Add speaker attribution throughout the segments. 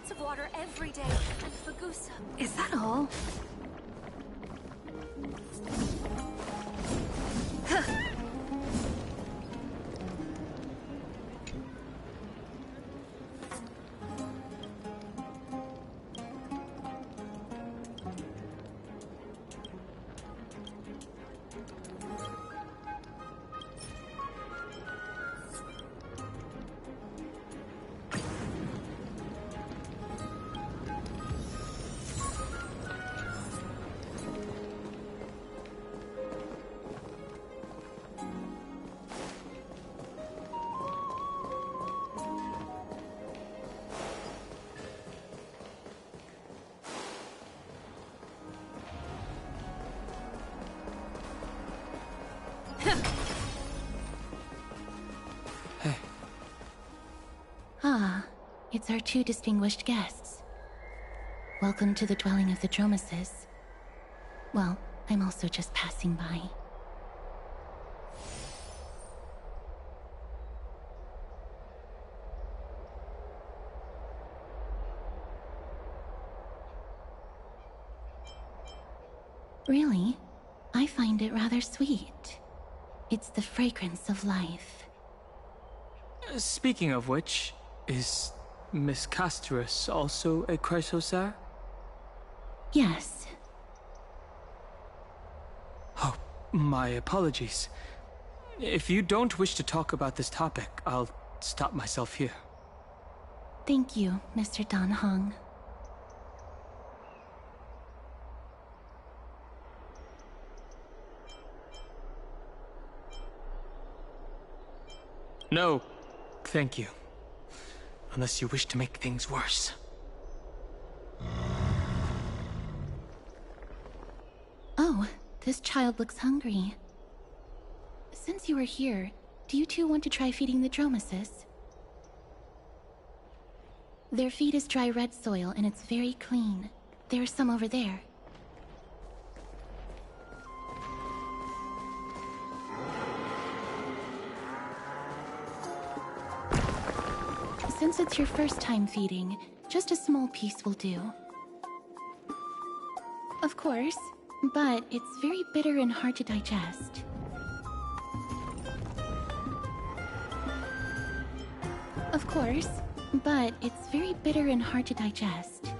Speaker 1: lots of water every day, and Fagusa.
Speaker 2: Is that all?
Speaker 3: Ah, it's our two distinguished guests. Welcome to the dwelling of the Dromeses. Well, I'm also just passing by. Really? I find it rather sweet. It's the fragrance of life.
Speaker 4: Speaking of which, is Miss Casterus also a Chrysosaur?
Speaker 3: Yes.
Speaker 4: Oh, my apologies. If you don't wish to talk about this topic, I'll stop myself here.
Speaker 3: Thank you, Mr. Dan Hong.
Speaker 4: No, thank you. Unless you wish to make things worse.
Speaker 3: Oh, this child looks hungry. Since you are here, do you two want to try feeding the Dromeses? Their feed is dry red soil and it's very clean. There are some over there. Since it's your first time feeding, just a small piece will do. Of course, but it's very bitter and hard to digest. Of course, but it's very bitter and hard to digest.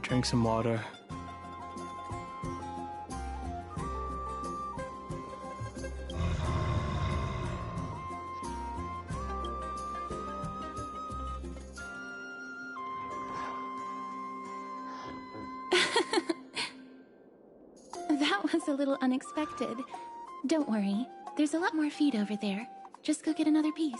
Speaker 4: Drink some water.
Speaker 3: That was a little unexpected. Don't worry, there's a lot more feed over there. Just go get another piece.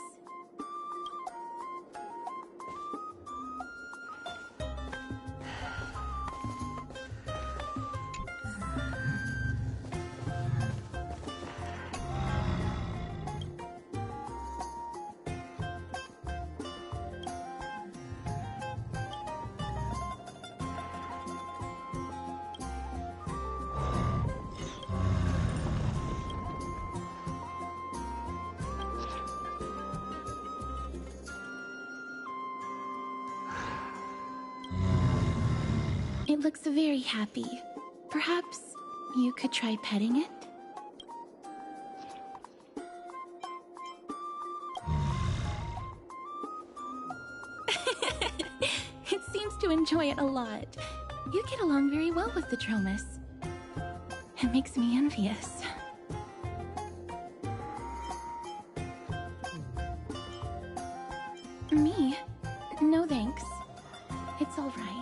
Speaker 3: It looks very happy. Perhaps you could try petting it? It seems to enjoy it a lot. You get along very well with the Dromus. It makes me envious. Me? No thanks. It's all right.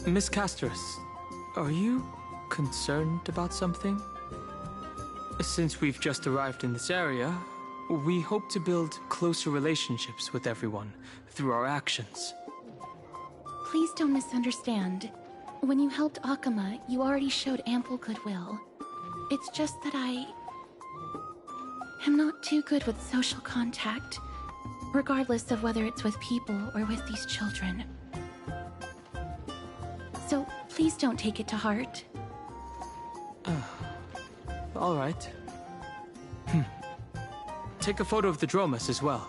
Speaker 4: Miss Casterus, are you concerned about something? Since we've just arrived in this area, we hope to build closer relationships with everyone through our actions.
Speaker 3: Please don't misunderstand. When you helped Akama, you already showed ample goodwill. It's just that I am not too good with social contact, regardless of whether it's with people or with these children. So please don't take it to heart.
Speaker 4: All right. Take a photo of the Dromus as well.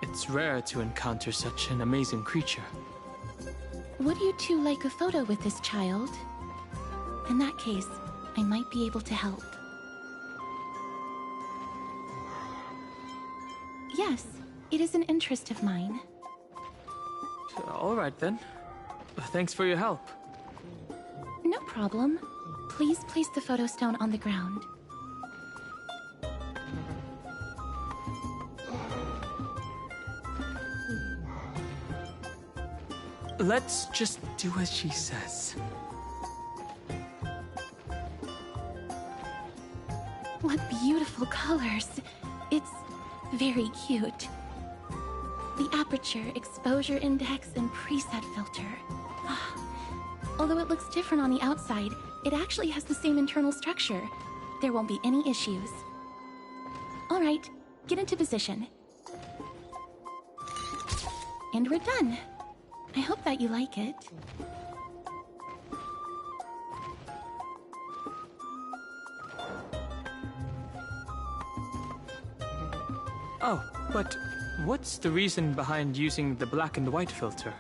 Speaker 4: It's rare to encounter such an amazing creature.
Speaker 3: Would you two like a photo with this child? In that case, I might be able to help. Yes, it is an interest of mine.
Speaker 4: All right then. Thanks for your help.
Speaker 3: No problem. Please place the photo stone on the ground.
Speaker 4: Let's just do as she says.
Speaker 3: What beautiful colors. It's very cute. The aperture, exposure index, and preset filter. Although it looks different on the outside, it actually has the same internal structure. There won't be any issues. All right, get into position. And we're done. I hope that you like it.
Speaker 4: Oh, but what's the reason behind using the black and white filter?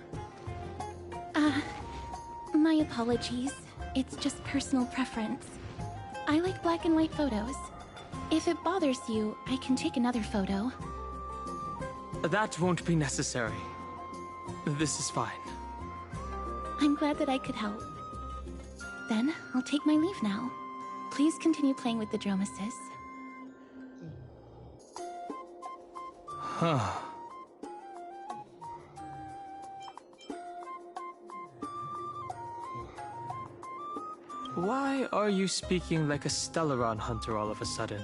Speaker 3: My apologies. It's just personal preference. I like black and white photos. If it bothers you, I can take another photo.
Speaker 4: That won't be necessary. This is fine.
Speaker 3: I'm glad that I could help. Then, I'll take my leave now. Please continue playing with the Dromuses.
Speaker 4: Huh. Why are you speaking like a Stellaron hunter all of a sudden?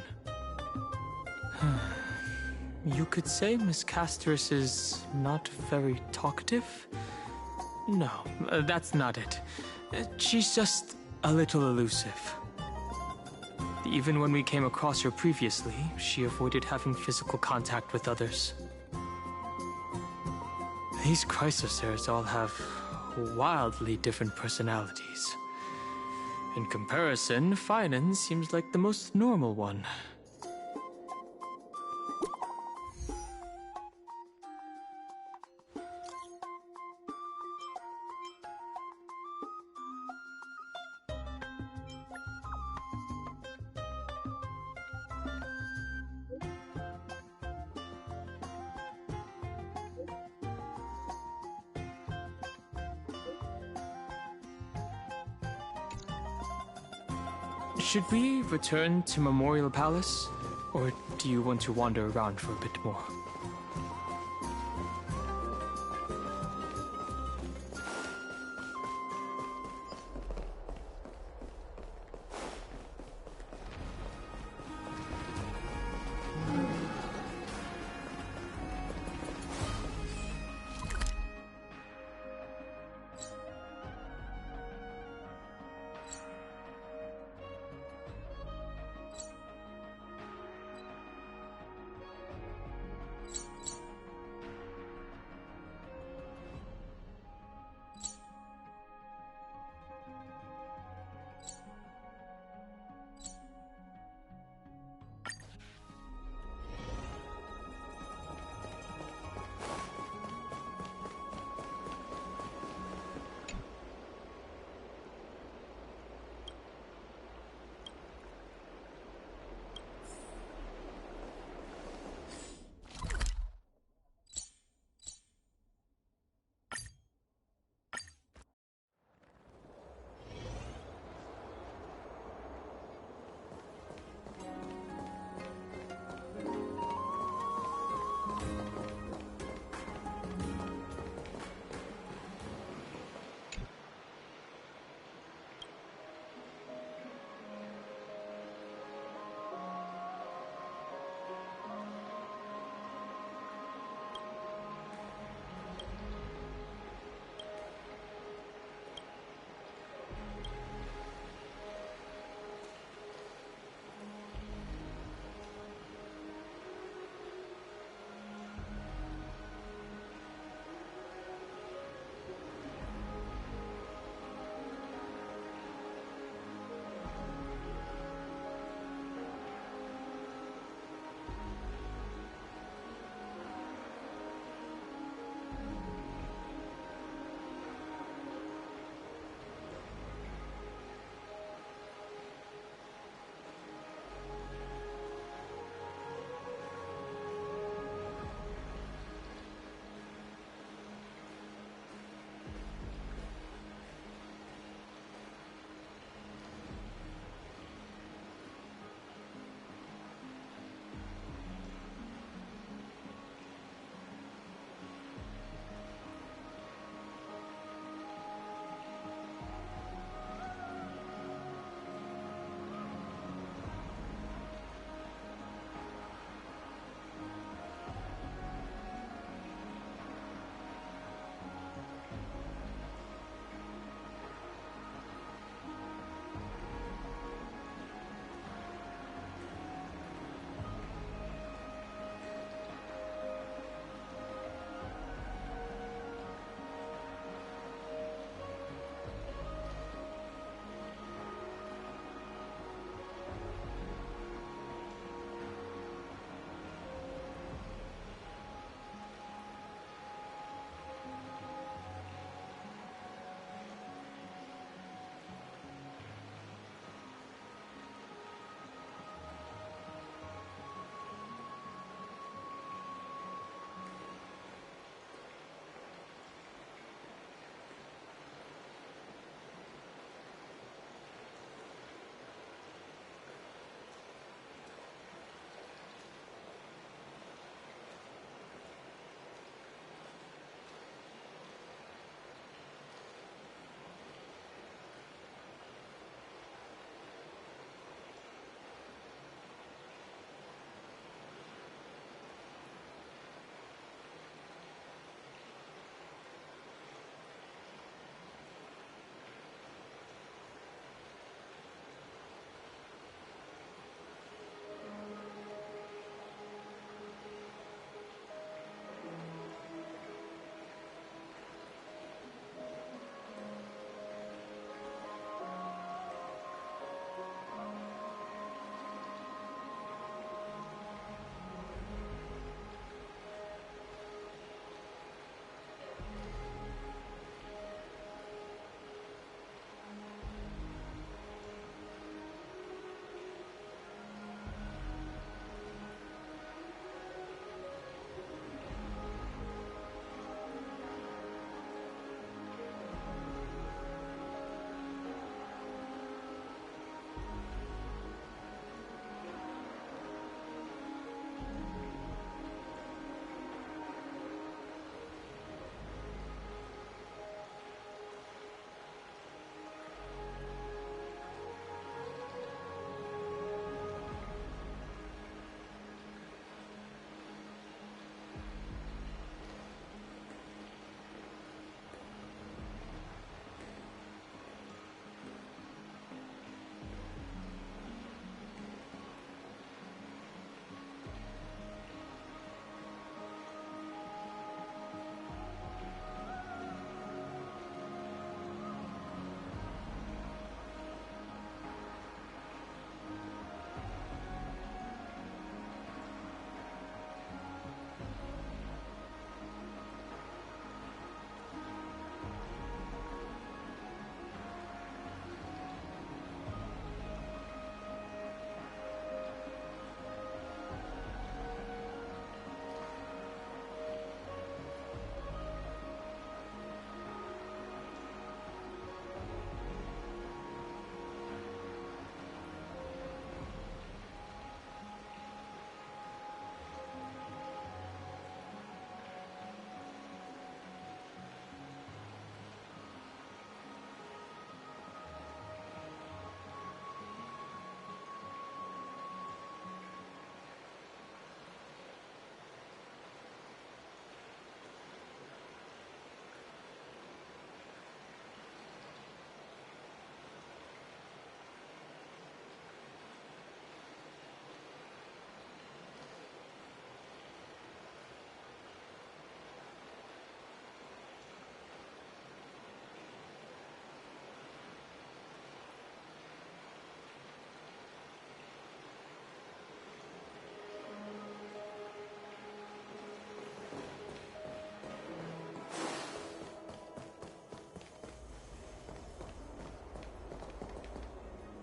Speaker 4: You could say Miss Casterus is not very talkative? No, that's not it. She's just a little elusive. Even when we came across her previously, she avoided having physical contact with others. These Chrysosers all have wildly different personalities. In comparison, Finan seems like the most normal one. Should we return to Memorial Palace? Or do you want to wander around for a bit more?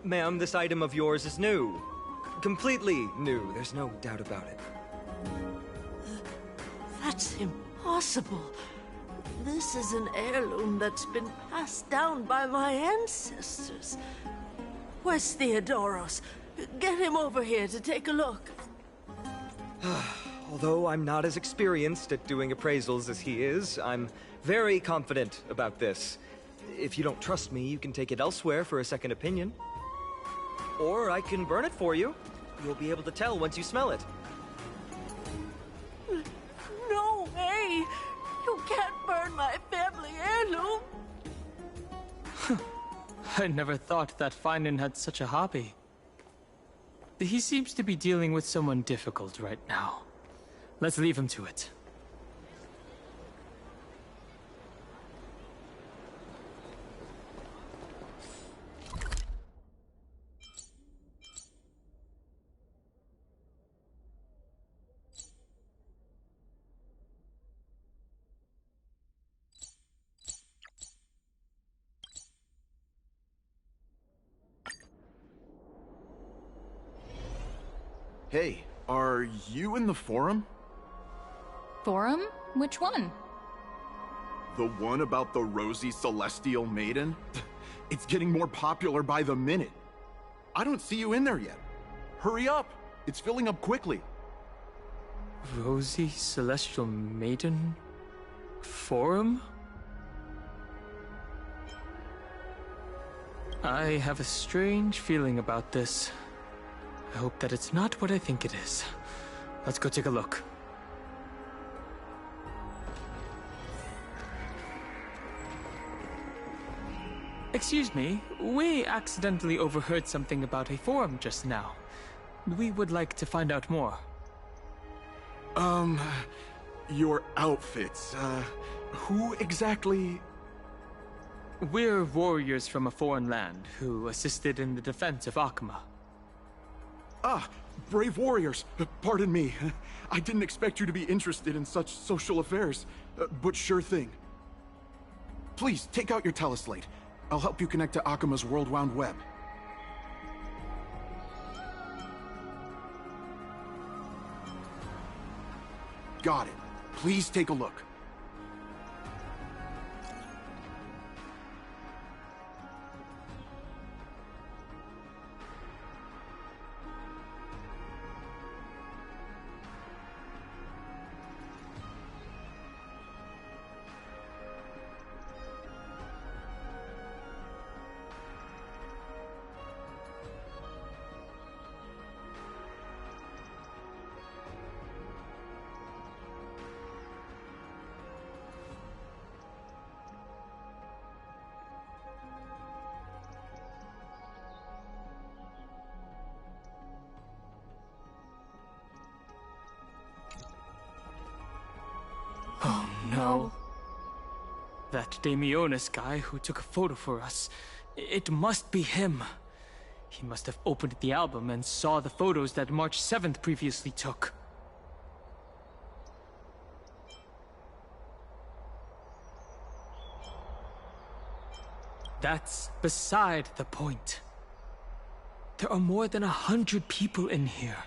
Speaker 2: Ma'am, this item of yours is new. Completely new, there's no doubt about it.
Speaker 5: That's impossible. This is an heirloom that's been passed down by my ancestors. Where's Theodoros? Get him over here to take a look.
Speaker 2: Although I'm not as experienced at doing appraisals as he is, I'm very confident about this. If you don't trust me, you can take it elsewhere for a second opinion. Or I can burn it for you. You'll be able to tell once you smell it.
Speaker 5: No way! You can't burn my family heirloom!
Speaker 4: I never thought that Finan had such a hobby. He seems to be dealing with someone difficult right now. Let's leave him to it.
Speaker 6: Hey, are you in the forum?
Speaker 7: Forum? Which one?
Speaker 6: The one about the rosy celestial maiden? It's getting more popular by the minute. I don't see you in there yet. Hurry up! It's filling up quickly.
Speaker 4: Rosy Celestial Maiden? Forum? I have a strange feeling about this. I hope that it's not what I think it is. Let's go take a look. Excuse me, we accidentally overheard something about a forum just now. We would like to find out more.
Speaker 6: Your outfits, who exactly?
Speaker 4: We're warriors from a foreign land who assisted in the defense of Akuma.
Speaker 6: Ah, brave warriors. Pardon me. I didn't expect you to be interested in such social affairs, but sure thing. Please, take out your teleslate. I'll help you connect to Akuma's World Wound Web. Got it. Please take a look.
Speaker 4: Oh no. That Damionis guy who took a photo for us. It must be him. He must have opened the album and saw the photos that March 7th previously took. That's beside the point. There are more than 100 people in here.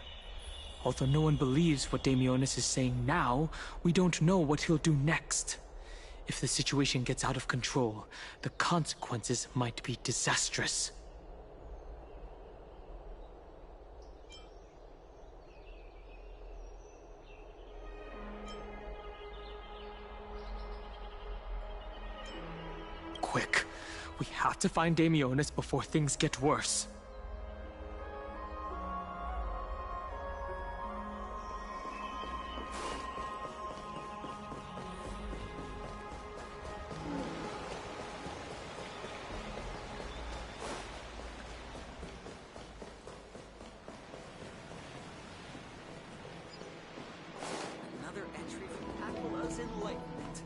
Speaker 4: Although no one believes what Damionis is saying now, we don't know what he'll do next. If the situation gets out of control, the consequences might be disastrous. Quick, we have to find Damionis before things get worse.
Speaker 5: Another entry from Aquala's Enlightenment.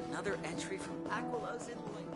Speaker 5: Another entry from Aquala's Enlightenment.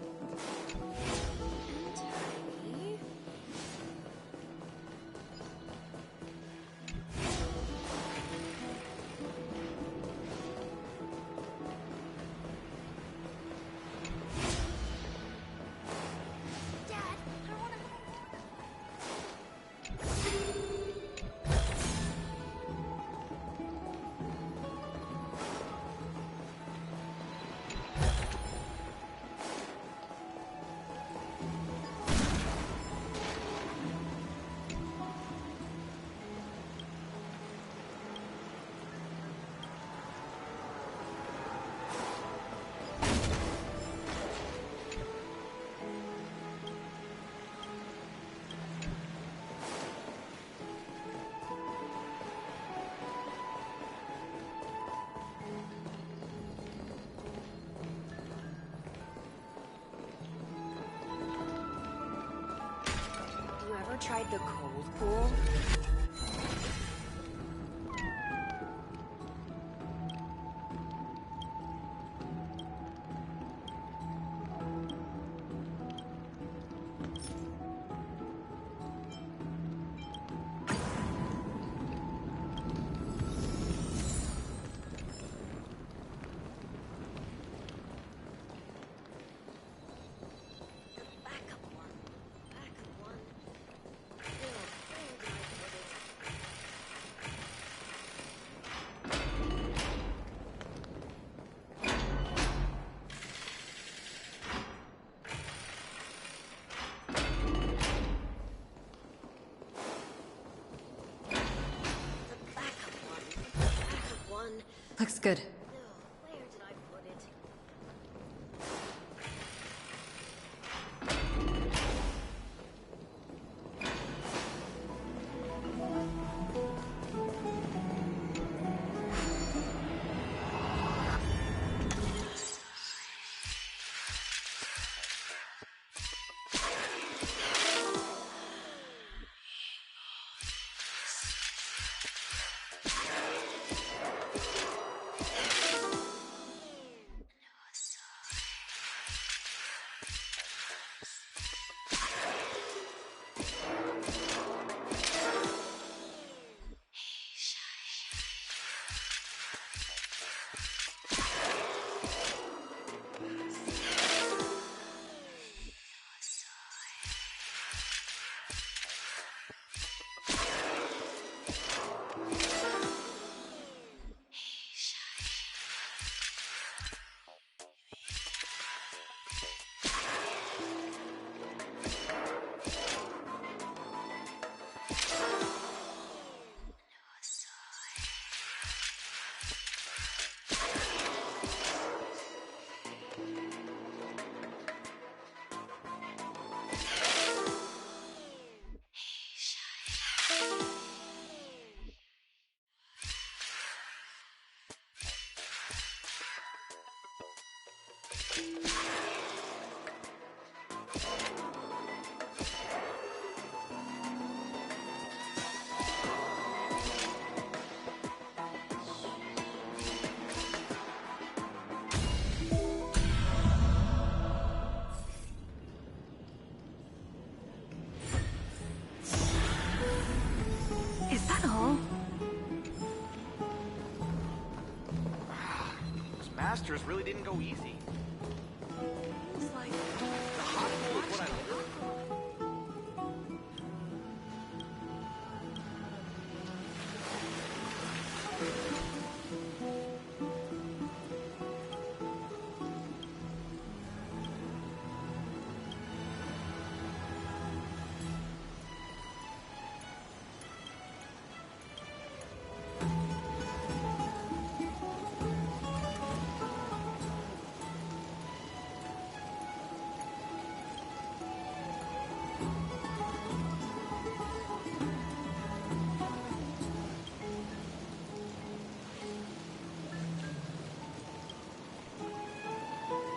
Speaker 1: tried the cold pool?
Speaker 7: Looks good.
Speaker 1: Is that all?
Speaker 8: Those masters really didn't go easy.
Speaker 5: It's like
Speaker 8: The hot pool is what I learned.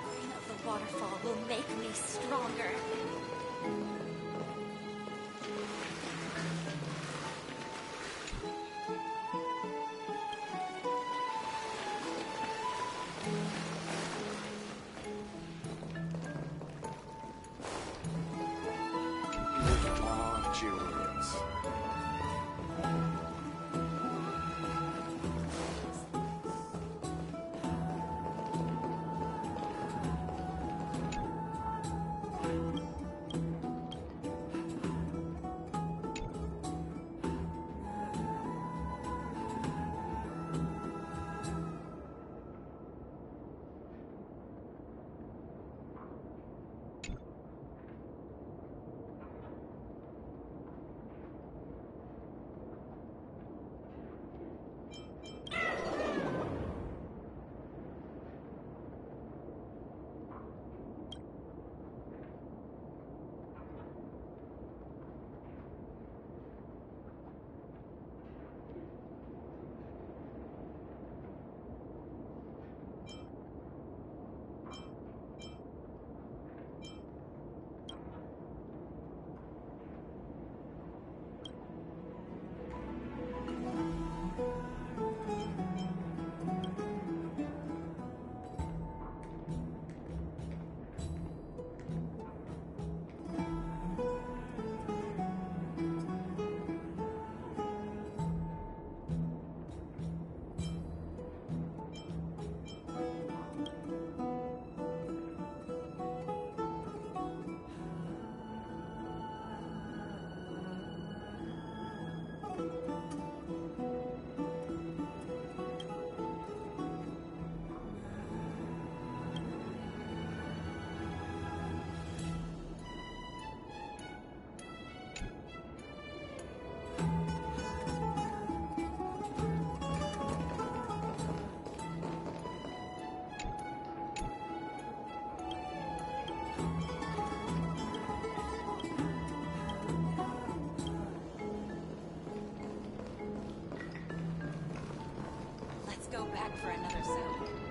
Speaker 1: Rain of the waterfall will make me stronger.
Speaker 6: Live on, Julians.
Speaker 1: go back for another soda.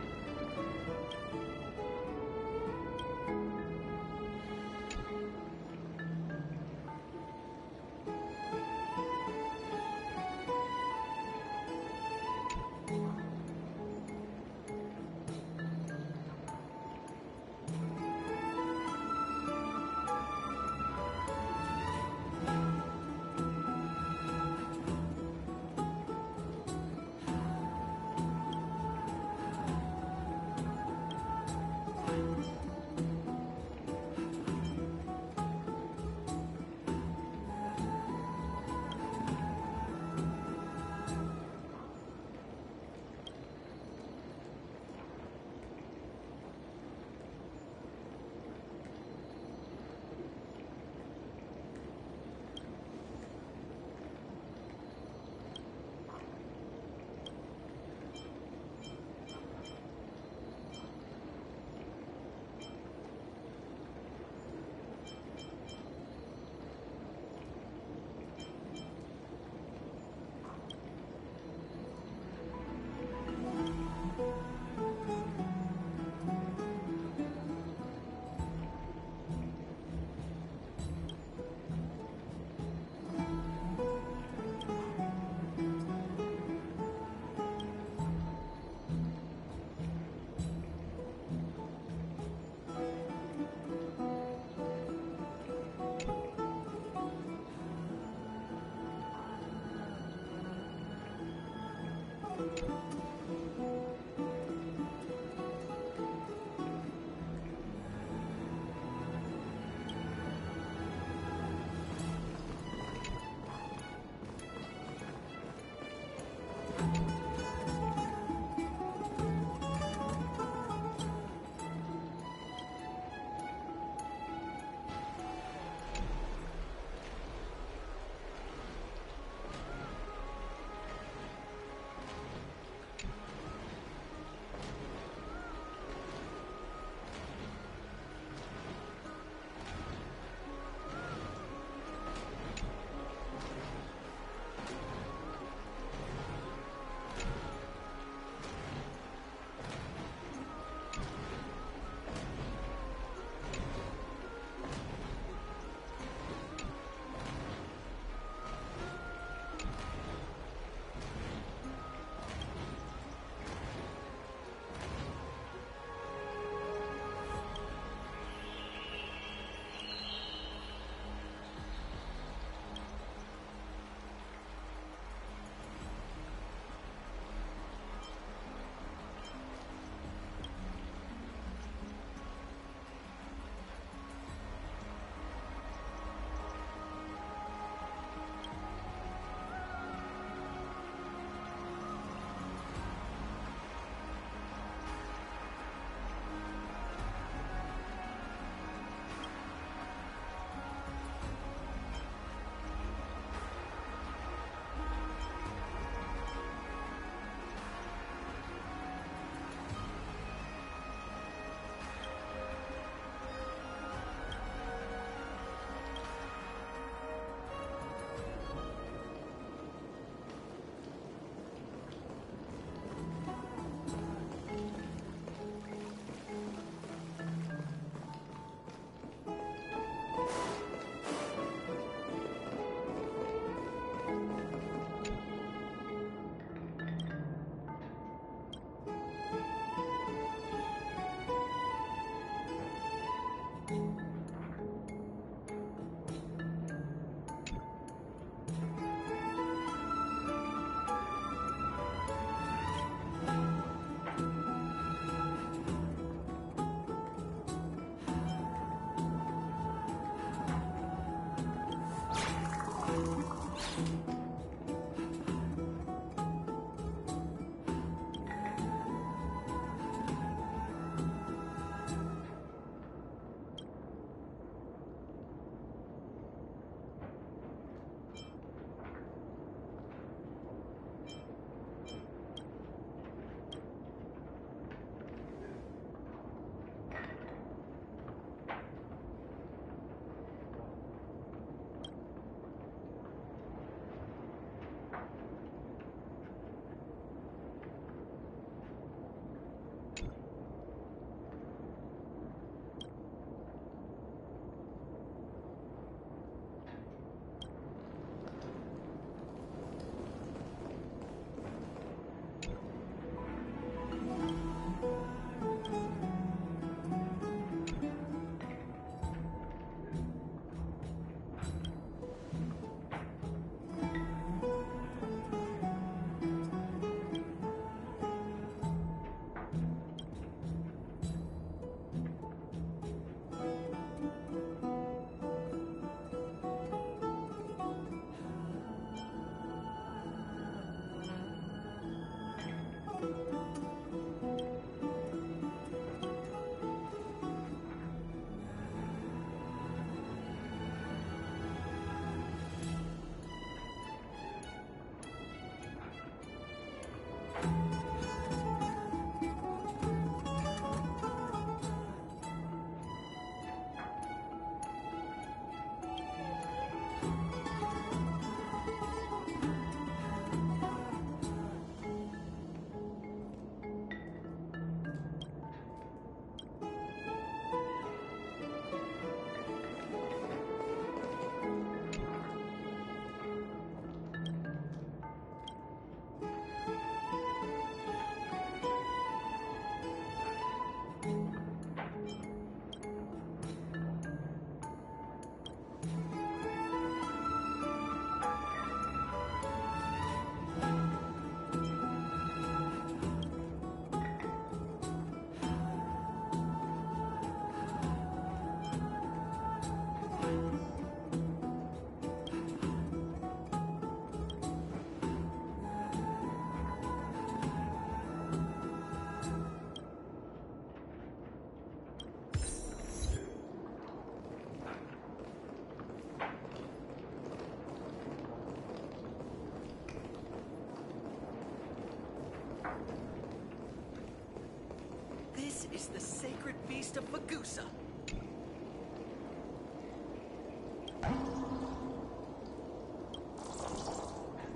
Speaker 8: taste of Magusa.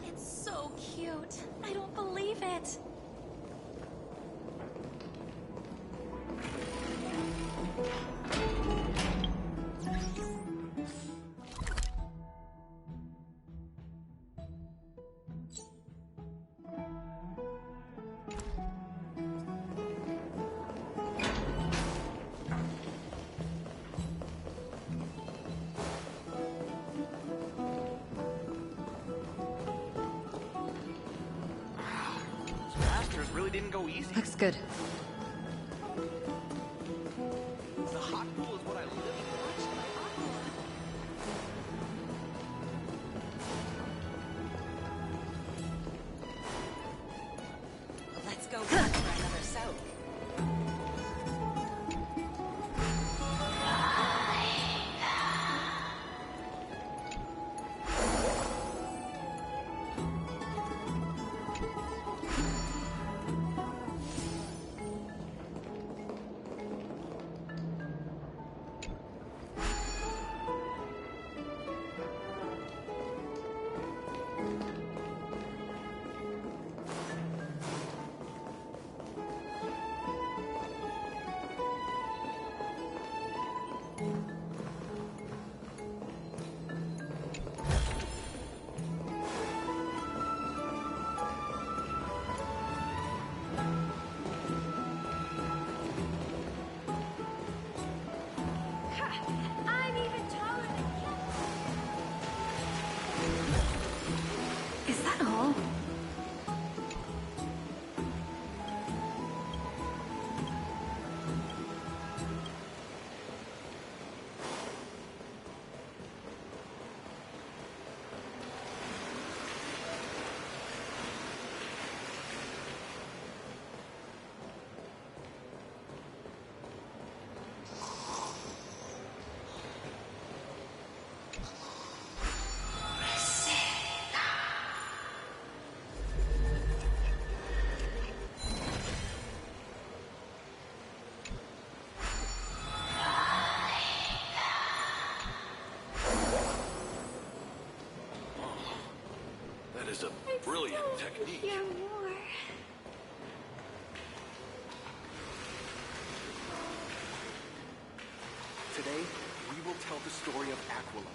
Speaker 1: It's so cute. I don't believe it.
Speaker 8: Masters really didn't go easy.
Speaker 7: Looks good.
Speaker 8: The hot pool is what I live for.
Speaker 1: Let's go back for another soap. I'm even taller than you.
Speaker 3: Is that all?
Speaker 6: That is a brilliant technique.
Speaker 1: Hear more.
Speaker 6: Today, we will tell the story of Aquila.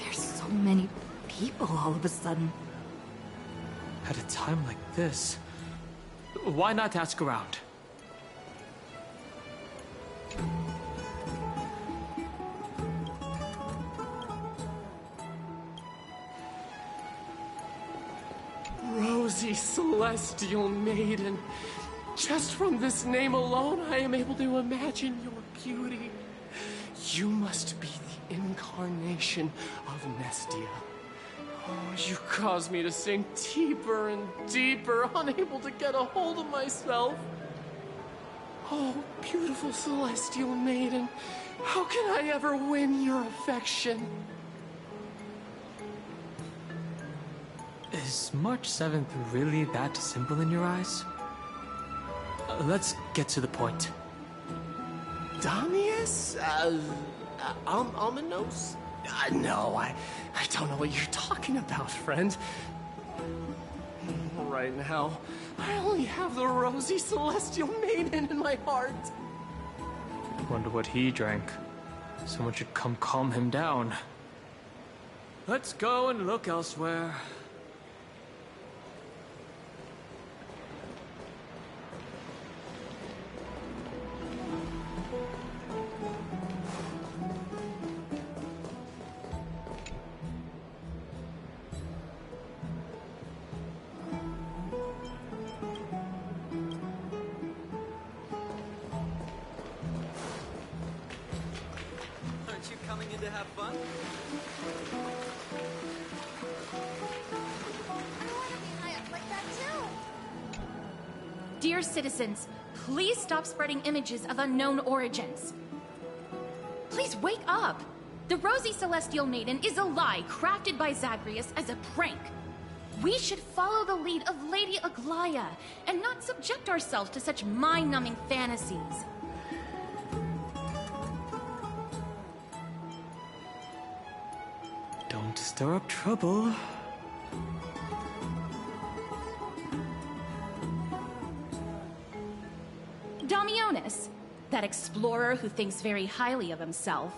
Speaker 3: There's so many people all of a sudden.
Speaker 4: At a time like this, why not ask around?
Speaker 9: Rosy Celestial Maiden. Just from this name alone, I am able to imagine your beauty. You must be the incarnation of Nestia. Oh, you cause me to sink deeper and deeper, unable to get a hold of myself. Oh, beautiful Celestial Maiden, how can I ever win your affection?
Speaker 4: Is March 7th really that simple in your eyes? Let's get to the point.
Speaker 9: Damius? Ominos? No, I don't know what you're talking about, friend. Right now, I only have the rosy celestial maiden in my heart.
Speaker 4: Wonder what he drank. Someone should come calm him down. Let's go and look elsewhere.
Speaker 8: in to have fun?
Speaker 1: I want to be high up like that too.
Speaker 3: Dear citizens, please stop spreading images of unknown origins. Please wake up! The Rosy Celestial Maiden is a lie crafted by Zagreus as a prank. We should follow the lead of Lady Aglaya and not subject ourselves to such mind-numbing fantasies.
Speaker 4: Don't stir up trouble.
Speaker 3: Damionis, that explorer who thinks very highly of himself.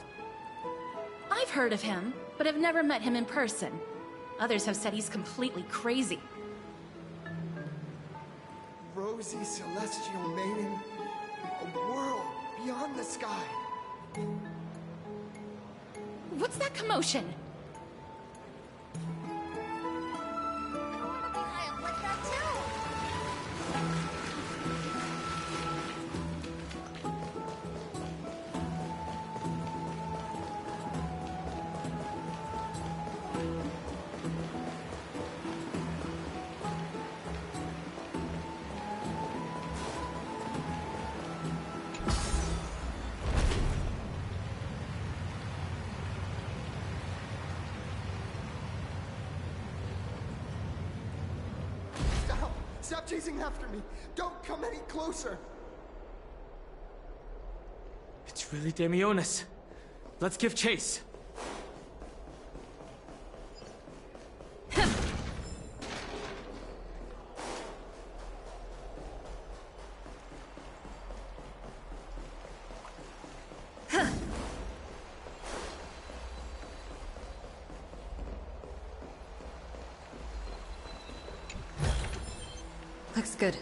Speaker 3: I've heard of him, but have never met him in person. Others have said he's completely crazy.
Speaker 10: Rosy Celestial Maiden, a world beyond the sky.
Speaker 3: What's that commotion?
Speaker 1: I want to be high up like that too.
Speaker 10: Stop chasing after me! Don't come any closer!
Speaker 4: It's really Damionis. Let's give chase.
Speaker 7: Looks good.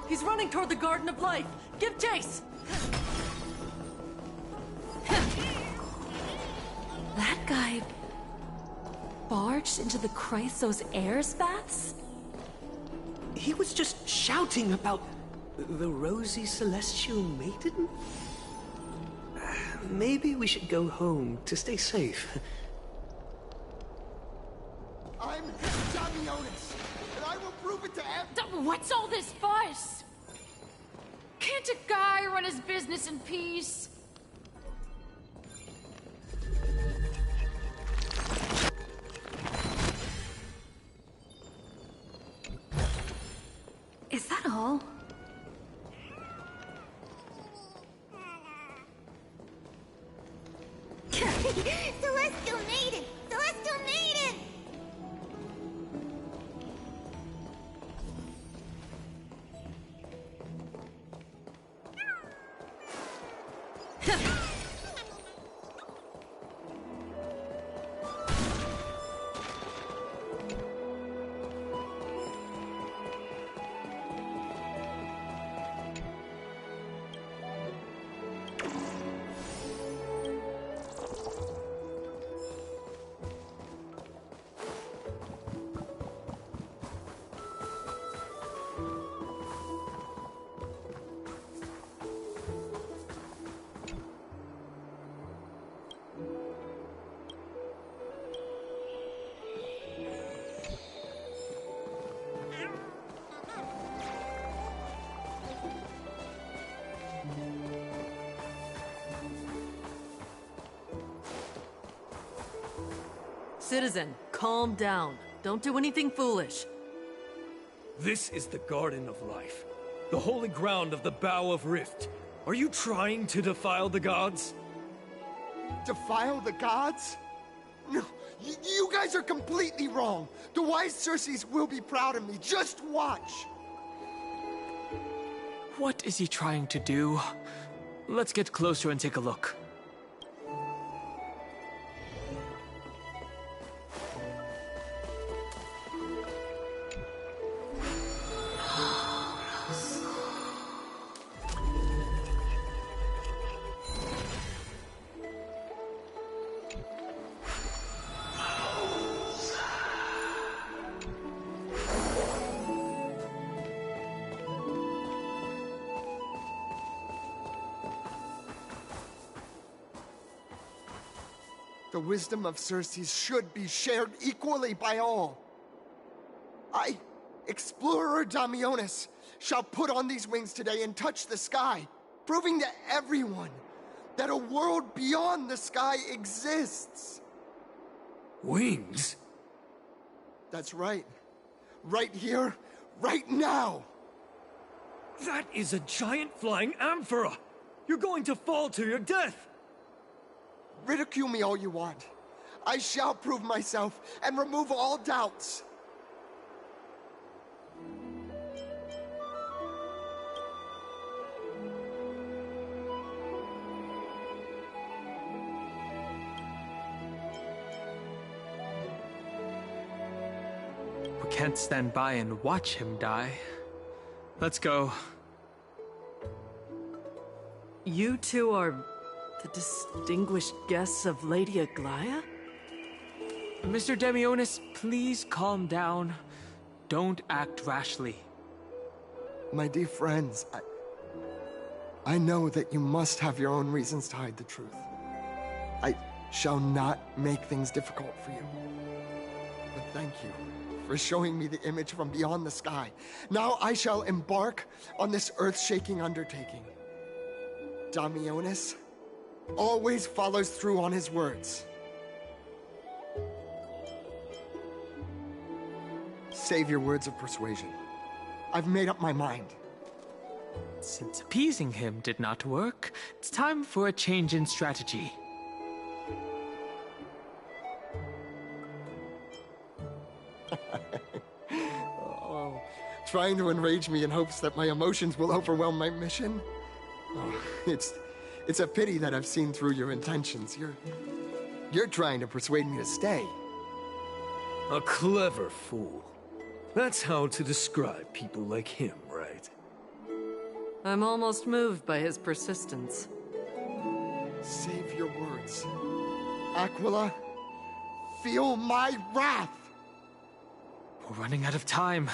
Speaker 5: He's running toward the Garden of Life. Give chase!
Speaker 7: That guy barged into the Chrysos Airs baths?
Speaker 11: He was just shouting about the Rosy Celestial Maiden? Maybe we should go home to stay safe.
Speaker 10: I'm Damionis, and I will prove it to everyone.
Speaker 3: What's all this fuss? Can't a guy run his business in peace?
Speaker 7: Is that all?
Speaker 1: Celestial Maiden! Celestial Maiden!
Speaker 5: Citizen, calm down. Don't do anything foolish.
Speaker 12: This is the Garden of Life, the holy ground of the Bow of Rift. Are you trying to defile the gods?
Speaker 10: Defile the gods? No, you guys are completely wrong. The wise Circes will be proud of me. Just watch.
Speaker 4: What is he trying to do? Let's get closer and take a look.
Speaker 10: The wisdom of Circes should be shared equally by all. I, explorer Damionis, shall put on these wings today and touch the sky, proving to everyone that a world beyond the sky exists.
Speaker 12: Wings?
Speaker 10: That's right. Right here, right now.
Speaker 12: That is a giant flying amphora! You're going to fall to your death!
Speaker 10: Ridicule me all you want. I shall prove myself and remove all doubts.
Speaker 4: We can't stand by and watch him die. Let's go.
Speaker 5: You two are the distinguished guests of Lady Aglaia?
Speaker 4: Mr. Damionis, please calm down. Don't act rashly.
Speaker 10: My dear friends, I know that you must have your own reasons to hide the truth. I shall not make things difficult for you. But thank you for showing me the image from beyond the sky. Now I shall embark on this earth-shaking undertaking. Damionis always follows through on his words. Save your words of persuasion. I've made up my mind.
Speaker 4: Since appeasing him did not work, it's time for a change in strategy.
Speaker 10: Oh, trying to enrage me in hopes that my emotions will overwhelm my mission? Oh, it's a pity that I've seen through your intentions. You're trying to persuade me to stay.
Speaker 12: A clever fool. That's how to describe people like him, right?
Speaker 5: I'm almost moved by his persistence.
Speaker 10: Save your words. Aquila, feel my wrath!
Speaker 4: We're running out of time.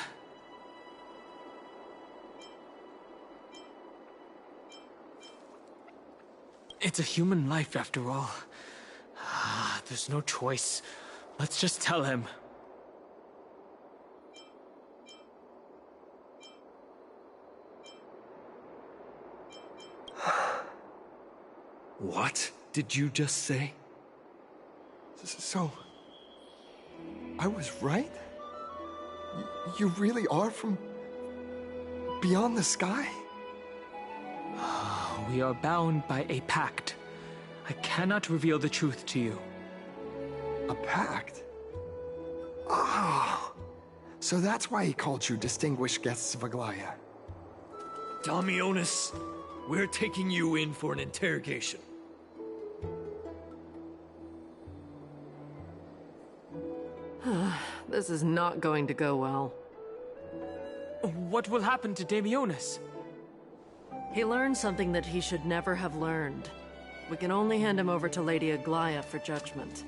Speaker 4: It's a human life, after all. There's no choice. Let's just tell him.
Speaker 12: What did you just say?
Speaker 10: So, I was right? You really are from beyond the sky?
Speaker 4: We are bound by a pact. I cannot reveal the truth to you.
Speaker 10: A pact? Ah, so that's why he called you distinguished guests of Aglaia.
Speaker 12: Damionis, we're taking you in for an interrogation.
Speaker 5: This is not going to go well.
Speaker 4: What will happen to Damionis?
Speaker 5: He learned something that he should never have learned. We can only hand him over to Lady Aglaia for judgment.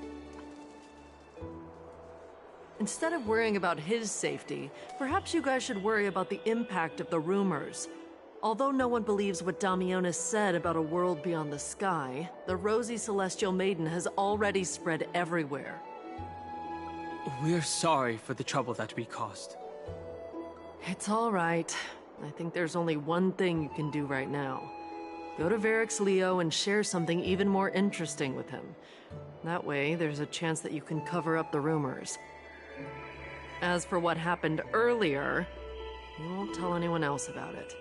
Speaker 5: Instead of worrying about his safety, perhaps you guys should worry about the impact of the rumors. Although no one believes what Damionis said about a world beyond the sky, the rosy celestial maiden has already spread everywhere.
Speaker 4: We're sorry for the trouble that we caused.
Speaker 5: It's all right. I think there's only one thing you can do right now. Go to Varix Leo and share something even more interesting with him. That way, there's a chance that you can cover up the rumors. As for what happened earlier, you won't tell anyone else about it.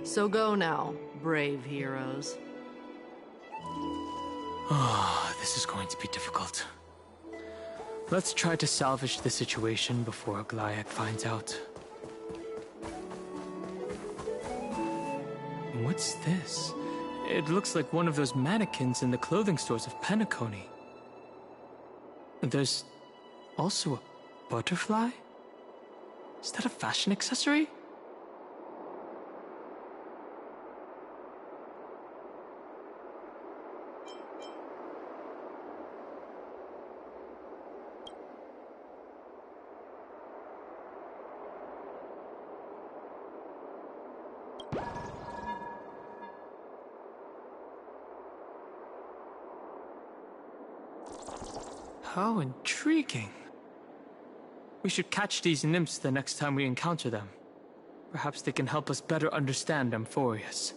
Speaker 5: So go now, brave heroes.
Speaker 4: Ah, this is going to be difficult. Let's try to salvage the situation before Aglayak finds out. What's this? It looks like one of those mannequins in the clothing stores of Penacony. There's also a butterfly? Is that a fashion accessory? How intriguing. We should catch these nymphs the next time we encounter them. Perhaps they can help us better understand Amphorius.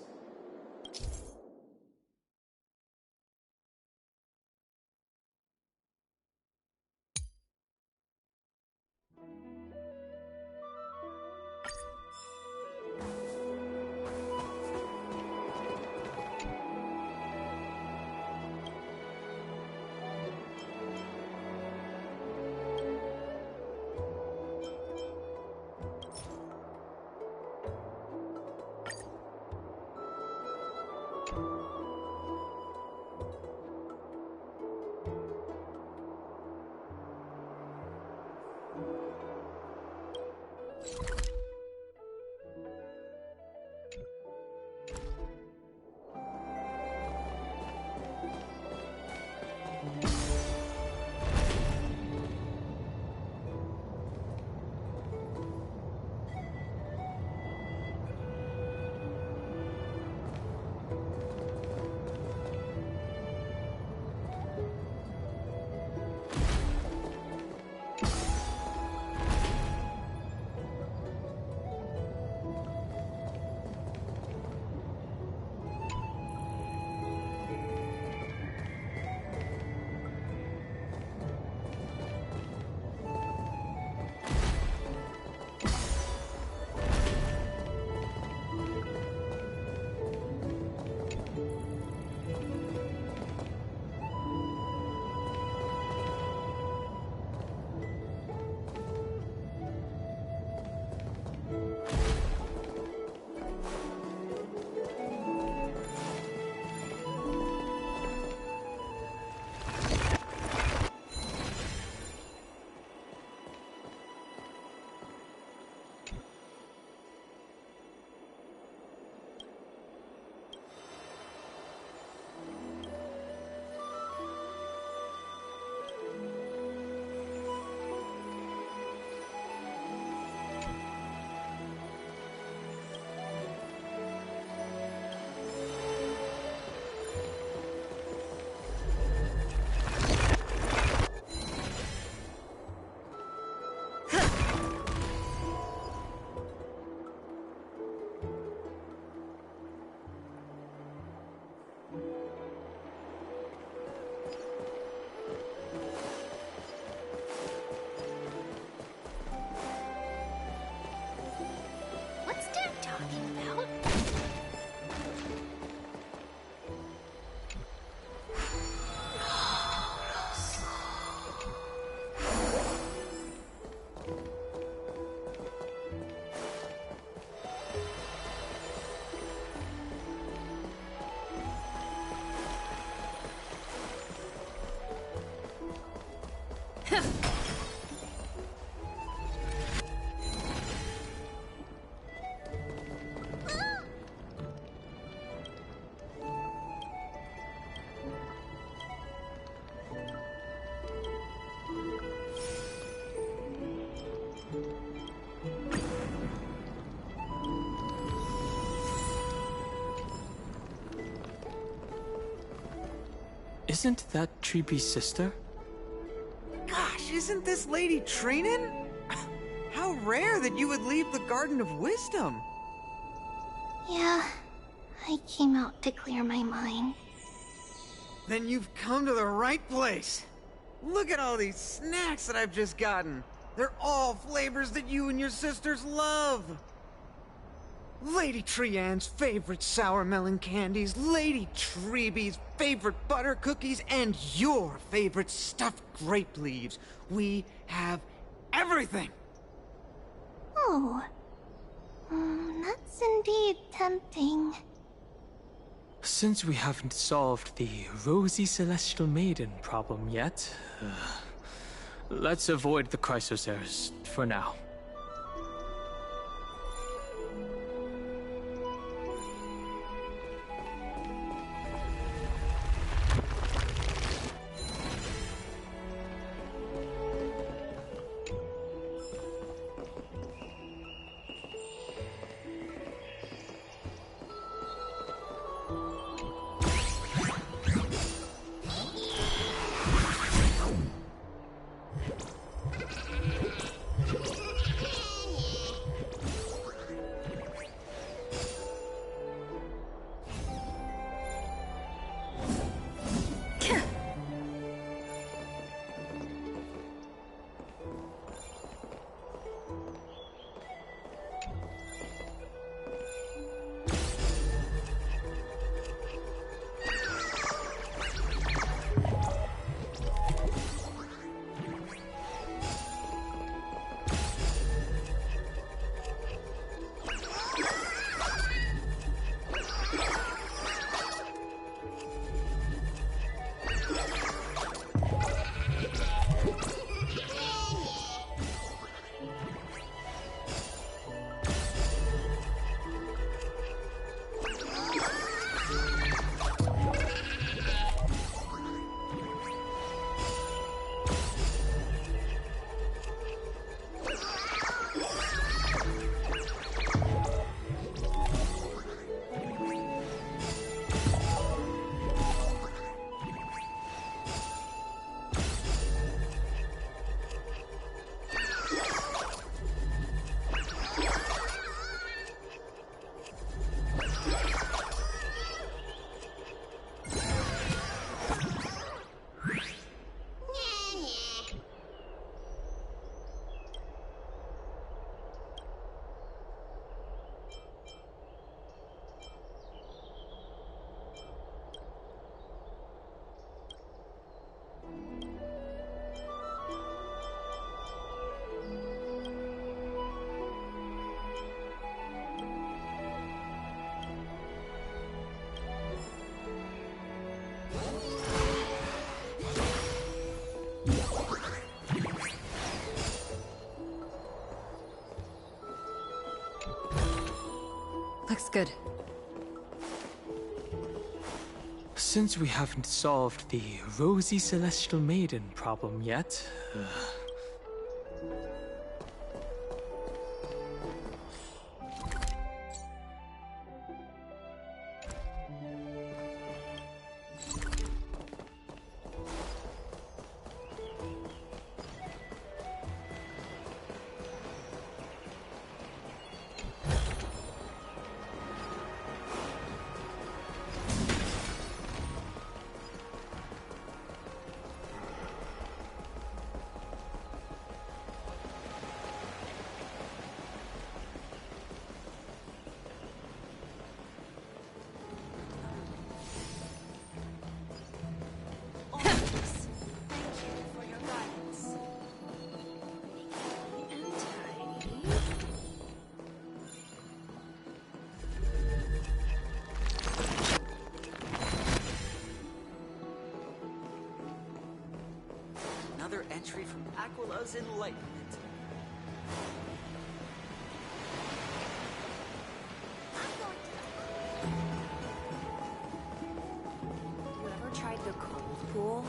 Speaker 1: What's Dad talking about?
Speaker 4: Isn't that Treebee's sister?
Speaker 13: Gosh, isn't this lady Trinin? How rare that you would leave the Garden of Wisdom.
Speaker 3: Yeah, I came out to clear my mind.
Speaker 13: Then you've come to the right place. Look at all these snacks that I've just gotten. They're all flavors that you and your sisters love. Lady Trianne's favorite sour melon candies, Lady Treebee's favorite butter cookies, and your favorite stuffed grape leaves. We have everything.
Speaker 3: Oh. That's indeed tempting.
Speaker 4: Since we haven't solved the Rosy Celestial Maiden problem yet, let's avoid the Chrysoceres for now.
Speaker 7: Looks good.
Speaker 4: Since we haven't solved the Rosy Celestial Maiden problem yet,
Speaker 8: Another entry from Aquila's Enlightenment.
Speaker 1: You ever tried the cold pool?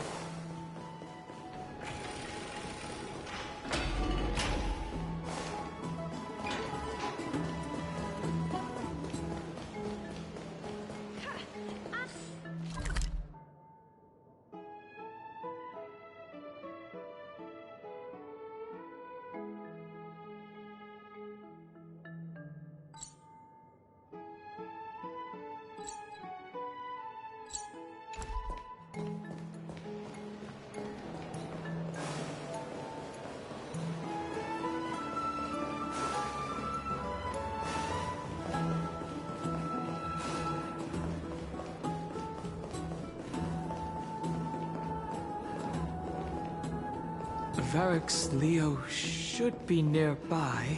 Speaker 4: Varric's Leo should be nearby.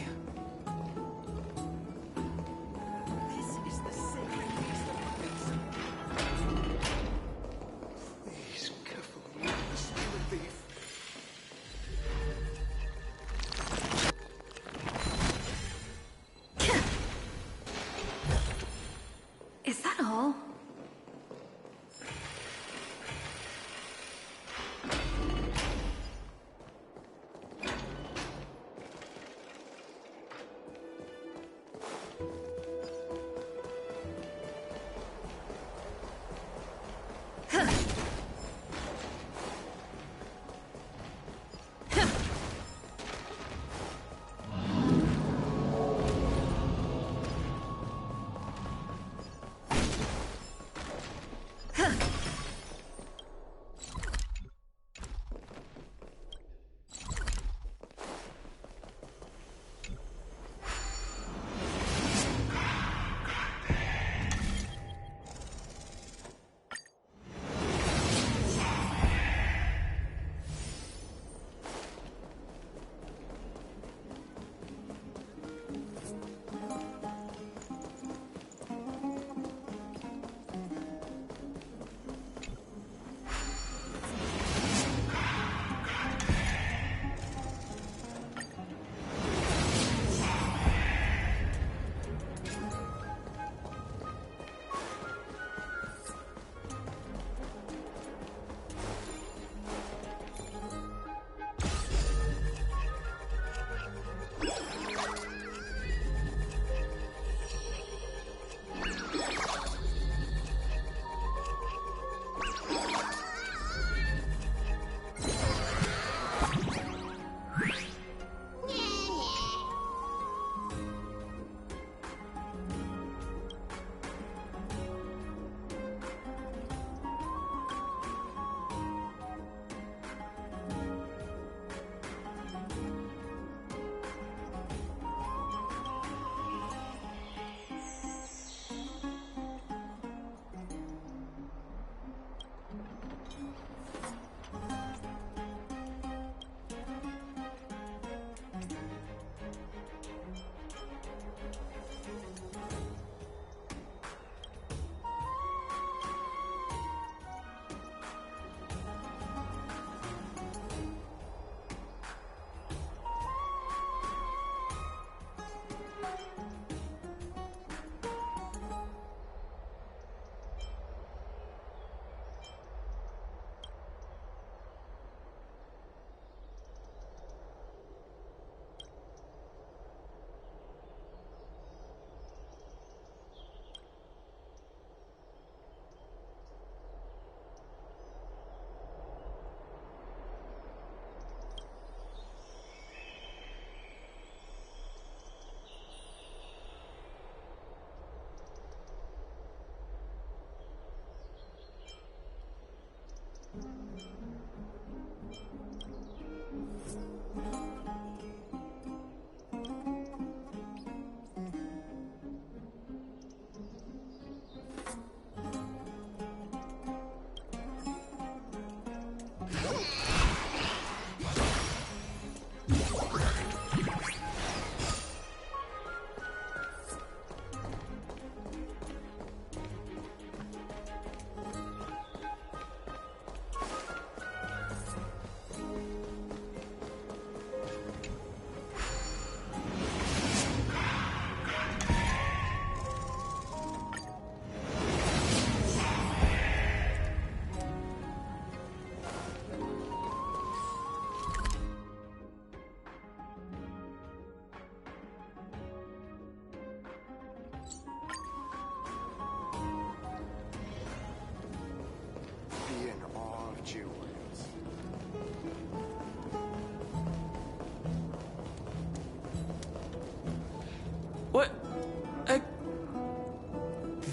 Speaker 13: This is the sacred beast of Please, careful, not the stealer thief.
Speaker 7: Is that all?
Speaker 4: What?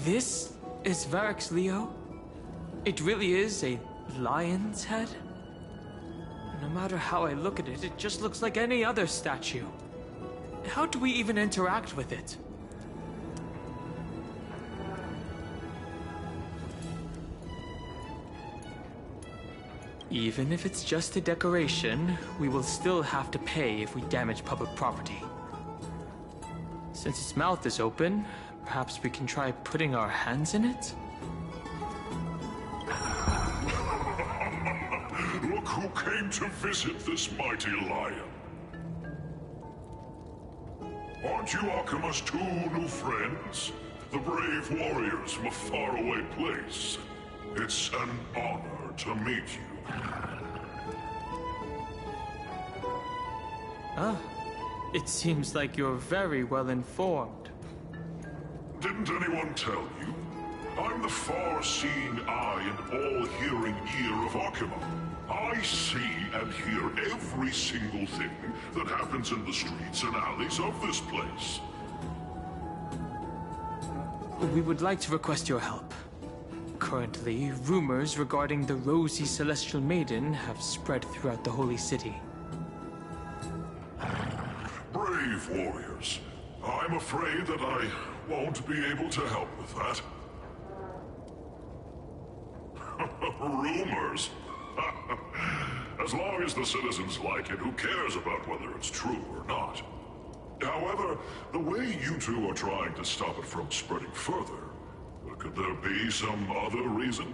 Speaker 4: This is Varric's Leo? It really is a lion's head? No matter how I look at it, it just looks like any other statue. How do we even interact with it? Even if it's just a decoration, we will still have to pay if we damage public property. Since its mouth is open, perhaps we can try putting our hands in it?
Speaker 14: Look who came to visit this mighty lion. Aren't you Akima's two new friends? The brave warriors from a faraway place. It's an honor to meet you.
Speaker 4: Ah, it seems like you're very well informed.
Speaker 14: Didn't anyone tell you? I'm the far-seeing eye and all-hearing ear of Akima. I see and hear every single thing that happens in the streets and alleys of this place.
Speaker 4: We would like to request your help. Currently, rumors regarding the rosy celestial maiden have spread throughout the holy city.
Speaker 14: Brave warriors. I'm afraid that I won't be able to help with that. Rumors? As long as the citizens like it, who cares about whether it's true or not? However, the way you two are trying to stop it from spreading further, could there be some other reason?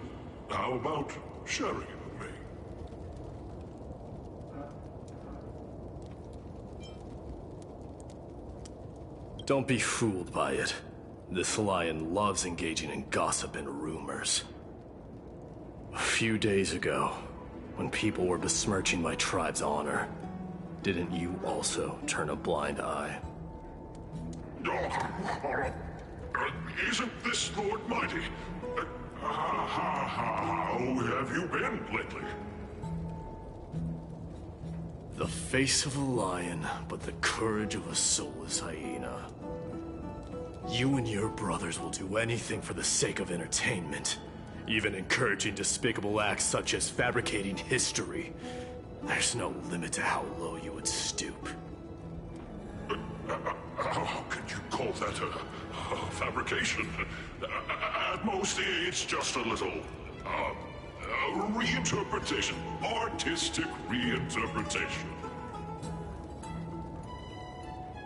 Speaker 14: How about sharing it with me?
Speaker 15: Don't be fooled by it. This lion loves engaging in gossip and rumors. A few days ago, when people were besmirching my tribe's honor, didn't you also turn a blind eye?
Speaker 14: Isn't this Lord Mighty? How have you been lately?
Speaker 15: The face of a lion, but the courage of a soulless hyena. You and your brothers will do anything for the sake of entertainment, even encouraging despicable acts such as fabricating history. There's no limit to how low you would stoop.
Speaker 14: How could you call that a fabrication? At most, it's just a little reinterpretation. Artistic reinterpretation.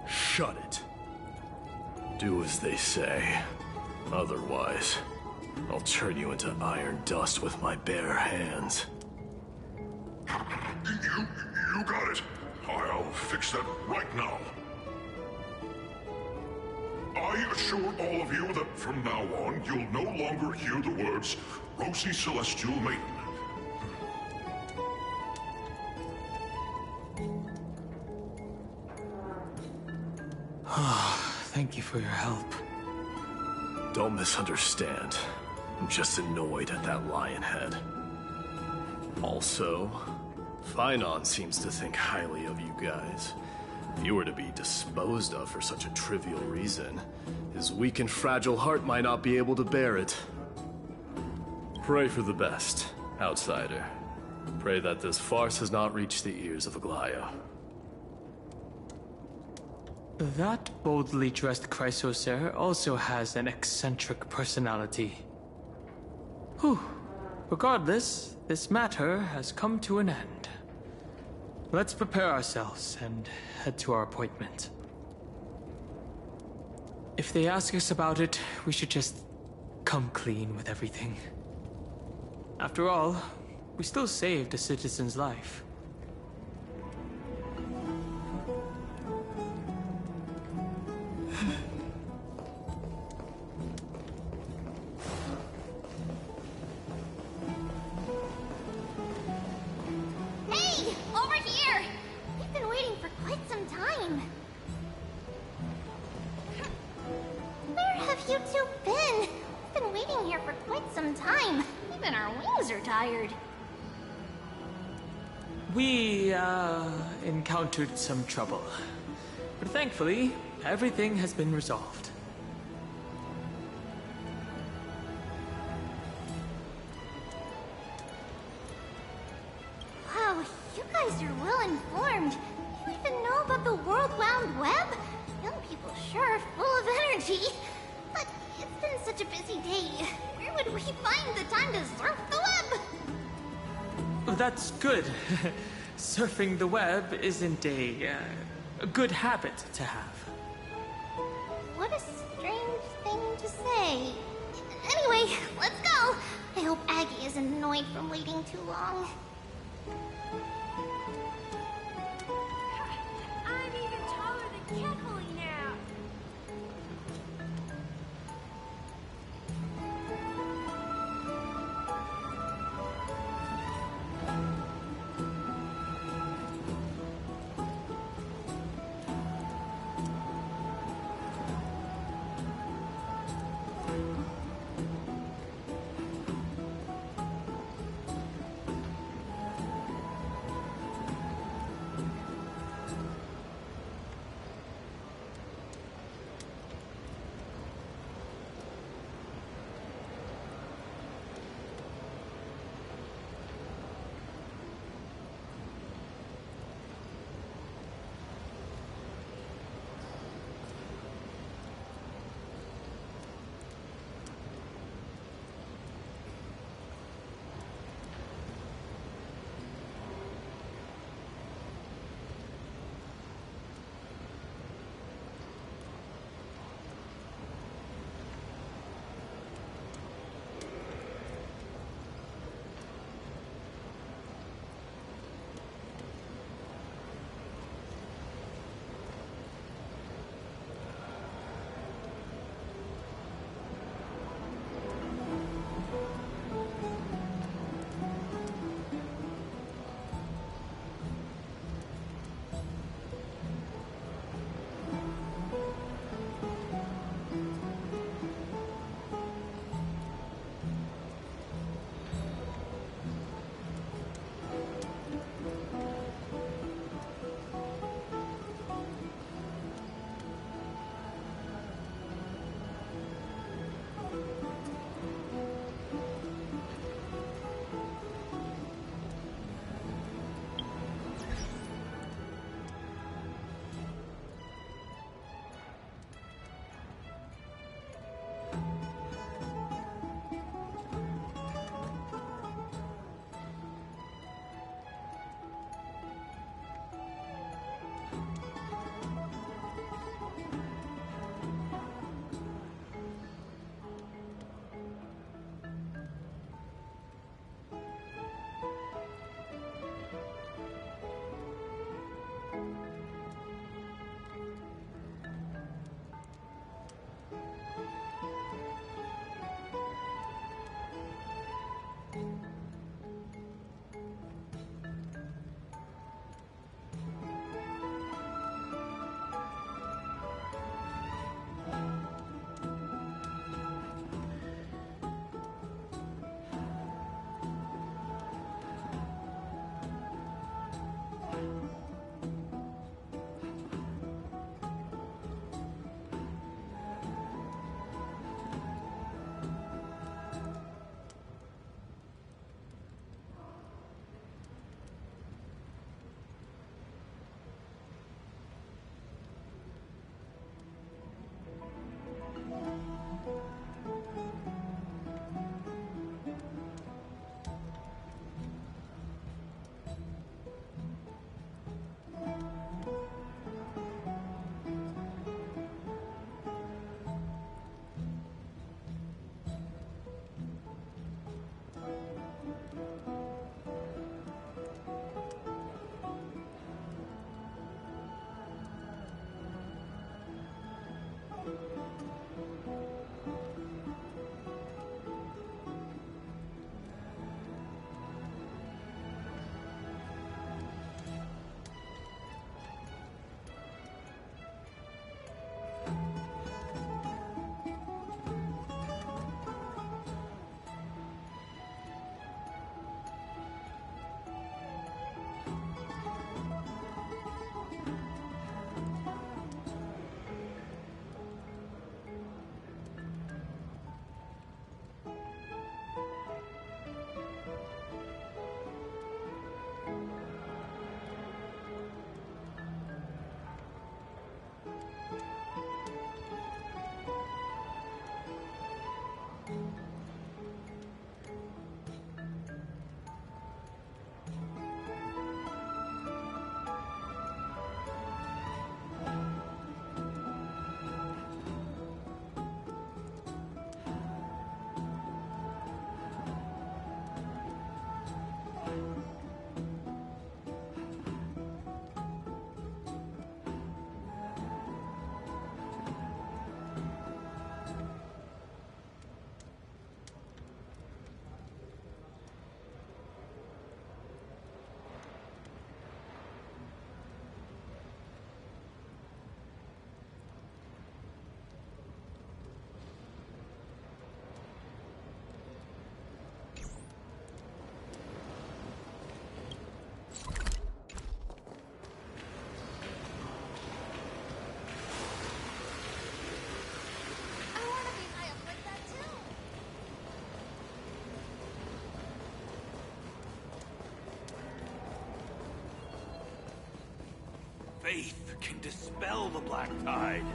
Speaker 15: Shut it. Do as they say. Otherwise, I'll turn you into iron dust with my bare hands.
Speaker 14: You got it. I'll fix that right now. I assure all of you that from now on, you'll no longer hear the words Rosy Celestial Maiden.
Speaker 4: Thank you for your help.
Speaker 15: Don't misunderstand. I'm just annoyed at that lion head. Also, Finon seems to think highly of you guys. If you were to be disposed of for such a trivial reason, his weak and fragile heart might not be able to bear it. Pray for the best, outsider. Pray that this farce has not reached the ears of Aglaya.
Speaker 4: That boldly dressed Chrysocer also has an eccentric personality. Whew. Regardless, this matter has come to an end. Let's prepare ourselves and head to our appointment. If they ask us about it, we should just come clean with everything. After all, we still saved a citizen's life.
Speaker 1: Hey! Over here! We've been waiting for quite some time. Where have you two been? We've been waiting here for quite some time. Even our wings are tired.
Speaker 4: We, encountered some trouble. But thankfully, everything has been resolved.
Speaker 1: Wow, you guys are well informed. You even know about the World Wound Web? Young people sure are full of energy. But it's been such a busy day. Where would we find the time to surf the web?
Speaker 4: That's good. Surfing the web isn't a good habit to have.
Speaker 1: What a strange thing to say. Anyway, let's go. I hope Aggie isn't annoyed from waiting too long.
Speaker 16: I'm even taller than Keckley now.
Speaker 12: Faith can dispel the black tide.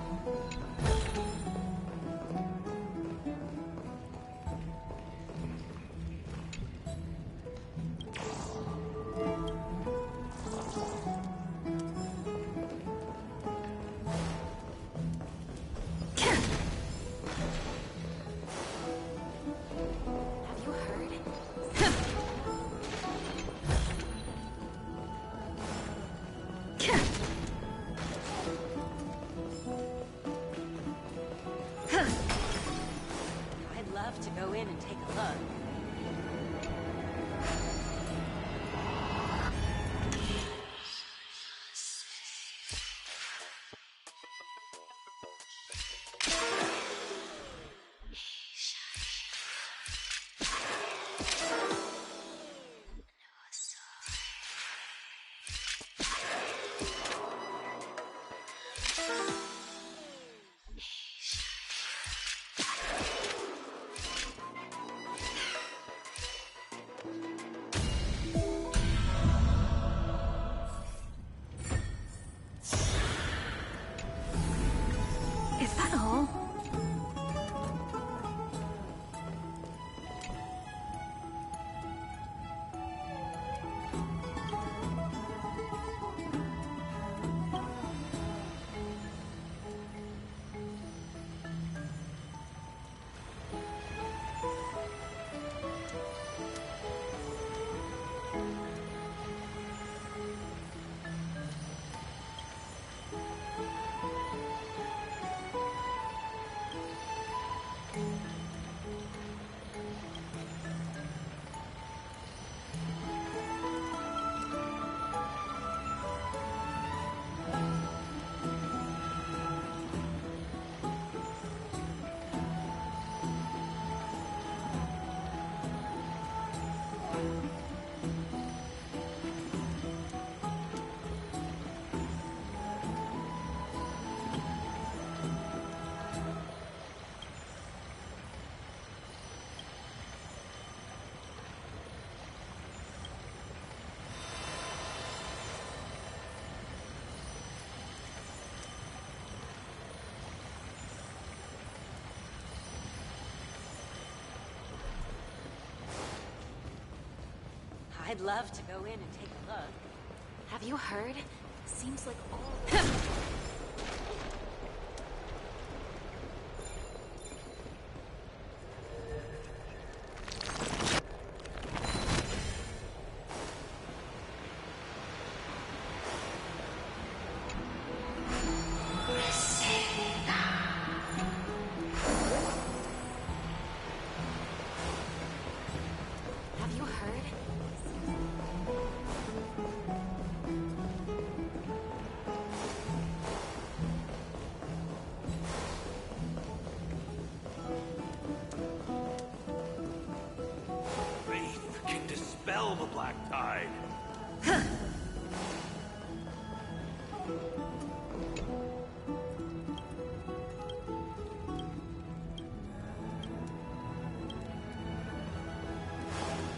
Speaker 17: I'd love to go in and take a look.
Speaker 7: Is that all?
Speaker 17: I'd love to go in and take a look.
Speaker 3: Have you heard? Seems like all... Have you heard?
Speaker 12: Faith can dispel the black tide.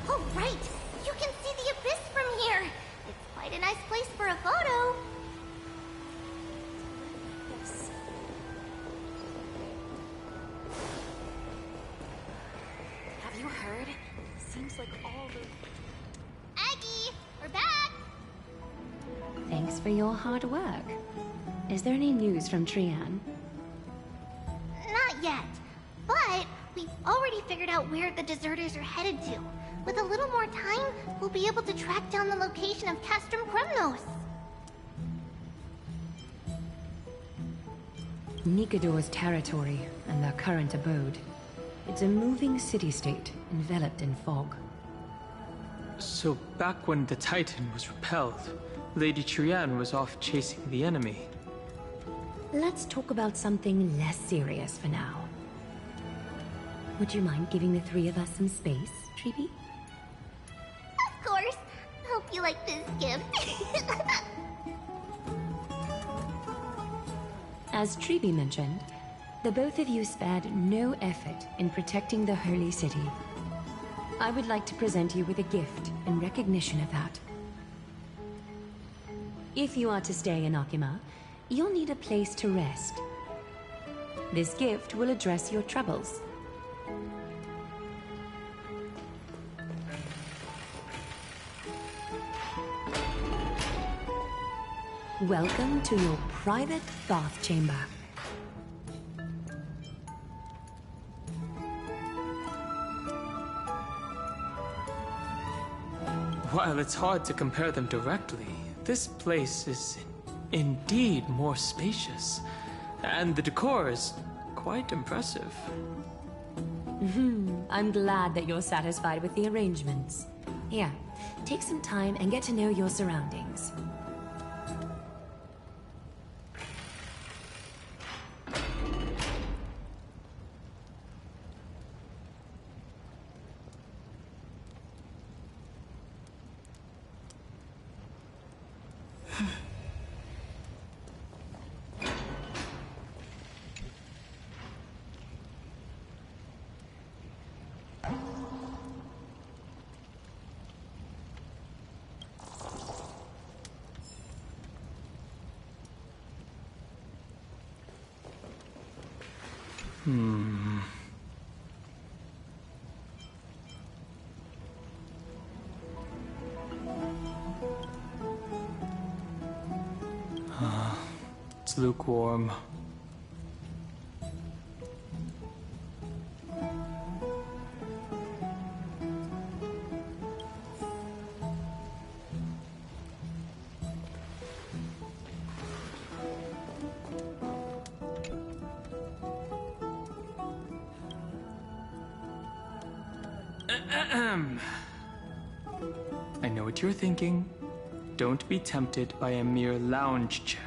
Speaker 1: Oh, right! You can see the abyss from here! It's quite a nice place for a photo.
Speaker 3: Have you heard? Seems like all the...
Speaker 1: Aggie, we're back!
Speaker 18: Thanks for your hard work. Is there any news from Trian?
Speaker 1: Not yet, but we've already figured out where the deserters are headed to. With a little more time, we'll be able to track down the location of Castrum Kremnos.
Speaker 18: Nikador's territory and their current abode. It's a moving city-state enveloped in fog.
Speaker 4: So back when the Titan was repelled, Lady Trian was off chasing the enemy.
Speaker 18: Let's talk about something less serious for now. Would you mind giving the three of us some space, Treeby?
Speaker 1: Of course. Hope you like this gift.
Speaker 18: As Treeby mentioned, the both of you spared no effort in protecting the Holy City. I would like to present you with a gift in recognition of that. If you are to stay in Akima, you'll need a place to rest. This gift will address your troubles. Welcome to your private bath chamber.
Speaker 4: While it's hard to compare them directly, this place is indeed more spacious, and the decor is quite impressive.
Speaker 18: I'm glad that you're satisfied with the arrangements. Here, take some time and get to know your surroundings.
Speaker 4: It's lukewarm. I know what you're thinking. Don't be tempted by a mere lounge chair.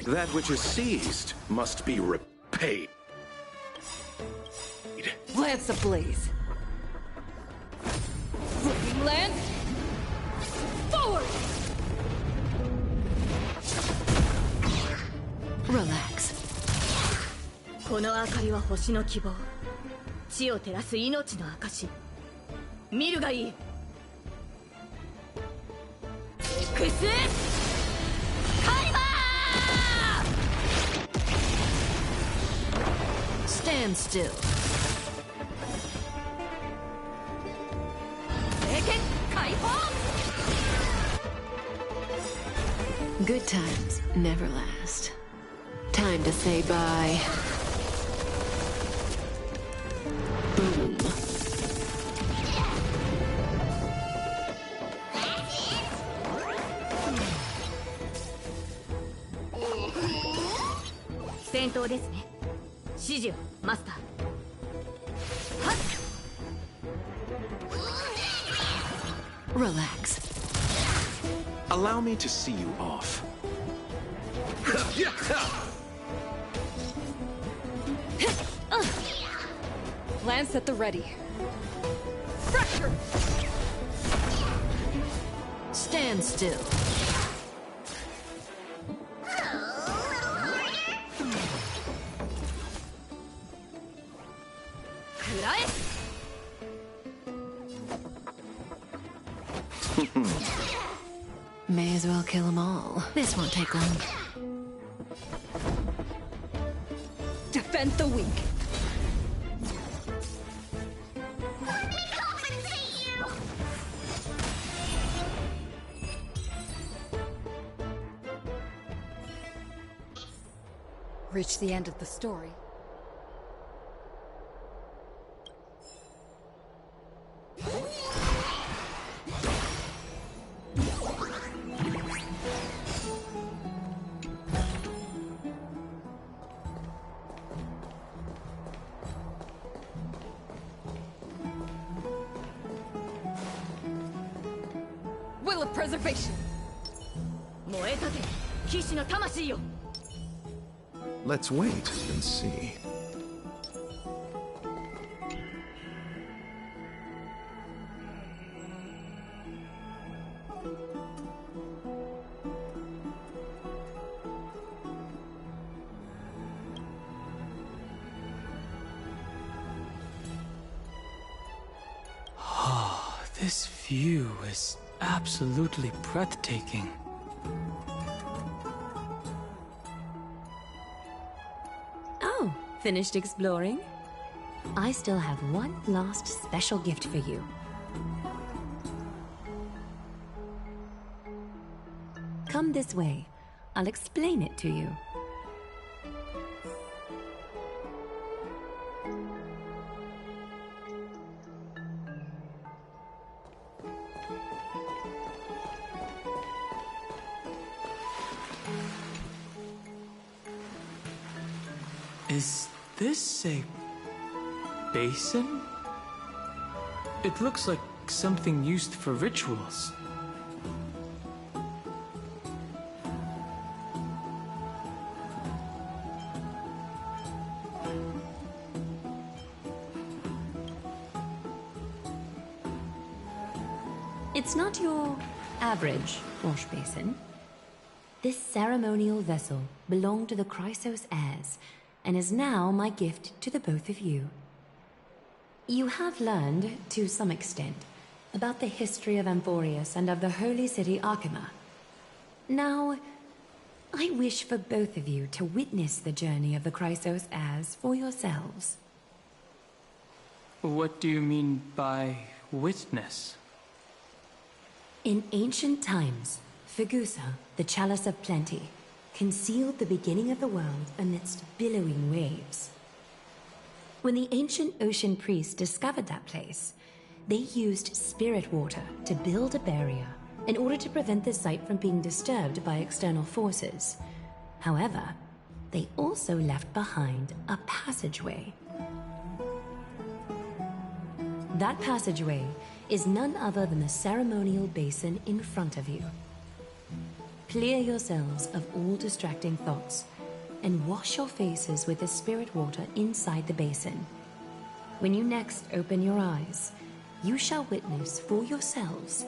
Speaker 19: That which is seized must be repaid.
Speaker 7: Lance ablaze. Flipping lance. Forward!
Speaker 18: Relax.
Speaker 7: この明かりは星の希望。地を照らす命の証。見るがいい。エクスカリバー Stand still.
Speaker 20: Good times never last. Time to say bye. Boom. Relax.
Speaker 19: Allow me to see you off.
Speaker 21: Lance at the ready. Fracture!
Speaker 20: Stand still. May as well kill them all. This won't take long.
Speaker 21: Defend the weak. Reach the end of the story. Will of preservation.
Speaker 19: Let's wait and see.
Speaker 4: This view is absolutely breathtaking.
Speaker 18: Oh, finished exploring? I still have one last special gift for you. Come this way. I'll explain it to you.
Speaker 4: Is this a basin? It looks like something used for rituals.
Speaker 18: It's not your average wash basin. This ceremonial vessel belonged to the Chrysos heirs, and is now my gift to the both of you. You have learned, to some extent, about the history of Amphorius and of the holy city Arkema. Now, I wish for both of you to witness the journey of the Chrysos heirs for yourselves.
Speaker 4: What do you mean by witness?
Speaker 18: In ancient times, Fegusa, the Chalice of Plenty, concealed the beginning of the world amidst billowing waves. When the ancient ocean priests discovered that place, they used spirit water to build a barrier in order to prevent the site from being disturbed by external forces. However, they also left behind a passageway. That passageway is none other than the ceremonial basin in front of you. Clear yourselves of all distracting thoughts, and wash your faces with the spirit water inside the basin. When you next open your eyes, you shall witness for yourselves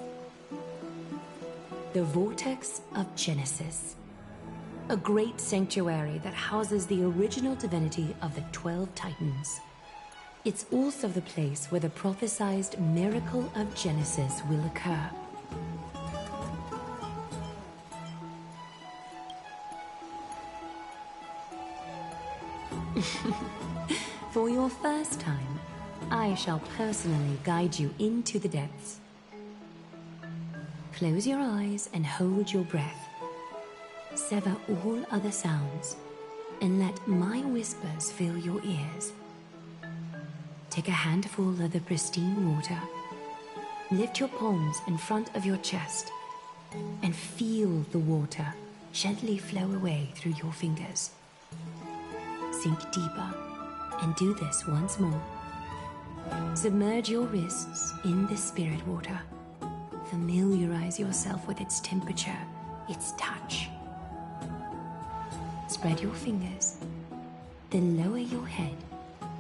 Speaker 18: the Vortex of Genesis, a great sanctuary that houses the original divinity of the 12 Titans. It's also the place where the prophesized miracle of Genesis will occur. For your first time, I shall personally guide you into the depths. Close your eyes and hold your breath. Sever all other sounds, and let my whispers fill your ears. Take a handful of the pristine water. Lift your palms in front of your chest, and feel the water gently flow away through your fingers. Sink deeper, and do this once more. Submerge your wrists in the spirit water. Familiarize yourself with its temperature, its touch. Spread your fingers, then lower your head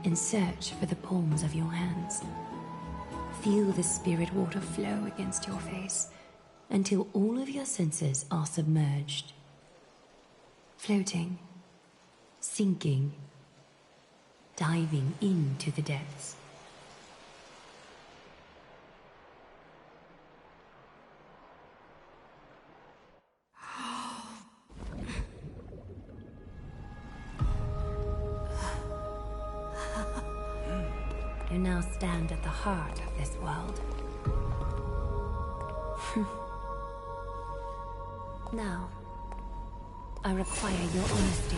Speaker 18: and search for the palms of your hands. Feel the spirit water flow against your face until all of your senses are submerged. Floating, sinking, diving into the depths. You now stand at the heart of this world. Now, I require your honesty.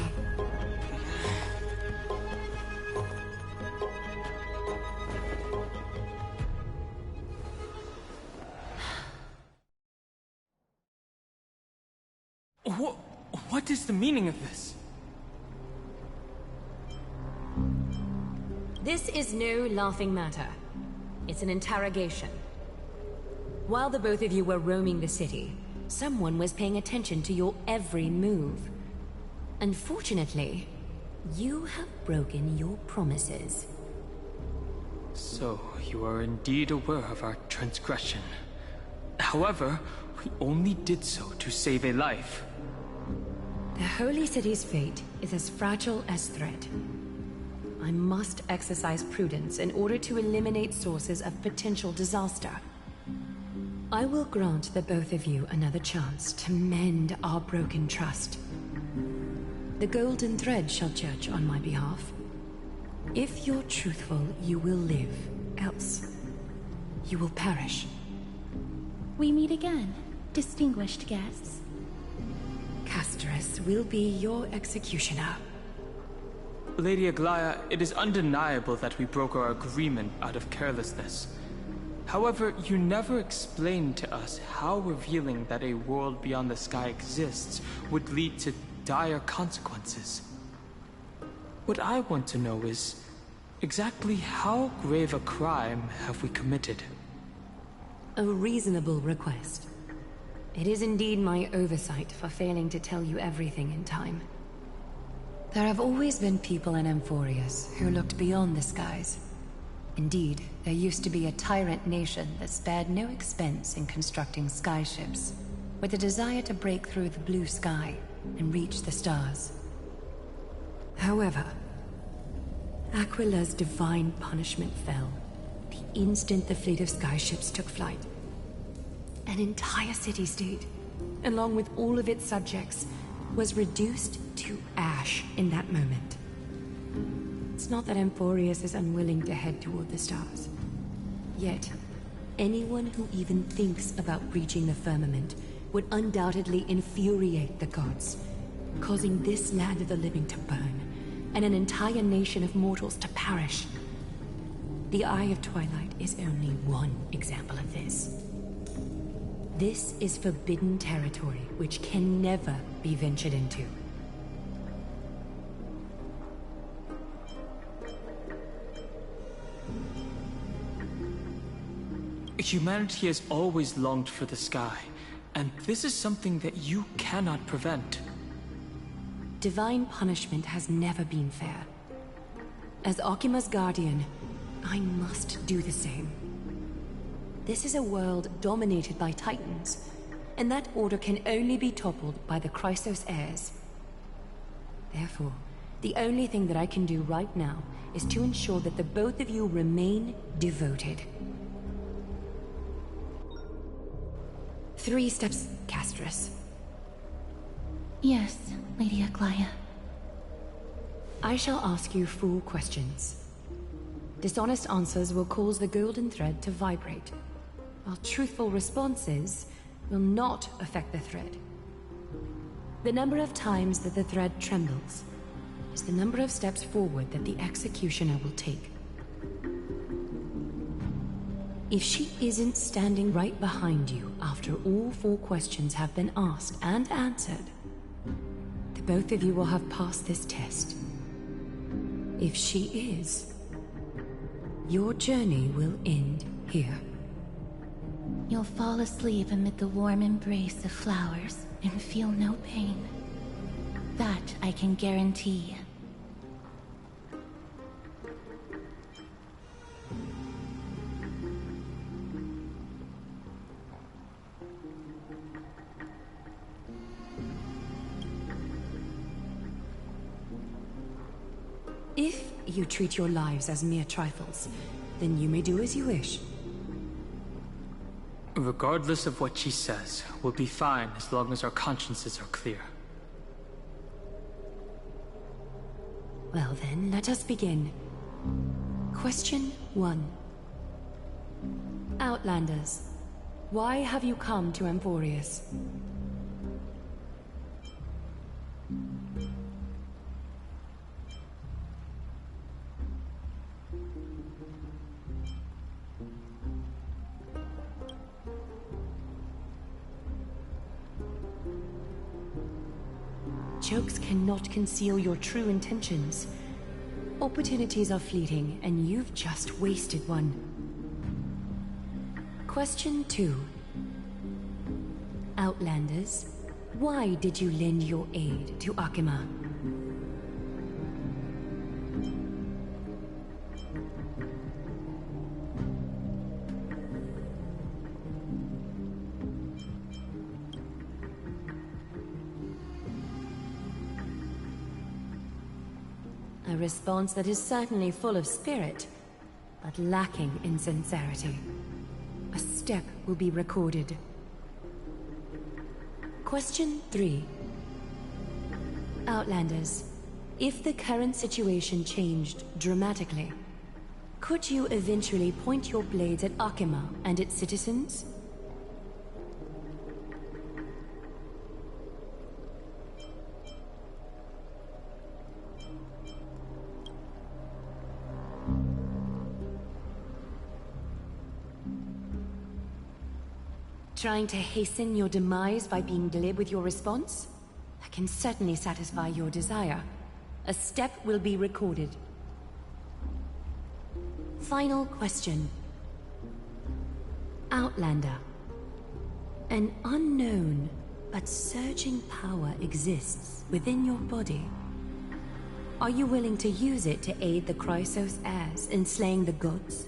Speaker 4: What is the meaning of this?
Speaker 18: This is no laughing matter. It's an interrogation. While the both of you were roaming the city, someone was paying attention to your every move. Unfortunately, you have broken your promises.
Speaker 4: So, you are indeed aware of our transgression. However, we only did so to save a life.
Speaker 18: The Holy City's fate is as fragile as thread. I must exercise prudence in order to eliminate sources of potential disaster. I will grant the both of you another chance to mend our broken trust. The Golden Thread shall judge on my behalf. If you're truthful, you will live. Else, you will perish.
Speaker 3: We meet again, distinguished guests.
Speaker 18: Casterus will be your executioner.
Speaker 4: Lady Aglaya, it is undeniable that we broke our agreement out of carelessness. However, you never explained to us how revealing that a world beyond the sky exists would lead to dire consequences. What I want to know is, exactly how grave a crime have we committed?
Speaker 18: A reasonable request. It is indeed my oversight for failing to tell you everything in time. There have always been people in Amphorius who looked beyond the skies. Indeed, there used to be a tyrant nation that spared no expense in constructing skyships, with a desire to break through the blue sky and reach the stars. However, Aquila's divine punishment fell the instant the fleet of skyships took flight. An entire city-state, along with all of its subjects, was reduced to ash in that moment. It's not that Amphorius is unwilling to head toward the stars. Yet, anyone who even thinks about reaching the firmament would undoubtedly infuriate the gods, causing this land of the living to burn, and an entire nation of mortals to perish. The Eye of Twilight is only one example of this. This is forbidden territory which can never be ventured into.
Speaker 4: Humanity has always longed for the sky, and this is something that you cannot prevent.
Speaker 18: Divine punishment has never been fair. As Okima's guardian, I must do the same. This is a world dominated by Titans, and that order can only be toppled by the Chrysos heirs. Therefore, the only thing that I can do right now is to ensure that the both of you remain devoted. 3 steps, Casterus.
Speaker 3: Yes, Lady Aglaya.
Speaker 18: I shall ask you 4 questions. Dishonest answers will cause the golden thread to vibrate, while truthful responses will not affect the thread. The number of times that the thread trembles is the number of steps forward that the executioner will take. If she isn't standing right behind you after all 4 questions have been asked and answered, the both of you will have passed this test. If she is, Your journey will end here.
Speaker 3: You'll fall asleep amid the warm embrace of flowers and feel no pain. That I can guarantee.
Speaker 18: If you treat your lives as mere trifles, then you may do as you wish.
Speaker 4: Regardless of what she says, we'll be fine as long as our consciences are clear.
Speaker 18: Well then, let us begin. Question 1. Outlanders, why have you come to Amphorius? Jokes cannot conceal your true intentions. Opportunities are fleeting, and you've just wasted one. Question 2. Outlanders, why did you lend your aid to Akima? A response that is certainly full of spirit, but lacking in sincerity. A step will be recorded. Question 3. Outlanders, if the current situation changed dramatically, could you eventually point your blades at Akima and its citizens? Trying to hasten your demise by being glib with your response? That can certainly satisfy your desire. A step will be recorded. Final question. Outlander. An unknown but surging power exists within your body. Are you willing to use it to aid the Chrysos heirs in slaying the gods?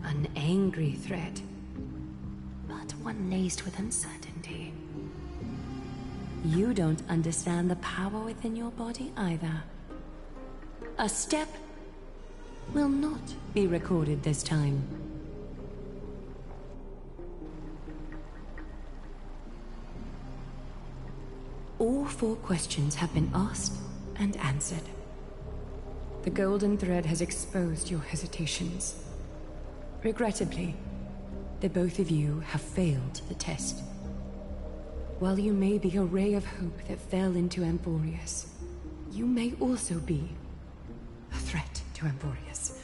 Speaker 18: An angry threat, but one laced with uncertainty. You don't understand the power within your body either. A step will not be recorded this time. All 4 questions have been asked and answered. The golden thread has exposed your hesitations. Regrettably, the both of you have failed the test. While you may be a ray of hope that fell into Amphorius, you may also be a threat to Amphorius.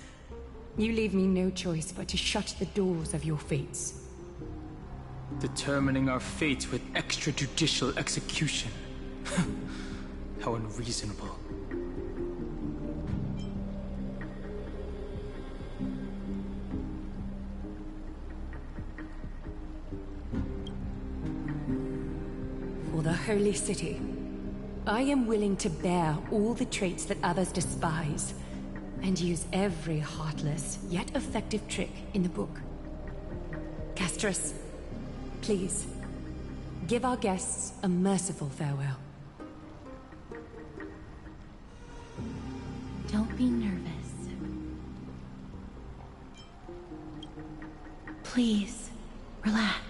Speaker 18: You leave me no choice but to shut the doors of your fates.
Speaker 4: Determining our fates with extrajudicial execution. How unreasonable.
Speaker 18: For the Holy City, I am willing to bear all the traits that others despise, and use every heartless, yet effective trick in the book. Castris, please, give our guests a merciful farewell.
Speaker 3: Don't be nervous. Please, relax.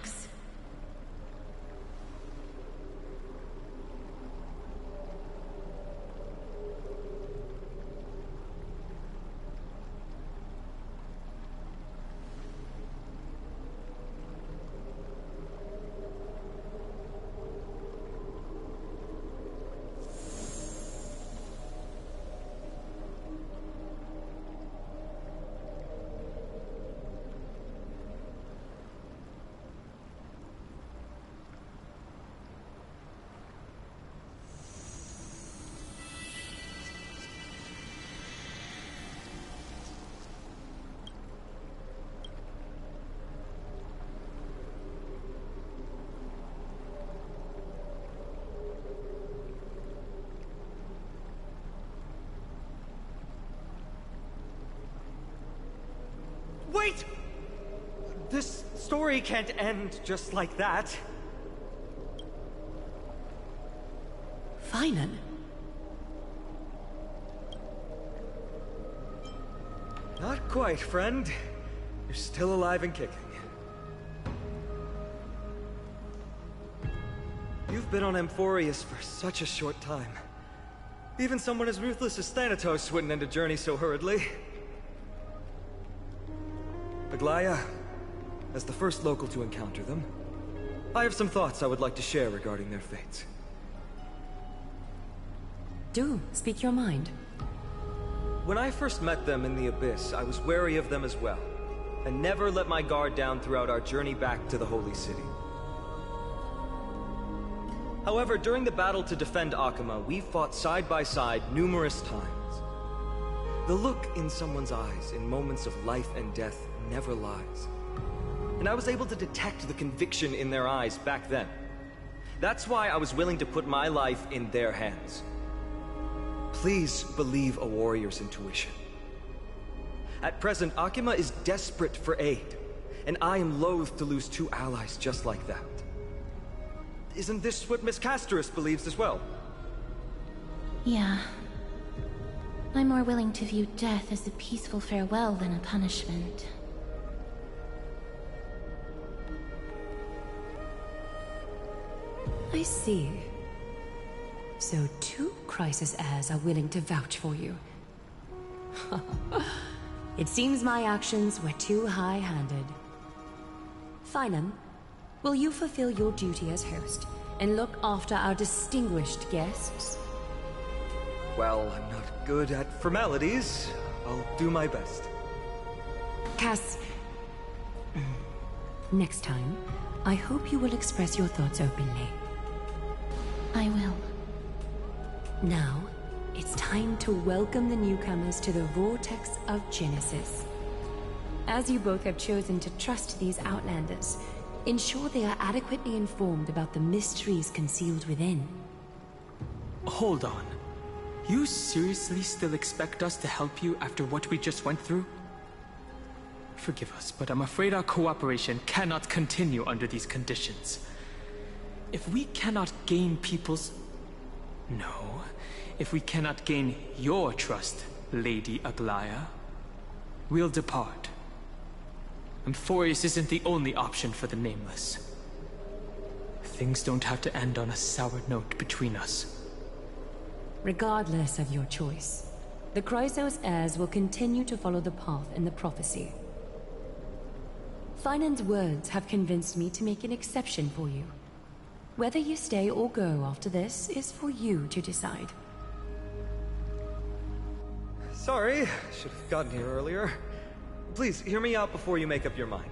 Speaker 2: Wait! This story can't end just like that.
Speaker 18: Finan?
Speaker 2: Not quite, friend. You're still alive and kicking. You've been on Amphorius for such a short time. Even someone as ruthless as Thanatos wouldn't end a journey so hurriedly. Aglaya, as the first local to encounter them, I have some thoughts I would like to share regarding their fates.
Speaker 18: Do speak your mind.
Speaker 2: When I first met them in the Abyss, I was wary of them as well, and never let my guard down throughout our journey back to the Holy City. However, during the battle to defend Akama, we fought side by side numerous times. The look in someone's eyes in moments of life and death never lies. And I was able to detect the conviction in their eyes back then. That's why I was willing to put my life in their hands. Please believe a warrior's intuition. At present, Akama is desperate for aid, and I am loath to lose two allies just like that. Isn't this what Miss Casterus believes as well?
Speaker 3: Yeah. I'm more willing to view death as a peaceful farewell than a punishment.
Speaker 18: I see. So two Crisis heirs are willing to vouch for you. It seems my actions were too high-handed. Finan, will you fulfill your duty as host and look after our distinguished guests?
Speaker 2: Well, I'm not good at formalities. I'll do my best.
Speaker 18: Cass... Next time, I hope you will express your thoughts openly.
Speaker 3: I will.
Speaker 18: Now, it's time to welcome the newcomers to the Vortex of Genesis. As you both have chosen to trust these Outlanders, ensure they are adequately informed about the mysteries concealed within.
Speaker 4: Hold on. You seriously still expect us to help you after what we just went through? Forgive us, but I'm afraid our cooperation cannot continue under these conditions. If we cannot gain people's... No. If we cannot gain your trust, Lady Aglaya, we'll depart. Amphorius isn't the only option for the Nameless. Things don't have to end on a sour note between us.
Speaker 18: Regardless of your choice, the Chrysos heirs will continue to follow the path in the prophecy. Finan's words have convinced me to make an exception for you. Whether you stay or go after this is for you to decide.
Speaker 2: Sorry, should have gotten here earlier. Please, hear me out before you make up your mind.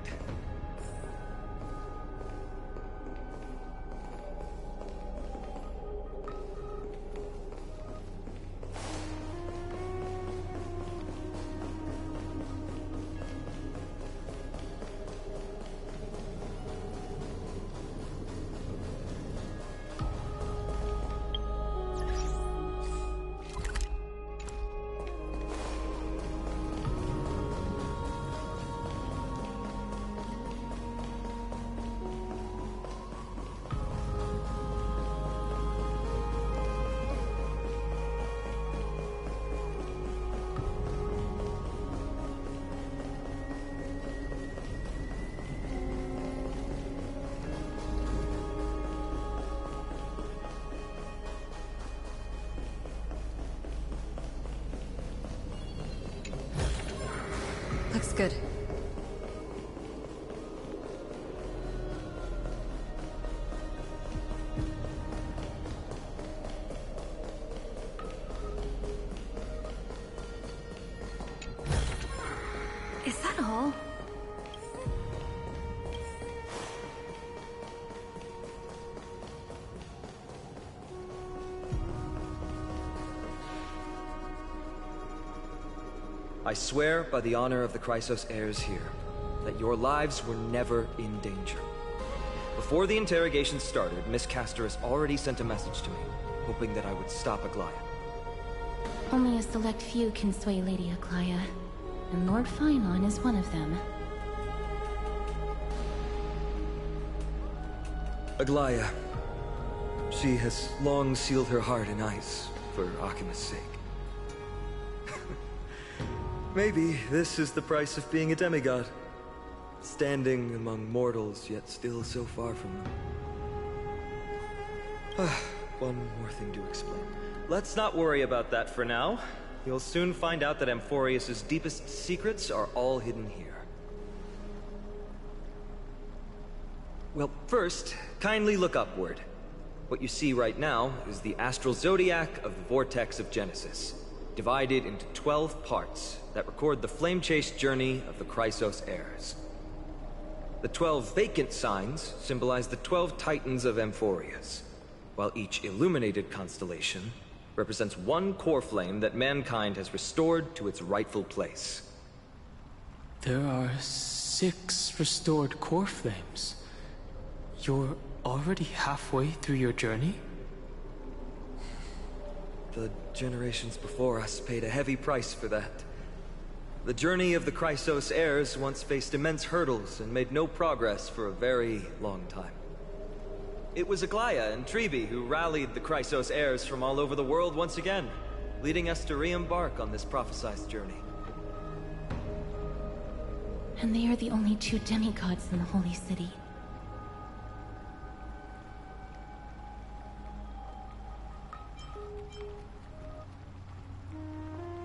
Speaker 21: Looks good. Is that all?
Speaker 2: I swear by the honor of the Chrysos heirs here, that your lives were never in danger. Before the interrogation started, Miss Casterus already sent a message to me, hoping that I would stop Aglaya.
Speaker 3: Only a select few can sway Lady Aglaya, and Lord Finon is one of them.
Speaker 2: Aglaya. She has long sealed her heart in ice for Akima's sake. Maybe this is the price of being a demigod. Standing among mortals, yet still so far from them. One more thing to explain. Let's not worry about that for now. You'll soon find out that Amphorius' deepest secrets are all hidden here. Well, first, kindly look upward. What you see right now is the astral zodiac of the Vortex of Genesis, divided into 12 parts that record the flame-chased journey of the Chrysos heirs. The 12 vacant signs symbolize the 12 titans of Amphorius, while each illuminated constellation represents one core flame that mankind has restored to its rightful place.
Speaker 4: There are 6 restored core flames. You're already halfway through your journey?
Speaker 2: The generations before us paid a heavy price for that. The journey of the Chrysos heirs once faced immense hurdles and made no progress for a very long time. It was Aglaya and Tribi who rallied the Chrysos heirs from all over the world once again, leading us to re-embark on this prophesized journey.
Speaker 3: And they are the only 2 demigods in the Holy City.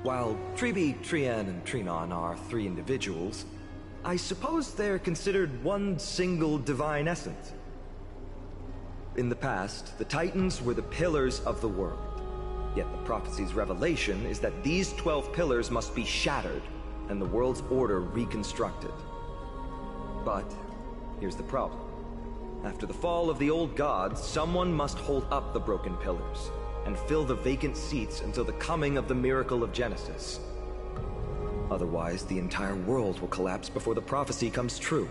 Speaker 2: While Tribi, Trian, and Trinon are 3 individuals, I suppose they're considered one single divine essence. In the past, the Titans were the pillars of the world. Yet the prophecy's revelation is that these 12 pillars must be shattered, and the world's order reconstructed. But here's the problem. After the fall of the old gods, someone must hold up the broken pillars and fill the vacant seats until the coming of the miracle of Genesis. Otherwise, the entire world will collapse before the prophecy comes true.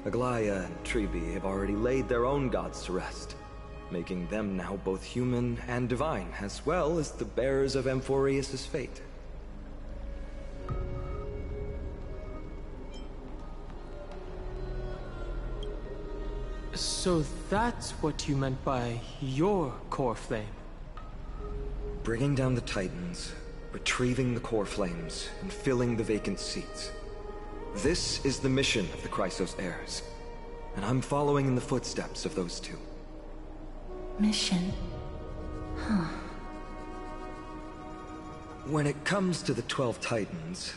Speaker 2: Aglaya and Tribi have already laid their own gods to rest, making them now both human and divine, as well as the bearers of Amphorius' fate.
Speaker 4: So that's what you meant by your core flame?
Speaker 2: Bringing down the Titans, retrieving the core flames, and filling the vacant seats. This is the mission of the Chrysos heirs, and I'm following in the footsteps of those 2.
Speaker 3: Mission? Huh.
Speaker 2: When it comes to the 12 Titans,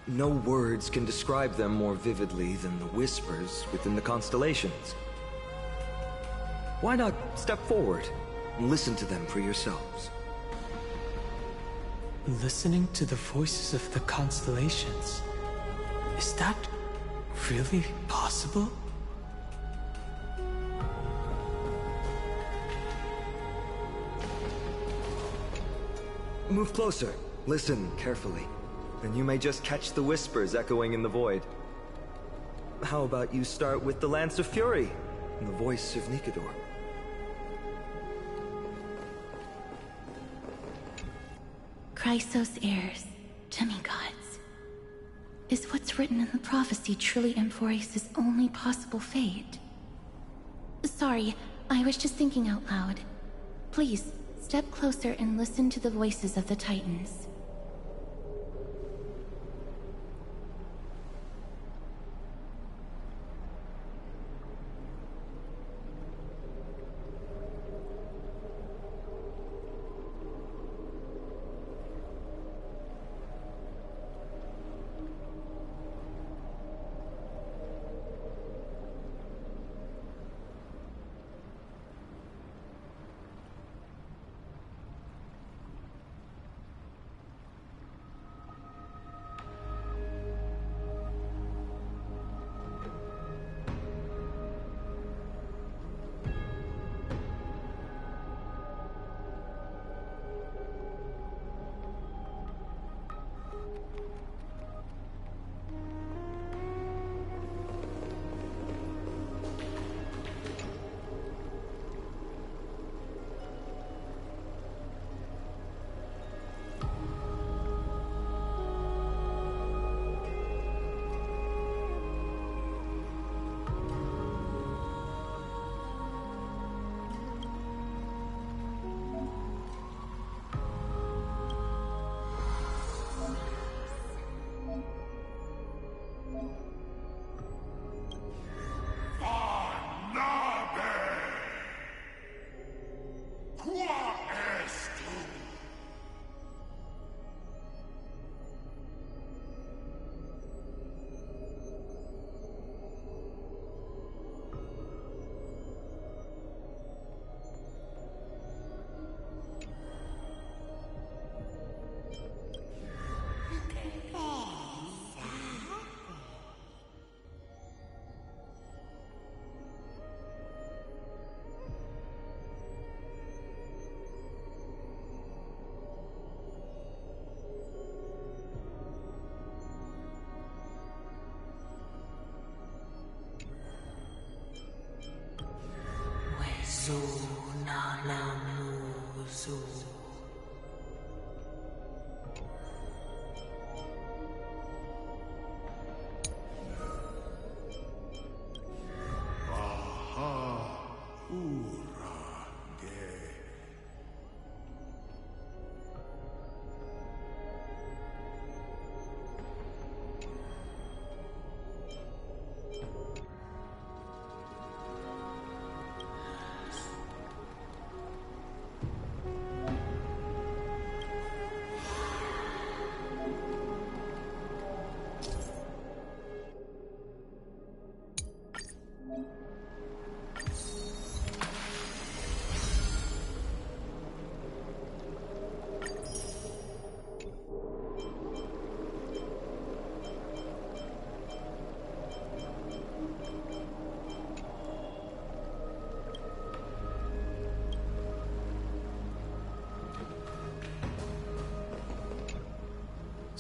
Speaker 2: no words can describe them more vividly than the whispers within the constellations. Why not step forward and listen to them for yourselves?
Speaker 4: Listening to the voices of the constellations. Is that really possible?
Speaker 2: Move closer. Listen carefully. And you may just catch the whispers echoing in the void. How about you start with the Lance of Fury and the voice of Nikador?
Speaker 3: Chrysos heirs, demigods. Is what's written in the prophecy truly Amphorius' only possible fate? Sorry, I was just thinking out loud. Please, step closer and listen to the voices of the Titans.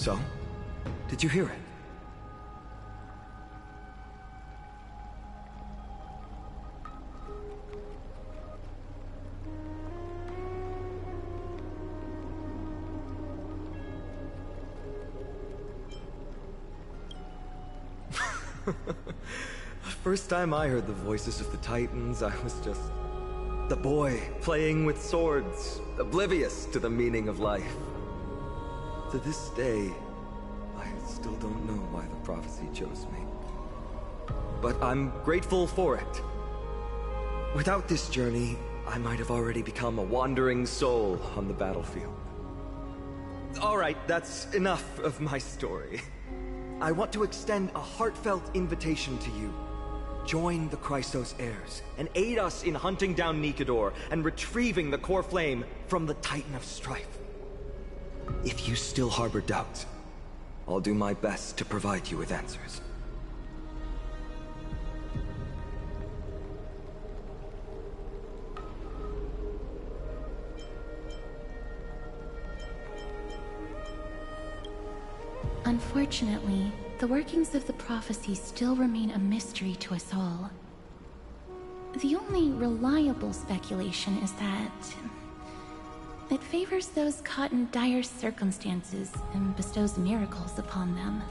Speaker 2: So? Did you hear it? First time I heard the voices of the Titans, I was just the boy playing with swords, oblivious to the meaning of life. To this day, I still don't know why the prophecy chose me. But I'm grateful for it. Without this journey, I might have already become a wandering soul on the battlefield. Alright, that's enough of my story. I want to extend a heartfelt invitation to you. Join the Chrysos heirs, and aid us in hunting down Nikador and retrieving the core flame from the Titan of Strife. If you still harbor doubts, I'll do my best to provide you with answers.
Speaker 3: Unfortunately, the workings of the prophecy still remain a mystery to us all. The only reliable speculation is that it favors those caught in dire circumstances and bestows miracles upon them.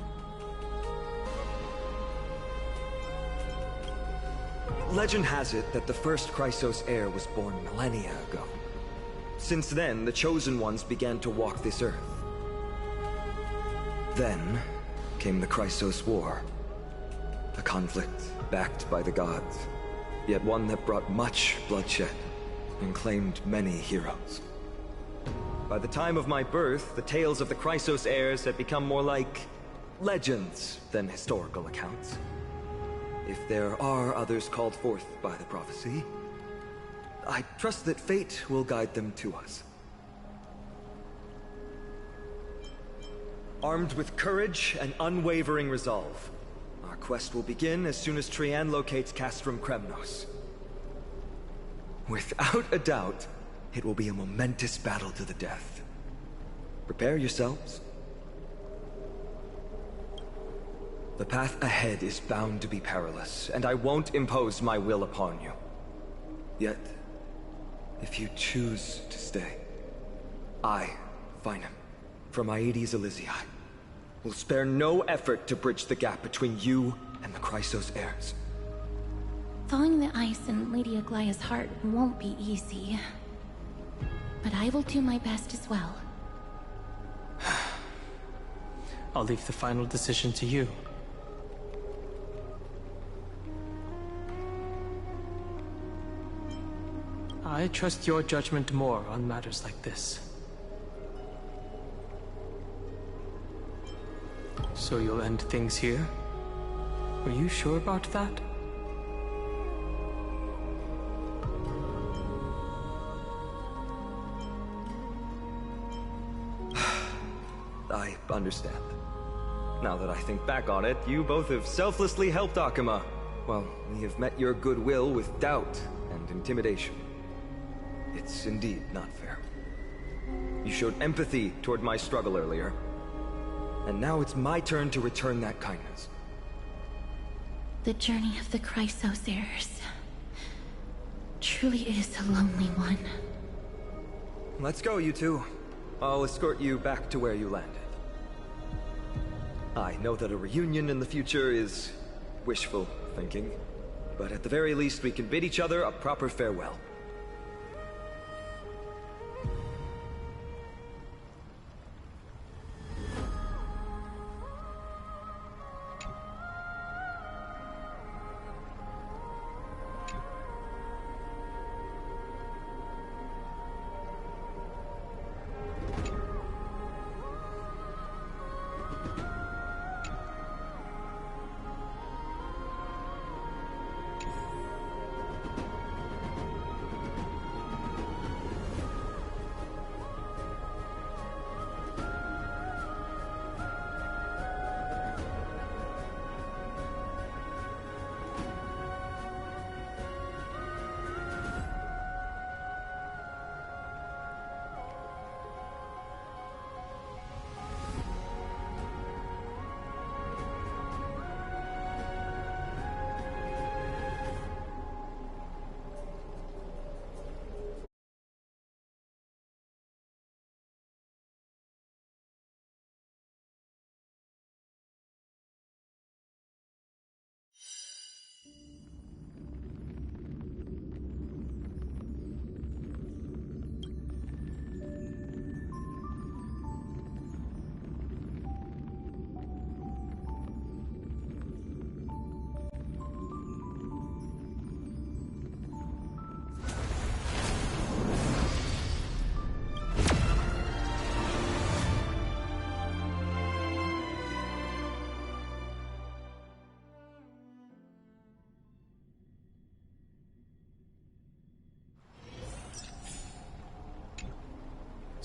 Speaker 2: Legend has it that the first Chrysos heir was born millennia ago. Since then, the Chosen Ones began to walk this earth. Then came the Chrysos War. A conflict backed by the gods, yet one that brought much bloodshed and claimed many heroes. By the time of my birth, the tales of the Chrysos heirs had become more like legends than historical accounts. If there are others called forth by the prophecy, I trust that fate will guide them to us. Armed with courage and unwavering resolve, our quest will begin as soon as Trian locates Castrum Kremnos. Without a doubt, it will be a momentous battle to the death. Prepare yourselves. The path ahead is bound to be perilous, and I won't impose my will upon you. Yet, if you choose to stay, I, Finam, from Aedes Elysiae, will spare no effort to bridge the gap between you and the Chrysos heirs.
Speaker 3: Thawing the ice in Lady Aglaya's heart won't be easy. But I will do my best as well.
Speaker 4: I'll leave the final decision to you. I trust your judgment more on matters like this. So you'll end things here? Are you sure about that?
Speaker 2: I understand. Now that I think back on it, you both have selflessly helped Akuma. Well, we have met your goodwill with doubt and intimidation. It's indeed not fair. You showed empathy toward my struggle earlier, and now it's my turn to return that kindness.
Speaker 3: The journey of the Chrysos heirs truly is a lonely one.
Speaker 2: Let's go, you two. I'll escort you back to where you landed. I know that a reunion in the future is wishful thinking, but at the very least we can bid each other a proper farewell.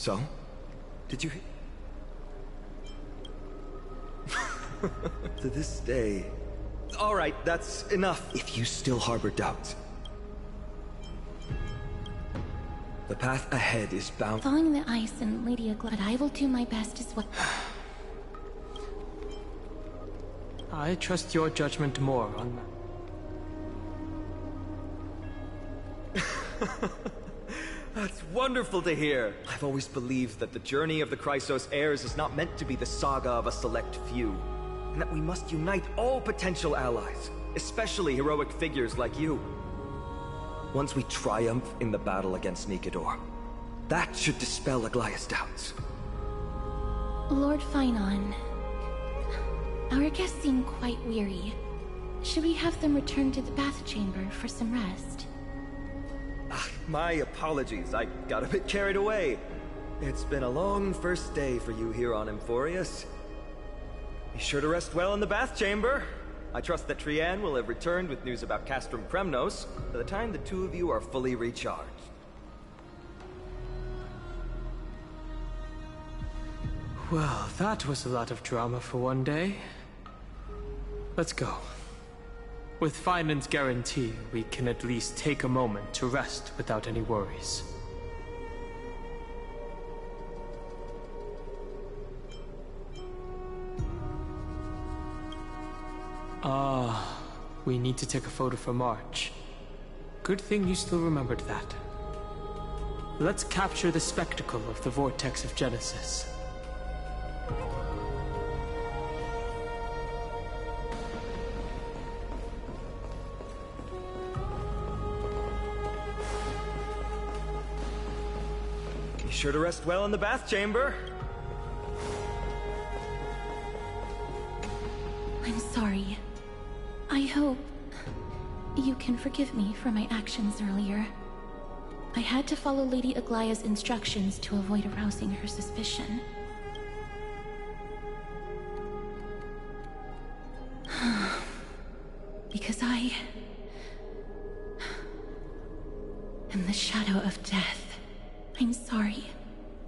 Speaker 2: So? Did you... To this day... Alright, that's enough if you still harbor doubts. The path ahead is bound...
Speaker 3: Following the ice and Lady Aglaia, I will do my best as well.
Speaker 4: I trust your judgment more on that.
Speaker 2: That's wonderful to hear. I've always believed that the journey of the Chrysos heirs is not meant to be the saga of a select few, and that we must unite all potential allies, especially heroic figures like you. Once we triumph in the battle against Nikedor, that should dispel Aglaia's doubts.
Speaker 3: Lord Finon, our guests seem quite weary. Should we have them return to the bath chamber for some rest?
Speaker 2: My apologies, I got a bit carried away. It's been a long first day for you here on Emphorius. Be sure to rest well in the bath chamber. I trust that Trianne will have returned with news about Castrum Kremnos by the time the two of you are fully recharged.
Speaker 4: Well, that was a lot of drama for one day. Let's go. With Finon's guarantee, we can at least take a moment to rest without any worries. We need to take a photo for March. Good thing you still remembered that. Let's capture the spectacle of the Vortex of Genesis.
Speaker 2: Be sure to rest well in the bath chamber.
Speaker 3: I'm sorry. I hope you can forgive me for my actions earlier. I had to follow Lady Aglaia's instructions to avoid arousing her suspicion. Because I am the shadow of death. I'm sorry,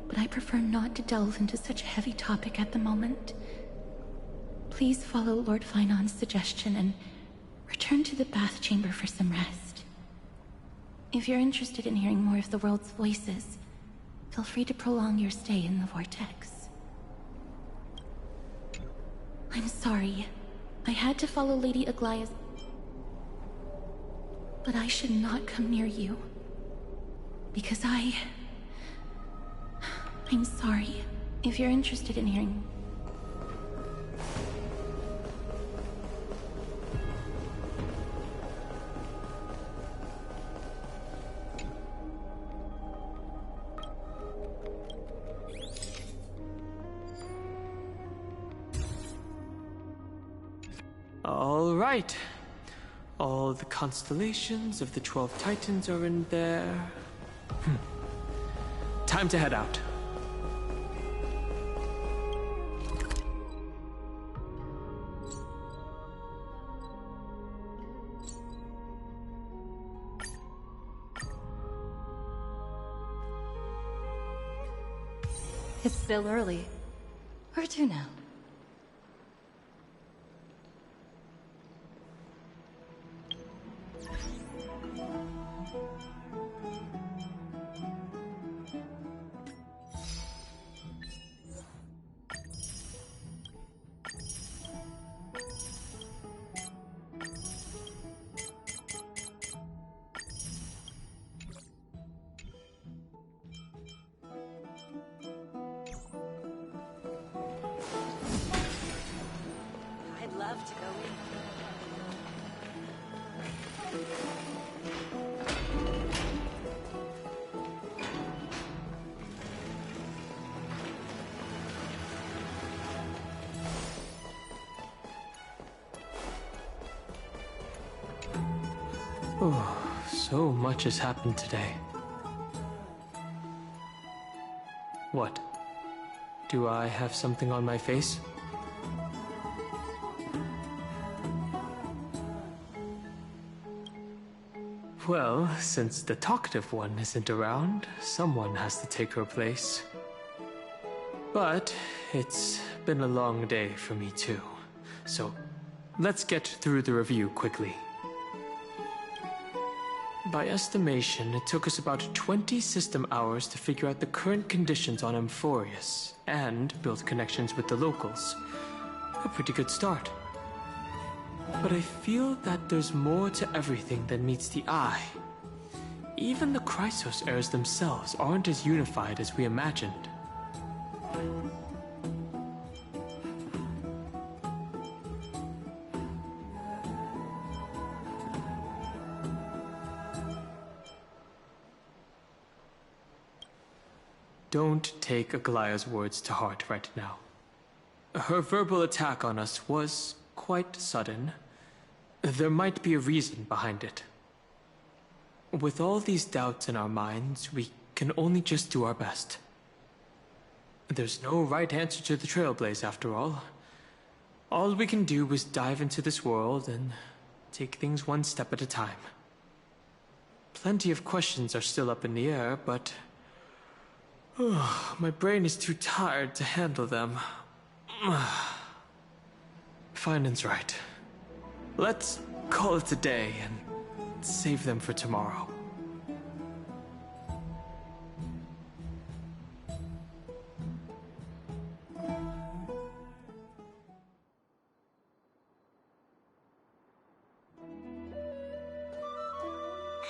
Speaker 3: but I prefer not to delve into such a heavy topic at the moment. Please follow Lord Finon's suggestion and return to the bath chamber for some rest. If you're interested in hearing more of the world's voices, feel free to prolong your stay in the Vortex. I'm sorry. I had to follow Lady Aglaia's... But I should not come near you. Because I'm sorry. If you're interested in hearing...
Speaker 4: All right. All the constellations of the 12 Titans are in there. Time to head out.
Speaker 21: It's still early. Where to now?
Speaker 17: I'd love to go in.
Speaker 4: Oh, so much has happened today. What? Do I have something on my face? Well, since the talkative one isn't around, someone has to take her place. But it's been a long day for me too. So let's get through the review quickly. By estimation, it took us about 20 system hours to figure out the current conditions on Amphorius and build connections with the locals. A pretty good start. But I feel that there's more to everything than meets the eye. Even the Chrysos heirs themselves aren't as unified as we imagined. Don't take Aglaya's words to heart right now. Her verbal attack on us was quite sudden. There might be a reason behind it. With all these doubts in our minds, we can only just do our best. There's no right answer to the Trailblaze, after all. All we can do is dive into this world and take things one step at a time. Plenty of questions are still up in the air, but my brain is too tired to handle them. Finan's right. Let's call it a day and save them for tomorrow.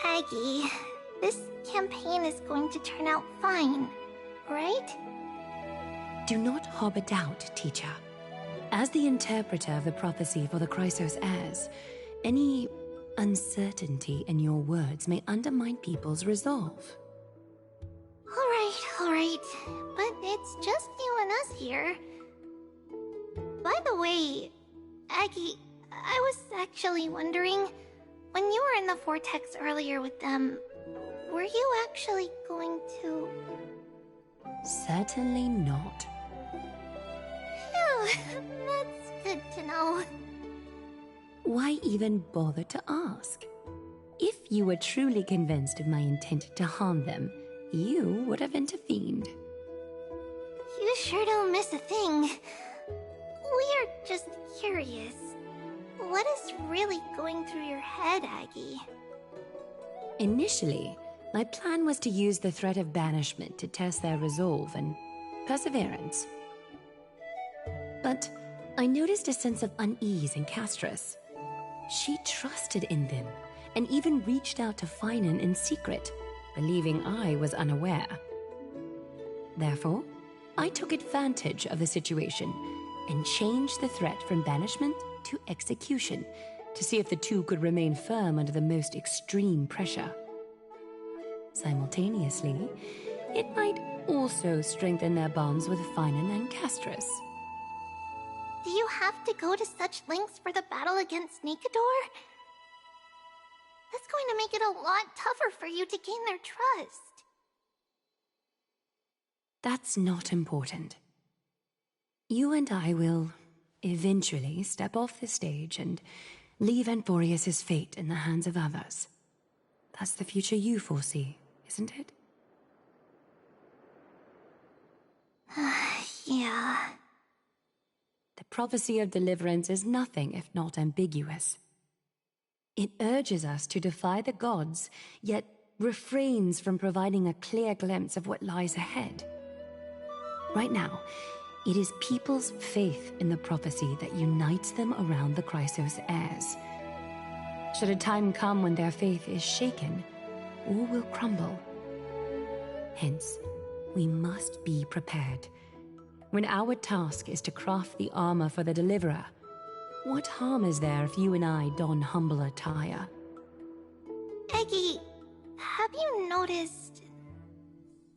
Speaker 1: Aggie, this campaign is going to turn out fine, right?
Speaker 18: Do not harbor doubt, teacher. As the interpreter of the prophecy for the Chrysos heirs, any uncertainty in your words may undermine people's resolve.
Speaker 1: All right, but it's just you and us here. By the way, Aggie, I was actually wondering, when you were in the vortex earlier with them, were you actually going to...
Speaker 18: Certainly not.
Speaker 1: Phew, that's good to know.
Speaker 18: Why even bother to ask? If you were truly convinced of my intent to harm them, you would have intervened.
Speaker 1: You sure don't miss a thing. We're just curious. What is really going through your head, Aggie?
Speaker 18: Initially, my plan was to use the threat of banishment to test their resolve and perseverance. But I noticed a sense of unease in Castris. She trusted in them, and even reached out to Finan in secret, believing I was unaware. Therefore, I took advantage of the situation and changed the threat from banishment to execution to see if the two could remain firm under the most extreme pressure. Simultaneously, it might also strengthen their bonds with Finan and Castris.
Speaker 1: Do you have to go to such lengths for the battle against Nikador? That's going to make it a lot tougher for you to gain their trust.
Speaker 18: That's not important. You and I will eventually step off the stage and leave Amphorius' fate in the hands of others. That's the future you foresee, isn't it?
Speaker 1: Yeah.
Speaker 18: The prophecy of deliverance is nothing if not ambiguous. It urges us to defy the gods, yet refrains from providing a clear glimpse of what lies ahead. Right now, it is people's faith in the prophecy that unites them around the Chrysos heirs. Should a time come when their faith is shaken, all will crumble. Hence, we must be prepared. When our task is to craft the armor for the Deliverer, what harm is there if you and I don humble attire?
Speaker 1: Eggie, have you noticed...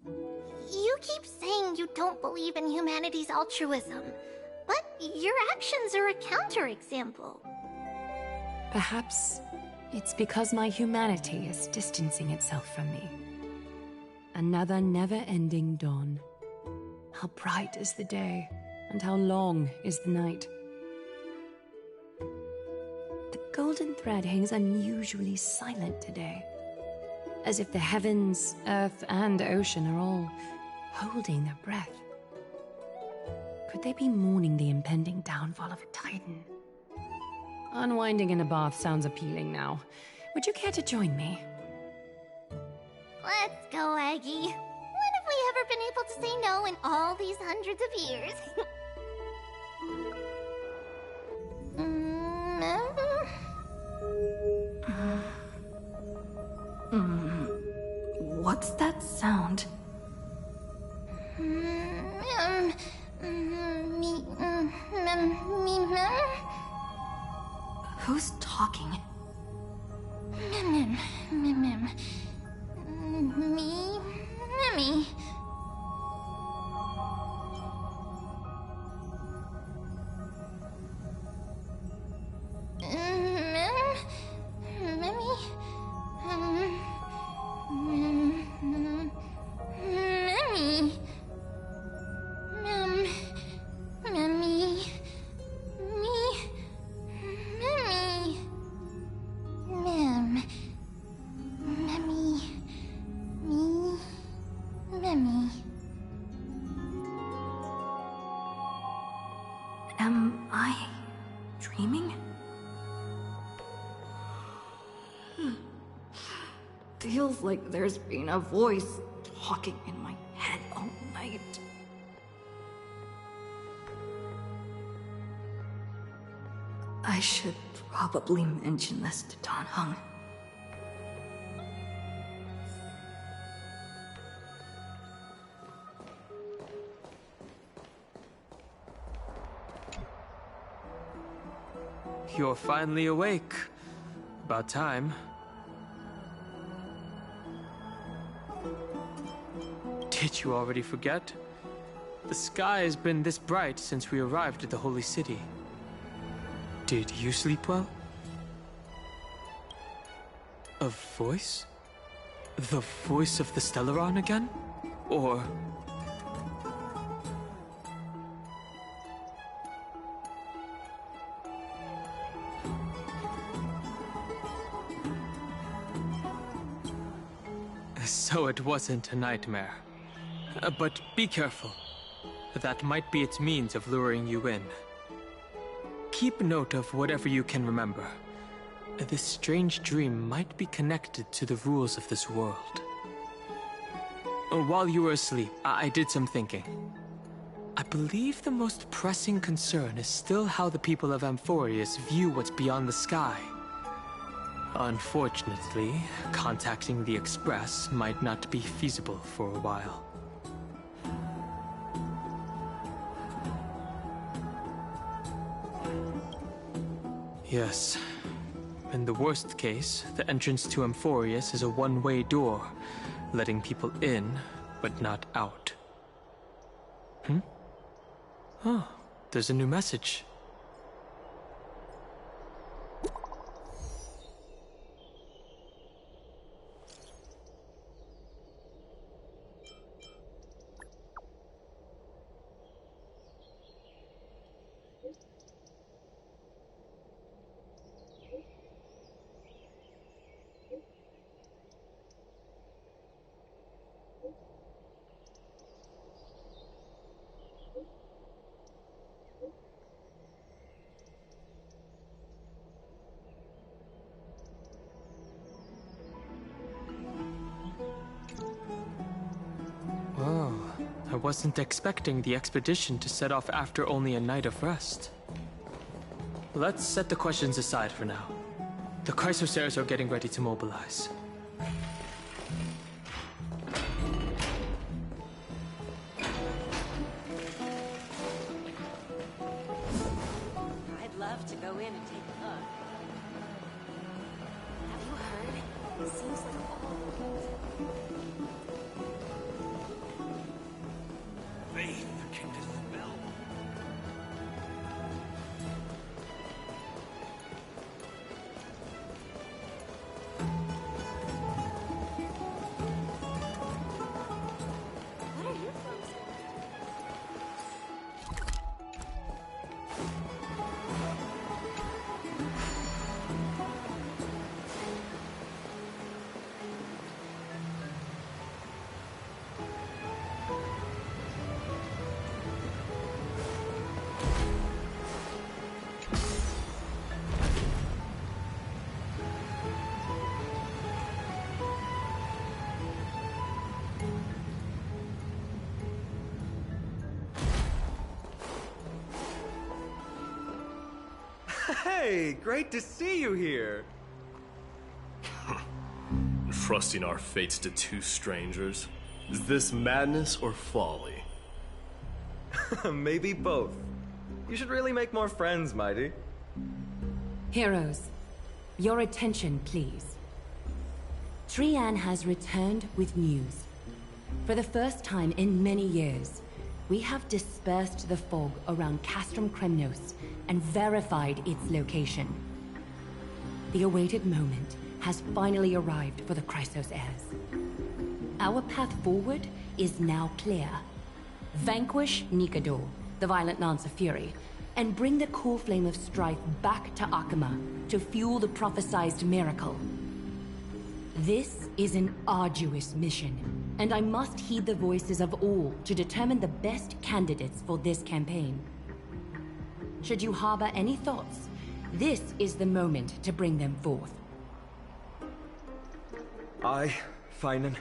Speaker 1: You keep saying you don't believe in humanity's altruism, but your actions are a counterexample.
Speaker 18: Perhaps it's because my humanity is distancing itself from me. Another never-ending dawn. How bright is the day, and how long is the night. The golden thread hangs unusually silent today, as if the heavens, earth, and ocean are all holding their breath. Could they be mourning the impending downfall of a titan? Unwinding in a bath sounds appealing now. Would you care to join me?
Speaker 1: Let's go, Aggie. When have we ever been able to say no in all these hundreds of years?
Speaker 21: What's that sound? Who's talking?
Speaker 1: Me.
Speaker 21: Am I dreaming? Feels like there's been a voice talking in my head all night. I should probably mention this to Dan Heng.
Speaker 4: You're finally awake. About time. Did you already forget? The sky has been this bright since we arrived at the Holy City. Did you sleep well? A voice? The voice of the Stellaron again? Or... So it wasn't a nightmare. But be careful. That might be its means of luring you in. Keep note of whatever you can remember. This strange dream might be connected to the rules of this world. While you were asleep, I did some thinking. I believe the most pressing concern is still how the people of Amphorius view what's beyond the sky. Unfortunately, contacting the Express might not be feasible for a while. Yes. In the worst case, the entrance to Amphorius is a one-way door, letting people in, but not out. Oh, there's a new message. I wasn't expecting the expedition to set off after only a night of rest. Let's set the questions aside for now. The Chrysoceres are getting ready to mobilize.
Speaker 17: I'd love to go in and take a look. Have you heard? It seems like
Speaker 12: Faith can dispel.
Speaker 17: What are you folks?
Speaker 2: Hey, great to see you here.
Speaker 15: Trusting our fates to two strangers? Is this madness or folly?
Speaker 2: Maybe both. You should really make more friends, Mighty.
Speaker 18: Heroes, your attention, please. Trian has returned with news. For the first time in many years, we have dispersed the fog around Castrum Kremnos and verified its location. The awaited moment has finally arrived for the Chrysos heirs. Our path forward is now clear. Vanquish Nikador, the violent Lance of Fury, and bring the core flame of strife back to Akama to fuel the prophesized miracle. This is an arduous mission, and I must heed the voices of all to determine the best candidates for this campaign. Should you harbor any thoughts, this is the moment to bring them forth.
Speaker 2: I, Finan,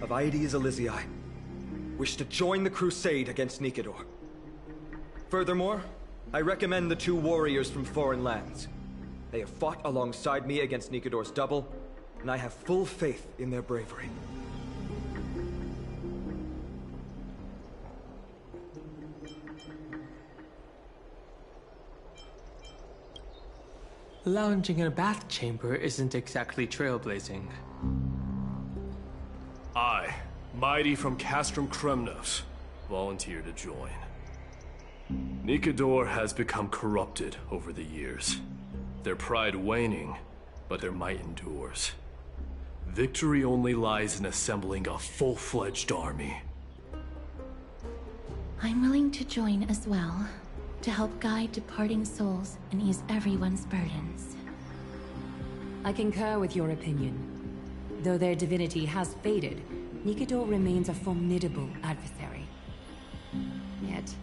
Speaker 2: of Aedes Elysiae, wish to join the crusade against Nikador. Furthermore, I recommend the two warriors from foreign lands. They have fought alongside me against Nikador's double, and I have full faith in their bravery.
Speaker 4: Lounging in a bath chamber isn't exactly trailblazing.
Speaker 15: I, Mighty from Castrum Kremnos, volunteer to join. Nikador has become corrupted over the years. Their pride waning, but their might endures. Victory only lies in assembling a full-fledged army.
Speaker 3: I'm willing to join as well, to help guide departing souls and ease everyone's burdens.
Speaker 18: I concur with your opinion. Though their divinity has faded, Nikador remains a formidable adversary. Yet,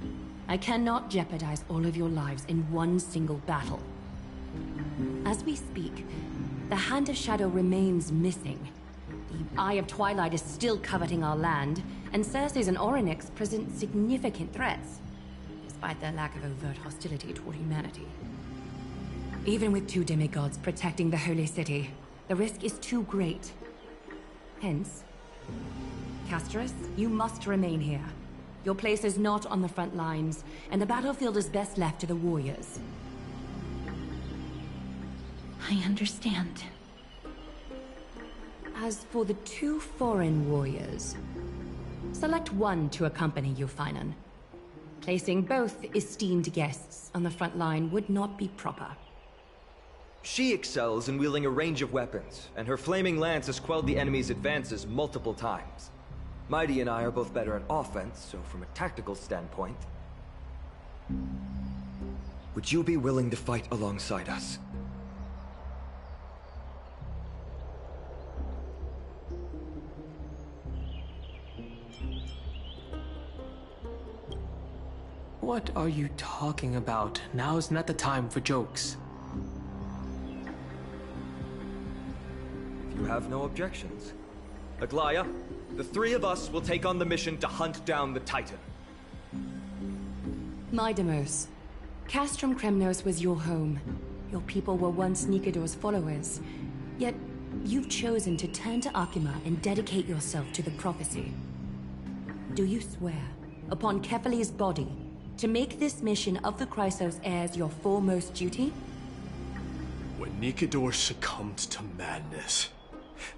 Speaker 18: I cannot jeopardize all of your lives in one single battle. As we speak, the Hand of Shadow remains missing. The Eye of Twilight is still coveting our land, and Circes and Orynyx present significant threats, despite their lack of overt hostility toward humanity. Even with two demigods protecting the Holy City, the risk is too great. Hence, Castorus, you must remain here. Your place is not on the front lines, and the battlefield is best left to the warriors.
Speaker 3: I understand.
Speaker 18: As for the two foreign warriors, select one to accompany you, Finan. Placing both esteemed guests on the front line would not be proper.
Speaker 2: She excels in wielding a range of weapons, and her flaming lance has quelled the enemy's advances multiple times. Mighty and I are both better at offense, so from a tactical standpoint... Would you be willing to fight alongside us?
Speaker 4: What are you talking about? Now's not the time for jokes.
Speaker 2: If you have no objections. Aglaya, the three of us will take on the mission to hunt down the Titan.
Speaker 18: Mydemos, Castrum Kremnos was your home. Your people were once Nikador's followers. Yet, you've chosen to turn to Akima and dedicate yourself to the prophecy. Do you swear, upon Kefali's body, to make this mission of the Chrysos heirs your foremost duty?
Speaker 15: When Nikador succumbed to madness,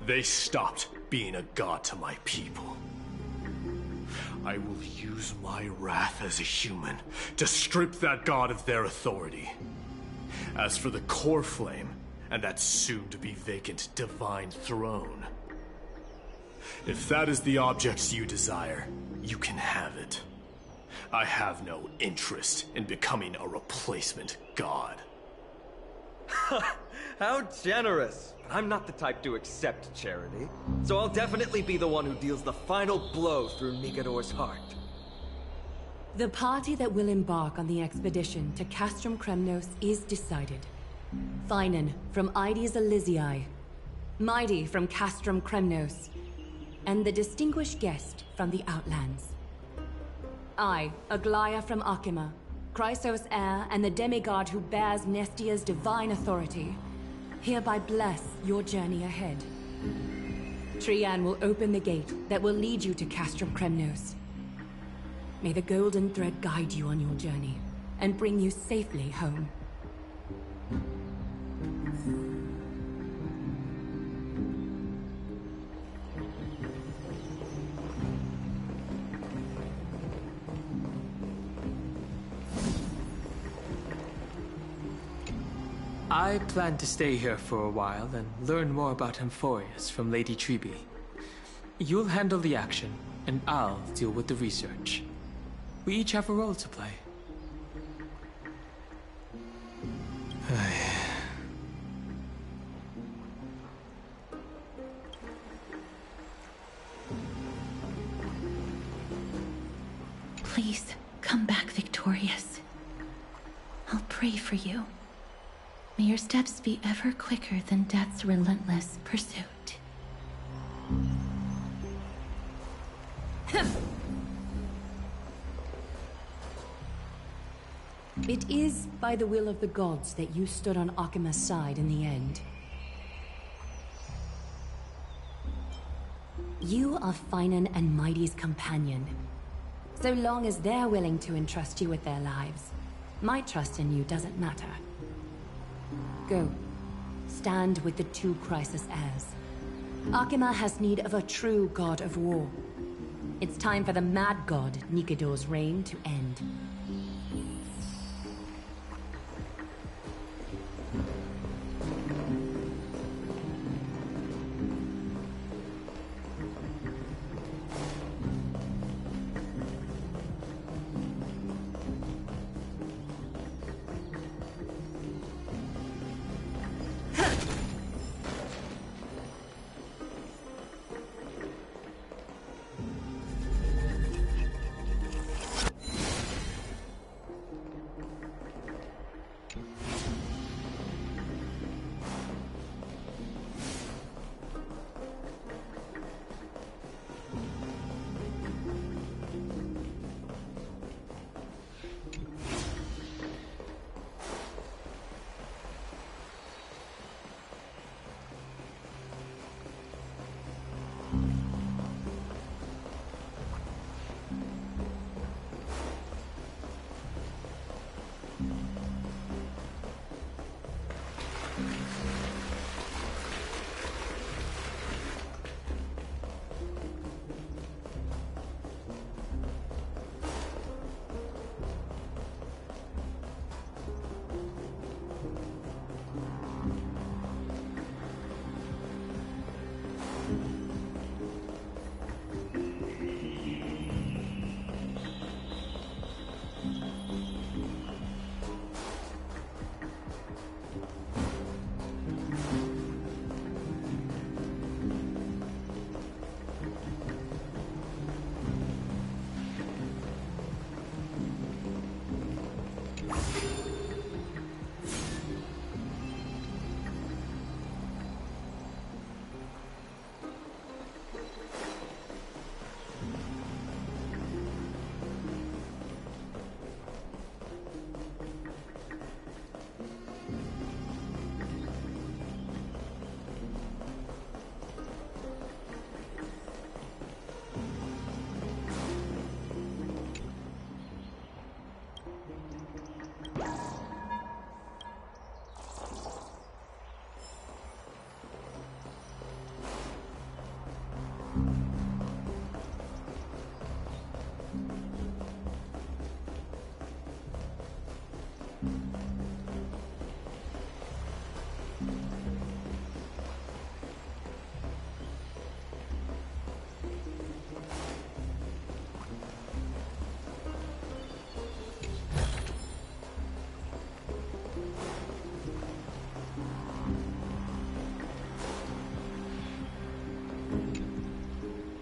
Speaker 15: they stopped being a god to my people. I will use my wrath as a human to strip that god of their authority. As for the core flame, and that soon-to-be vacant divine throne, if that is the object you desire, you can have it. I have no interest in becoming a replacement god.
Speaker 2: How generous! I'm not the type to accept charity, so I'll definitely be the one who deals the final blow through Nikador's heart.
Speaker 18: The party that will embark on the expedition to Castrum Kremnos is decided. Finan from Aedes Elysiae, Mighty from Castrum Kremnos, and the distinguished guest from the Outlands. I, Aglaya from Akima, Chrysos heir and the demigod who bears Nestia's divine authority, hereby bless your journey ahead. Trian will open the gate that will lead you to Castrum Kremnos. May the golden thread guide you on your journey and bring you safely home.
Speaker 4: I plan to stay here for a while and learn more about Amphorius from Lady Trebe. You'll handle the action, and I'll deal with the research. We each have a role to play.
Speaker 3: Please, come back victorious. I'll pray for you. May your steps be ever quicker than death's relentless pursuit.
Speaker 18: It is by the will of the gods that you stood on Akima's side in the end. You are Finan and Mighty's companion. So long as they're willing to entrust you with their lives, my trust in you doesn't matter. Go. Stand with the two Chrysos heirs. Akima has need of a true god of war. It's time for the mad god Nikidor's reign to end.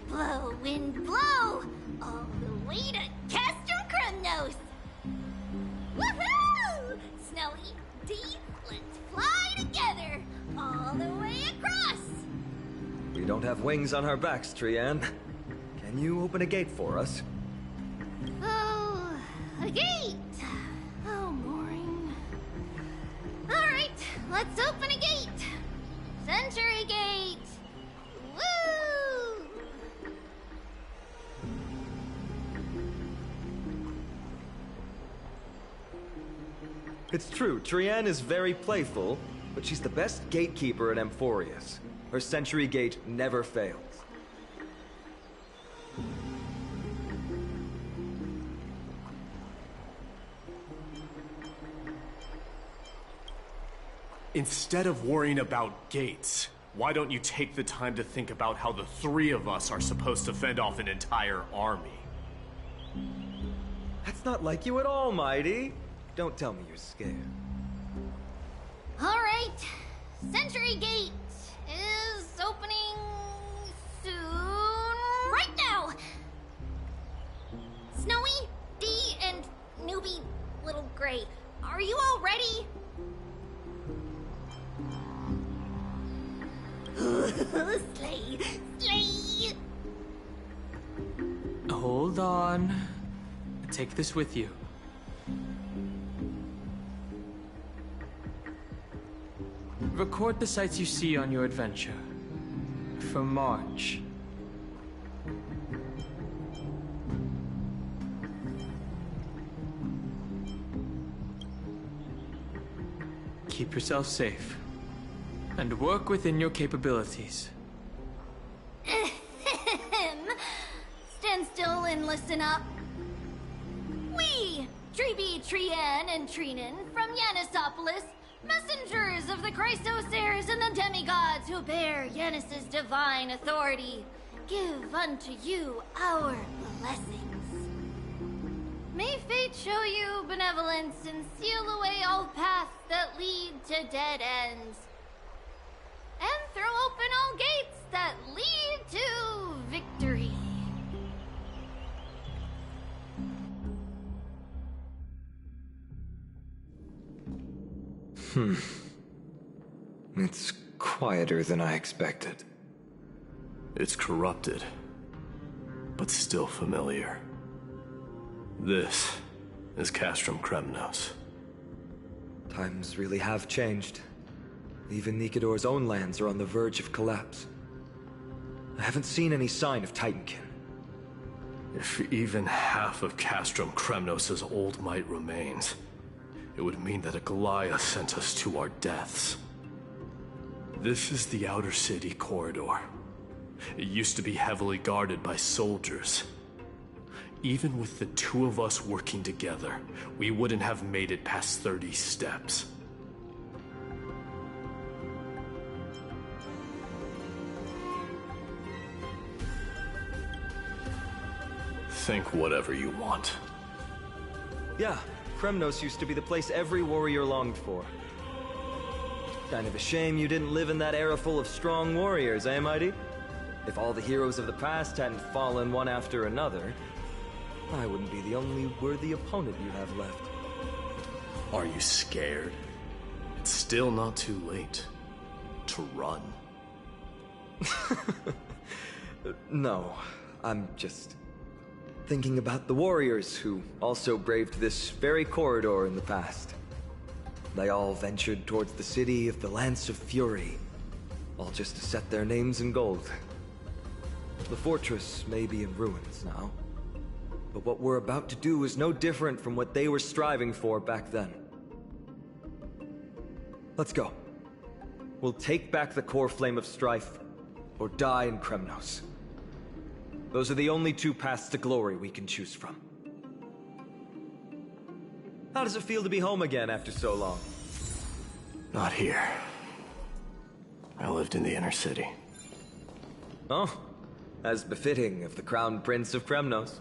Speaker 1: Blow, wind, blow! All the way to Castrum Kremnos! Woohoo! Snowy Deep, let's fly together! All the way across!
Speaker 2: We don't have wings on our backs, Trian. Can you open a gate for us?
Speaker 1: Oh, a gate! Let's open a gate! Century Gate! Woo!
Speaker 2: It's true, Trianne is very playful, but she's the best gatekeeper in Amphorius. Her Century Gate never fails.
Speaker 15: Instead of worrying about gates, why don't you take the time to think about how the three of us are supposed to fend off an entire army?
Speaker 2: That's not like you at all, Mighty. Don't tell me you're scared.
Speaker 1: Alright, Century Gate is opening soon. Right now! Snowy, Dee, and newbie Little Gray, are you all ready? Slay! Slay!
Speaker 4: Hold on. Take this with you. Record the sights you see on your adventure. For March. Keep yourself safe. And work within your capabilities.
Speaker 1: Stand still and listen up. We, Treeby, Trianne, and Treenan from Yanisopolis, messengers of the Chrysosairs and the demigods who bear Yanis's divine authority, give unto you our blessings. May fate show you benevolence and seal away all paths that lead to dead ends. And throw open all gates that lead to victory.
Speaker 2: It's quieter than I expected.
Speaker 15: It's corrupted, but still familiar. This is Castrum Kremnos.
Speaker 2: Times really have changed. Even Nikador's own lands are on the verge of collapse. I haven't seen any sign of Titankin.
Speaker 15: If even half of Castrum Kremnos' old might remains, it would mean that a Goliath sent us to our deaths. This is the outer city corridor. It used to be heavily guarded by soldiers. Even with the two of us working together, we wouldn't have made it past 30 steps. Think whatever you want.
Speaker 2: Yeah, Kremnos used to be the place every warrior longed for. Kind of a shame you didn't live in that era full of strong warriors, eh, Mighty? If all the heroes of the past hadn't fallen one after another, I wouldn't be the only worthy opponent you have left.
Speaker 15: Are you scared? It's still not too late to run.
Speaker 2: No, I'm just thinking about the warriors who also braved this very corridor in the past. They all ventured towards the city of the Lance of Fury, all just to set their names in gold. The fortress may be in ruins now, but what we're about to do is no different from what they were striving for back then. Let's go. We'll take back the core flame of strife, or die in Kremnos. Those are the only two paths to glory we can choose from. How does it feel to be home again after so long?
Speaker 15: Not here. I lived in the inner city.
Speaker 2: Oh, as befitting of the Crown Prince of Kremnos.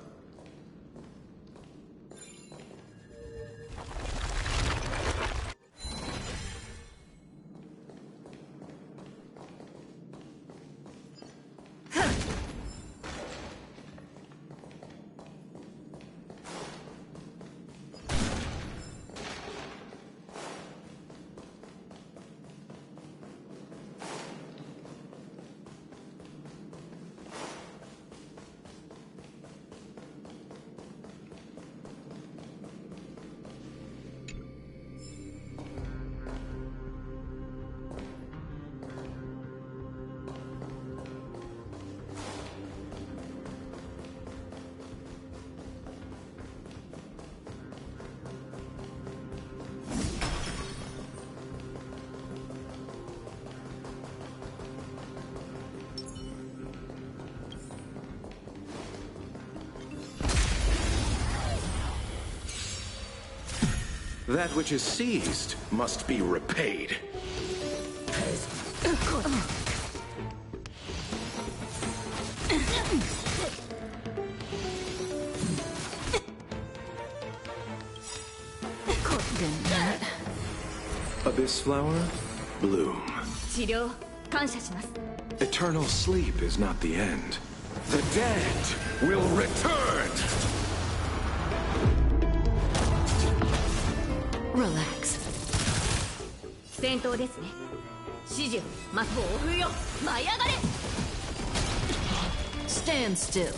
Speaker 19: That which is seized must be repaid. Abyss flower, bloom.
Speaker 7: 治療感謝します。
Speaker 19: Eternal sleep is not the end. The dead will return!
Speaker 20: Relax.
Speaker 7: 戦闘ですね。指示を的を追うよ。舞い上がれ。
Speaker 20: Stand still.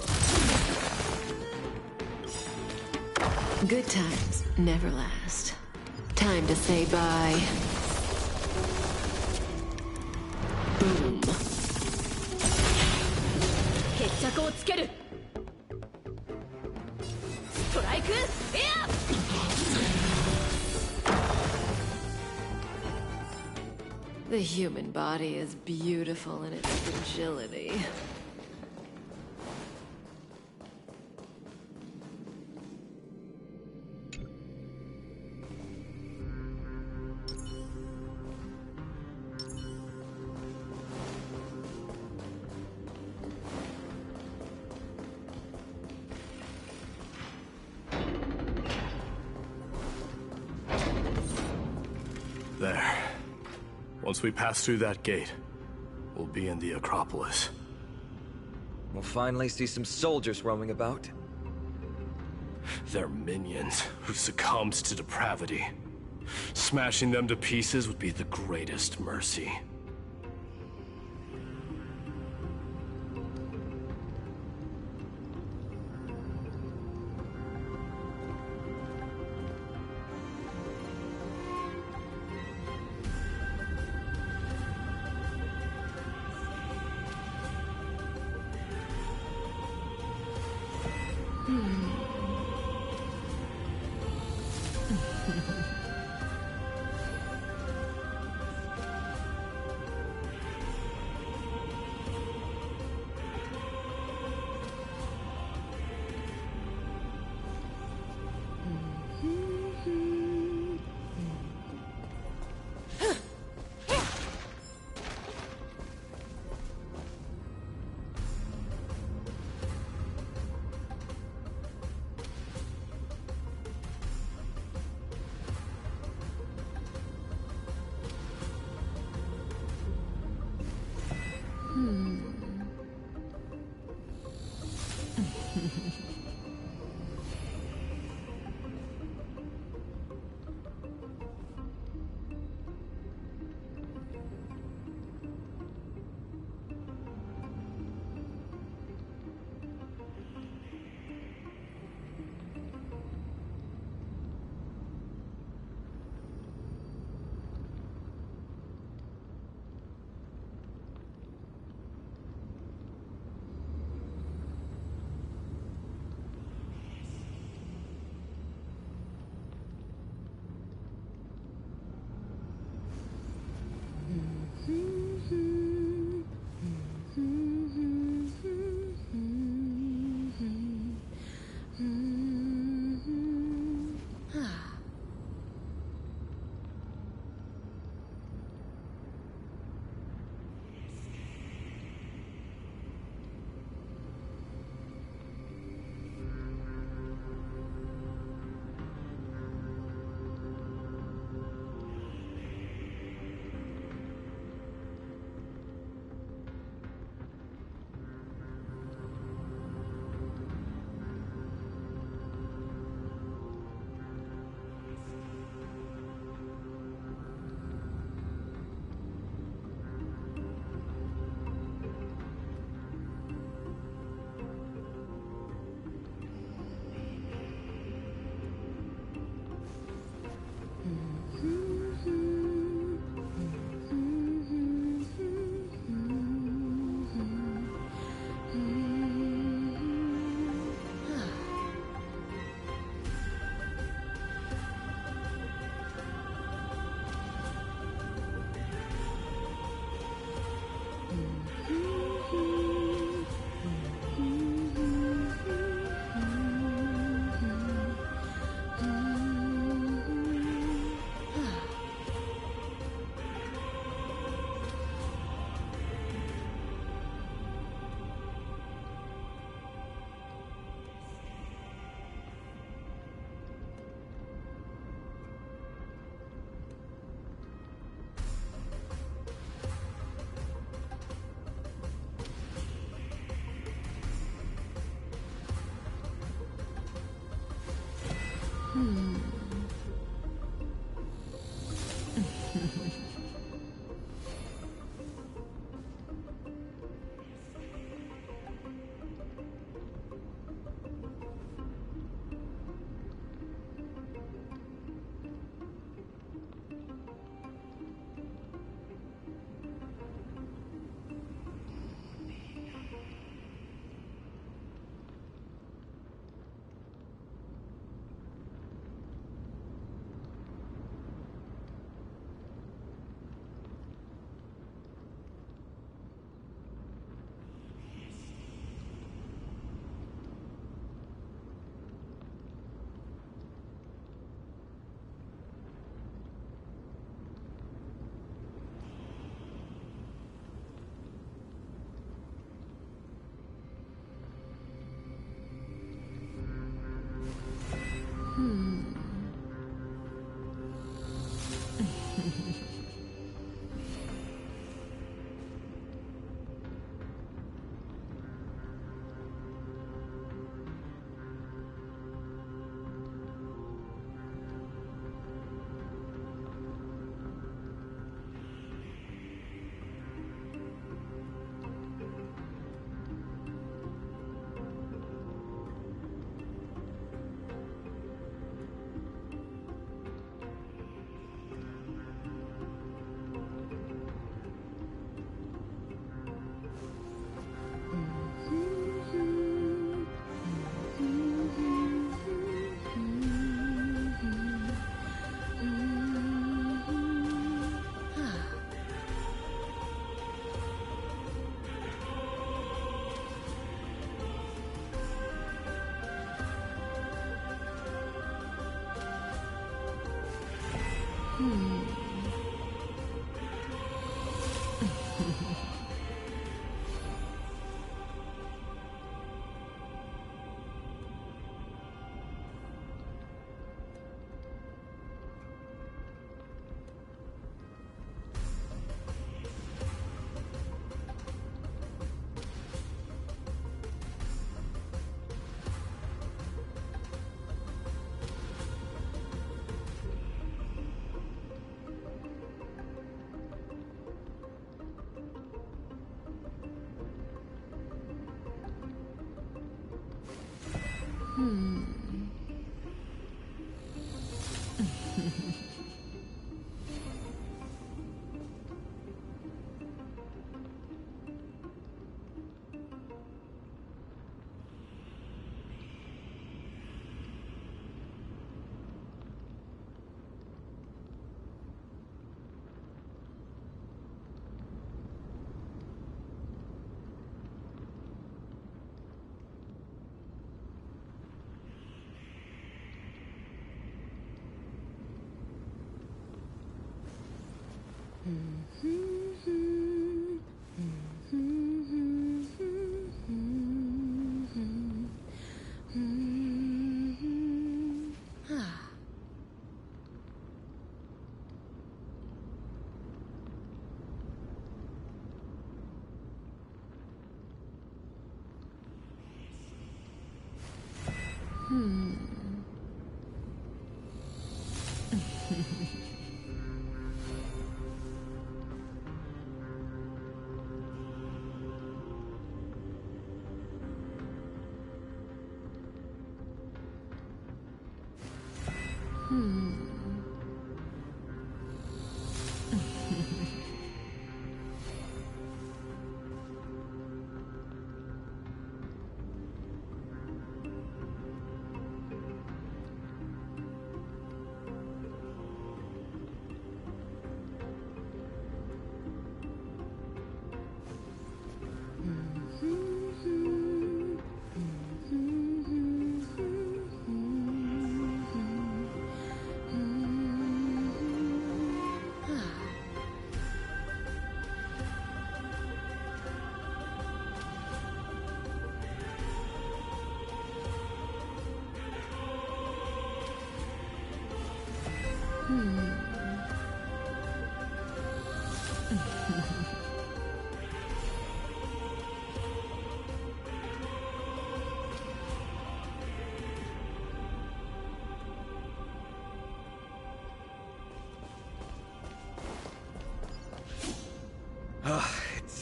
Speaker 20: Good times never last. Time to say bye. Boom.
Speaker 7: 決着をつける。ストライクエア。
Speaker 20: The human body is beautiful in its fragility.
Speaker 15: There. Once we pass through that gate, we'll be in the Acropolis.
Speaker 2: We'll finally see some soldiers roaming about.
Speaker 15: They're minions who succumbed to depravity. Smashing them to pieces would be the greatest mercy.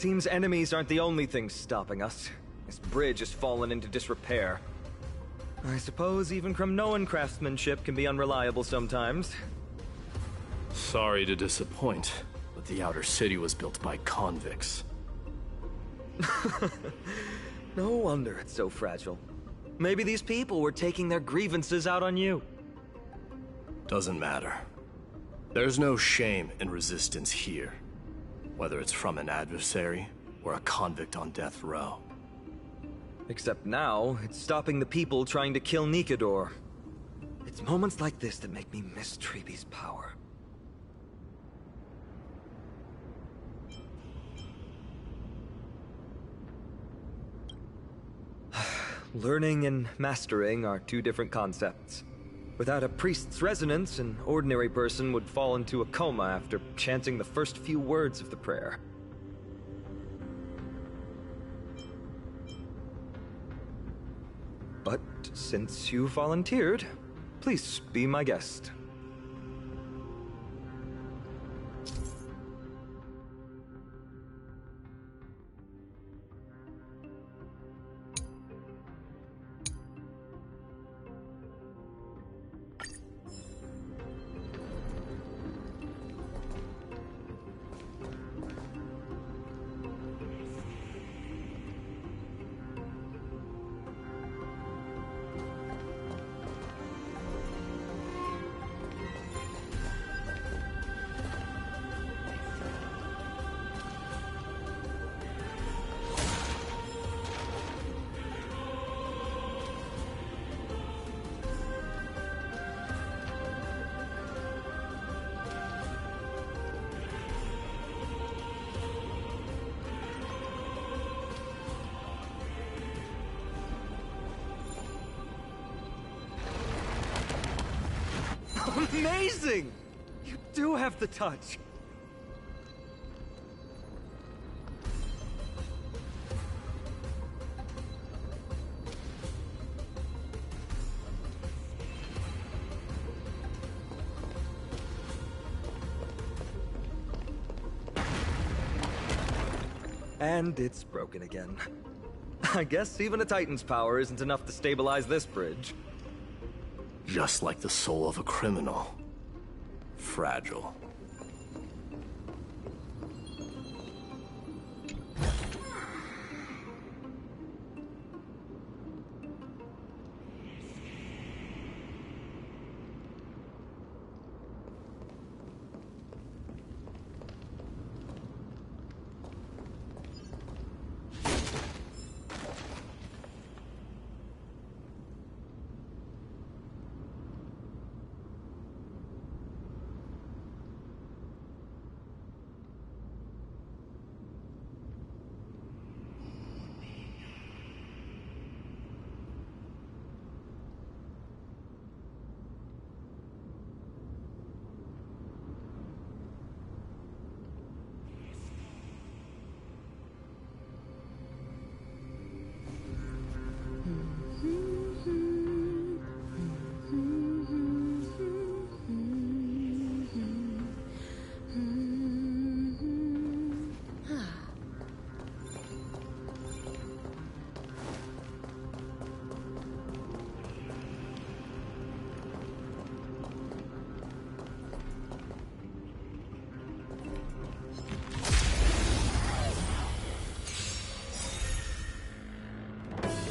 Speaker 2: Seems enemies aren't the only things stopping us. This bridge has fallen into disrepair. I suppose even Kremnoan craftsmanship can be unreliable sometimes.
Speaker 15: Sorry to disappoint, but the outer city was built by convicts.
Speaker 2: No wonder it's so fragile. Maybe these people were taking their grievances out on you.
Speaker 15: Doesn't matter. There's no shame in resistance here, whether it's from an adversary or a convict on death row.
Speaker 2: Except now, it's stopping the people trying to kill Nikador. It's moments like this that make me miss Treeby's power. Learning and mastering are two different concepts. Without a priest's resonance, an ordinary person would fall into a coma after chanting the first few words of the prayer. But since you volunteered, please be my guest. Amazing! You do have the touch. And it's broken again. I guess even a Titan's power isn't enough to stabilize this bridge.
Speaker 15: Just like the soul of a criminal. Fragile.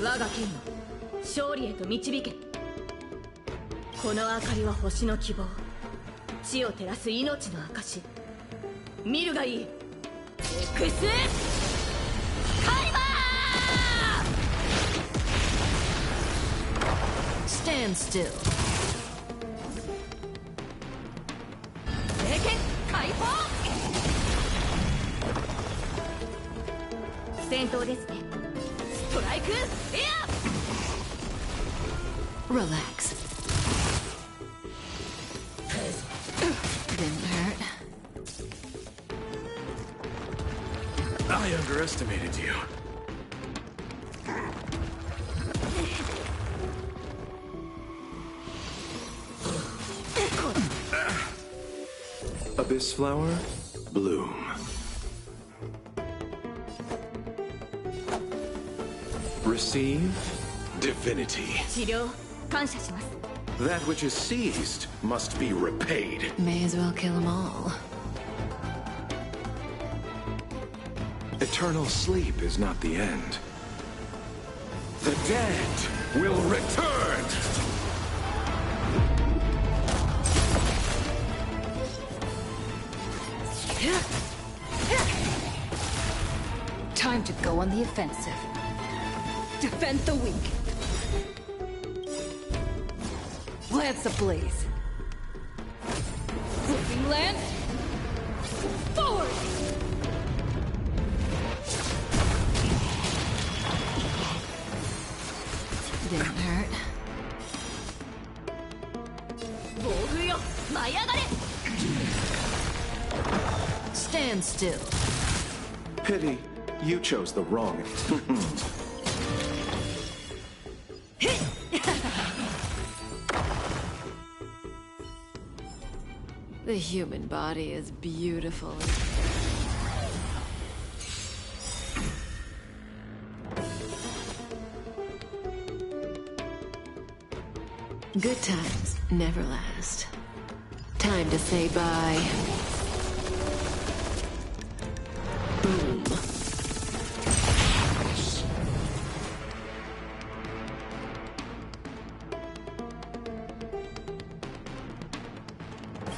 Speaker 7: 我が剣を勝利へと導け。この明かりは星の希望、地を照らす命の証。見るがいい。エクスカリバー
Speaker 20: Stand still.
Speaker 7: 聖剣解放。戦闘ですね。ストライクエア。
Speaker 20: Relax. Didn't hurt.
Speaker 19: I underestimated you. Abyss flower, bloom. perceive divinity.
Speaker 7: 治療感謝します。
Speaker 19: That which is seized must be repaid.
Speaker 20: May as well kill them all.
Speaker 19: Eternal sleep is not the end. The dead will return!
Speaker 21: Time to go on the offensive. Defend the weak. Lance ablaze. Flipping lance. Forward! Didn't hurt.
Speaker 7: 暴風よ舞い上がれ
Speaker 21: Stand still.
Speaker 19: Pity, you chose the wrong.
Speaker 20: The human body is beautiful. Good times never last. Time to say bye. Boom.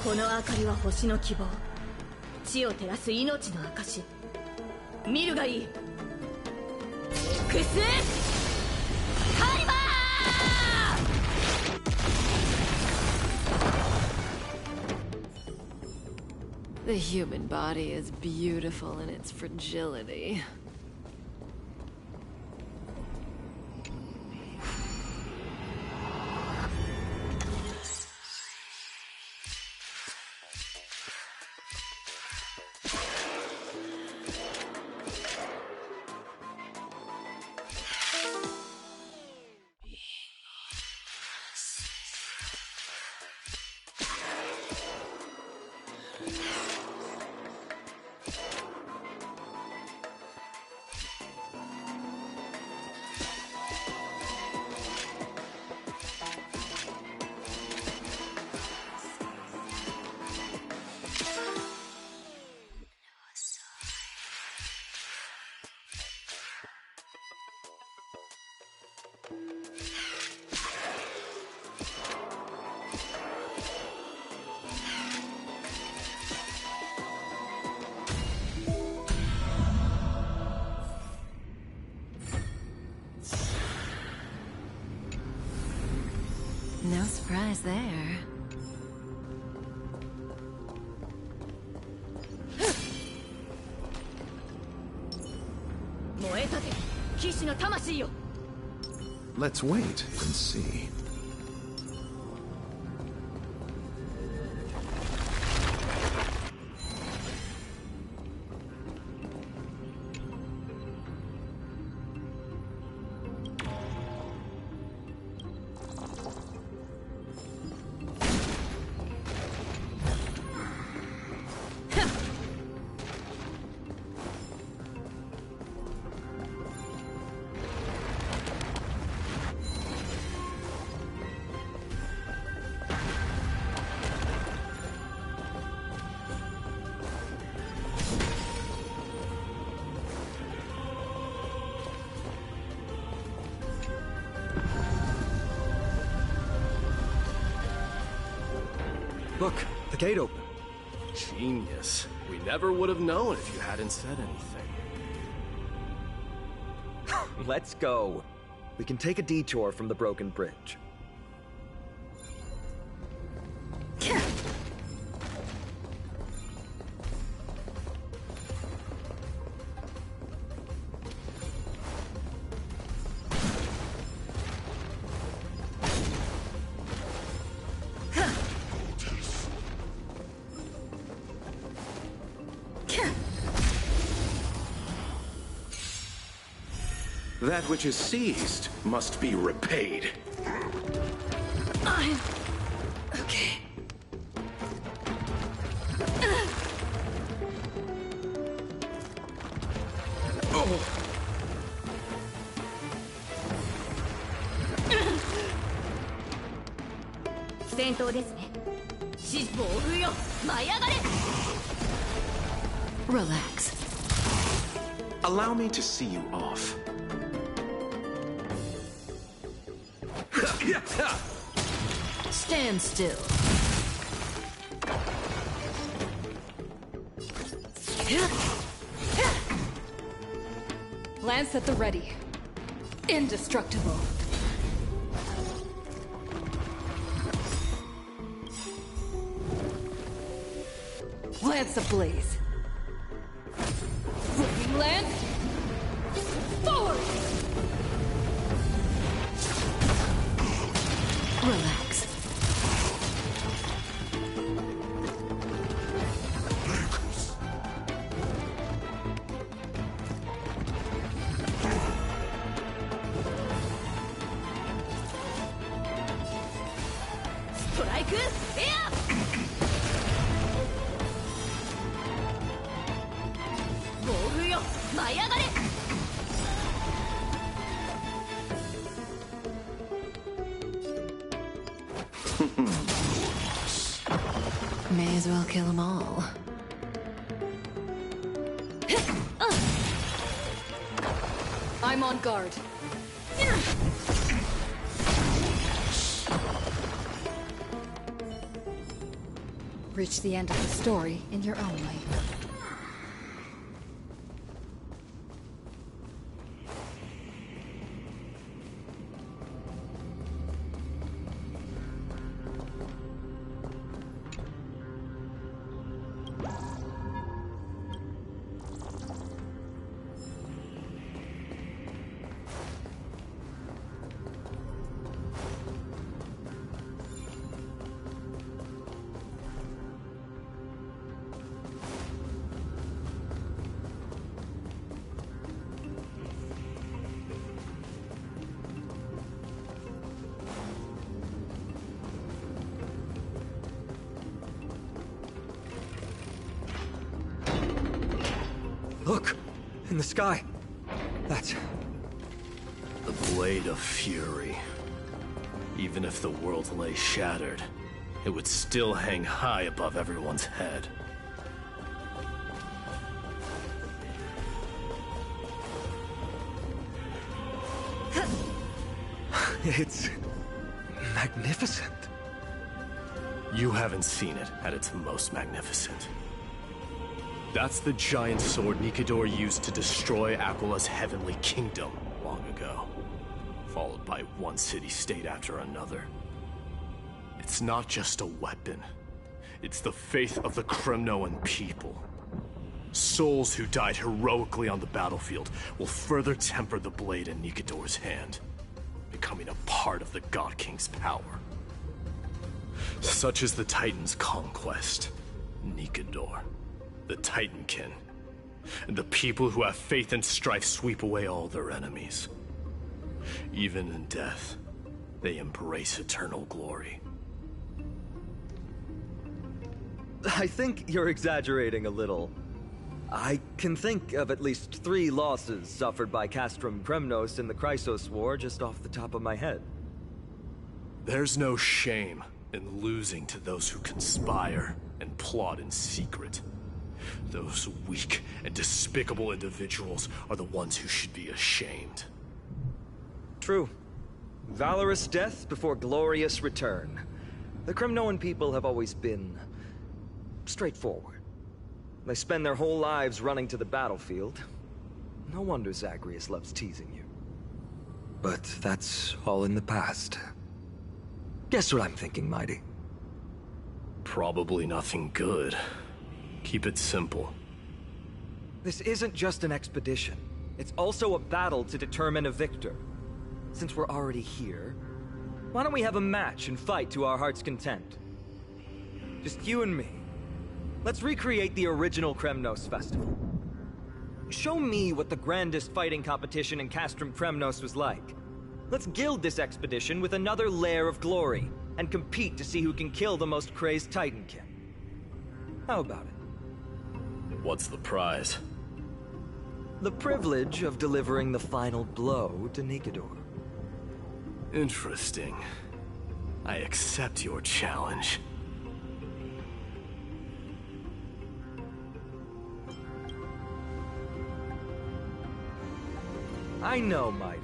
Speaker 7: この明かりは星の希望。地を照らす命の証。見るがいい。Xカリバー
Speaker 20: The human body is beautiful in its fragility. No surprise there.
Speaker 7: 燃えたて騎士の魂よ
Speaker 19: Let's wait and see.
Speaker 2: Look, the gate open.
Speaker 15: Genius. We never would have known if you hadn't said anything.
Speaker 2: Let's go. We can take a detour from the broken bridge.
Speaker 19: That which is seized must be repaid.
Speaker 21: I'm okay.
Speaker 7: 戦闘ですね。暴風よ、舞い上がれ。
Speaker 20: Relax.
Speaker 19: Allow me to see you off.
Speaker 20: Stand still. Lance at the ready. Indestructible. Lance ablaze. Flipping lance. Forward! Relax.
Speaker 7: Strike! Yeah! Ball yo, 舞い上がれ!
Speaker 20: May as well kill them all. I'm on guard. Reach the end of the story in your own way.
Speaker 2: Look! In the sky! That's...
Speaker 15: the Blade of Fury. Even if the world lay shattered, it would still hang high above everyone's head.
Speaker 2: It's... magnificent.
Speaker 15: You haven't seen it at its most magnificent. That's the giant sword Nikidor used to destroy Aquila's heavenly kingdom long ago, followed by one city-state after another. It's not just a weapon. It's the faith of the Kremnoan people. Souls who died heroically on the battlefield will further temper the blade in Nikidor's hand, becoming a part of the God King's power. Such is the Titan's conquest, Nikidor. The Titankin, and the people who have faith in strife sweep away all their enemies. Even in death, they embrace eternal glory.
Speaker 2: I think you're exaggerating a little. I can think of at least 3 losses suffered by Castrum Kremnos in the Chrysos War just off the top of my head.
Speaker 15: There's no shame in losing to those who conspire and plot in secret. Those weak and despicable individuals are the ones who should be ashamed.
Speaker 2: True. Valorous death before glorious return. The Kremnoan people have always been... straightforward. They spend their whole lives running to the battlefield. No wonder Zagreus loves teasing you. But that's all in the past. Guess what I'm thinking, Mighty?
Speaker 15: Probably nothing good. Keep it simple.
Speaker 2: This isn't just an expedition. It's also a battle to determine a victor. Since we're already here, why don't we have a match and fight to our heart's content? Just you and me. Let's recreate the original Kremnos festival. Show me what the grandest fighting competition in Castrum Kremnos was like. Let's gild this expedition with another layer of glory, and compete to see who can kill the most crazed Titankin. How about it?
Speaker 15: What's the prize?
Speaker 2: The privilege of delivering the final blow to Nikidor.
Speaker 15: Interesting. I accept your challenge.
Speaker 2: I know, Mighty.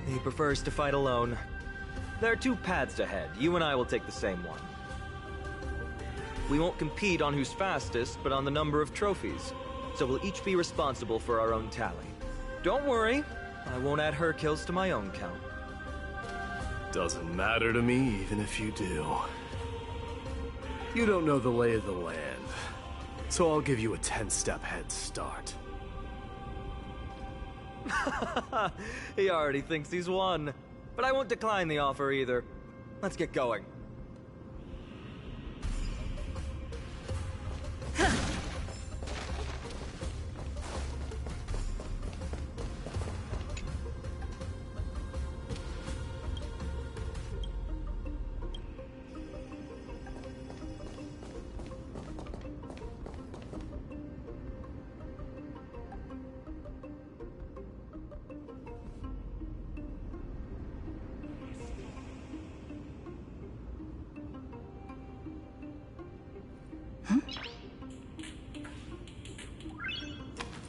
Speaker 2: He prefers to fight alone. There are two paths ahead. You and I will take the same one. We won't compete on who's fastest, but on the number of trophies. So we'll each be responsible for our own tally. Don't worry, I won't add her kills to my own count.
Speaker 15: Doesn't matter to me, even if you do. You don't know the lay of the land, so I'll give you a 10-step head start.
Speaker 2: He already thinks he's won. But I won't decline the offer either. Let's get going.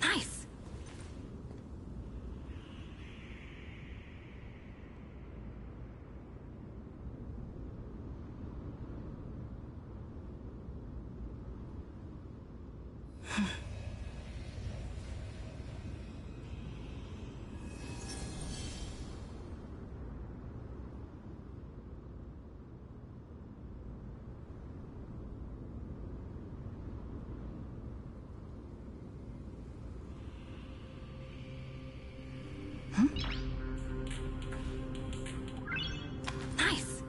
Speaker 3: Nice. Nice.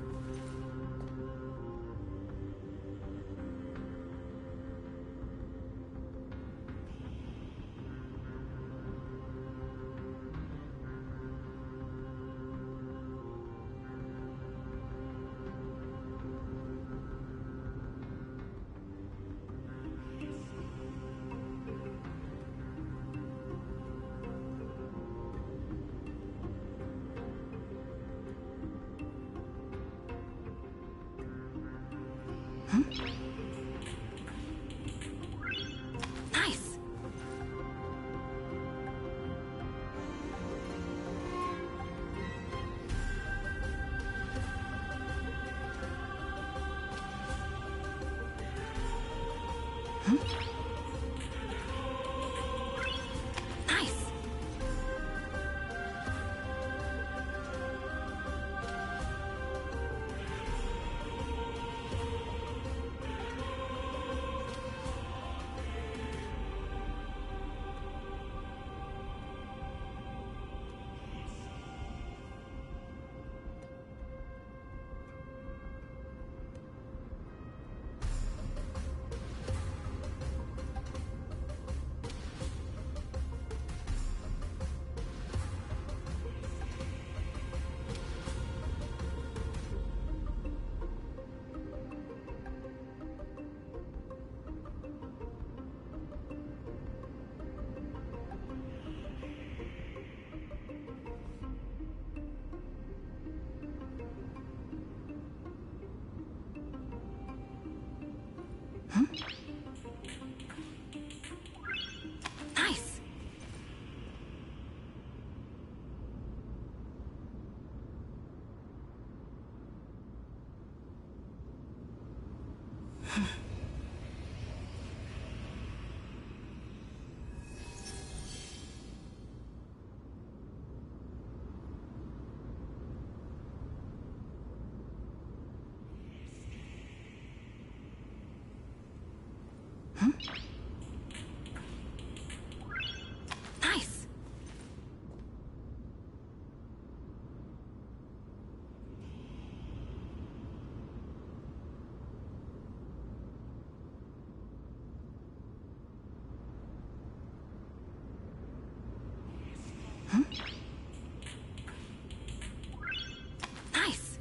Speaker 3: Nice. Nice. Nice. Nice. Nice.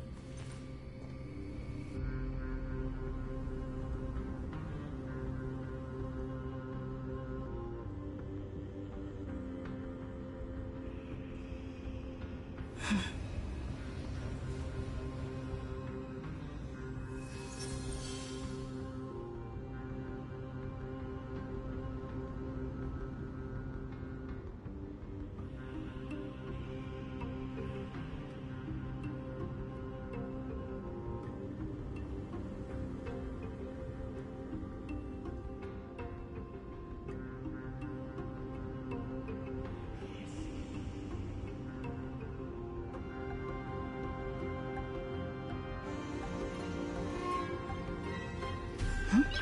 Speaker 3: Nice.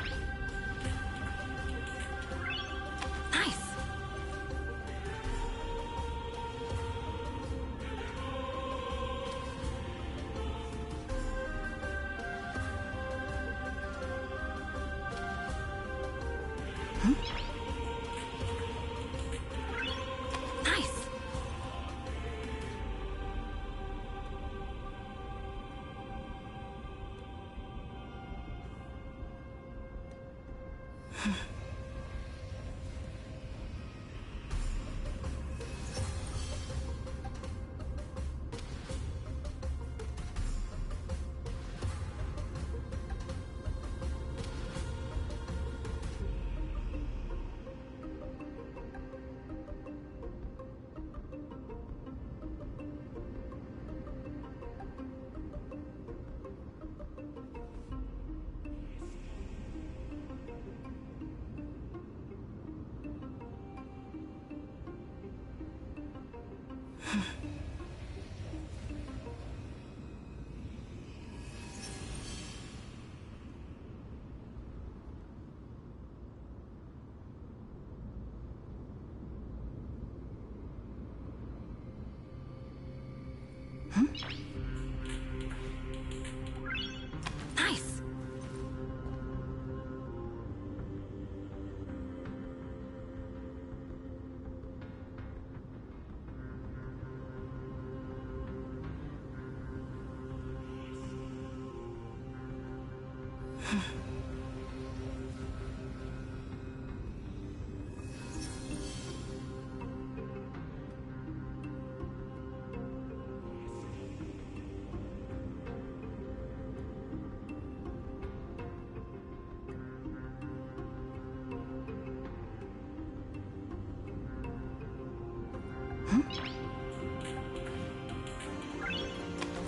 Speaker 3: Nice. Nice.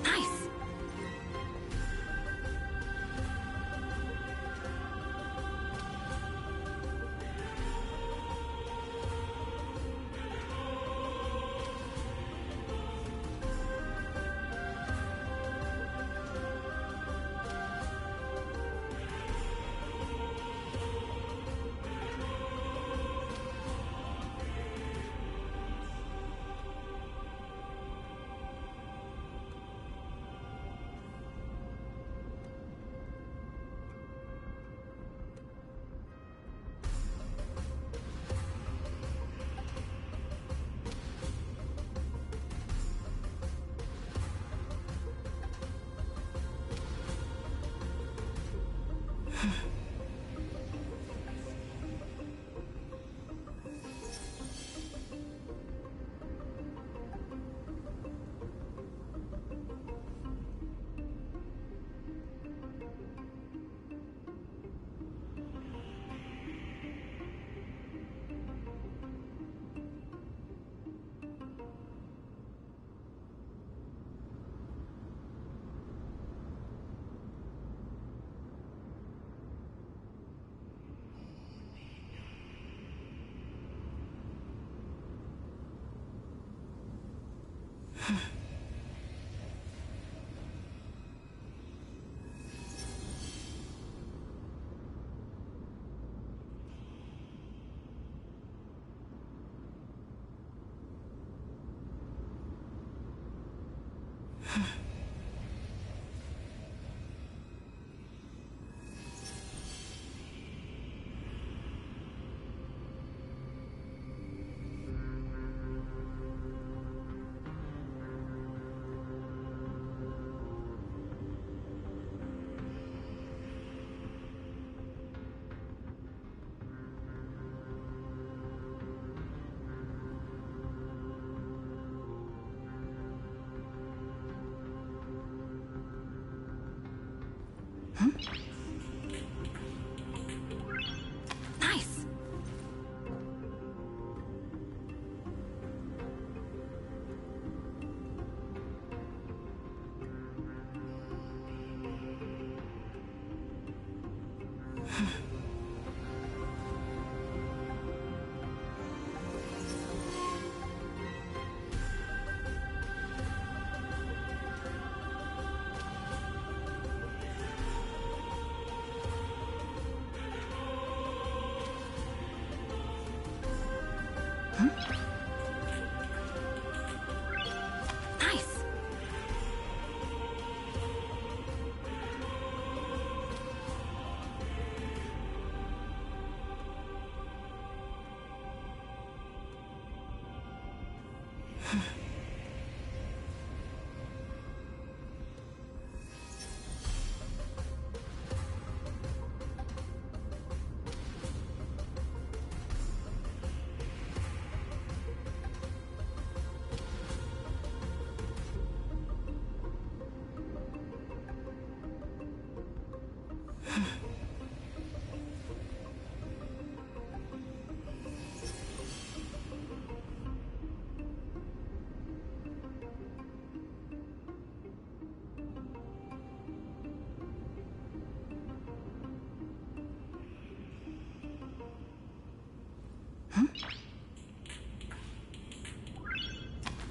Speaker 3: Nice. Nice.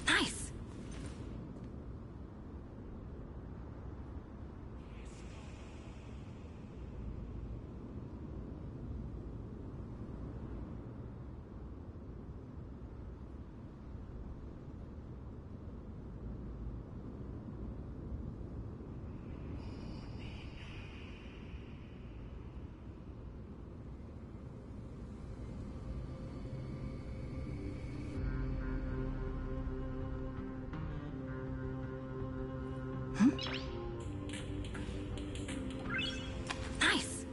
Speaker 3: Nice. Nice.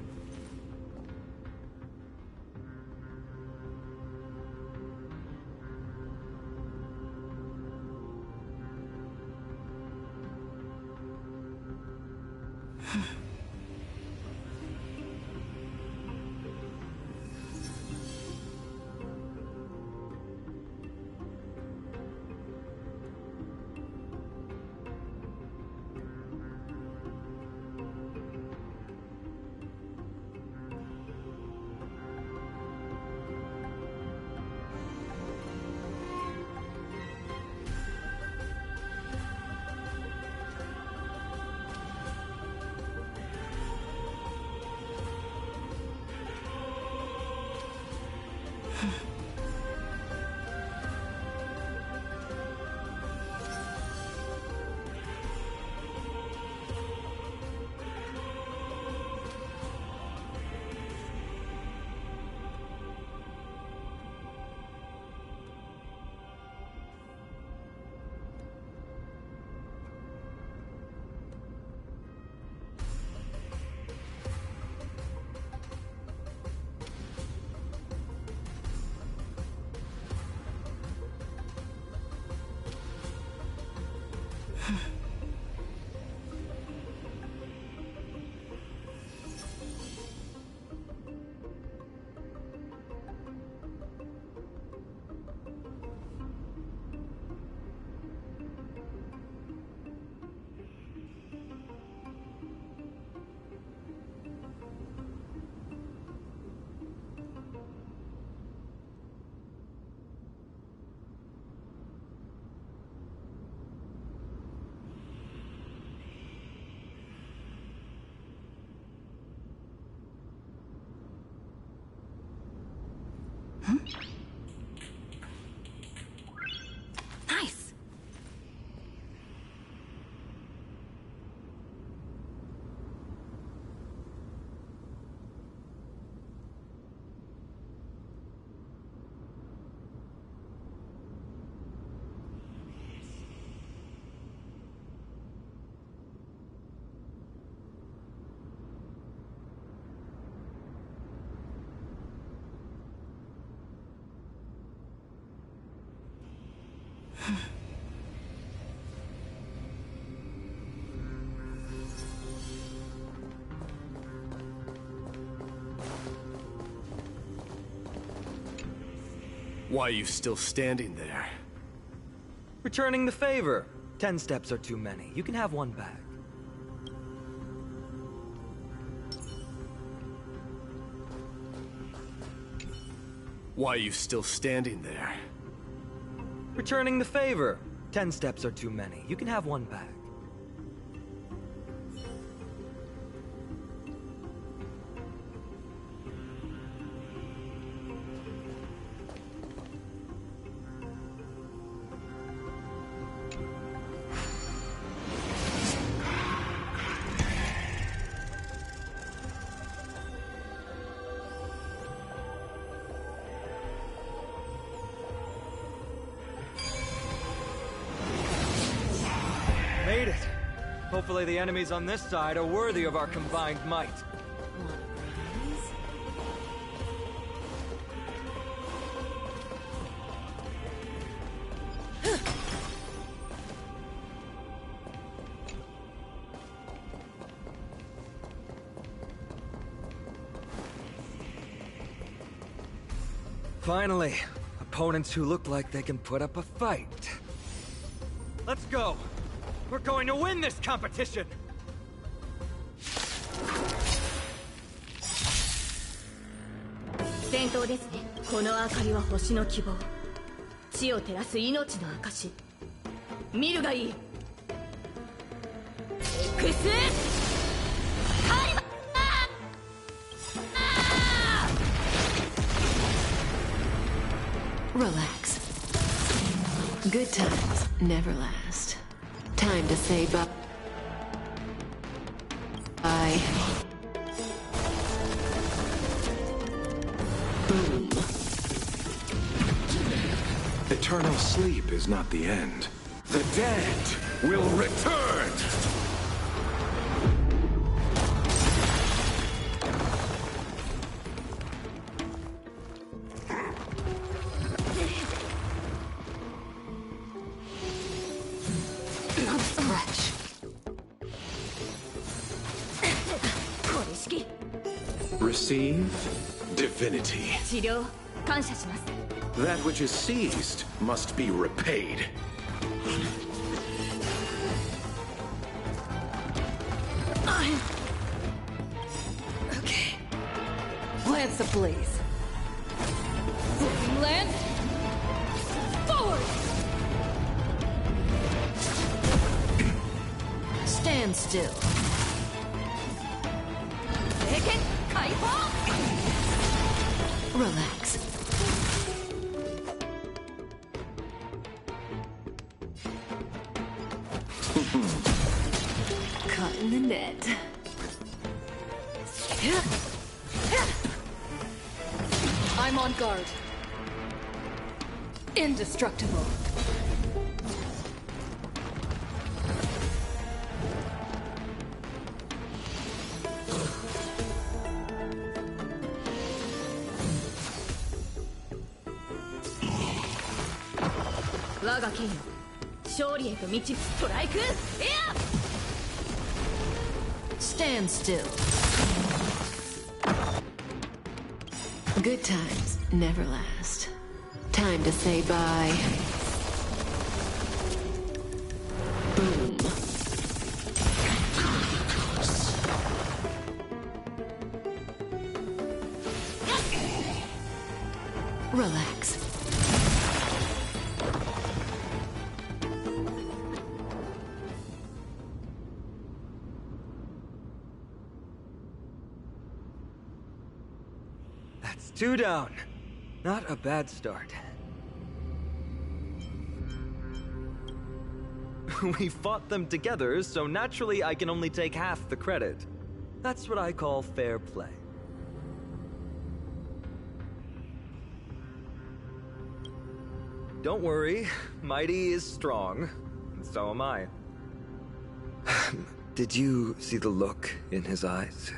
Speaker 3: Nice.
Speaker 15: Why are you still standing there?
Speaker 2: Returning the favor. 10 steps are too many. You can have one back.
Speaker 15: Why are you still standing there?
Speaker 2: Returning the favor. 10 steps are too many. You can have one back. Made it! Hopefully the enemies on this side are worthy of our combined might. Finally, opponents who look like they can put up a fight. Let's go! We're going to win this competition!
Speaker 7: 戦闘ですね。この明かりは星の希望。地を照らす命の証。見るがいい。X カリバー
Speaker 20: Relax. Good times never last. Time to save up. Bye. Boom.
Speaker 19: Eternal sleep is not the end. The dead will return!
Speaker 20: Not fresh.
Speaker 7: これ式
Speaker 19: Receive divinity.
Speaker 7: 治療感謝します。
Speaker 19: That which is seized must be repaid.
Speaker 20: Okay. Lance ablaze. Flipping lance. Forward! Stand still. Relax. Caught in the net. I'm on guard. Indestructible. Stand still. Good times never last. Time to say bye. Boom. Relax.
Speaker 2: That's 2 down. Not a bad start. We fought them together, so naturally I can only take half the credit. That's what I call fair play. Don't worry, Mighty is strong, and so am I. Did you see the look in his eyes?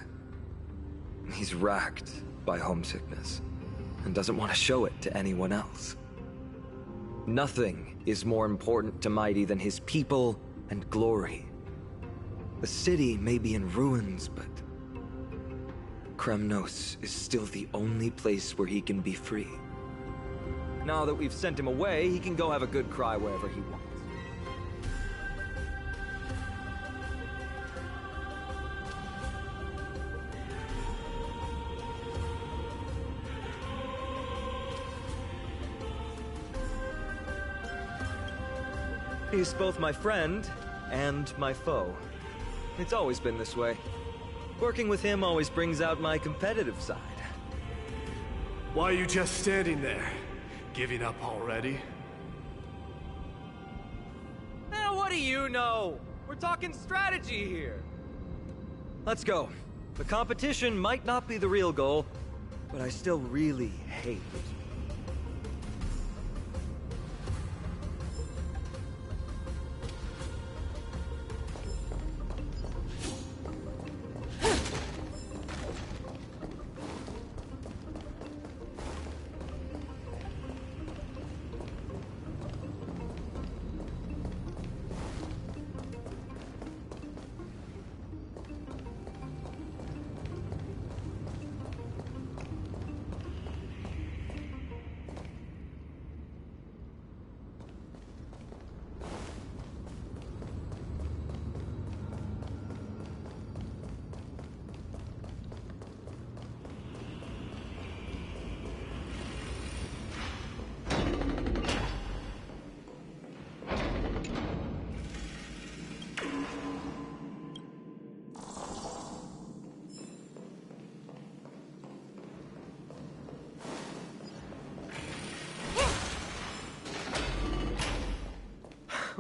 Speaker 2: He's racked by homesickness, and doesn't want to show it to anyone else. Nothing is more important to Mighty than his people and glory. The city may be in ruins, but Kremnos is still the only place where he can be free. Now that we've sent him away, he can go have a good cry wherever he wants. He's both my friend and my foe. It's always been this way. Working with him always brings out my competitive side.
Speaker 15: Why are you just standing there? Giving up already?
Speaker 2: What do you know? We're talking strategy here. Let's go. The competition might not be the real goal, but I still really hate it.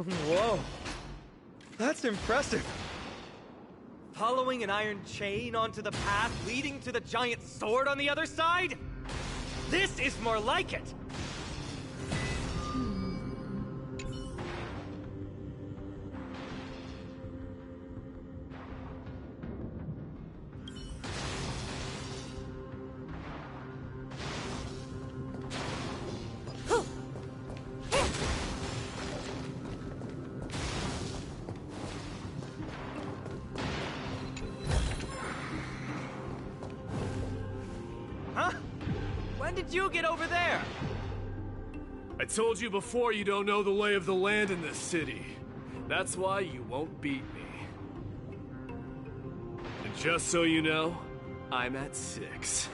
Speaker 2: Whoa. That's impressive. Following an iron chain onto the path leading to the giant sword on the other side? This is more like it! When did you get over there?
Speaker 15: I told you before you don't know the lay of the land in this city. That's why you won't beat me. And just so you know, I'm at 6.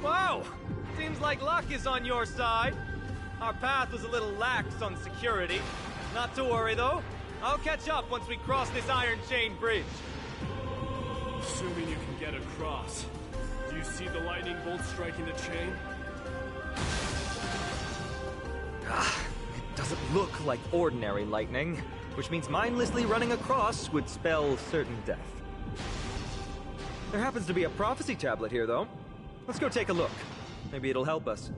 Speaker 2: Wow! Seems like luck is on your side. Our path was a little lax on security. Not to worry, though. I'll catch up once we cross this iron chain bridge.
Speaker 15: Assuming you can get across. Do you see the lightning bolt striking the chain?
Speaker 2: It doesn't look like ordinary lightning, which means mindlessly running across would spell certain death. There happens to be a prophecy tablet here, though. Let's go take a look. Maybe it'll help us.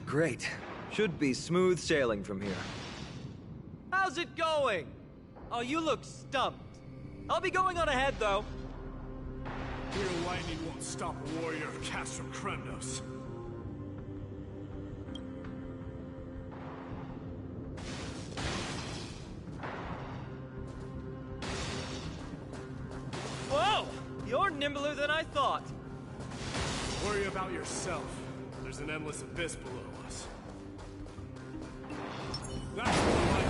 Speaker 2: Great. Should be smooth sailing from here. How's it going? Oh, you look stumped. I'll be going on ahead, though.
Speaker 15: Your lightning won't stop a warrior cast from Kremnos.
Speaker 2: Whoa! You're nimbler than I thought.
Speaker 15: Worry about yourself. There's an endless abyss below us. That's more like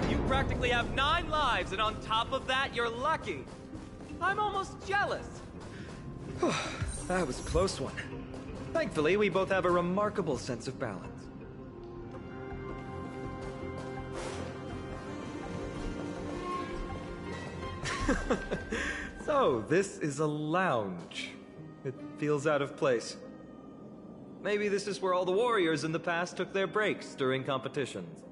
Speaker 15: it.
Speaker 2: You practically have 9 lives, and on top of that, you're lucky. I'm almost jealous. That was a close one. Thankfully, we both have a remarkable sense of balance. So, this is a lounge. It feels out of place. Maybe this is where all the warriors in the past took their breaks during competitions.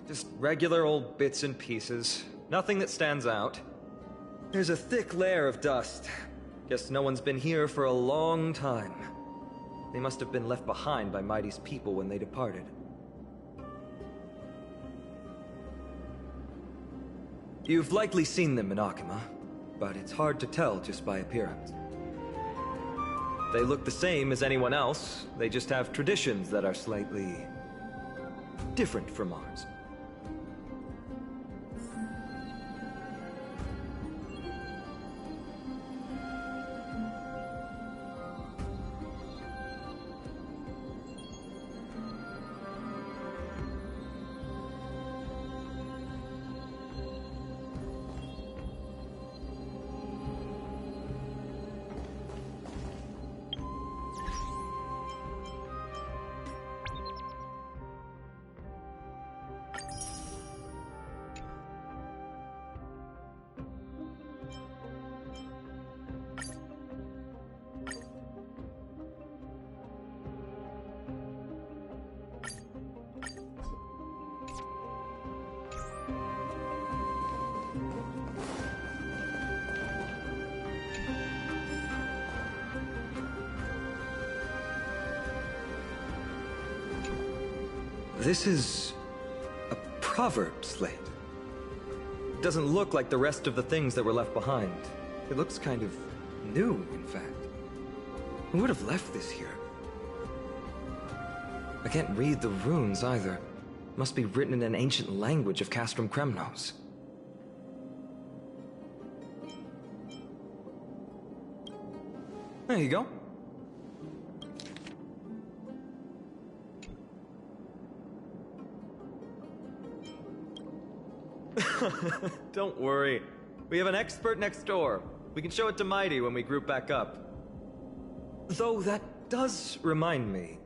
Speaker 2: Just regular old bits and pieces. Nothing that stands out. There's a thick layer of dust. Guess no one's been here for a long time. They must have been left behind by Mighty's people when they departed. You've likely seen them in Akuma, but it's hard to tell just by appearance. They look the same as anyone else, they just have traditions that are slightly different from ours. This is a proverb slate. It doesn't look like the rest of the things that were left behind. It looks kind of new, in fact. Who would have left this here? I can't read the runes either. Must be written in an ancient language of Castrum Kremnos. There you go. Don't worry. We have an expert next door. We can show it to Mighty when we group back up. Though that does remind me.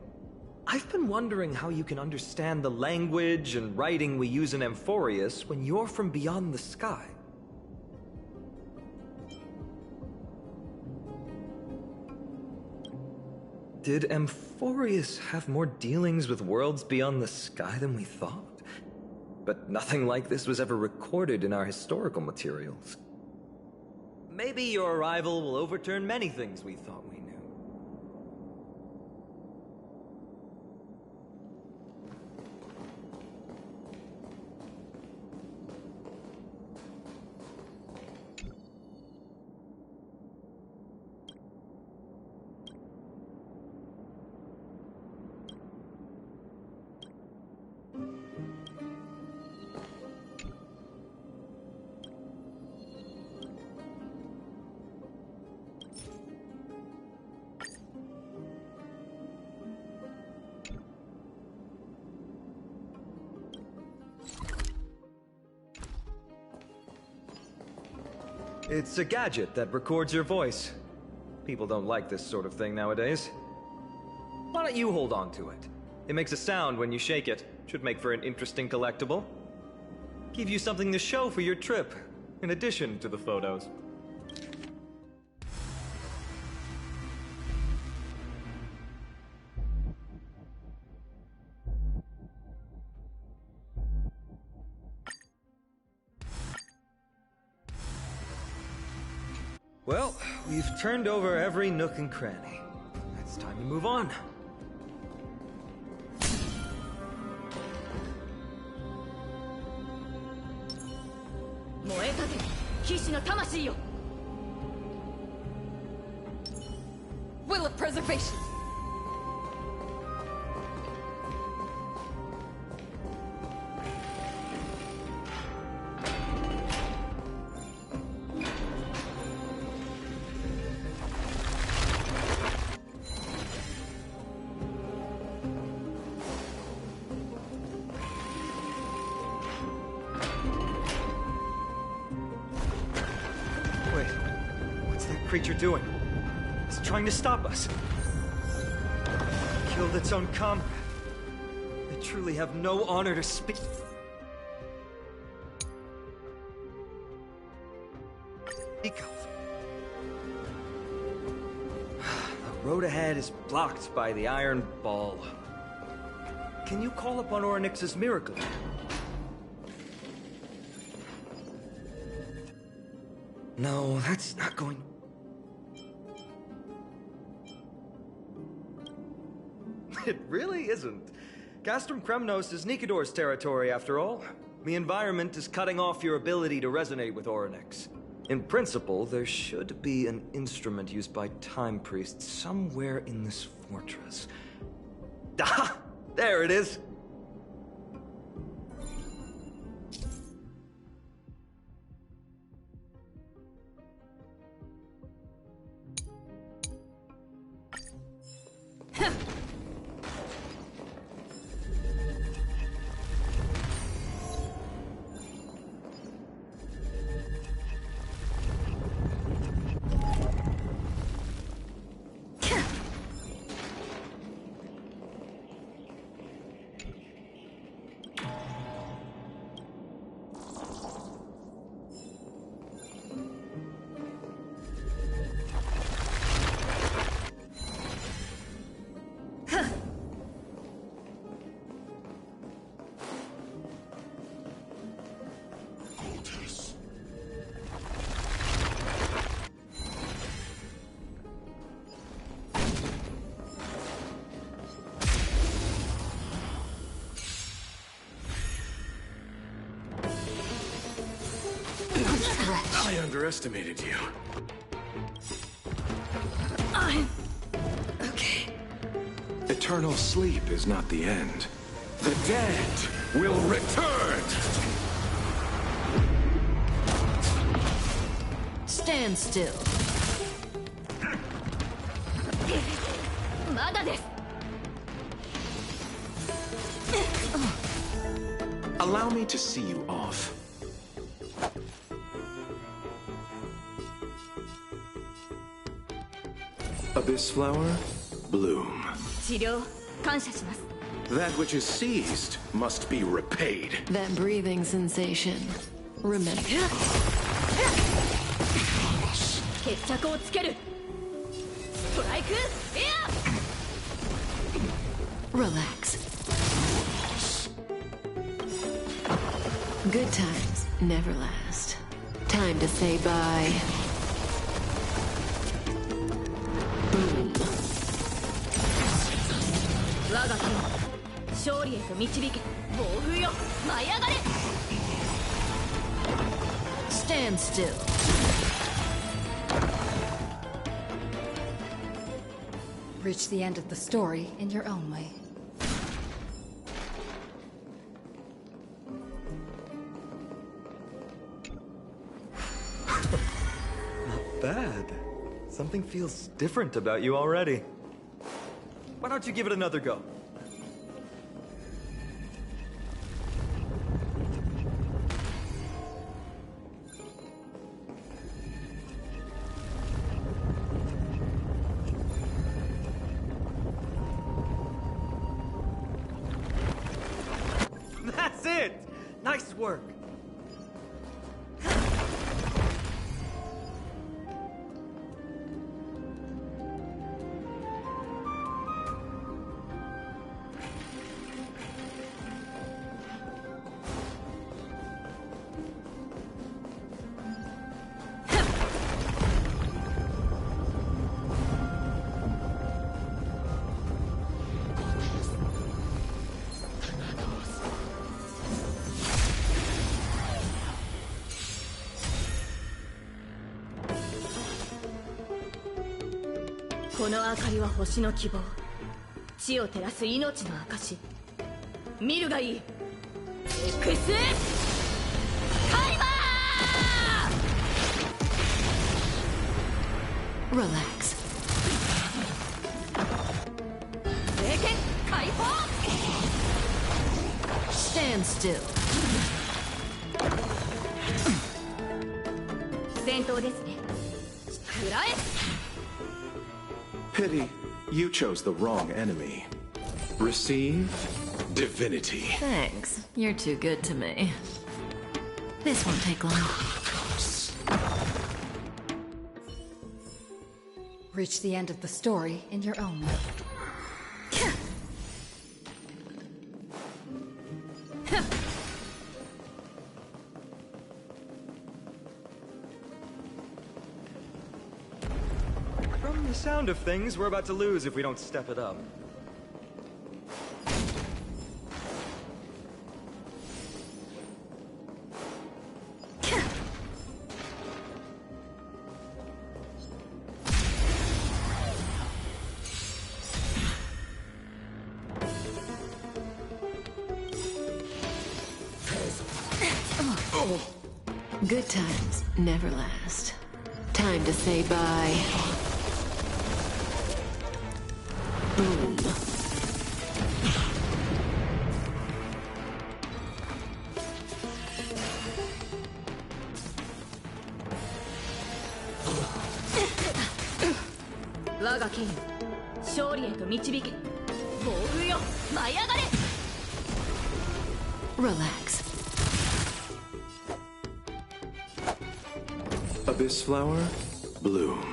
Speaker 2: I've been wondering how you can understand the language and writing we use in Amphorius when you're from beyond the sky. Did Amphorius have more dealings with worlds beyond the sky than we thought? But nothing like this was ever recorded in our historical materials. Maybe your arrival will overturn many things we thought we knew. It's a gadget that records your voice. People don't like this sort of thing nowadays. Why don't you hold on to it? It makes a sound when you shake it. Should make for an interesting collectible. Give you something to show for your trip, in addition to the photos. Well, we've turned over every nook and cranny. It's time to move on.
Speaker 7: Will of preservation.
Speaker 2: Creature doing? It's trying to stop us. Killed its own comrade. They truly have no honor to speak. Speak of. The road ahead is blocked by the Iron Ball. Can you call upon Orynyx's miracle? No, that's not going. It really isn't. Castrum Kremnos is Nikador's territory, after all. The environment is cutting off your ability to resonate with Orynyx. In principle, there should be an instrument used by time priests somewhere in this fortress. Ah! There it is!
Speaker 19: I underestimated you.
Speaker 20: I'm okay.
Speaker 19: Eternal sleep is not the end. The dead will return!
Speaker 20: Stand still.
Speaker 19: Allow me to see you off. Abyss flower, bloom.
Speaker 7: 治療感謝します。
Speaker 19: That which is seized must be repaid.
Speaker 20: That breathing sensation. Remember.
Speaker 7: 決着をつける。ストライクエア。
Speaker 20: Relax. Good times never last. Time to say bye. Boom.
Speaker 7: 我が剣勝利へと導け。暴風よ舞い上がれ。
Speaker 20: Stand still.
Speaker 21: Reach the end of the story in your own way.
Speaker 2: Not bad. Something feels different about you already. Why don't you give it another go? That's it! Nice work!
Speaker 7: "この明かりは星の希望。地を照らす命の証。見るがいい。X カイバー。
Speaker 20: Relax.
Speaker 7: 霊剣解放。
Speaker 20: Stand still.
Speaker 7: 戦闘ですね。食らえ。
Speaker 19: Pity, you chose the wrong enemy. Receive divinity.
Speaker 20: Thanks. You're too good to me. This won't take long.
Speaker 21: Reach the end of the story in your own way.
Speaker 2: From the sound of things, we're about to lose if we don't step it up.
Speaker 20: Good times never last. Time to say bye. Boom.
Speaker 7: "我が剣勝利へと導け。暴風よ舞い上がれ。
Speaker 20: Relax.
Speaker 19: Abyss flower, bloom.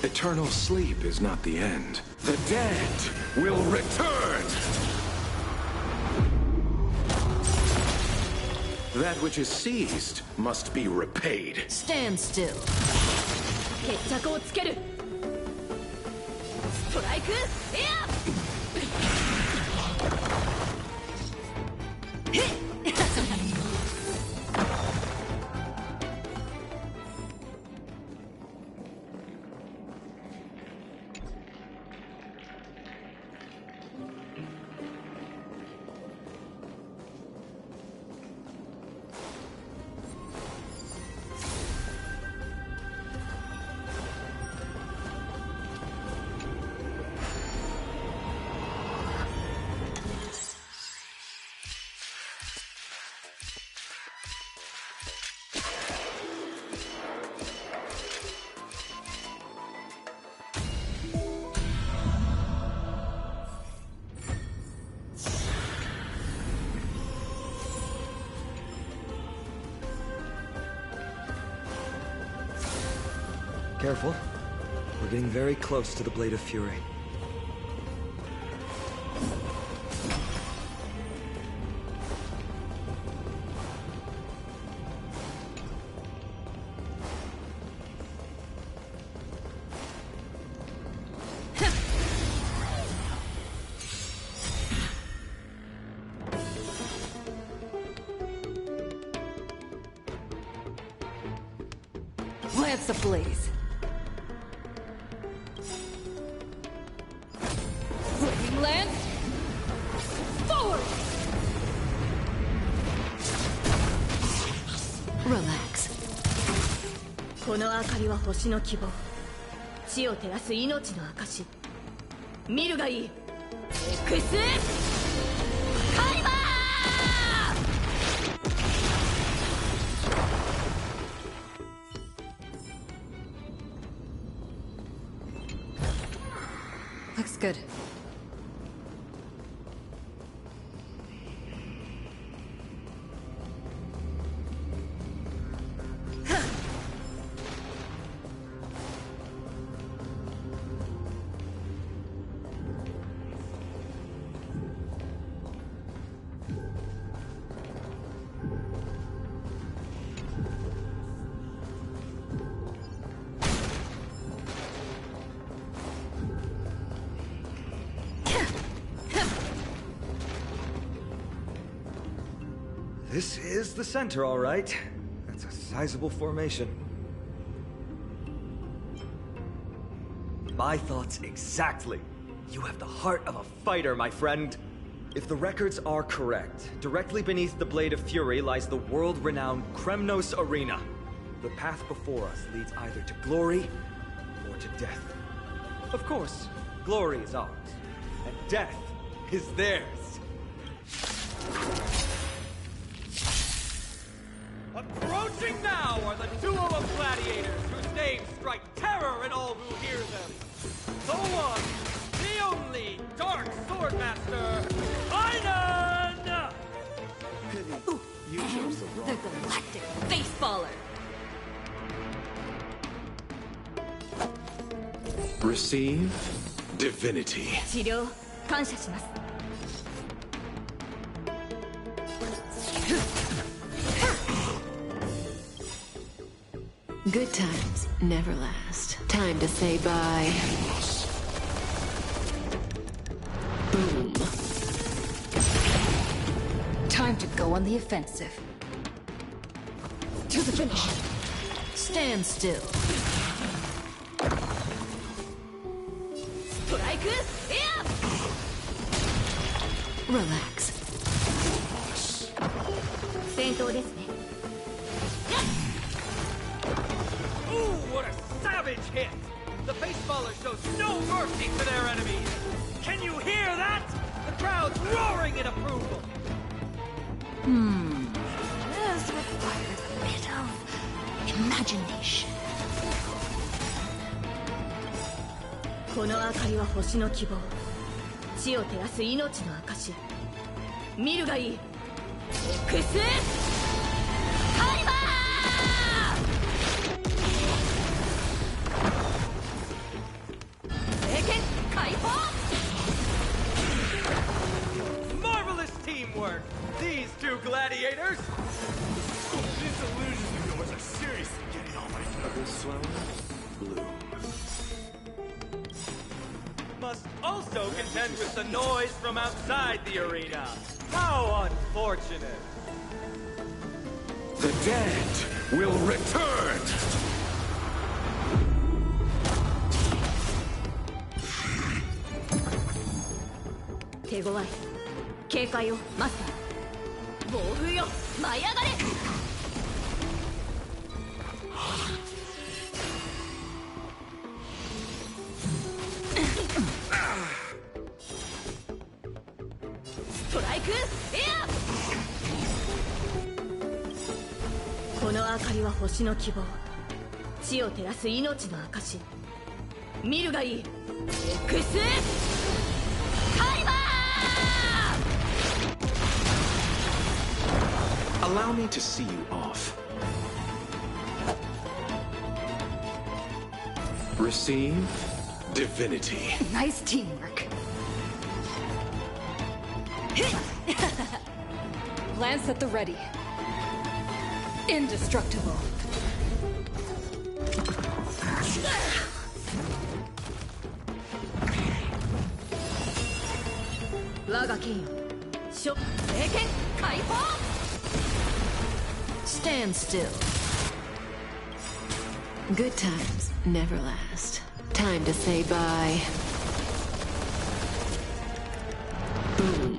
Speaker 19: Eternal sleep is not the end. The dead will return! That which is seized must be repaid.
Speaker 20: Stand still.
Speaker 7: 決着をつける。ストライクエア。
Speaker 20: Hit!
Speaker 2: Careful. We're getting very close to the Blade of Fury.
Speaker 20: Lance ablaze. Flaming lance. Forward. Relax.
Speaker 7: この明かりは星の希望。地を照らす命の証。見るがいい。エクスカリバー！
Speaker 20: Looks good.
Speaker 2: This is the center, all right. That's a sizable formation. My thoughts exactly. You have the heart of a fighter, my friend. If the records are correct, directly beneath the Blade of Fury lies the world-renowned Kremnos Arena. The path before us leads either to glory or to death. Of course, glory is ours, and death is theirs.
Speaker 6: Approaching now are the duo of gladiators whose names strike terror in all who hear them. The one, the only Dark Swordmaster, Einon!
Speaker 20: You chose the wrong. The galactic faceballer.
Speaker 19: Receive divinity.
Speaker 7: 治療感謝します。
Speaker 20: Good times never last. Time to say bye. Boom. Time to go on the offensive. To the finish. Stand still.
Speaker 7: Strike! Yeah!
Speaker 20: Relax.
Speaker 7: 戦闘ですね。
Speaker 6: Ooh, what a savage hit! The baseballer shows no mercy to their enemies! Can you hear that? The crowd's roaring in approval!
Speaker 21: This requires a bit of imagination.
Speaker 7: この明かりは星の希望。地を照らす命の証。見るがいい。エクスカリバー！ 聖剣解放！
Speaker 6: Marvelous teamwork! These two gladiators!
Speaker 12: These illusions of yours are seriously getting on my nerves.
Speaker 19: This flower blooms.
Speaker 6: Must also contend with the noise from outside the arena. How unfortunate!
Speaker 19: The dead will return!
Speaker 7: 手強い。警戒をマスター。暴風よ舞い上がれ！ ストライクエア！ この明かりは星の希望。地を照らす命の証。見るがいい。エクスカリバー！
Speaker 19: Allow me to see you off. Receive divinity.
Speaker 21: Nice teamwork. Lance at the ready. Indestructible.
Speaker 20: Stand still. Good times never last. Time to say bye. Boom.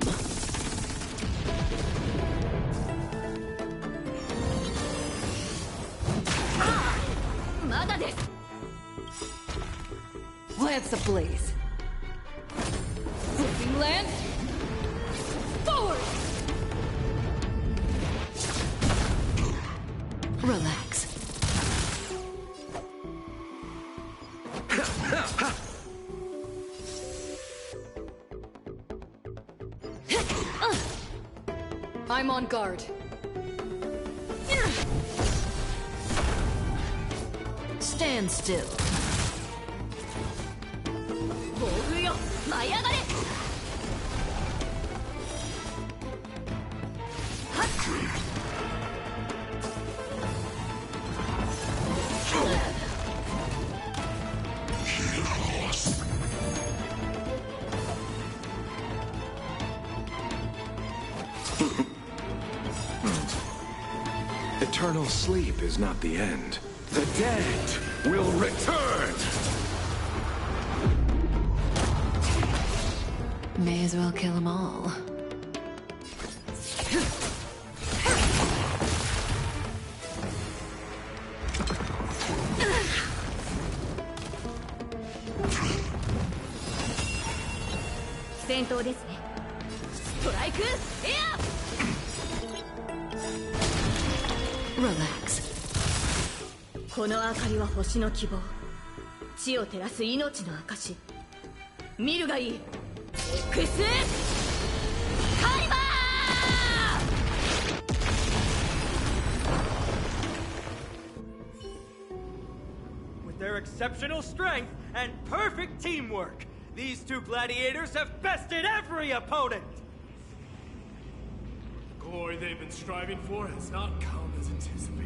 Speaker 21: Lance ablaze. Flipping lance. Forward!
Speaker 20: Relax.
Speaker 21: I'm on guard.
Speaker 20: Stand still.
Speaker 19: Eternal sleep is not the end. The dead will return!
Speaker 20: May as well kill them all. Relax.
Speaker 7: この明かりは星の希望。地を照らす命の証。見るがいい。X カイバ
Speaker 6: ー! With their exceptional strength and perfect teamwork, these two gladiators have bested every opponent!
Speaker 15: The glory they've been striving for has not come as anticipated.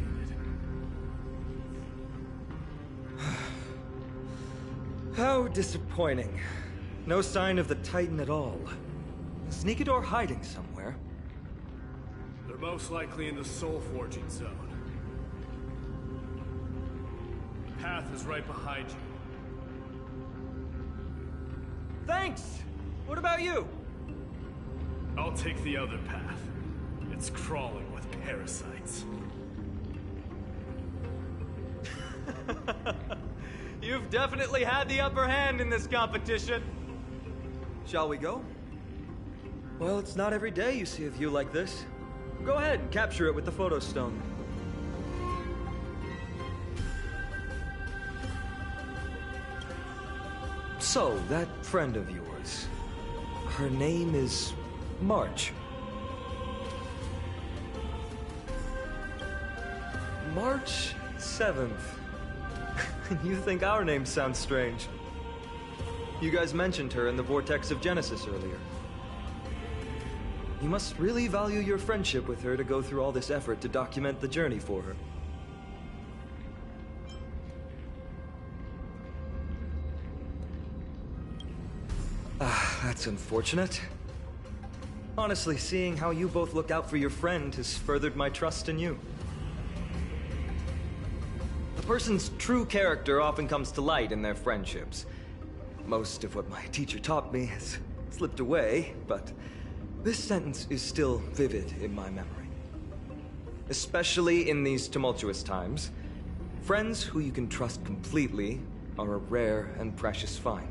Speaker 2: How disappointing. No sign of the Titan at all. Is Sneakador hiding somewhere?
Speaker 15: They're most likely in the soul forging zone. The path is right behind you.
Speaker 6: Thanks! What about you?
Speaker 15: I'll take the other path. It's crawling with parasites.
Speaker 6: You've definitely had the upper hand in this competition.
Speaker 2: Shall we go? Well, it's not every day you see a view like this. Go ahead and capture it with the photo stone. So, that friend of yours, her name is March. March 7th. You think our names sound strange? You guys mentioned her in the Vortex of Genesis earlier. You must really value your friendship with her to go through all this effort to document the journey for her. That's unfortunate. Honestly, seeing how you both look out for your friend has furthered my trust in you. A person's true character often comes to light in their friendships. Most of what my teacher taught me has slipped away, but this sentence is still vivid in my memory. Especially in these tumultuous times, friends who you can trust completely are a rare and precious find.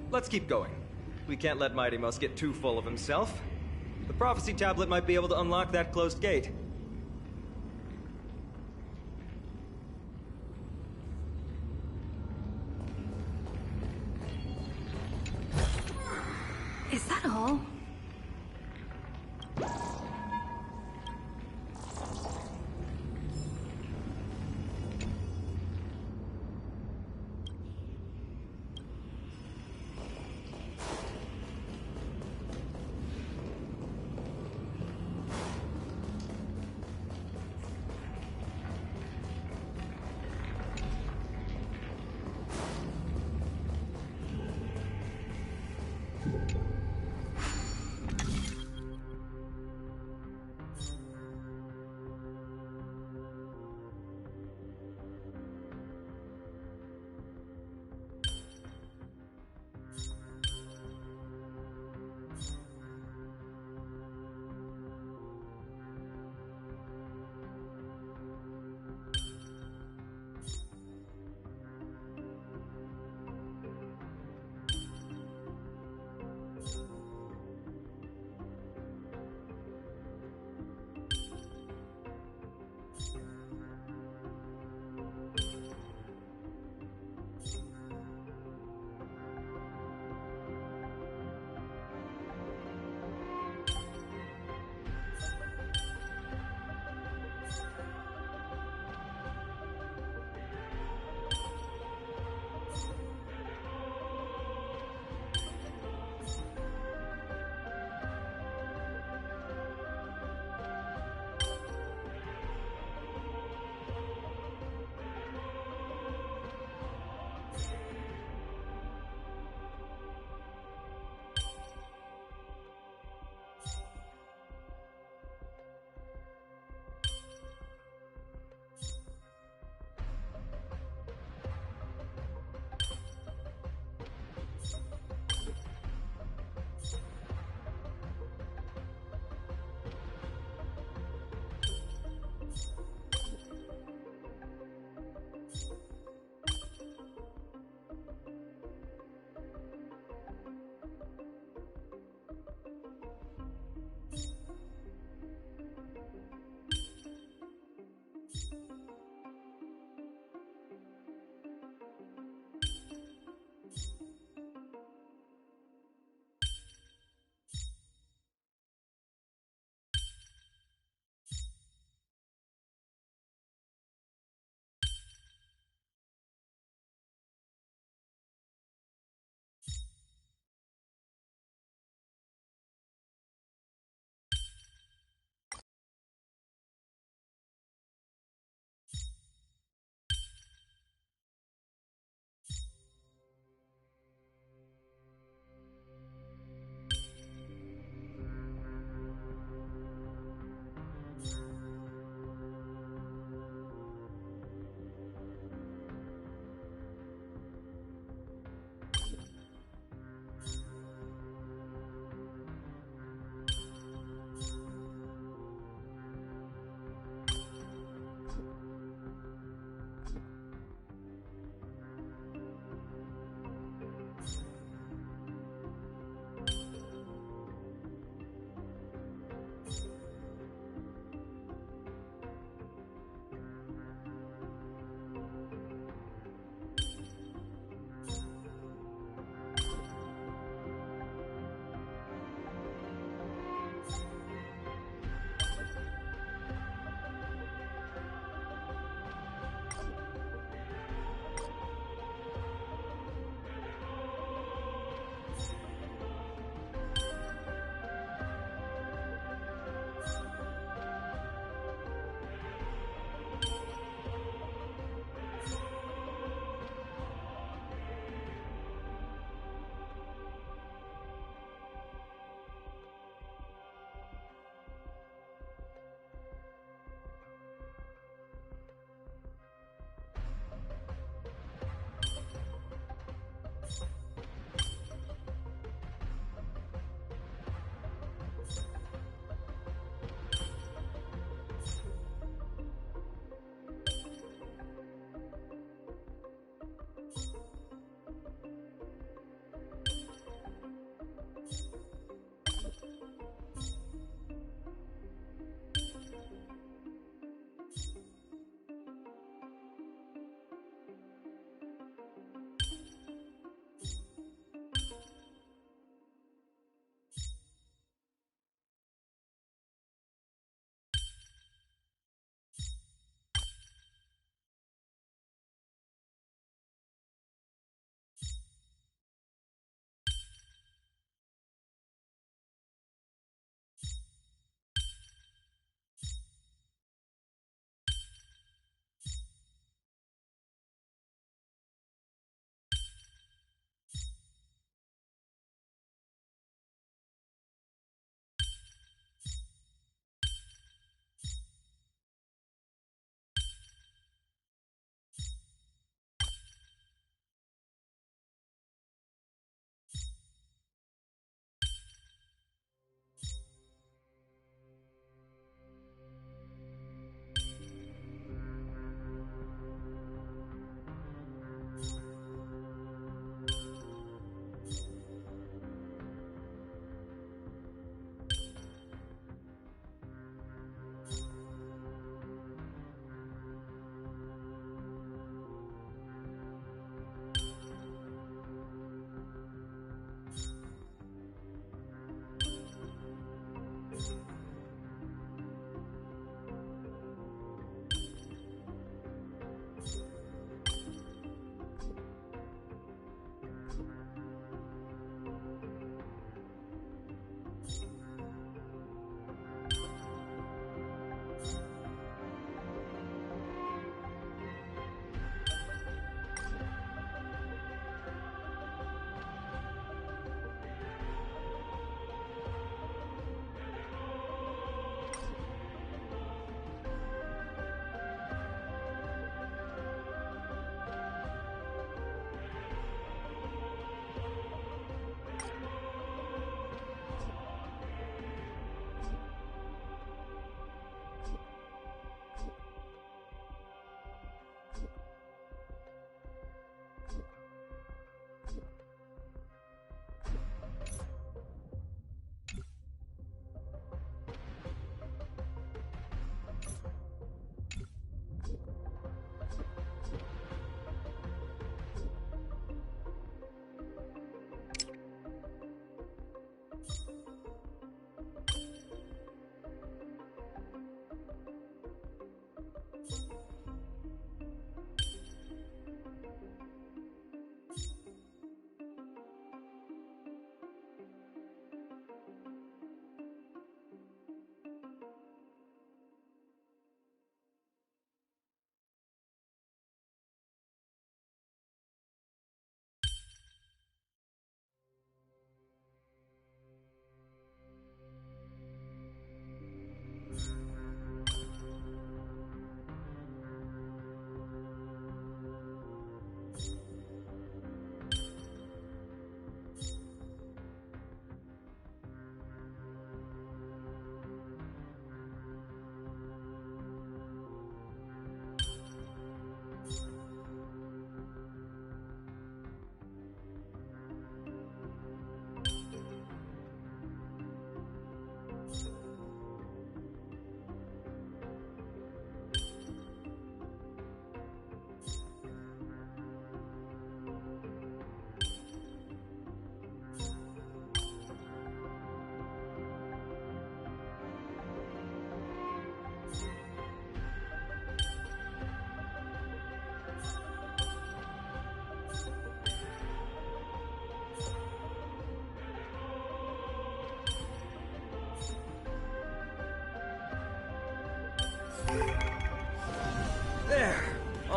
Speaker 2: Let's keep going. We can't let Mighty Mouse get too full of himself. The prophecy tablet might be able to unlock that closed gate.
Speaker 21: Is that all?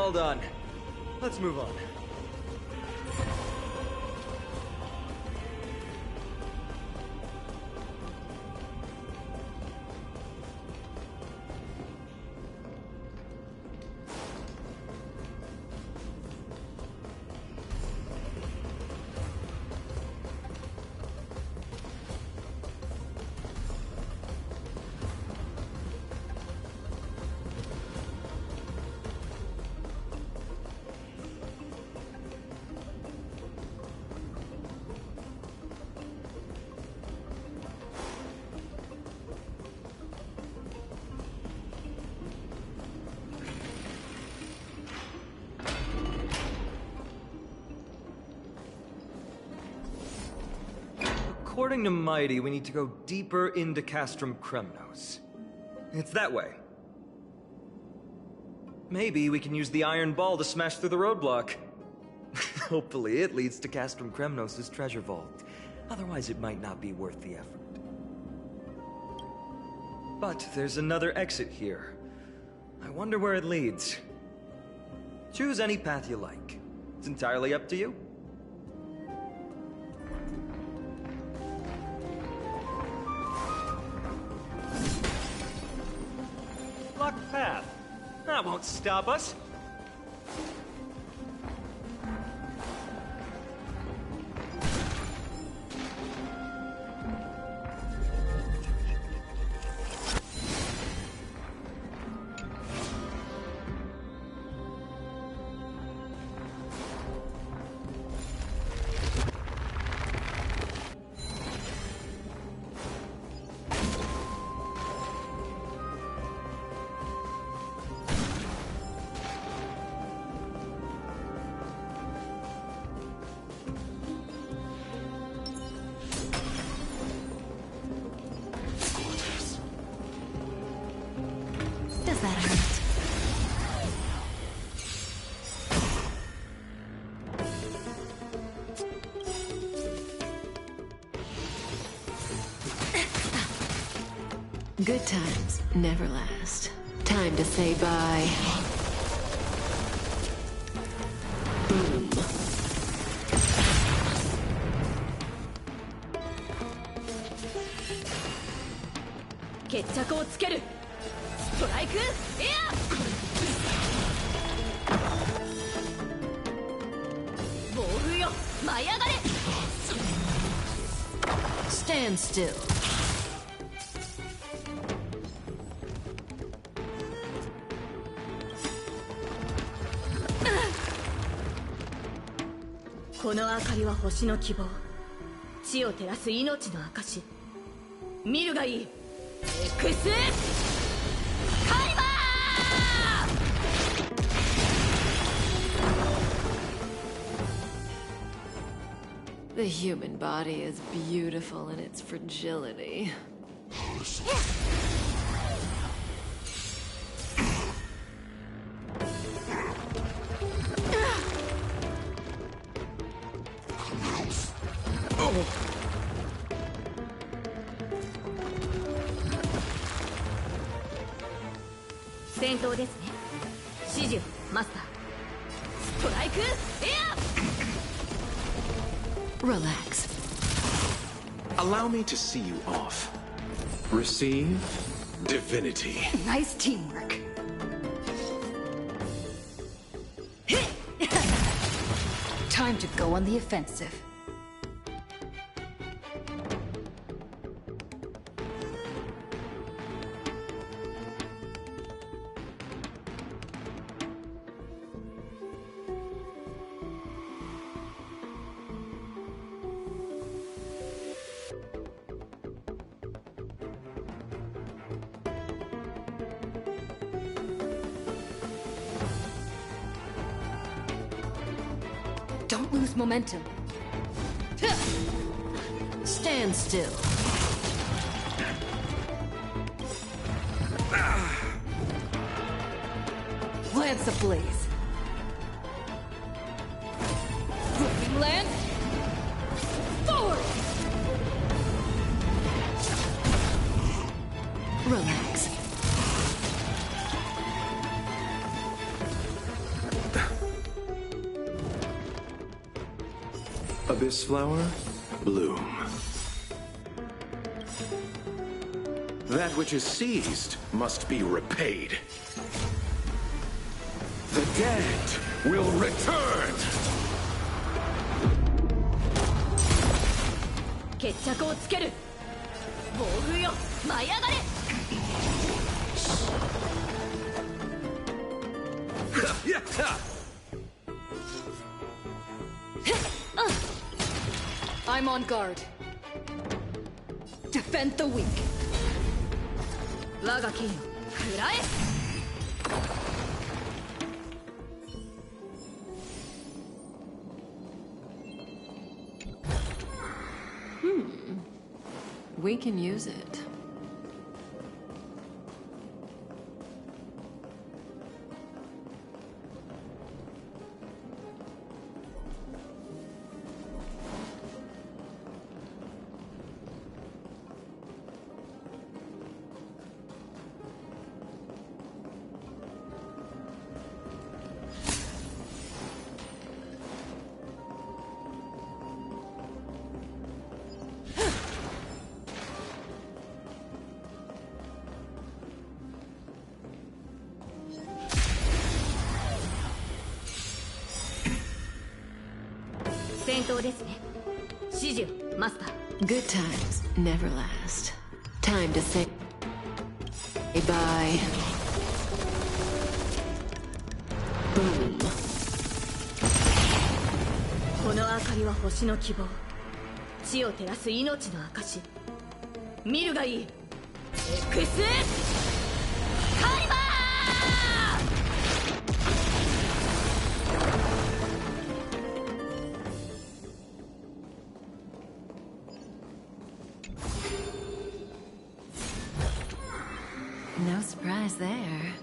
Speaker 2: all done. Let's move on. According to Mighty, we need to go deeper into Castrum Kremnos. It's that way. Maybe we can use the iron ball to smash through the roadblock. Hopefully it leads to Castrum Kremnos' treasure vault. Otherwise it might not be worth the effort. But there's another exit here. I wonder where it leads. Choose any path you like. It's entirely up to you. Locked path. That won't stop us.
Speaker 20: Does that hurt? Good times never last. Time to say bye. Boom. Stand still. The human body is beautiful in its fragility. Relax.
Speaker 19: Allow me to see you off. Receive divinity.
Speaker 21: Nice teamwork. Time to go on the offensive. Don't lose momentum.
Speaker 18: Stand still.
Speaker 21: Lance ablaze. Whipping lance. Forward!
Speaker 18: Relax.
Speaker 19: Abyss flower, bloom. That which is seized must be repaid. The dead will return!
Speaker 7: 決着をつける暴風よ舞い上がれ I'm on guard. Defend the weak. 我が剣よ食らえ
Speaker 20: We can use it. Good times never last. Time to say bye. Boom.
Speaker 7: この明かりは星の希望地を照らす命の証見るがいい X カリバー
Speaker 20: No surprise there.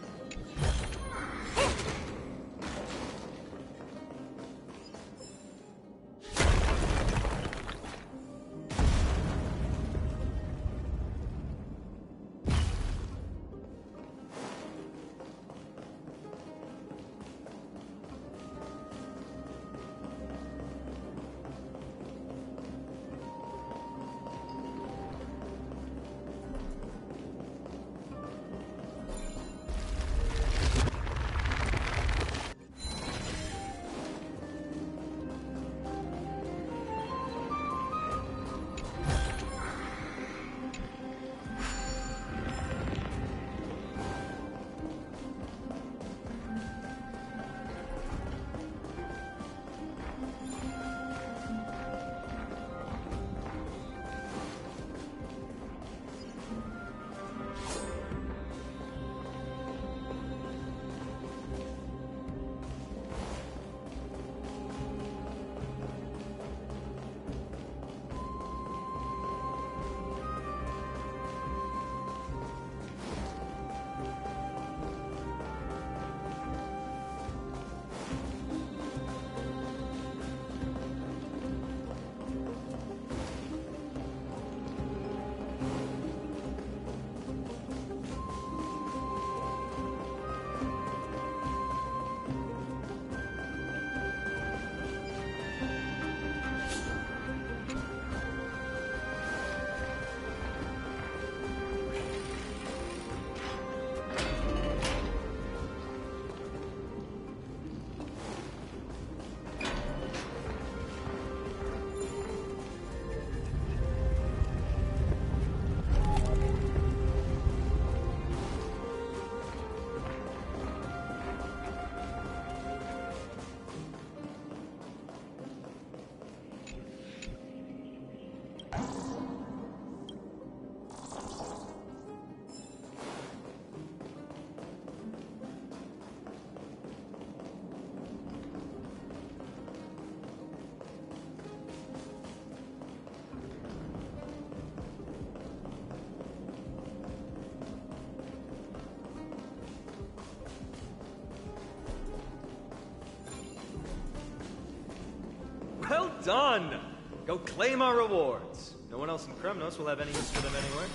Speaker 2: Well done! Go claim our rewards. No one else in Kremnos will have any use for them anyway.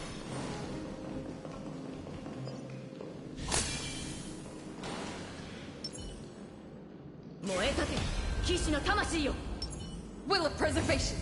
Speaker 9: Will of preservation!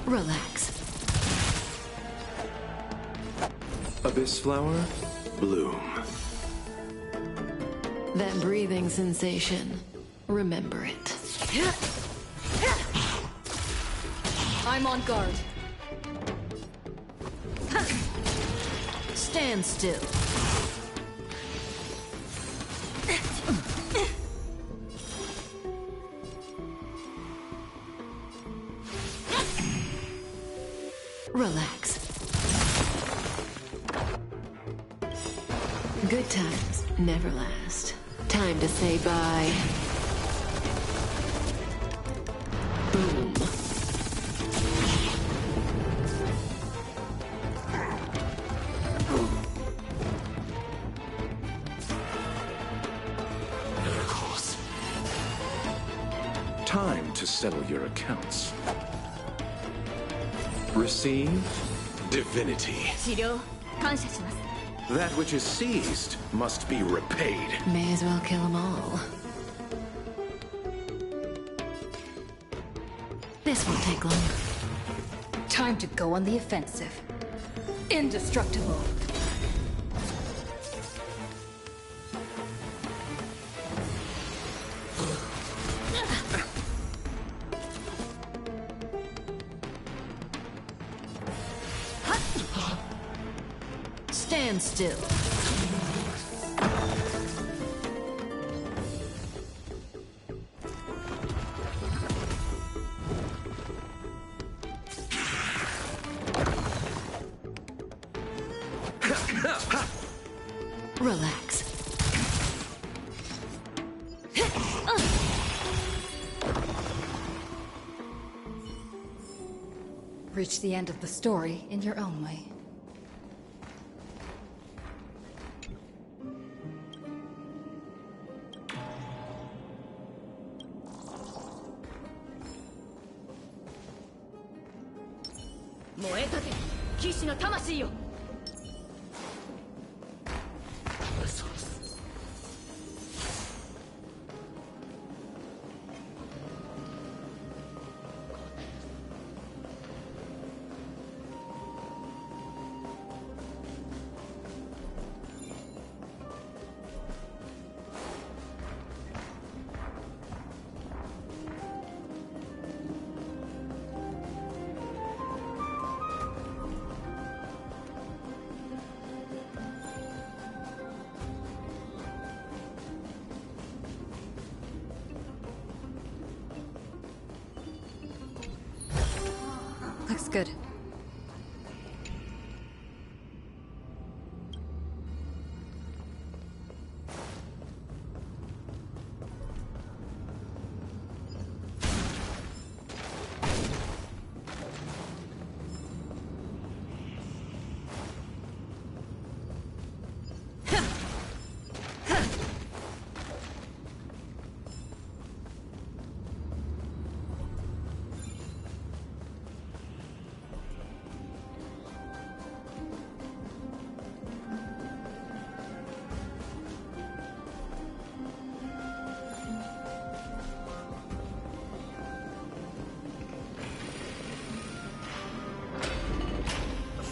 Speaker 20: Relax.
Speaker 19: Abyss flower, bloom.
Speaker 20: That breathing sensation. Remember it.
Speaker 9: I'm on guard.
Speaker 20: Stand still. Relax. Good times never last. Time to say bye. Boom.
Speaker 19: Time to settle your accounts. Receive divinity. That which is seized must be repaid.
Speaker 20: May as well kill them all. This won't take long.
Speaker 9: Time to go on the offensive. Indestructible.
Speaker 20: Stand still. Relax.
Speaker 9: Reach the end of the story in your own way.
Speaker 20: Looks good.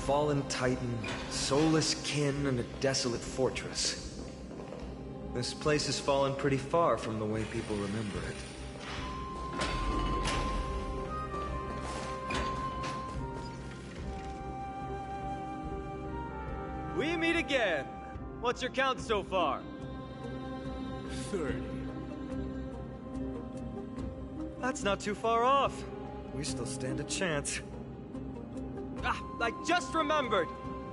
Speaker 2: Fallen titan, soulless kin, and a desolate fortress. This place has fallen pretty far from the way people remember it.
Speaker 6: We meet again. What's your count so far?
Speaker 12: 30.
Speaker 2: That's not too far off. We still stand a chance.
Speaker 6: Ah, I just remembered!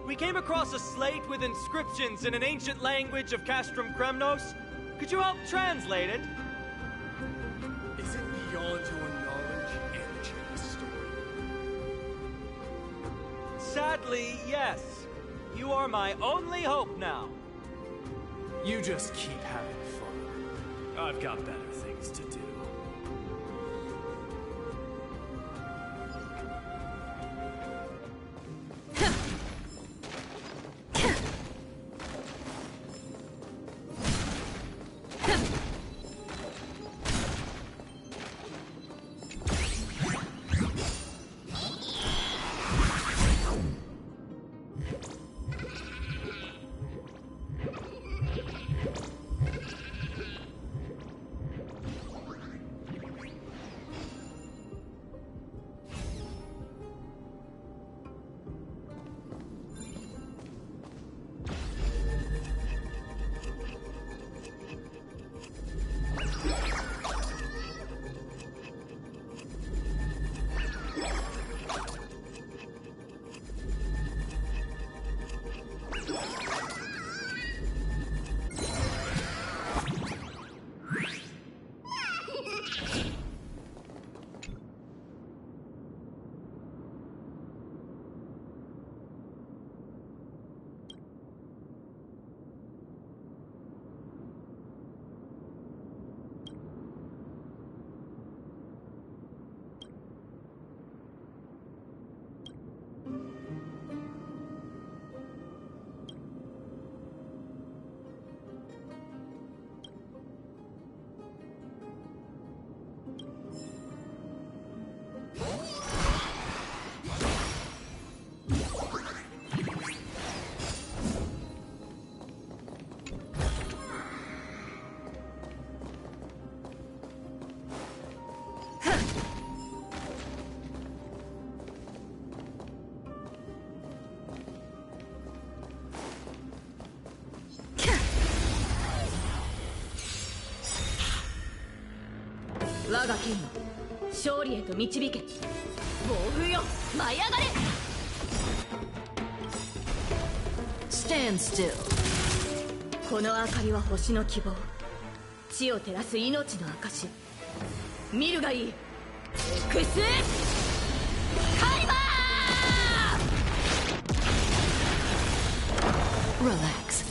Speaker 6: We came across a slate with inscriptions in an ancient language of Castrum Kremnos. Could you help translate it?
Speaker 12: Is it beyond your knowledge and the story?
Speaker 6: Sadly, yes. You are my only hope now.
Speaker 12: You just keep having fun. I've got better things to do.
Speaker 20: Stand still.
Speaker 7: この明かりは星の希望。地を照らす命の証。見るがいい。エクスカリバー
Speaker 20: Relax.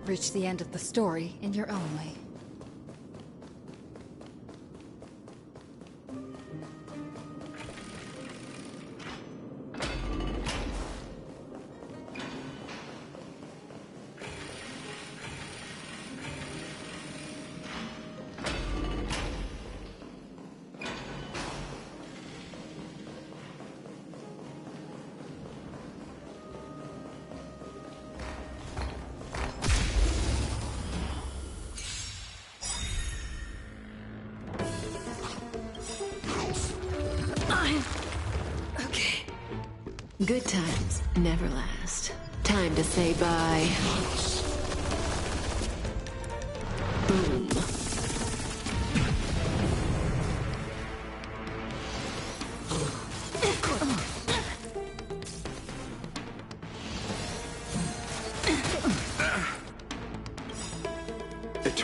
Speaker 20: Reach the end of the story in your own way. Okay. Good times never last. Time to say bye. Boom.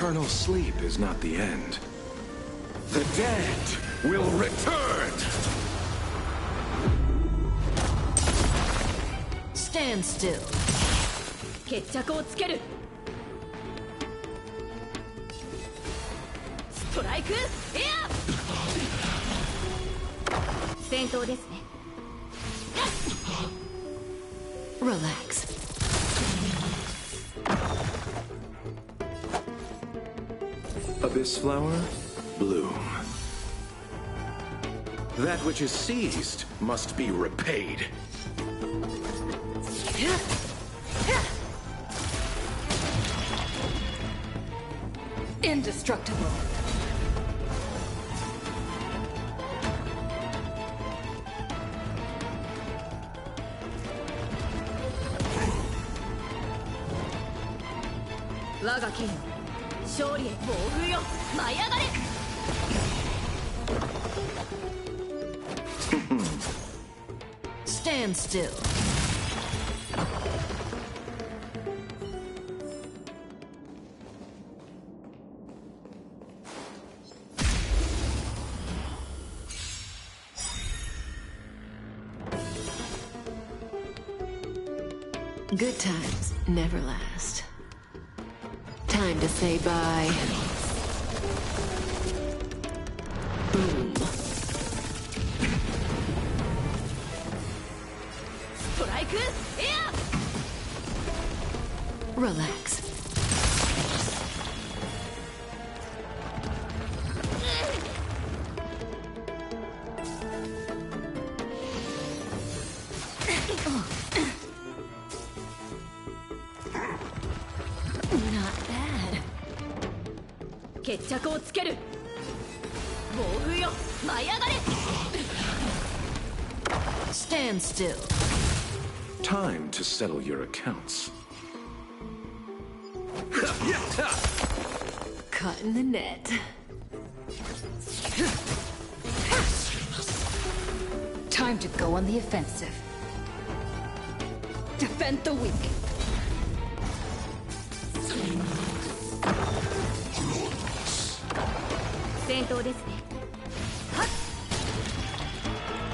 Speaker 19: Eternal sleep is not the end. The dead will return!
Speaker 20: Stand still.
Speaker 7: 決着をつける。ストライクエア。戦闘ですね。
Speaker 20: Relax.
Speaker 19: Abyss flower, bloom. That which is seized must be repaid.
Speaker 20: Indestructible.
Speaker 7: Waga ken, 勝利へ暴風よ、舞い上がれ。
Speaker 20: Stand still. Good times never last. Time to say bye. Boom.
Speaker 7: Strike air.
Speaker 20: Relax. Not bad.
Speaker 7: 決着をつける。暴風よ、舞い上がれ。
Speaker 20: Stand still.
Speaker 19: Time to settle your accounts.
Speaker 20: Cut in the net. Time to go on the offensive. Defend the weak.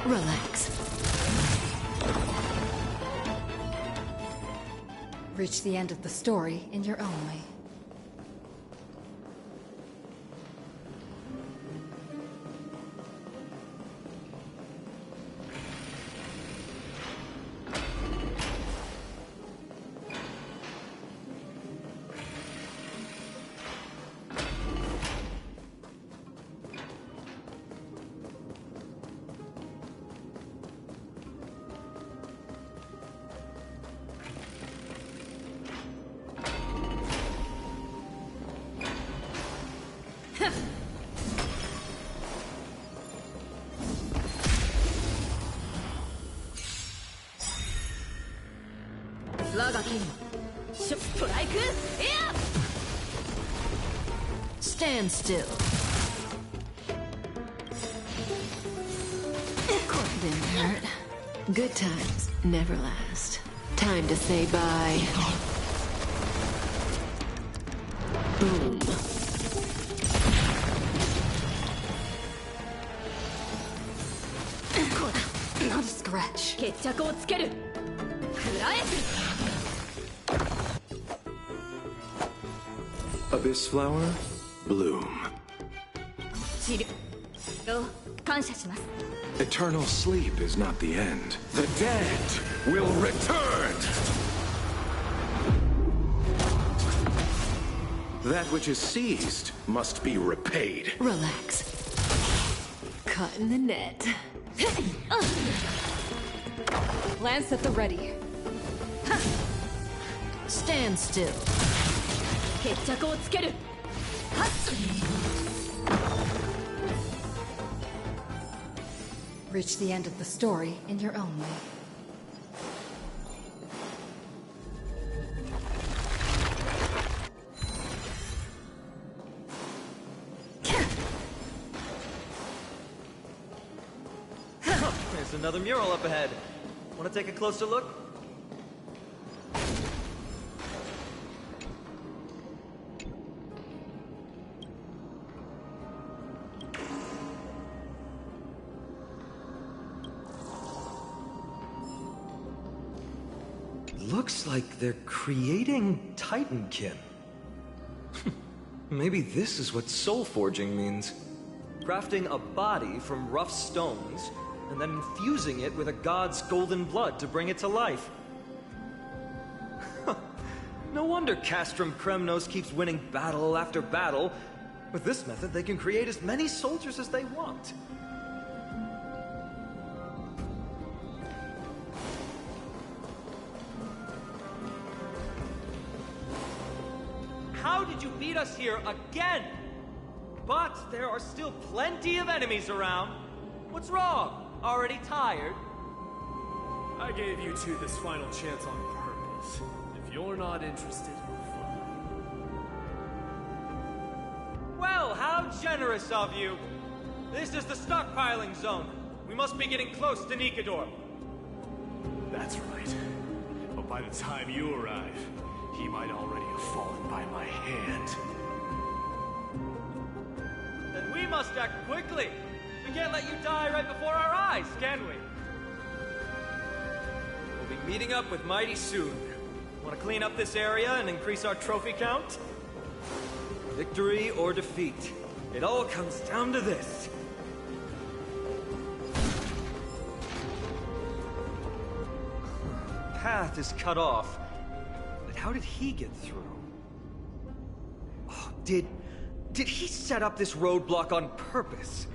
Speaker 20: Relax. Reach the end of the story in your own way. Stand still. Didn't hurt. Good times never last. Time to say bye. Boom. Not a scratch.
Speaker 7: 決着をつける。食らえ。
Speaker 19: Abyss flower, bloom.
Speaker 7: 治療を感謝します。
Speaker 19: Eternal sleep is not the end. The dead will return! That which is seized must be repaid.
Speaker 20: Relax. Cut in the net. Lance at the ready. Stand still.
Speaker 7: 決着をつける。はっ。
Speaker 20: Reach the end of the story in your own way.
Speaker 2: There's another mural up ahead. Want to take a closer look? looks like they're creating Titankin. Maybe this is what soul forging means. Crafting a body from rough stones, and then infusing it with a god's golden blood to bring it to life. No wonder Castrum Kremnos keeps winning battle after battle. With this method, they can create as many soldiers as they want.
Speaker 6: How did you beat us here again? But there are still plenty of enemies around. What's wrong? Already tired?
Speaker 15: I gave you two this final chance on purpose. If you're not interested, fine.
Speaker 6: Well, how generous of you. This is the stockpiling zone. We must be getting close to Nikador.
Speaker 15: That's right. But by the time you arrive, he might already have fallen by my hand.
Speaker 6: Then we must act quickly. We can't let you die right before our eyes, can we? We'll be meeting up with Mighty soon. Want to clean up this area and increase our trophy count?
Speaker 2: Victory or defeat, it all comes down to this. Path is cut off. But how did he get through? Oh, did he set up this roadblock on purpose?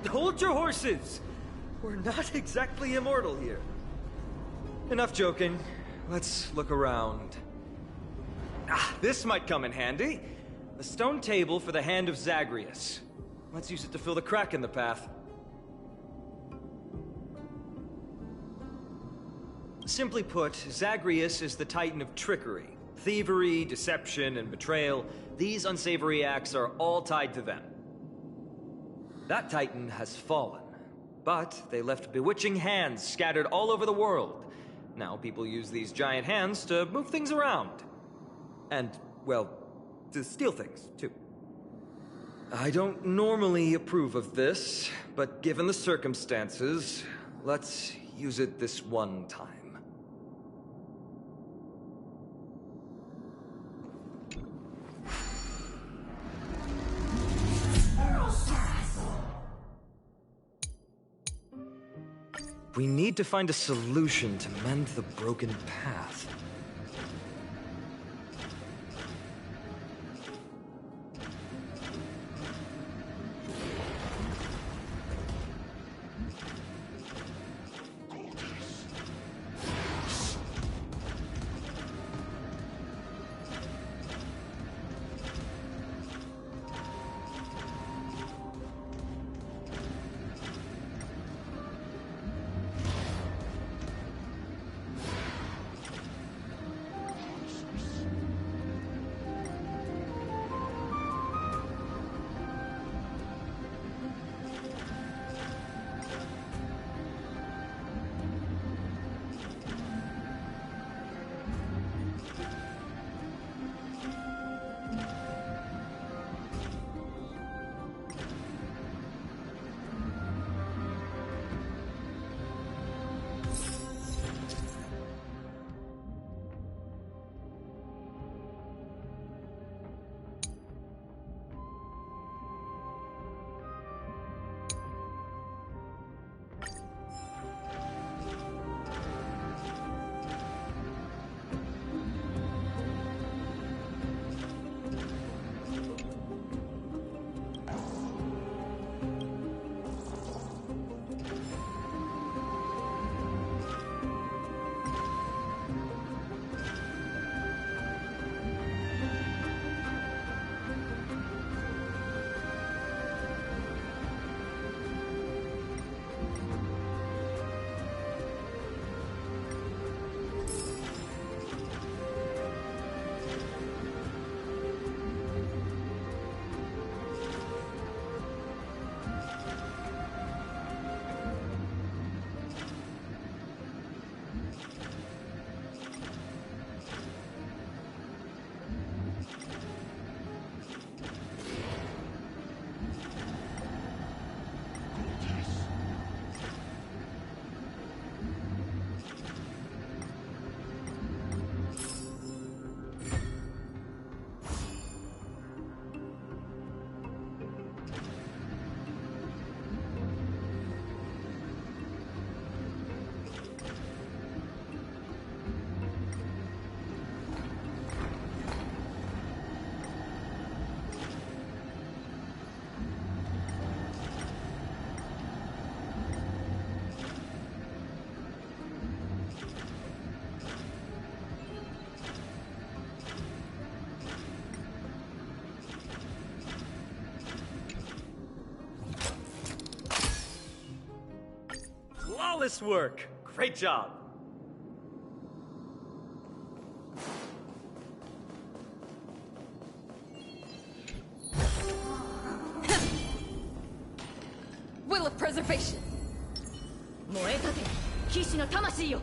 Speaker 2: Hold your horses! We're not exactly immortal here. Enough joking. Let's look around. Ah, this might come in handy. A stone table for the Hand of Zagreus. Let's use it to fill the crack in the path. Simply put, Zagreus is the Titan of trickery. Thievery, deception, and betrayal. These unsavory acts are all tied to them. That Titan has fallen, but they left bewitching hands scattered all over the world. Now people use these giant hands to move things around. And, well, to steal things, too. I don't normally approve of this, but given the circumstances, let's use it this one time. We need to find a solution to mend the broken path. Flawless work. Great job.
Speaker 7: Will of preservation. 燃えたて、騎士の魂よ。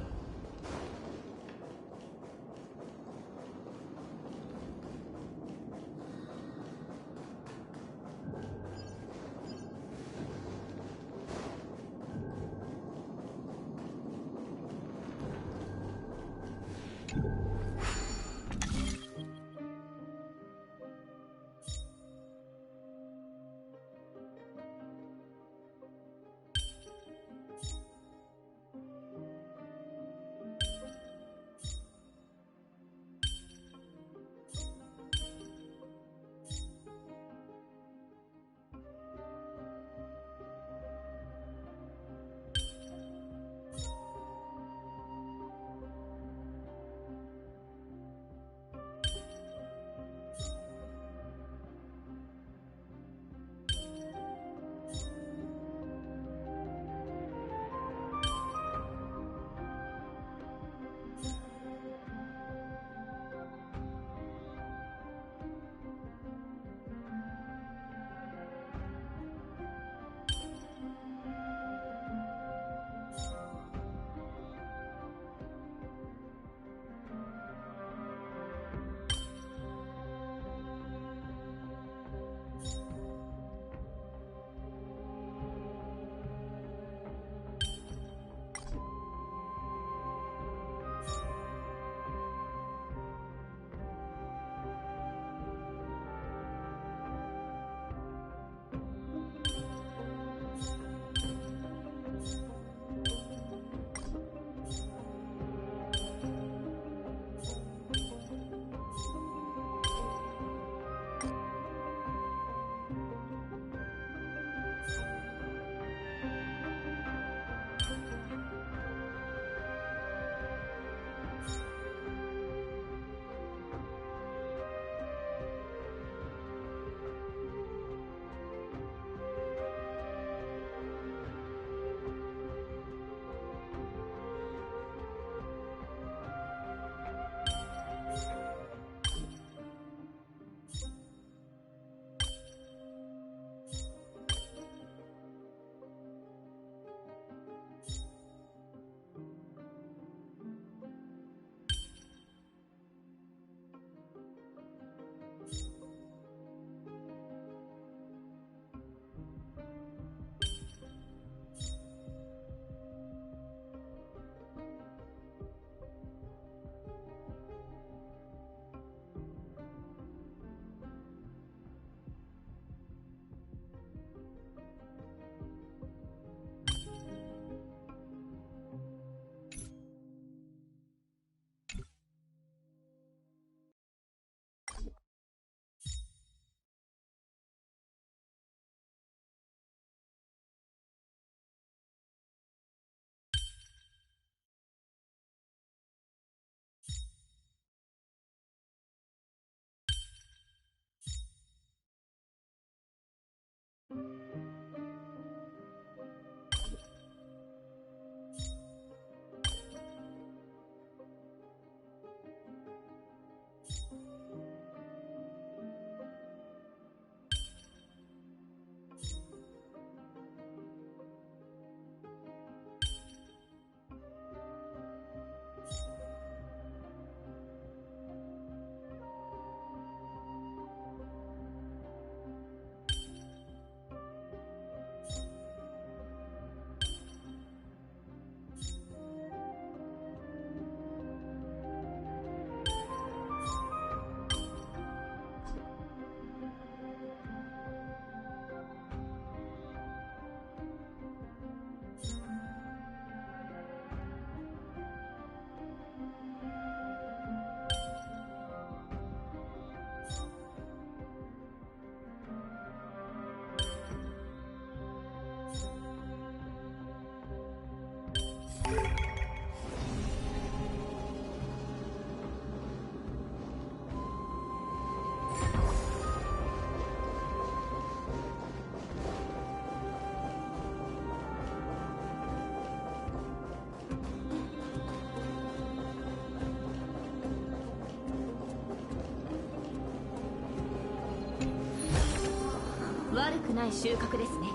Speaker 7: くない収穫ですね。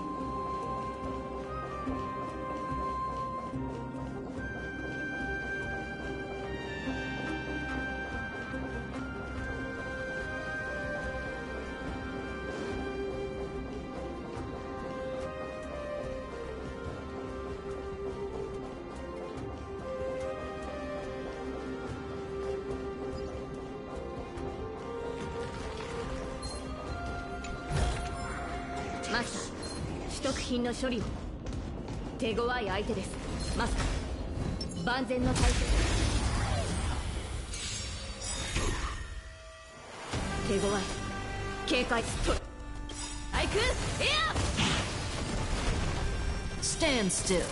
Speaker 7: マスター、取得品の処理を。手強い相手です。マスター、万全の体制。手強い。警戒ストライクエア
Speaker 20: Stand still.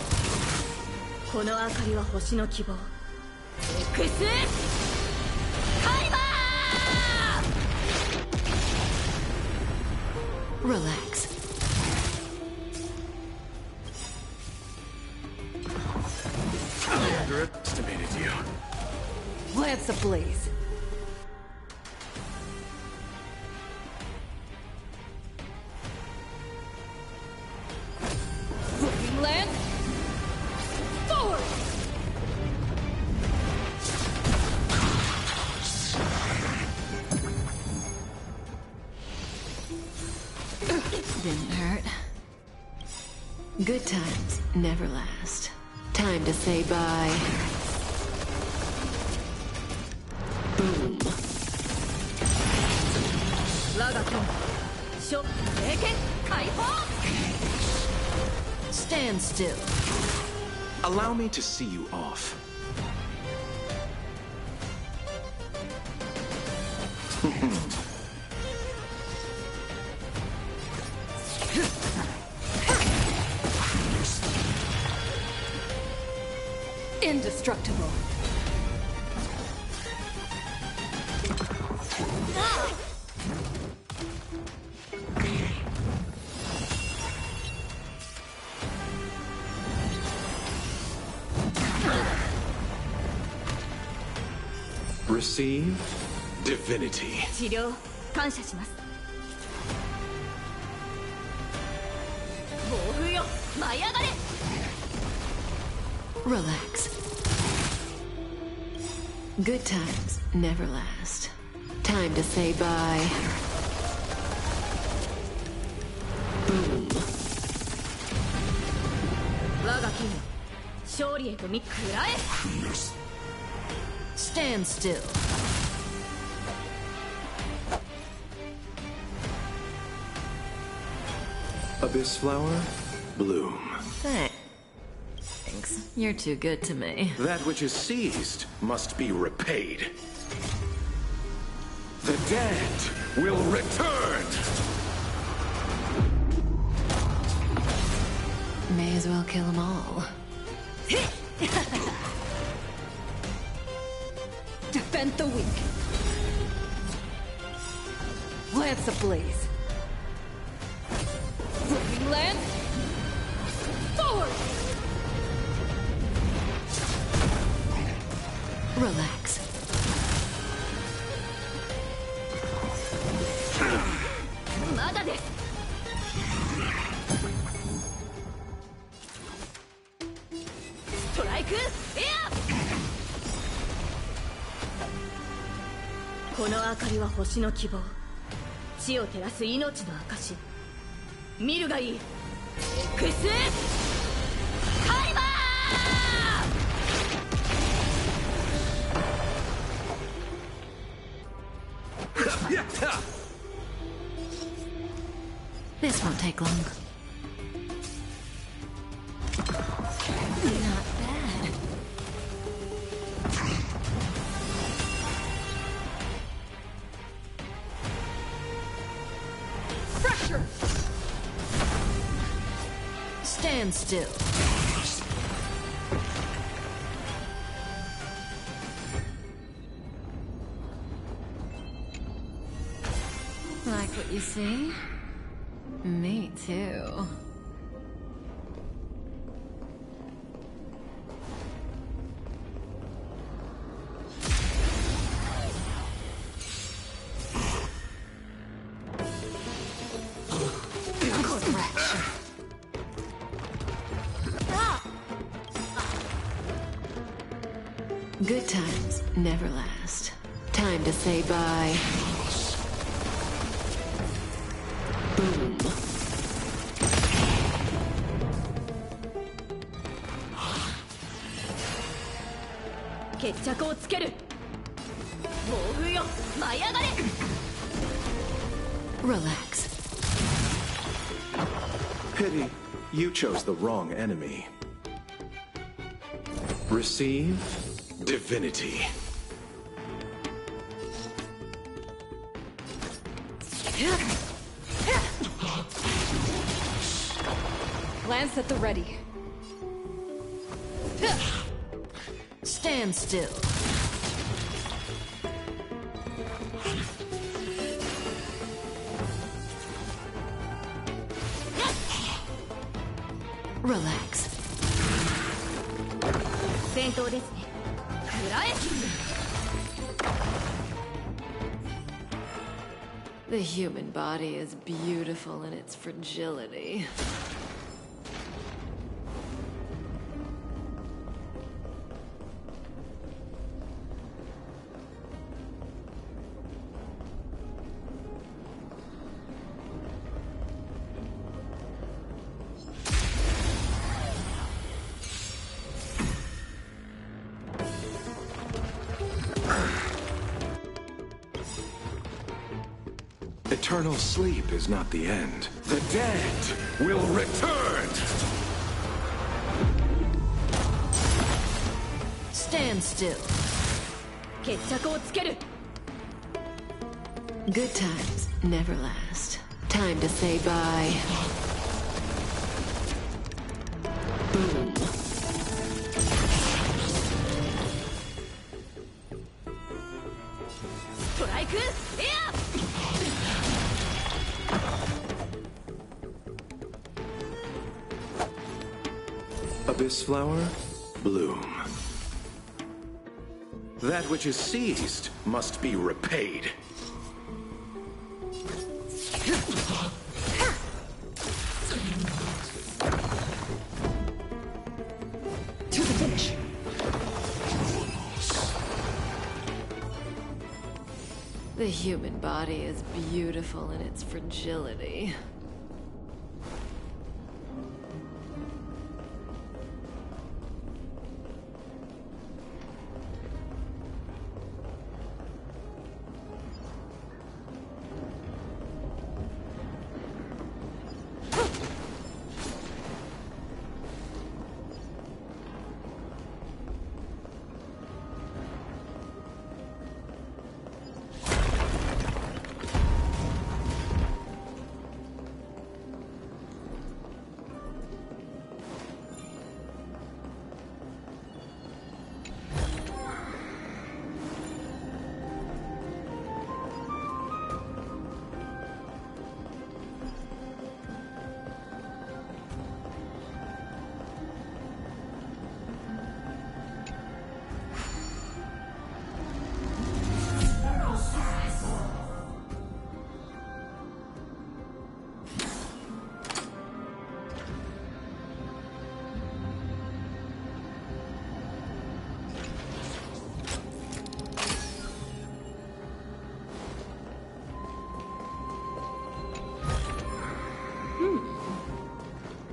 Speaker 7: この明かりは星の希望。X カリバー
Speaker 20: Relax.
Speaker 19: I underestimated you.
Speaker 20: Lance ablaze. Flipping lance. Forward. Didn't hurt. Good times never last. Time to say bye. Boom.
Speaker 7: 我が剣聖剣解放
Speaker 20: Stand still.
Speaker 19: Allow me to see you off.
Speaker 20: Indestructible.
Speaker 19: Receive divinity.
Speaker 7: 治療感謝します。暴風よ舞い上がれ
Speaker 20: Relax. Good times never last. Time to say bye. Boom.
Speaker 7: 我が剣よ勝利へと見食らえ
Speaker 20: Stand still.
Speaker 19: Abyss flower, bloom.
Speaker 20: Thanks. You're too good to me.
Speaker 19: That which is seized must be repaid. The dead will return!
Speaker 20: May as well kill them all. Defend the weak. Lance ablaze. Flipping lance. Forward. Relax.
Speaker 7: Strike air! この明かりは星の希望。地を照らす命の証。見るがいい。X カリバ
Speaker 19: ー
Speaker 20: This won't take long. Not bad. Pressure! Stand still. Like what you see? Me too. Good times never last. Time to say bye. Boom. Relax.
Speaker 19: Pity, you chose the wrong enemy. Receive divinity.
Speaker 20: Lance at the ready. Stand still. Relax. The human body is beautiful in its fragility.
Speaker 19: Eternal sleep is not the end. The dead will return!
Speaker 20: Stand still. Good times never last. Time to say bye. Boom.
Speaker 19: Abyss flower, bloom. That which is seized must be repaid.
Speaker 20: To the finish. The human body is beautiful in its fragility.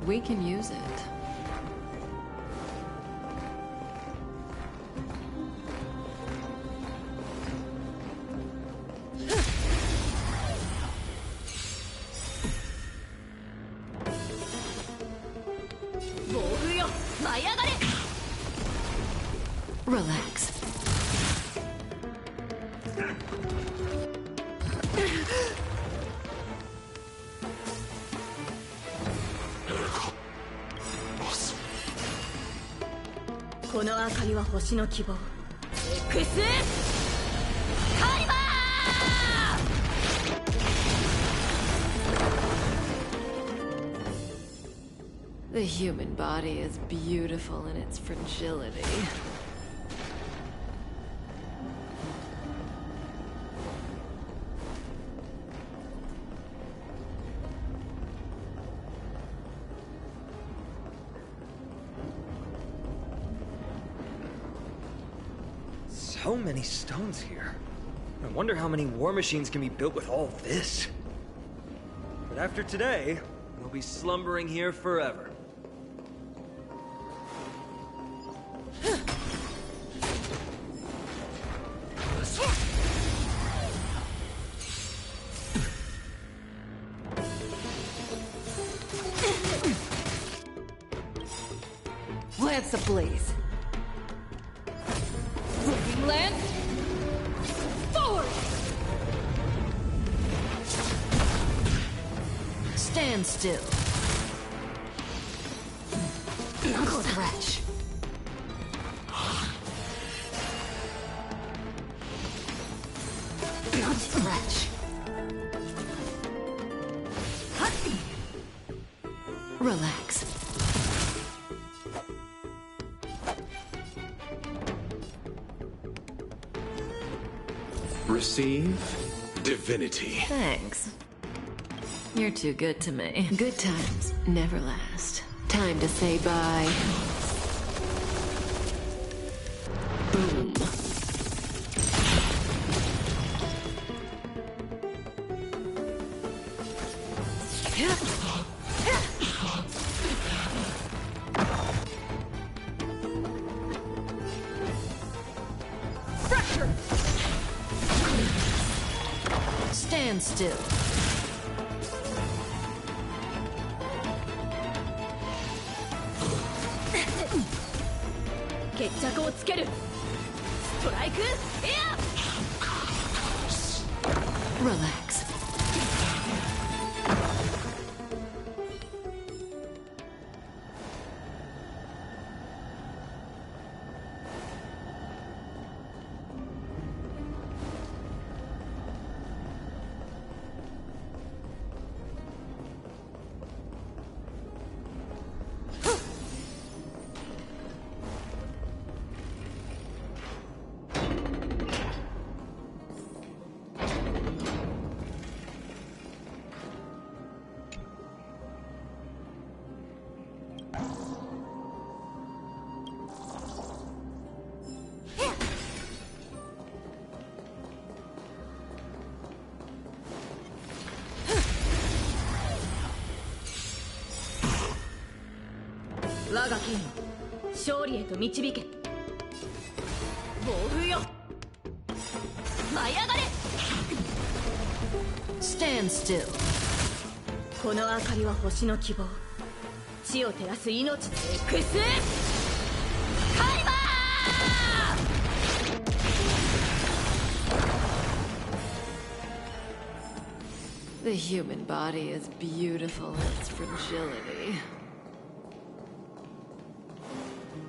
Speaker 20: We can use it. Relax. The human body is beautiful in its fragility.
Speaker 2: So many stones here. I wonder how many war machines can be built with all this. But after today, they'll be slumbering here forever.
Speaker 20: Lance ablaze. Flipping lance. Forward! Stand still. Crash. Scratch. Relax.
Speaker 19: Receive divinity.
Speaker 20: Thanks. You're too good to me. Good times never last. Time to say bye. Boom.
Speaker 7: Fracture!
Speaker 20: Stand still. Relax. Stand still.
Speaker 7: この明かりは星の希望。地を照らす命のエクスカイバー
Speaker 20: The human body is beautiful in its fragility.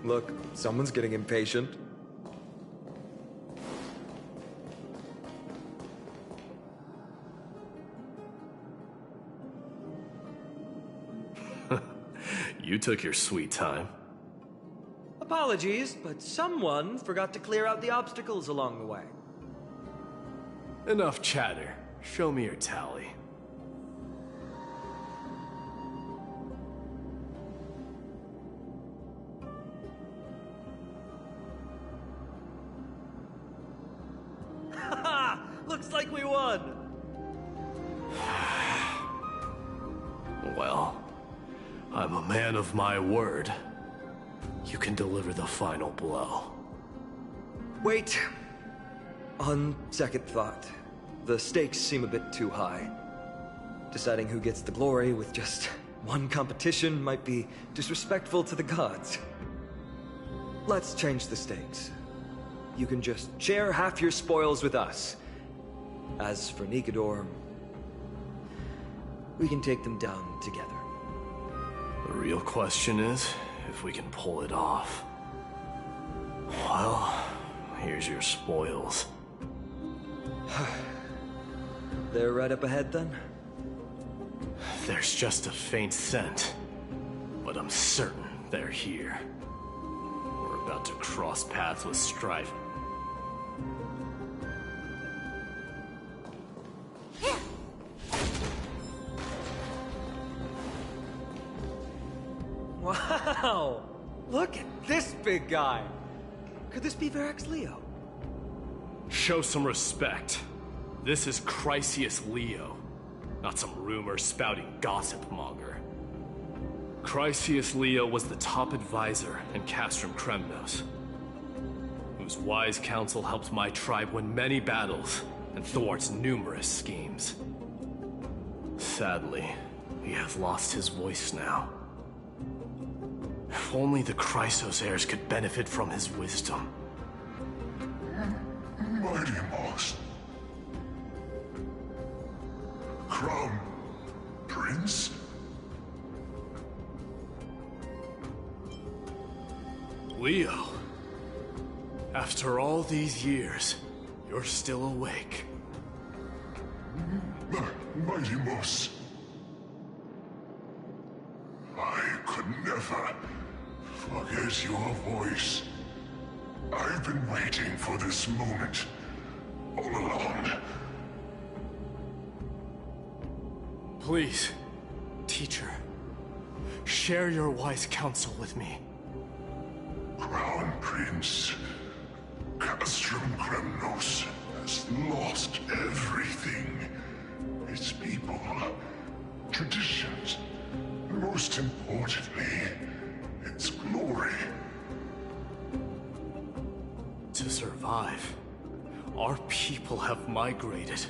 Speaker 2: Look, someone's getting impatient.
Speaker 15: You took your sweet time.
Speaker 2: Apologies, but someone forgot to clear out the obstacles along the way.
Speaker 15: Enough chatter. Show me your tally.
Speaker 2: Haha! Looks like we won!
Speaker 15: Well, I'm a man of my word. You can deliver the final blow.
Speaker 2: Wait. On second thought, the stakes seem a bit too high. Deciding who gets the glory with just one competition might be disrespectful to the gods. Let's change the stakes. You can just share half your spoils with us. As for Nikador, we can take them down together.
Speaker 15: The real question is if we can pull it off. Well, here's your spoils.
Speaker 2: They're right up ahead then?
Speaker 15: There's just a faint scent, but I'm certain they're here. We're about to cross paths with strife.
Speaker 2: Wow! Look at this big guy! Could this be Varric's Leo?
Speaker 15: show some respect. This is Chrysius Leo, not some rumor-spouting gossip monger. Chrysius Leo was the top advisor in Castrum Kremnos, whose wise counsel helped my tribe win many battles and thwarts numerous schemes. Sadly, he has lost his voice now. If only the Chrysos heirs could benefit from his wisdom.
Speaker 14: Mighty Moss. Crown Prince?
Speaker 15: Leo, after all these years, you're still awake.
Speaker 14: Mighty Moss. I could never forget your voice. I've been waiting for this moment all along.
Speaker 15: Please, teacher, share your wise counsel with me.
Speaker 14: Crown Prince Castrum Kremnos has lost everything. Its people, traditions, and most importantly, its glory.
Speaker 15: To survive, our people have migrated,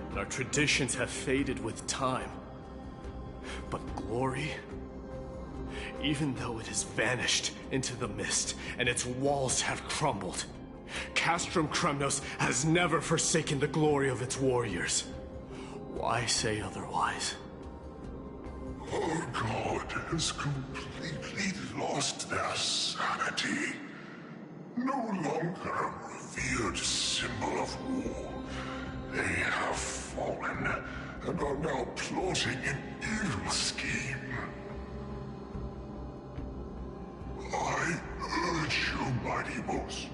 Speaker 15: and our traditions have faded with time. But glory, even though it has vanished into the mist and its walls have crumbled, Castrum Kremnos has never forsaken the glory of its warriors. Why say otherwise?
Speaker 14: Our god has completely lost their sanity. No longer a revered symbol of war. They have fallen and are now plotting an evil scheme. I urge you, Mighty Moss,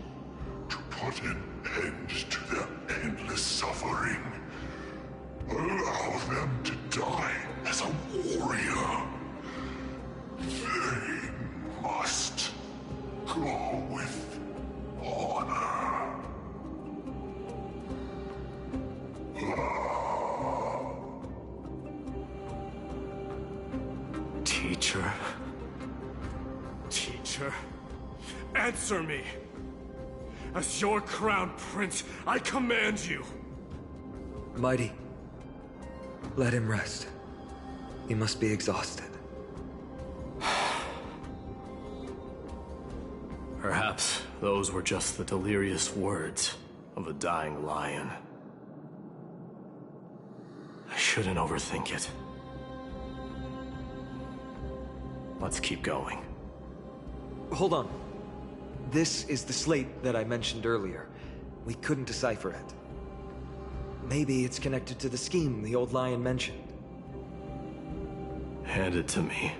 Speaker 14: to put an end to their endless suffering. Allow them to die as a warrior. They must go with honor.
Speaker 15: Teacher? Teacher? Answer me! As your crown prince, I command you!
Speaker 2: Mighty, let him rest. He must be exhausted.
Speaker 15: Perhaps those were just the delirious words of a dying lion. I shouldn't overthink it. Let's keep going.
Speaker 2: Hold on. This is the slate that I mentioned earlier. We couldn't decipher it. Maybe it's connected to the scheme the old lion mentioned.
Speaker 15: Hand it to me.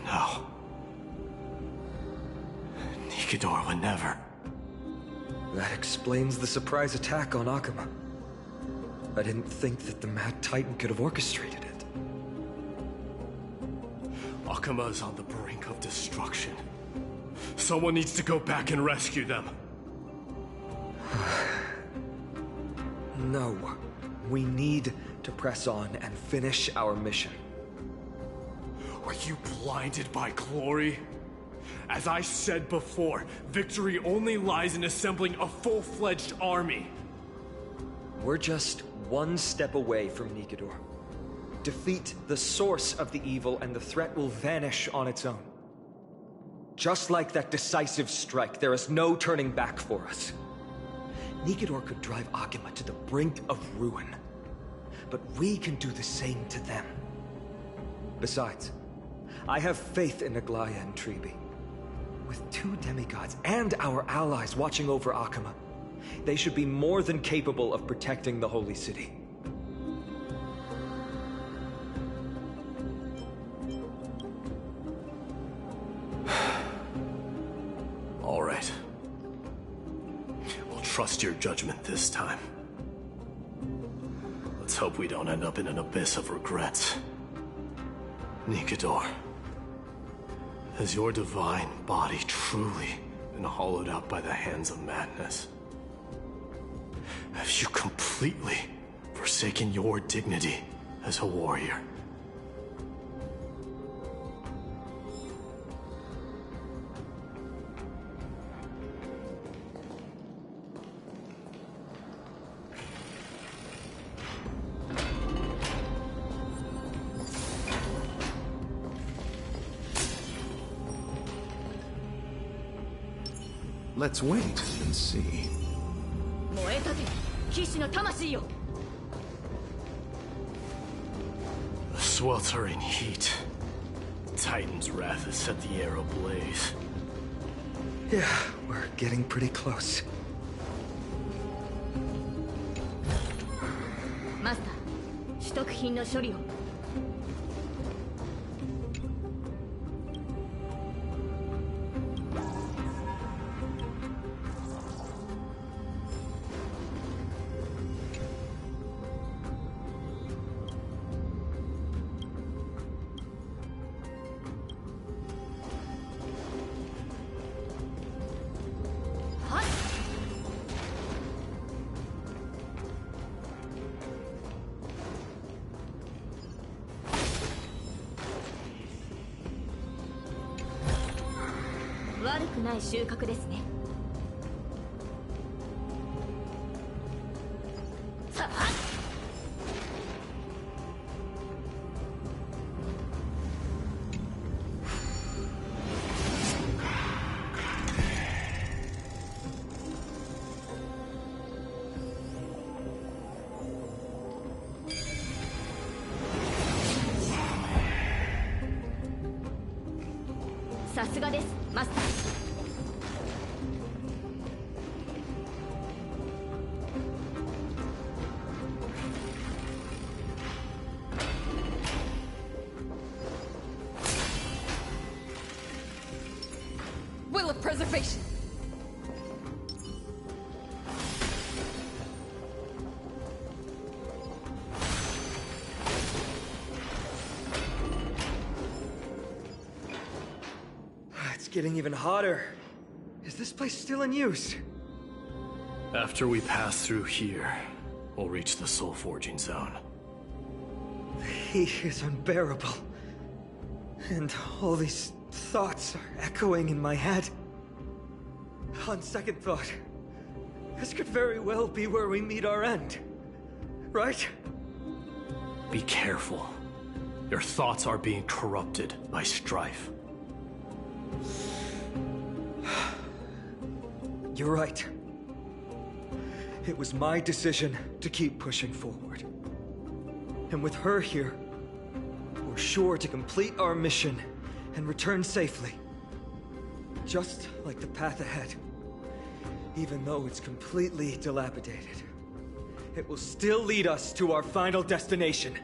Speaker 15: No. Nikador would never.
Speaker 2: That explains the surprise attack on Akuma. I didn't think that the Mad Titan could have orchestrated it.
Speaker 15: Akuma is on the brink of destruction. Someone needs to go back and rescue them.
Speaker 2: No. We need to press on and finish our mission.
Speaker 15: Are you blinded by glory?
Speaker 12: As I said before, victory only lies in assembling a full-fledged army.
Speaker 2: We're just one step away from Nikedor. Defeat the source of the evil and the threat will vanish on its own. Just like that decisive strike, there is no turning back for us. Nikedor could drive Akuma to the brink of ruin, but we can do the same to them. Besides, I have faith in Aglaya and Tribi. With 2 demigods and our allies watching over Akuma, they should be more than capable of protecting the Holy City.
Speaker 15: All right. We'll trust your judgment this time. Let's hope we don't end up in an abyss of regrets. Nikedor, has your divine body truly been hollowed out by the hands of madness? Have you completely forsaken your dignity as a warrior?
Speaker 19: Let's wait and see.
Speaker 7: 燃えたて騎士の魂よ
Speaker 15: The sweltering heat. The Titan's wrath has set the air ablaze.
Speaker 2: Yeah, we're getting pretty close.
Speaker 7: マスター取得品の処理を 悪くない収穫ですね。さあ。さすがです、マスター。
Speaker 9: Will of preservation.
Speaker 2: It's getting even hotter. Is this place still in use?
Speaker 15: After we pass through here, we'll reach the soul forging zone.
Speaker 2: The heat is unbearable. And all these thoughts are echoing in my head. On second thought, this could very well be where we meet our end. Right?
Speaker 15: Be careful. Your thoughts are being corrupted by strife.
Speaker 2: You're right. It was my decision to keep pushing forward. And with her here, we're sure to complete our mission and return safely. Just like the path ahead. Even though it's completely dilapidated, it will still lead us to our final destination.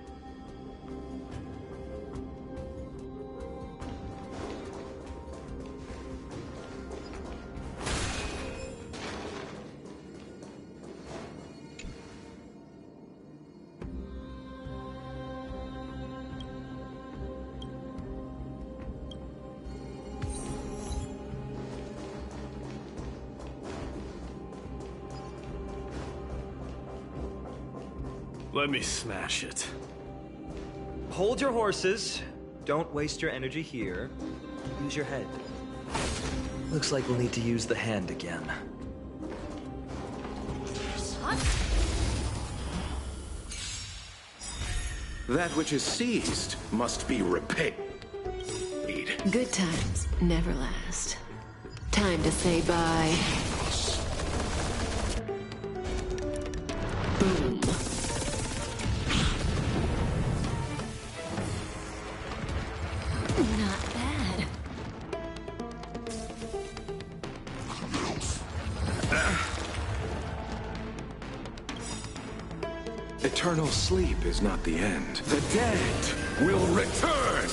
Speaker 15: Let me smash it.
Speaker 2: Hold your horses. Don't waste your energy here. Use your head. Looks like we'll need to use the hand again.
Speaker 19: That which is seized must be repaid.
Speaker 20: Good times never last. Time to say bye. Boom. Not bad.
Speaker 19: Eternal sleep is not the end. The dead will return!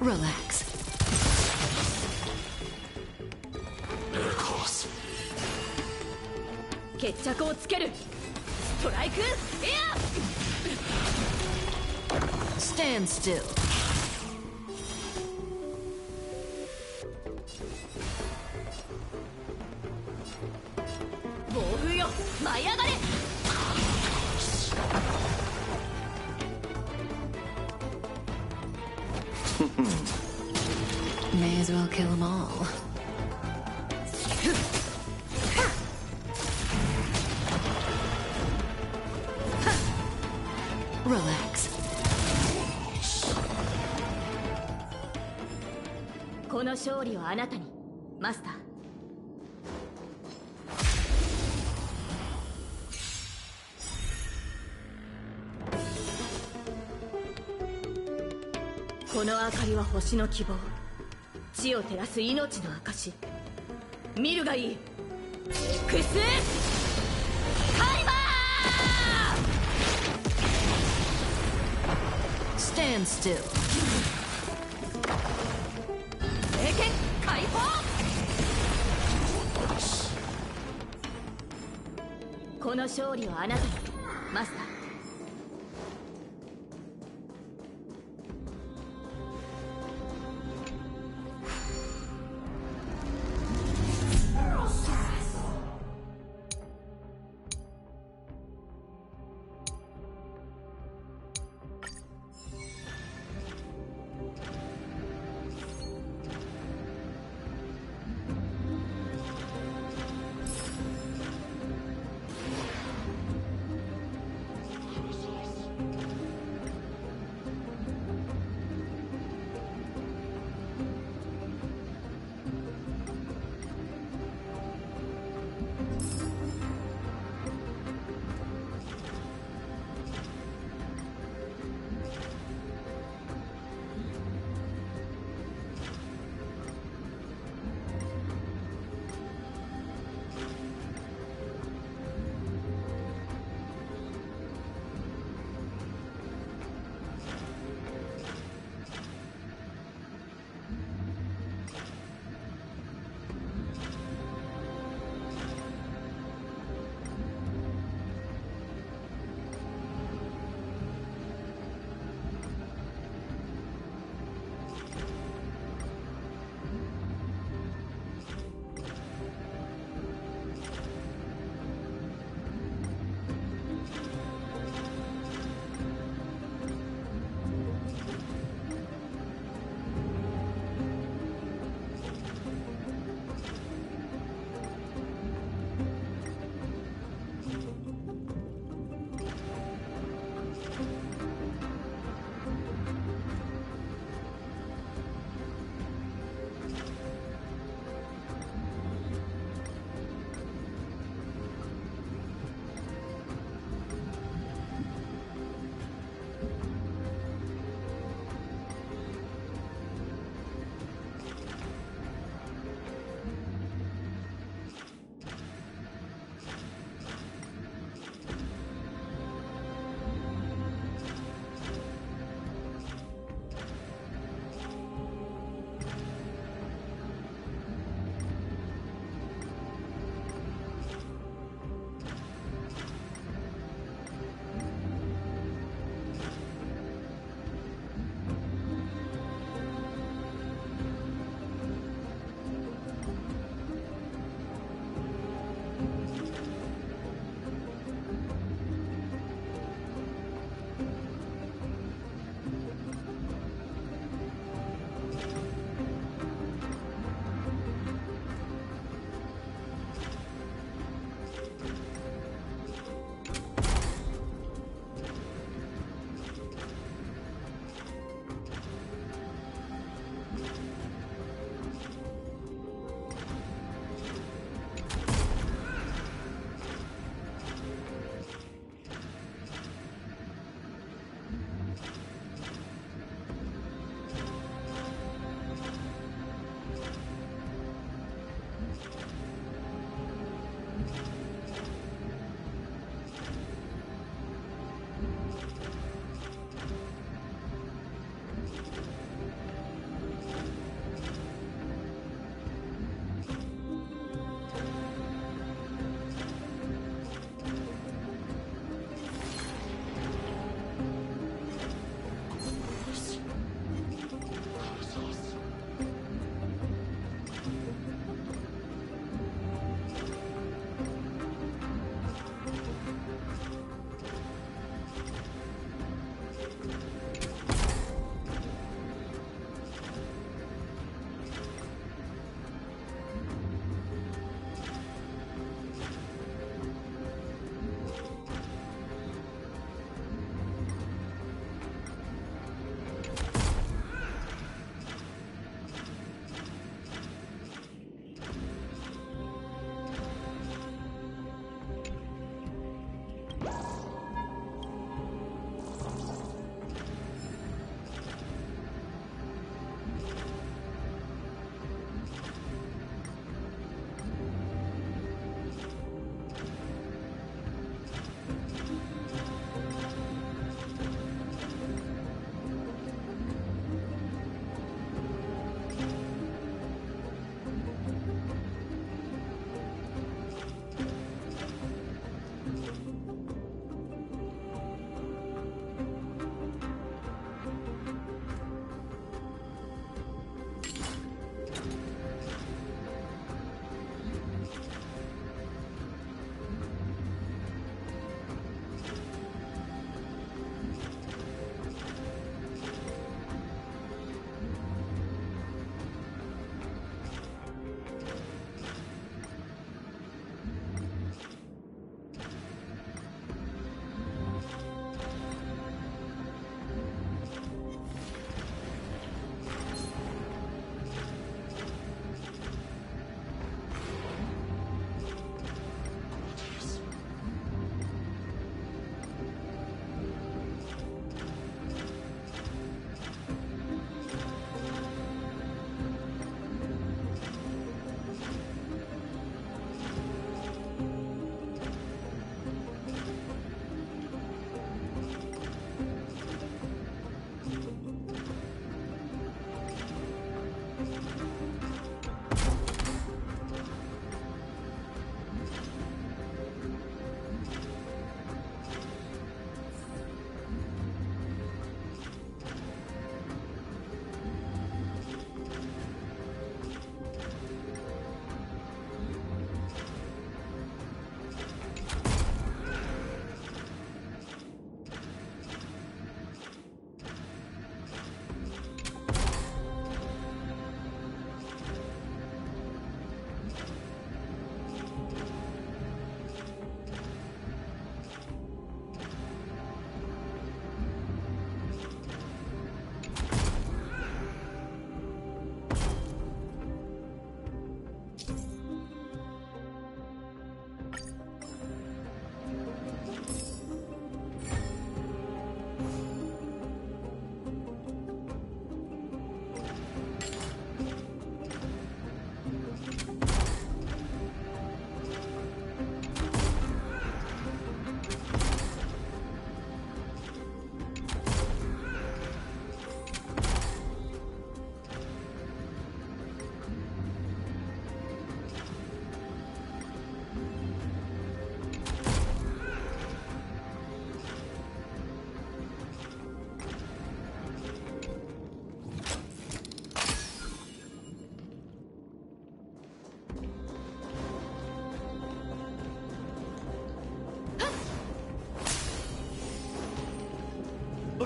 Speaker 20: Relax.
Speaker 19: Of course.
Speaker 7: 決着をつけるストライクエア
Speaker 20: Stand still.
Speaker 7: 暴風よ舞い上がれ
Speaker 20: May as well kill them all. Relax.
Speaker 7: この勝利をあなたにマスターこの明かりは星の希望地を照らす命の証見るがいい X カイバー
Speaker 20: Stand still.
Speaker 7: 聖剣解放この勝利をあなたにマスター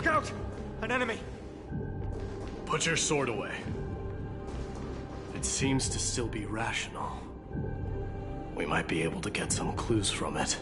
Speaker 6: Look out! An enemy!
Speaker 15: Put your sword away. It seems to still be rational. We might be able to get some clues from it.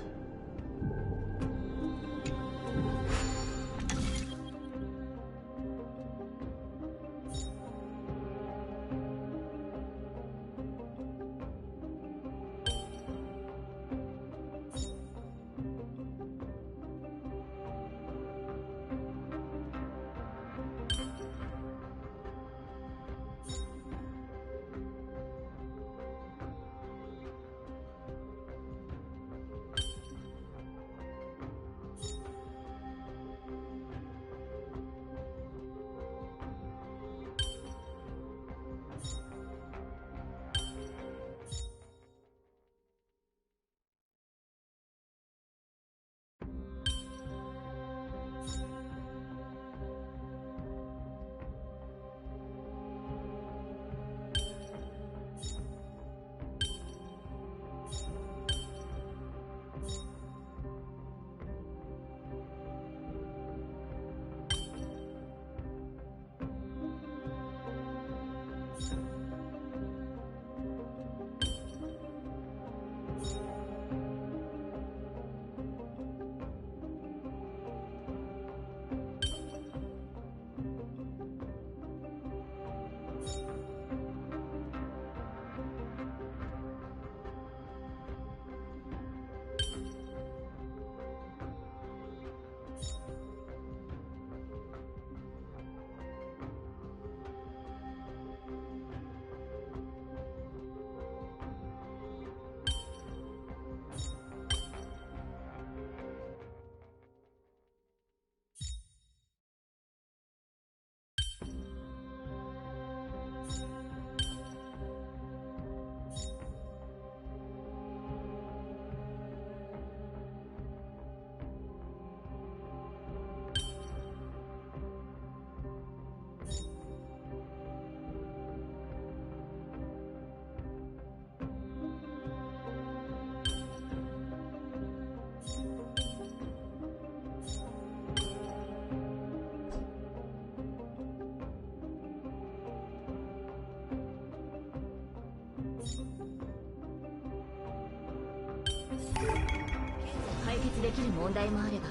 Speaker 7: 解決できる問題もあれば、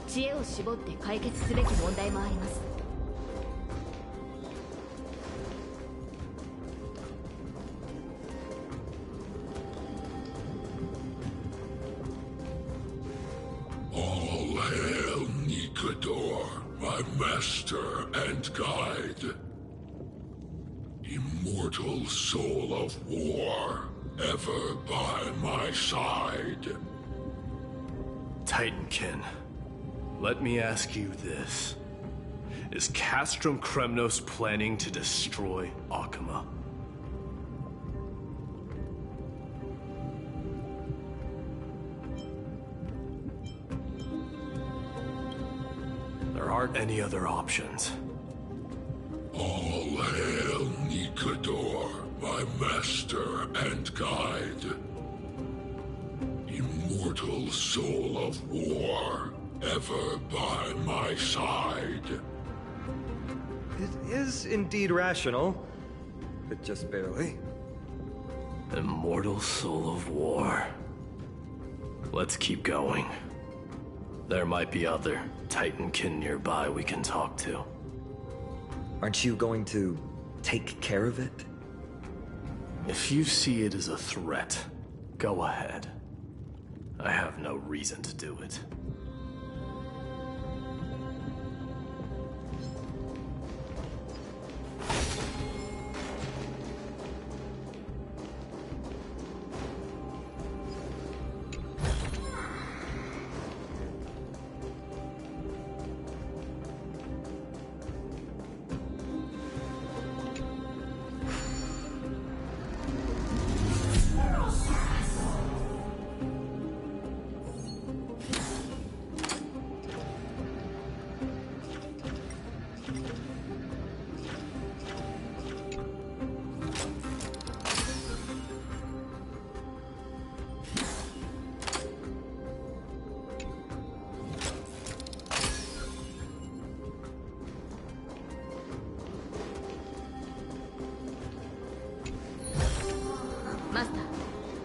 Speaker 7: 知恵を絞って解決すべき問題もあります。
Speaker 14: All hail Nikador, my master and guide. Immortal soul of war, ever by my side.
Speaker 15: Titankin, let me ask you this. Is Castrum Kremnos planning to destroy Akama? There aren't any other options.
Speaker 14: All hail Nikador, my master and guide. Immortal soul of war, ever by my side.
Speaker 2: It is indeed rational, but just barely.
Speaker 15: Immortal soul of war. Let's keep going. There might be other Titankin nearby we can talk to.
Speaker 2: Aren't you going to take care of it?
Speaker 15: If you see it as a threat, go ahead. I have no reason to do it.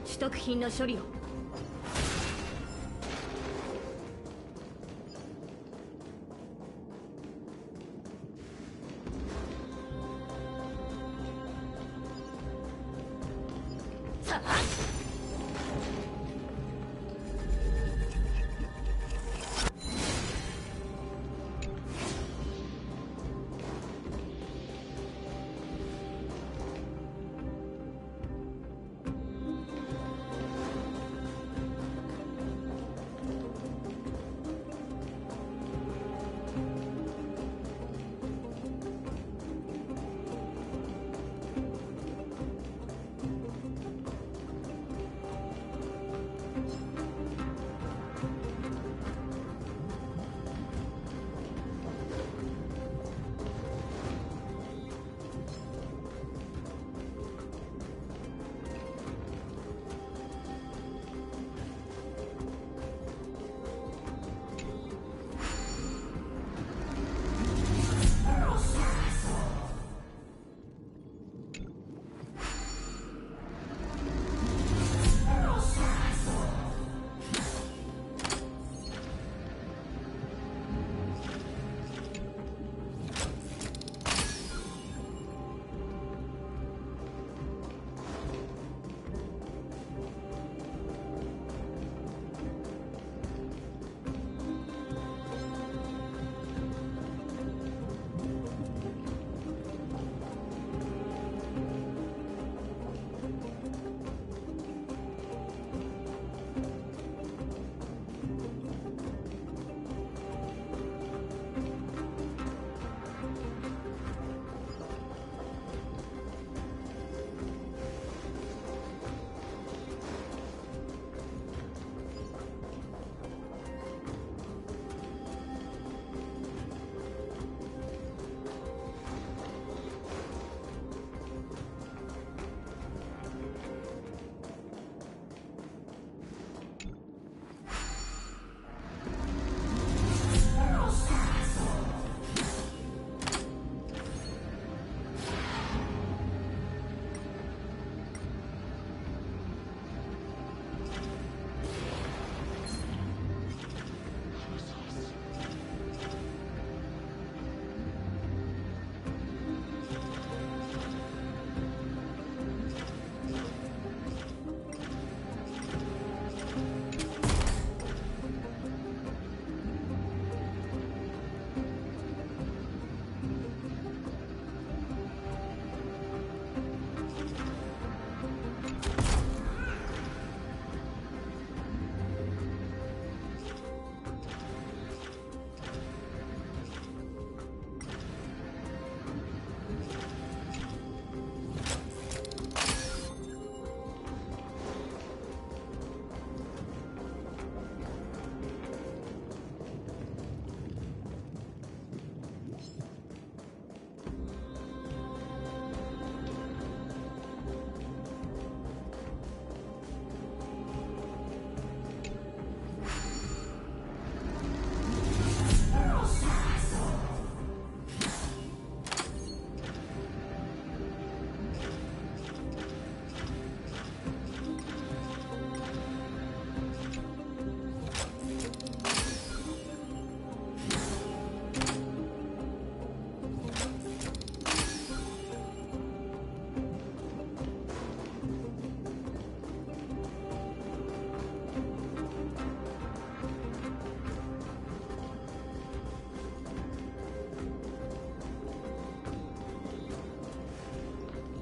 Speaker 7: 取得品の処理を。さあ。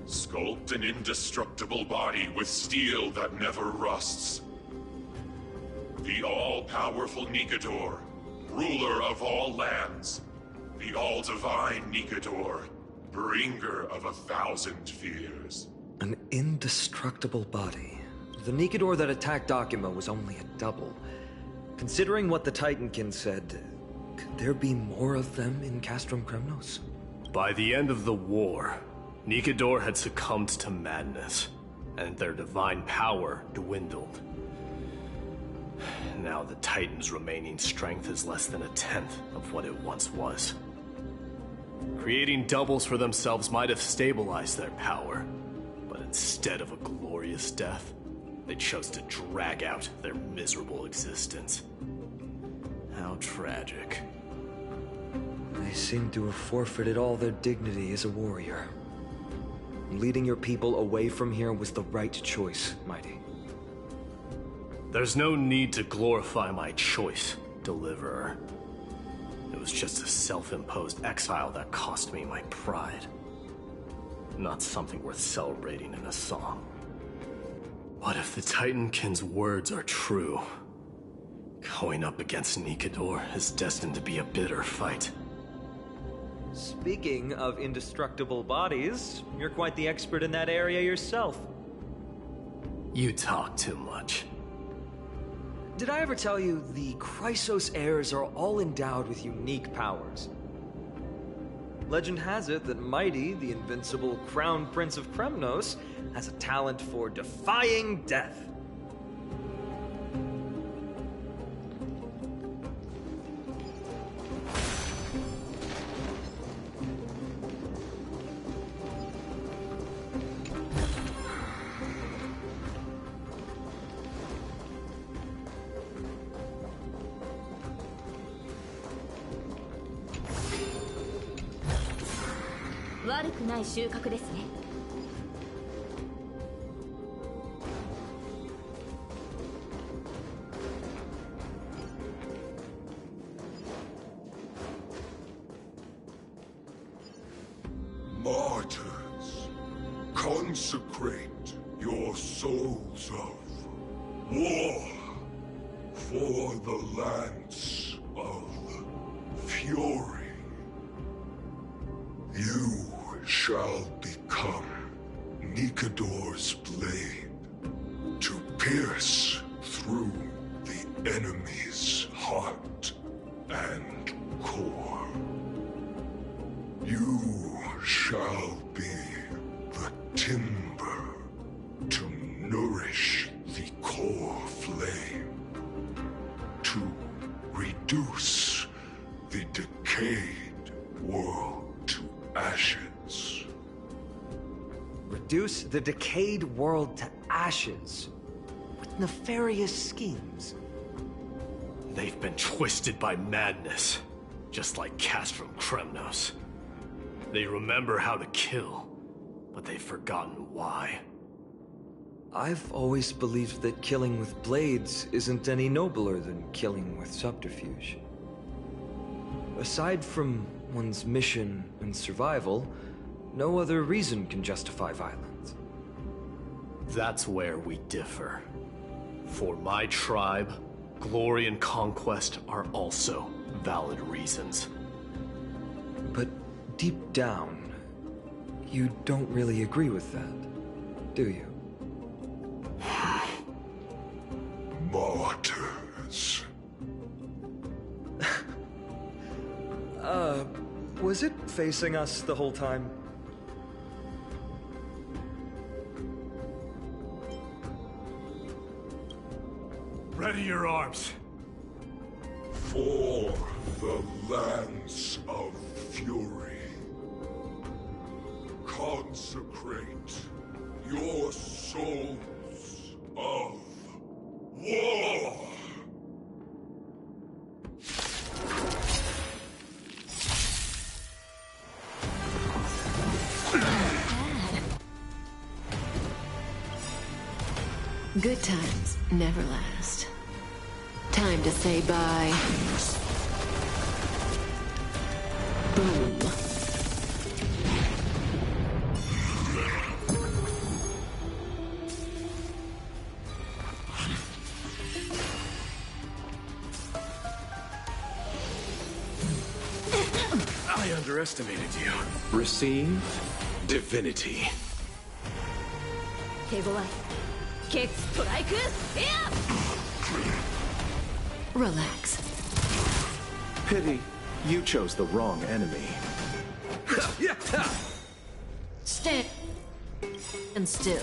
Speaker 14: Sculpt an indestructible body with steel that never rusts. The all-powerful Nikador, ruler of all lands. The all-divine Nikador, bringer of 1,000 fears.
Speaker 2: An indestructible body. The Nikador that attacked Akuma was only a double. Considering what the Titankin said, could there be more of them in Castrum Kremnos?
Speaker 15: By the end of the war, Nikador had succumbed to madness, and their divine power dwindled. Now the Titan's remaining strength is less than 1/10 of what it once was. Creating doubles for themselves might have stabilized their power, but instead of a glorious death, They chose to drag out their miserable existence. How tragic.
Speaker 2: They seem to have forfeited all their dignity as a warrior. Leading your people away from here was the right choice, Mighty.
Speaker 15: There's no need to glorify my choice, Deliverer. It was just a self-imposed exile that cost me my pride. Not something worth celebrating in a song. What if the Titankin's words are true? Going up against Nikador is destined to be a bitter fight.
Speaker 2: Speaking of indestructible bodies, you're quite the expert in that area yourself.
Speaker 15: You talk too much.
Speaker 2: Did I ever tell you the Chrysos heirs are all endowed with unique powers? Legend has it that Mighty, the invincible Crown Prince of Kremnos, has a talent for defying death.
Speaker 14: Martyrs, consecrate your souls of war for the lance of fury. You shall become Nikador's blade to pierce through the enemy's heart and core. You shall be the timber to nourish the core flame, to reduce the decayed world to ashes.
Speaker 2: Reduce the decayed world to ashes? With nefarious schemes?
Speaker 15: They've been twisted by madness, just like cast from Kremnos. They remember how to kill, but they've forgotten why.
Speaker 2: I've always believed that killing with blades isn't any nobler than killing with subterfuge. Aside from one's mission and survival, no other reason can justify violence.
Speaker 15: That's where we differ. For my tribe, glory and conquest are also valid reasons.
Speaker 2: But deep down, you don't really agree with that, do you?
Speaker 14: Martyrs.
Speaker 2: Was it facing us the whole time?
Speaker 12: Ready your arms.
Speaker 14: For the lance of fury, consecrate your souls of war.
Speaker 20: Good times never last. Time to say bye. Boom.
Speaker 19: I underestimated you. Receive divinity.
Speaker 20: Relax.
Speaker 19: Pity you chose the wrong enemy.
Speaker 20: Stand still.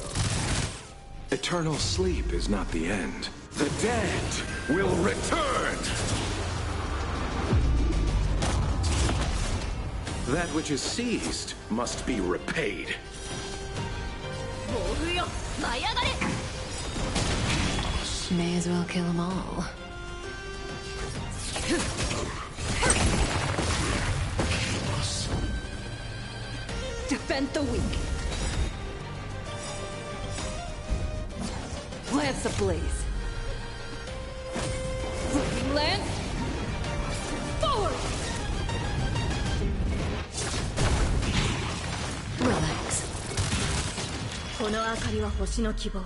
Speaker 19: Eternal sleep is not the end. The dead will return! That which is seized must be repaid.
Speaker 20: May as well kill them all.
Speaker 9: Defend the weak. Lance ablaze. Flipping lance. Forward!
Speaker 20: Relax.
Speaker 7: この明かりは星の希望。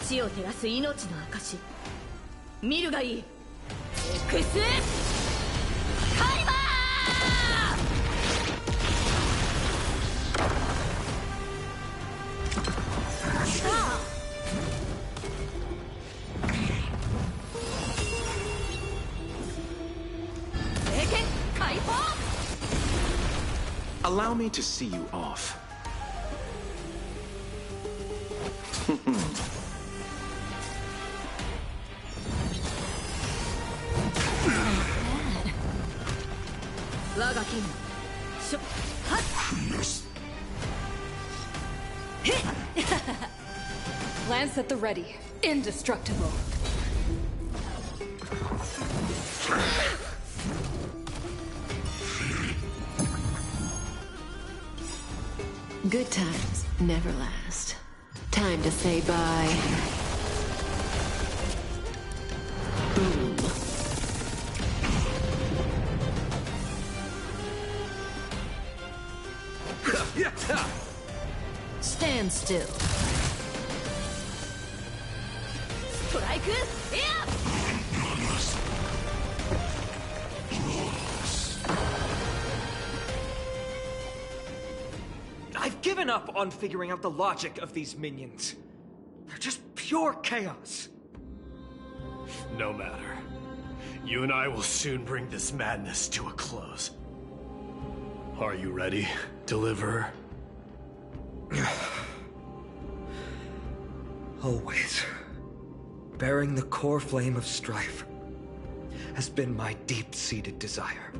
Speaker 7: 地を照らす命の証。見るがいい。エクスカリバ
Speaker 19: Allow me to see you off.
Speaker 9: Lance at the ready. Indestructible.
Speaker 20: Good times never last. Time to say bye. Boom. Stand still.
Speaker 7: Strike! Yeah!
Speaker 2: I've given up on figuring out the logic of these minions. They're just pure chaos.
Speaker 15: No matter. You and I will soon bring this madness to a close. Are you ready, Deliverer?
Speaker 2: Always. Bearing the core flame of strife has been my deep-seated desire.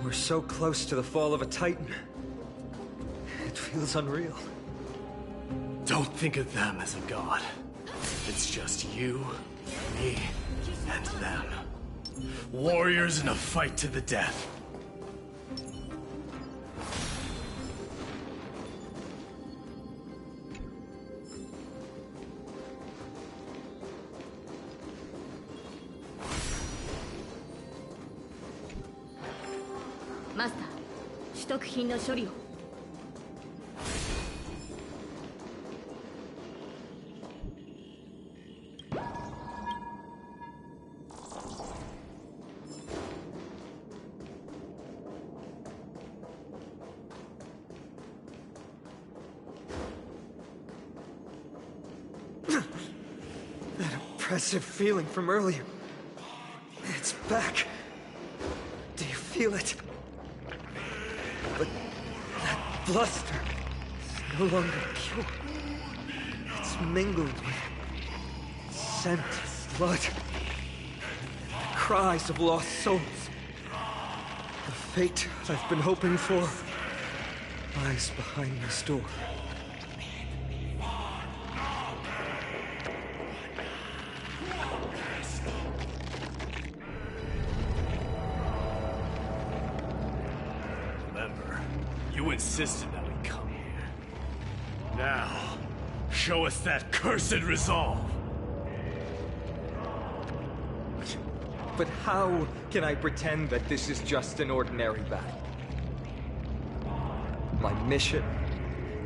Speaker 2: We're so close to the fall of a Titan. It feels unreal.
Speaker 15: Don't think of them as a god. It's just you, me, and them. Warriors in a fight to the death.
Speaker 7: Master, 取得品の処理を。
Speaker 2: That oppressive feeling from earlier. It's back. Do you feel it? But that bluster is no longer pure. It's mingled with scent, blood, cries of lost souls. The fate I've been hoping for lies behind this door.
Speaker 15: You insisted that we come here. Now, show us that cursed resolve!
Speaker 2: But how can I pretend that this is just an ordinary battle? My mission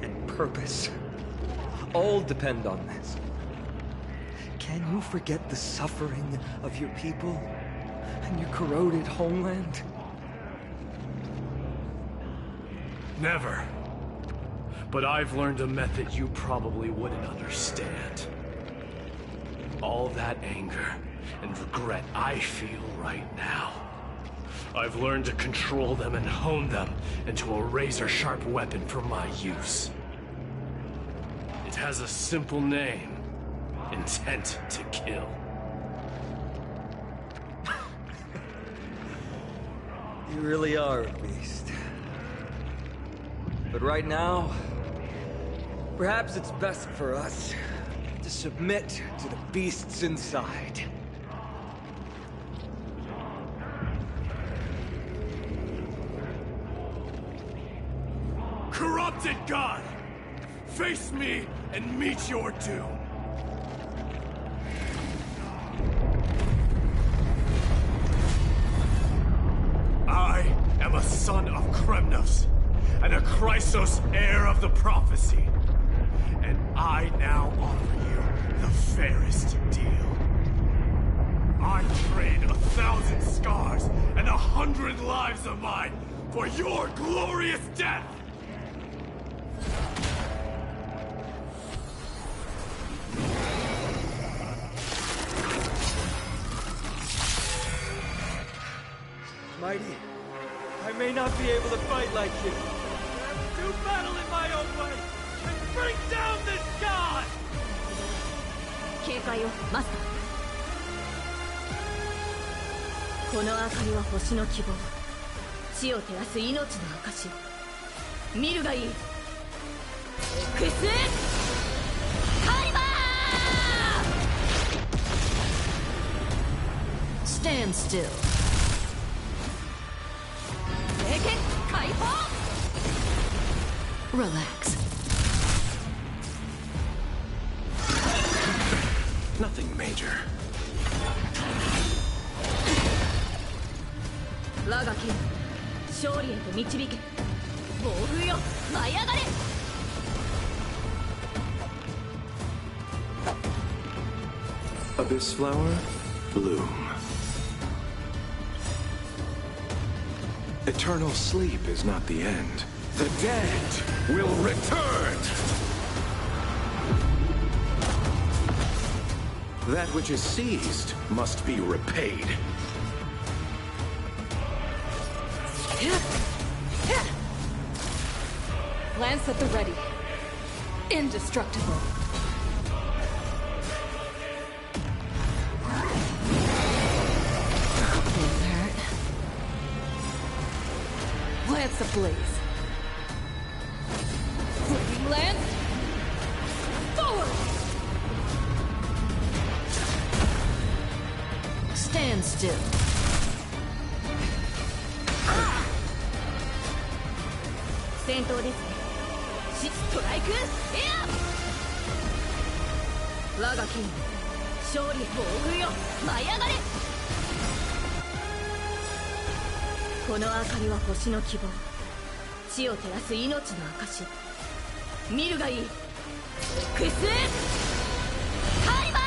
Speaker 2: and purpose all depend on this. Can you forget the suffering of your people and your corroded homeland?
Speaker 15: Never. But I've learned a method you probably wouldn't understand. All that anger and regret I feel right now. I've learned to control them and hone them into a razor-sharp weapon for my use. It has a simple name. Intent to kill.
Speaker 2: You really are a beast. But right now, perhaps it's best for us to submit to the beasts inside.
Speaker 15: Corrupted God! Face me and meet your doom! I am a son of Kremnos, and a Chrysos heir of the prophecy. And I now offer you the fairest deal. I trade 1,000 scars and 100 lives of mine for your glorious death!
Speaker 2: Mighty, I may not be able to fight like you. I will do battle in my own way and bring down this god!
Speaker 7: 警戒をマスター。この明かりは星の希望、地を照らす命の証。見るがいい。エクスカリバー
Speaker 9: Stand still.
Speaker 7: 聖剣解放
Speaker 9: Relax.
Speaker 19: Nothing major.
Speaker 7: 我が剣勝利へと導け。暴風よ舞い上がれ。
Speaker 19: Abyss flower, bloom. Eternal sleep is not the end. The dead will return! That which is seized must be repaid.
Speaker 9: Lance at the ready. Indestructible. Didn't hurt. Lance ablaze. Flipping lance. Forward! Stand still.
Speaker 7: Ah! 戦闘ですね。ストライクエア。我が剣勝利暴風よ舞い上がれ。この明かりは星の希望、地を照らす命の証。見るがいい。エクスカリバ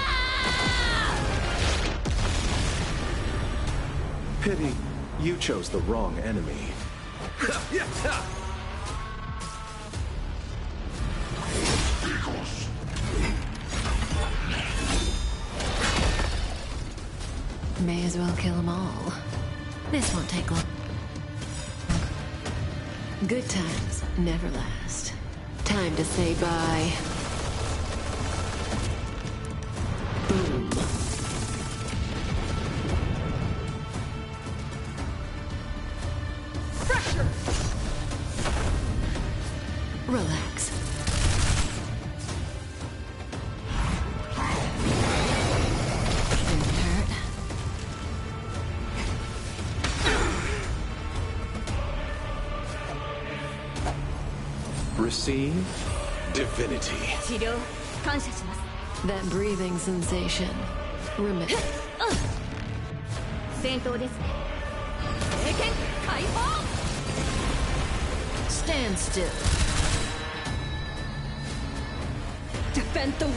Speaker 7: ー
Speaker 19: Pity, you chose the wrong enemy.
Speaker 20: May as well kill them all. This won't take long. Good times never last. Time to say bye. Boom.
Speaker 9: Pressure!
Speaker 20: Relax. Didn't hurt.
Speaker 19: Receive divinity.
Speaker 7: 治療感謝します。
Speaker 20: That breathing sensation. Remit.
Speaker 7: 戦闘ですね。聖剣解放
Speaker 20: Stand still.
Speaker 9: Defend the weak.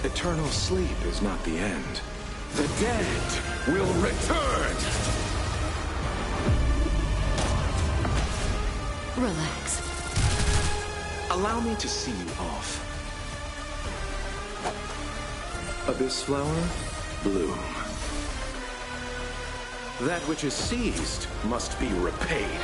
Speaker 19: Eternal sleep is not the end. The dead will return!
Speaker 20: Relax.
Speaker 19: Allow me to see you off. Abyss flower, bloom. That which is seized must be repaid.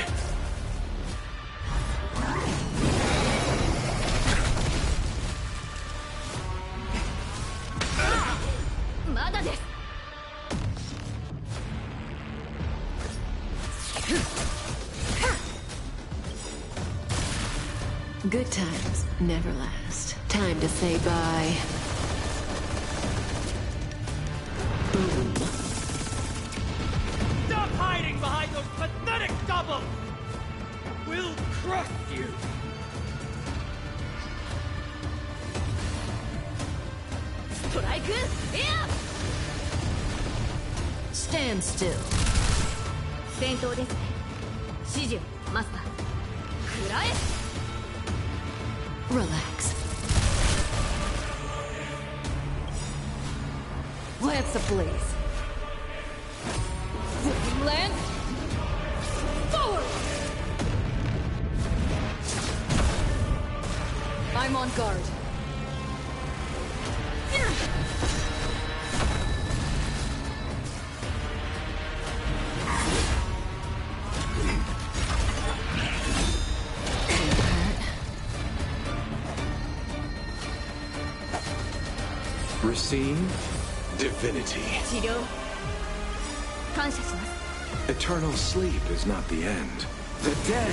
Speaker 20: Good times never last. Time to say bye. Boom.
Speaker 6: Stop hiding behind those pathetic doubles! We'll crush you!
Speaker 7: Strike? Yeah!
Speaker 20: Stand still.
Speaker 7: 戦闘ですね。指示をマスター。食らえ
Speaker 20: Relax. Lance ablaze. Flipping lance. Forward! I'm on guard.
Speaker 19: Receive divinity.
Speaker 7: 治療感謝します
Speaker 19: Eternal sleep is not the end. The dead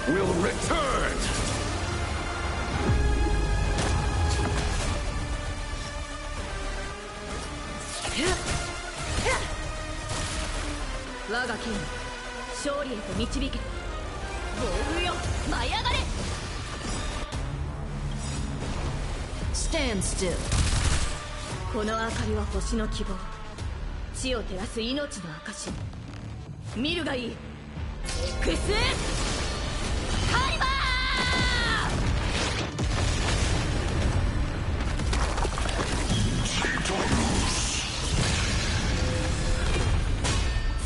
Speaker 19: will return!
Speaker 7: 我が剣勝利へと導け暴風よ舞い上がれ
Speaker 20: Stand still.
Speaker 7: この明かりは星の希望地を照らす命の証見るがいい X カイバー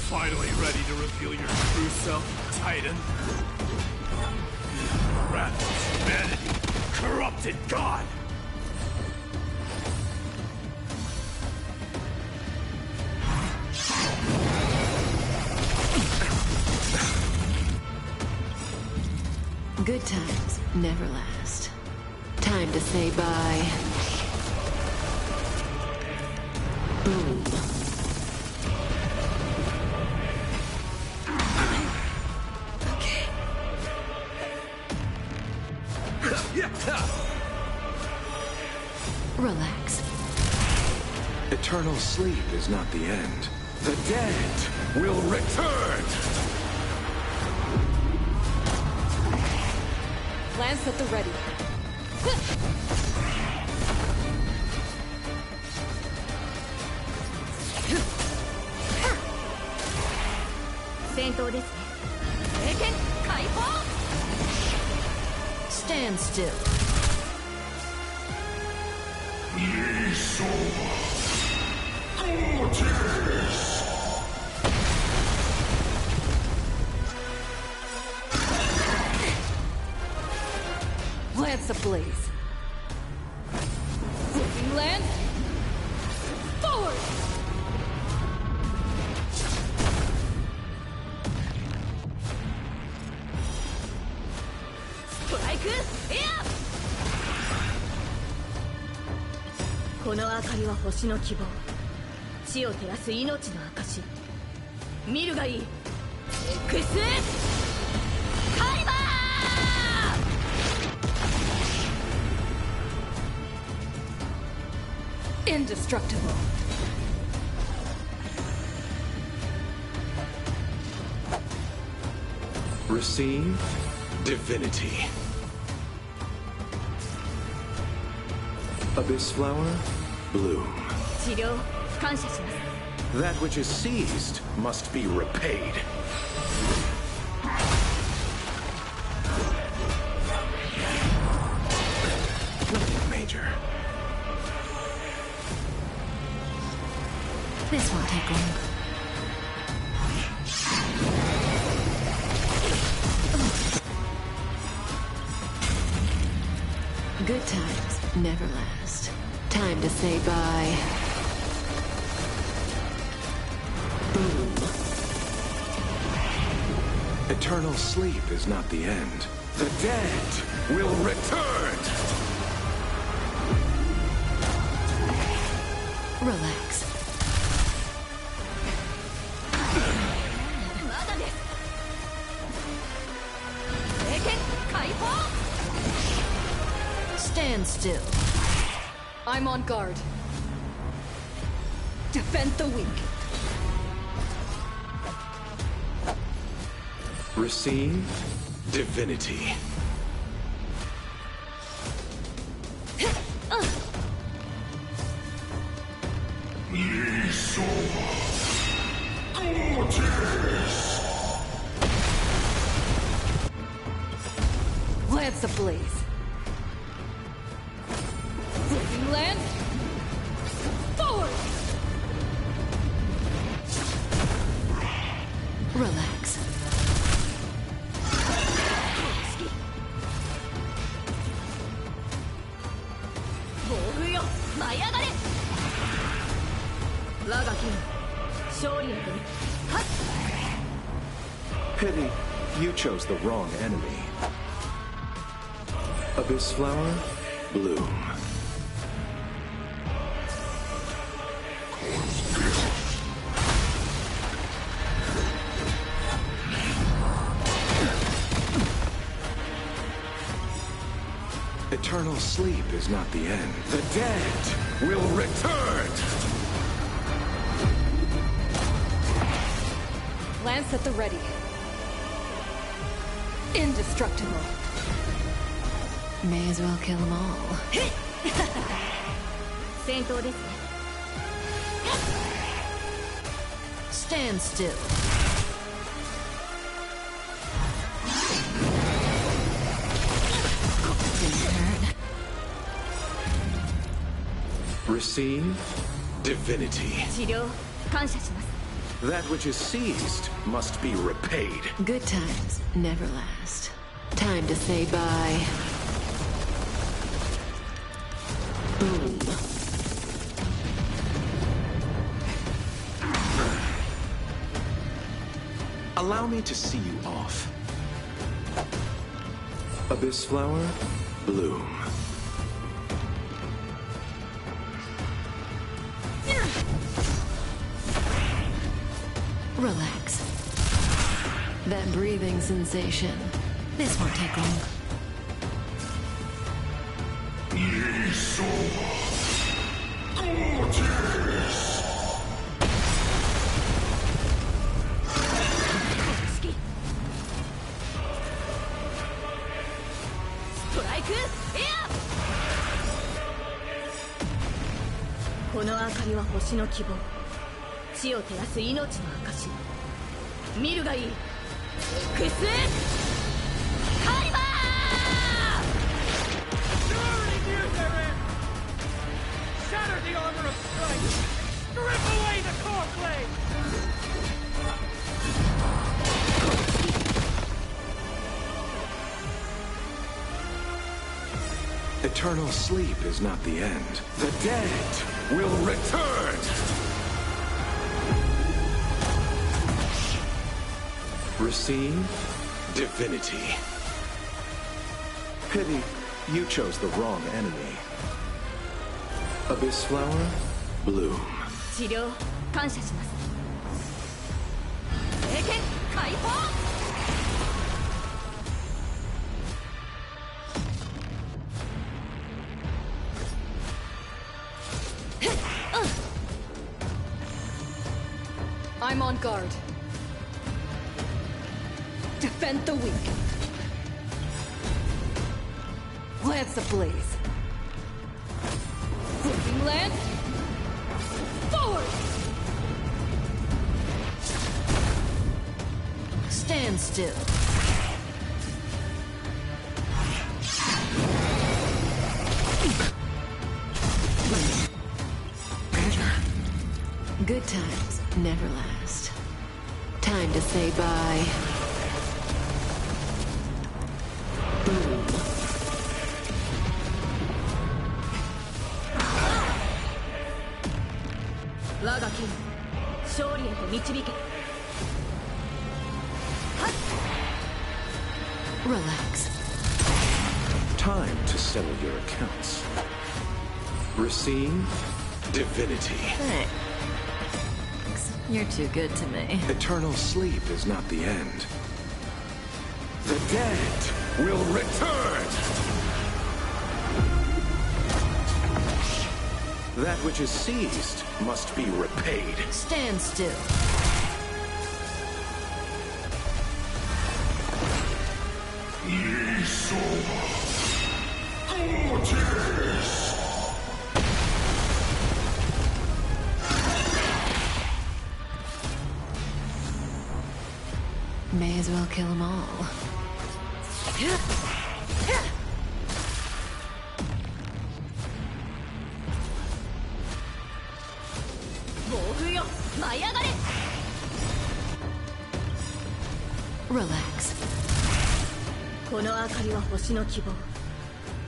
Speaker 12: Finally ready to reveal your true self, Titan? Wrath, humanity, corrupted god!
Speaker 20: Good times never last. Time to say bye. Boom. Relax.
Speaker 19: Eternal sleep is not the end. The dead will return!
Speaker 21: Lance at the ready.
Speaker 7: 戦闘ですね聖剣解放
Speaker 20: Stand still. Lance ablaze. Flipping lance. Forward!
Speaker 7: Strike! Yeah! この明かりは星の希望地を照らす命の証見るがいい X カイバー
Speaker 20: Indestructible.
Speaker 19: Receive divinity. Abyss flower, bloom.
Speaker 7: 治療感謝します
Speaker 19: That which is seized must be repaid. Nothing major.
Speaker 20: This won't take long. Good times never last. Time to say bye. Boom.
Speaker 19: Eternal sleep is not the end. The dead will return!
Speaker 20: Relax.
Speaker 7: まだです聖剣解放
Speaker 9: Stand still. I'm on guard. Defend the weak.
Speaker 19: Receive divinity.
Speaker 9: Lance ablaze. Flipping lance. Forward! Relax.
Speaker 19: Pity, you chose the wrong enemy. Abyss flower, bloom. Eternal sleep is not the end. The dead will return!
Speaker 9: Lance at the ready. Indestructible.
Speaker 20: May as well kill them all.
Speaker 9: Stand still.
Speaker 19: Receive divinity. That which is seized must be repaid.
Speaker 20: Good times never last. Time to say bye. Boom.
Speaker 19: Allow me to see you off. Abyss flower, bloom.
Speaker 20: Relax. That breathing sensation. This won't take long.
Speaker 6: Shatter the armor of strife! Strip away the core blade!
Speaker 19: Eternal sleep is not the end. The dead will return! Receive divinity. Pity, you chose the wrong enemy. Abyss flower, bloom.
Speaker 9: I'm on guard. Defend the weak. Lance ablaze. Flipping lance. Forward! Stand still.
Speaker 20: Good times never last. Time to say bye. Boom. Relax.
Speaker 19: Time to settle your accounts. Receive divinity.
Speaker 20: Thanks. You're too good to me.
Speaker 19: Eternal sleep is not the end. The dead will return! That which is seized must be repaid.
Speaker 20: Stand still. May as well kill them all. Relax.
Speaker 7: この明かりは星の希望。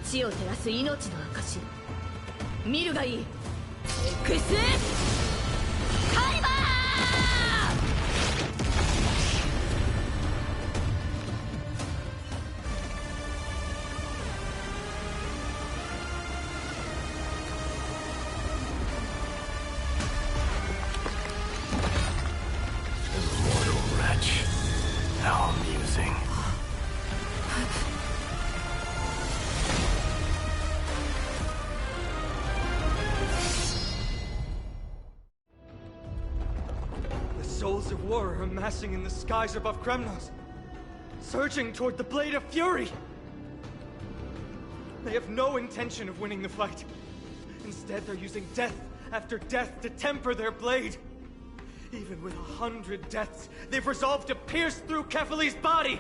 Speaker 7: 地を照らす命の証。見るがいい。X カリバー！
Speaker 15: Immortal wretch. How amusing.
Speaker 2: The souls of war are amassing in the skies above Kremnos, surging toward the Blade of Fury. They have no intention of winning the fight. Instead, they're using death after death to temper their blade. Even with 100 deaths, they've resolved to pierce through Kefali's body!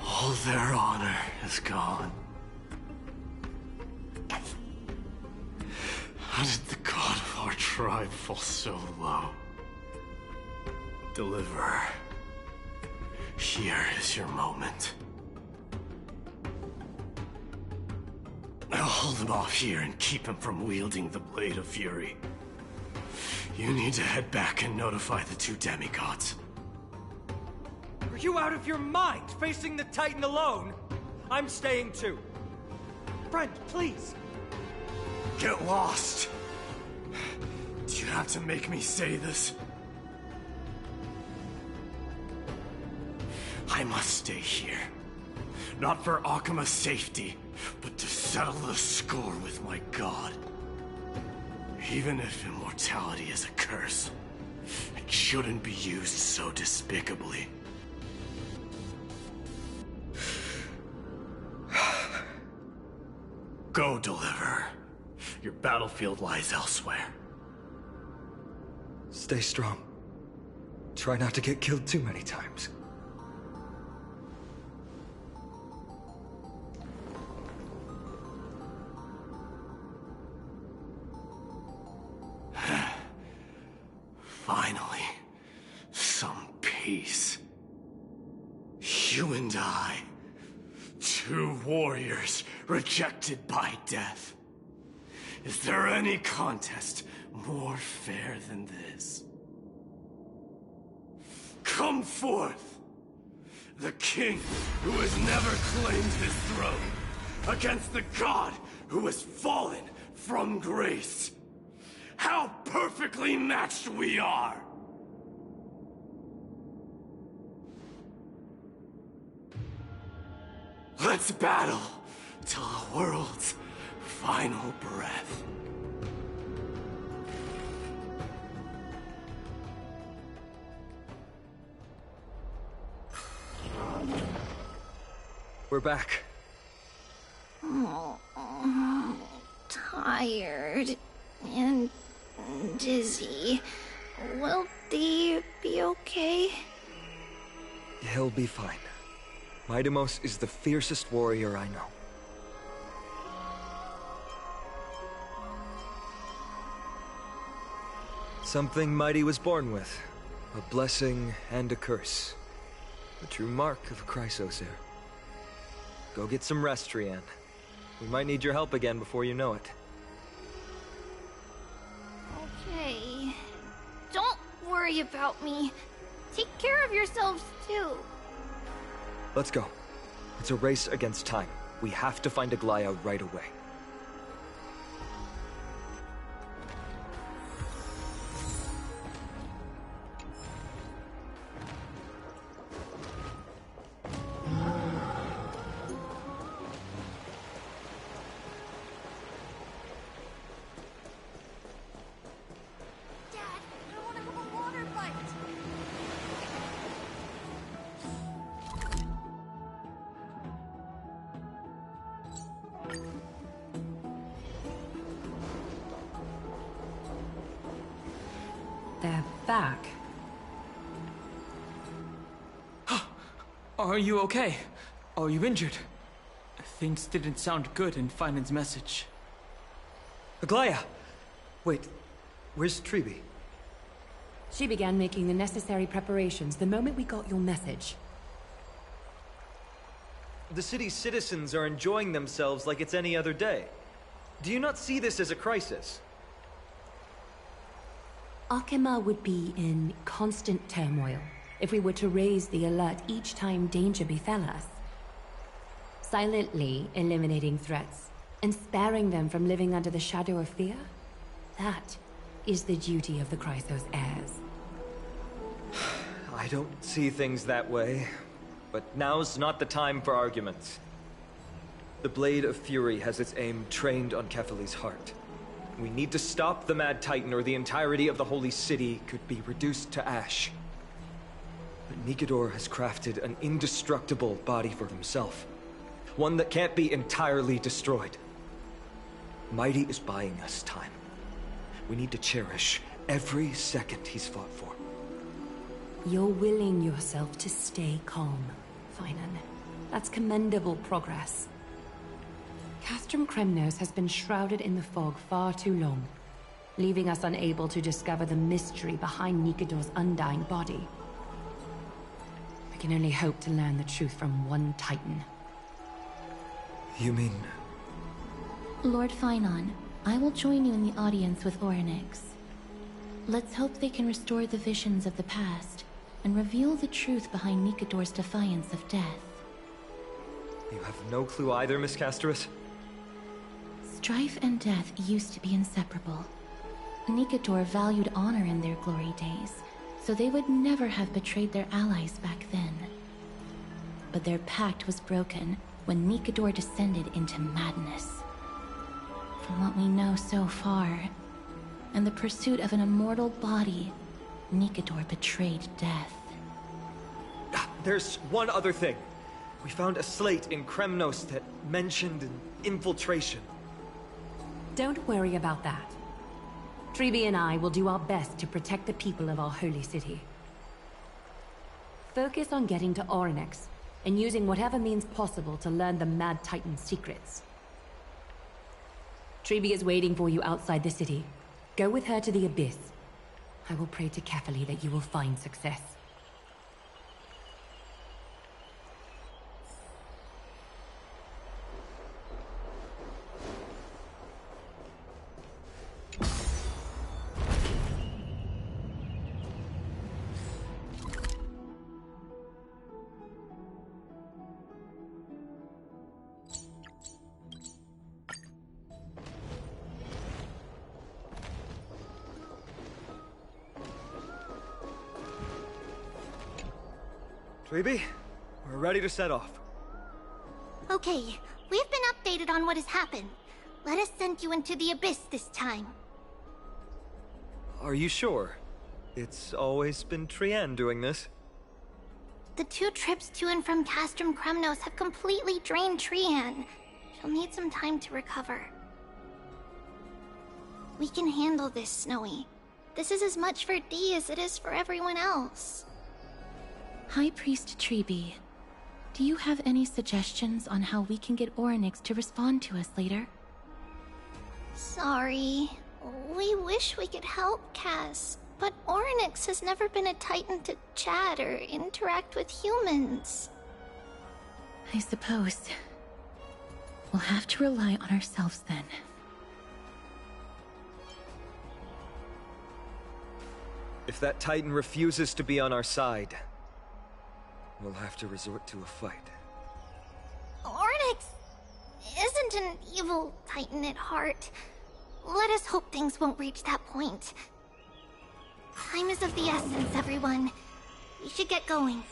Speaker 15: All their honor is gone. How did the god of our tribe fall so low? Deliverer, here is your moment. I'll hold him off here and keep him from wielding the Blade of Fury. You need to head back and notify the two demigods.
Speaker 2: Are you out of your mind, facing the Titan alone? I'm staying too. Friend, please.
Speaker 15: Get lost! Do you have to make me say this? I must stay here. Not for Akima's safety, but to settle the score with my god. Even if immortality is a curse, it shouldn't be used so despicably. Go, Deliverer. Your battlefield lies elsewhere.
Speaker 2: Stay strong. Try not to get killed too many times.
Speaker 15: Finally, some peace. You and I, two warriors rejected by death. Is there any contest more fair than this? Come forth! The king who has never claimed his throne, against the god who has fallen from grace. How perfectly matched we are! Let's battle till the world's final breath.
Speaker 2: We're back.
Speaker 1: Oh, tired and dizzy. Will Dave be okay?
Speaker 2: He'll be fine. Midamos is the fiercest warrior I know. Something Mighty was born with. A blessing and a curse. The true mark of a Chrysosaur. Go get some rest, Trian. We might need your help again before you know it.
Speaker 1: Okay. Don't worry about me. Take care of yourselves, too.
Speaker 2: Let's go. It's a race against time. We have to find Aglaya right away.
Speaker 18: back.
Speaker 4: Are you okay? Are you injured? Things didn't sound good in Finan's message.
Speaker 2: Aglaya! Wait, where's Treeby?
Speaker 18: She began making the necessary preparations the moment we got your message.
Speaker 2: The city's citizens are enjoying themselves like it's any other day. Do you not see this as a crisis?
Speaker 18: Akima would be in constant turmoil if we were to raise the alert each time danger befell us. Silently eliminating threats and sparing them from living under the shadow of fear, that is the duty of the Chrysos heirs.
Speaker 2: I don't see things that way, but now's not the time for arguments. The Blade of Fury has its aim trained on Kefali's heart. We need to stop the Mad Titan or the entirety of the Holy City could be reduced to ash. But Nikador has crafted an indestructible body for himself. One that can't be entirely destroyed. Mighty is buying us time. We need to cherish every second he's fought for.
Speaker 18: You're willing yourself to stay calm, Finan. That's commendable progress. Castrum Kremnos has been shrouded in the fog far too long, leaving us unable to discover the mystery behind Nikador's undying body. I can only hope to learn the truth from one Titan.
Speaker 2: You mean...
Speaker 3: Lord Finan, I will join you in the audience with Orynyx. Let's hope they can restore the visions of the past and reveal the truth behind Nikador's defiance of death.
Speaker 2: You have no clue either, Miss Casterus?
Speaker 3: Strife and death used to be inseparable. Nikador valued honor in their glory days, so they would never have betrayed their allies back then. But their pact was broken when Nikador descended into madness. From what we know so far, in the pursuit of an immortal body, Nikador betrayed death.
Speaker 2: There's one other thing. We found a slate in Kremnos that mentioned an infiltration.
Speaker 18: Don't worry about that. Treeby and I will do our best to protect the people of our holy city. Focus on getting to Orynyx and using whatever means possible to learn the Mad Titan's secrets. Treeby is waiting for you outside the city. Go with her to the Abyss. I will pray to Kefali that you will find success.
Speaker 2: Treeby, we're ready to set off.
Speaker 1: Okay, we've been updated on what has happened. Let us send you into the Abyss this time.
Speaker 2: Are you sure? It's always been Trian doing this.
Speaker 1: The 2 trips to and from Castrum Kremnos have completely drained Trian. She'll need some time to recover. We can handle this, Snowy. This is as much for Dee as it is for everyone else.
Speaker 3: High Priest Treeby, do you have any suggestions on how we can get Orynyx to respond to us later?
Speaker 1: Sorry. We wish we could help, Cass, but Orynyx has never been a Titan to chat or interact with humans.
Speaker 3: I suppose. We'll have to rely on ourselves then.
Speaker 2: If that Titan refuses to be on our side, we'll have to resort to a fight.
Speaker 1: Orynyx isn't an evil Titan at heart. Let us hope things won't reach that point. Time is of the essence, everyone. We should get going.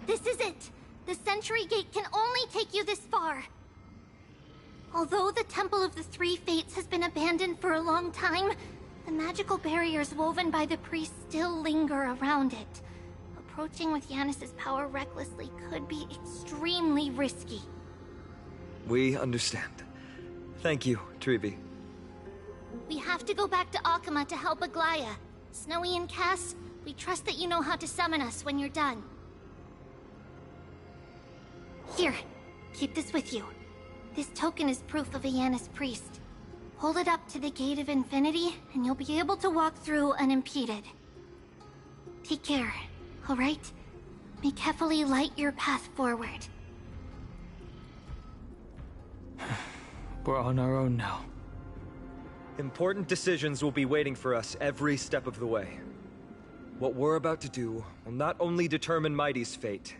Speaker 1: This is it! The Century Gate can only take you this far. Although the Temple of the Three Fates has been abandoned for a long time, the magical barriers woven by the priests still linger around it. Approaching with Yanis's power recklessly could be extremely risky.
Speaker 2: We understand. Thank you, Treevee.
Speaker 1: We have to go back to Akama to help Aglaya. Snowy and Cass, we trust that you know how to summon us when you're done. Here, keep this with you. This token is proof of Ayanna's priest. Hold it up to the Gate of Infinity, and you'll be able to walk through unimpeded. Take care, alright? May Kefali light your path forward.
Speaker 4: We're on our own now.
Speaker 2: Important decisions will be waiting for us every step of the way. What we're about to do will not only determine Mighty's fate,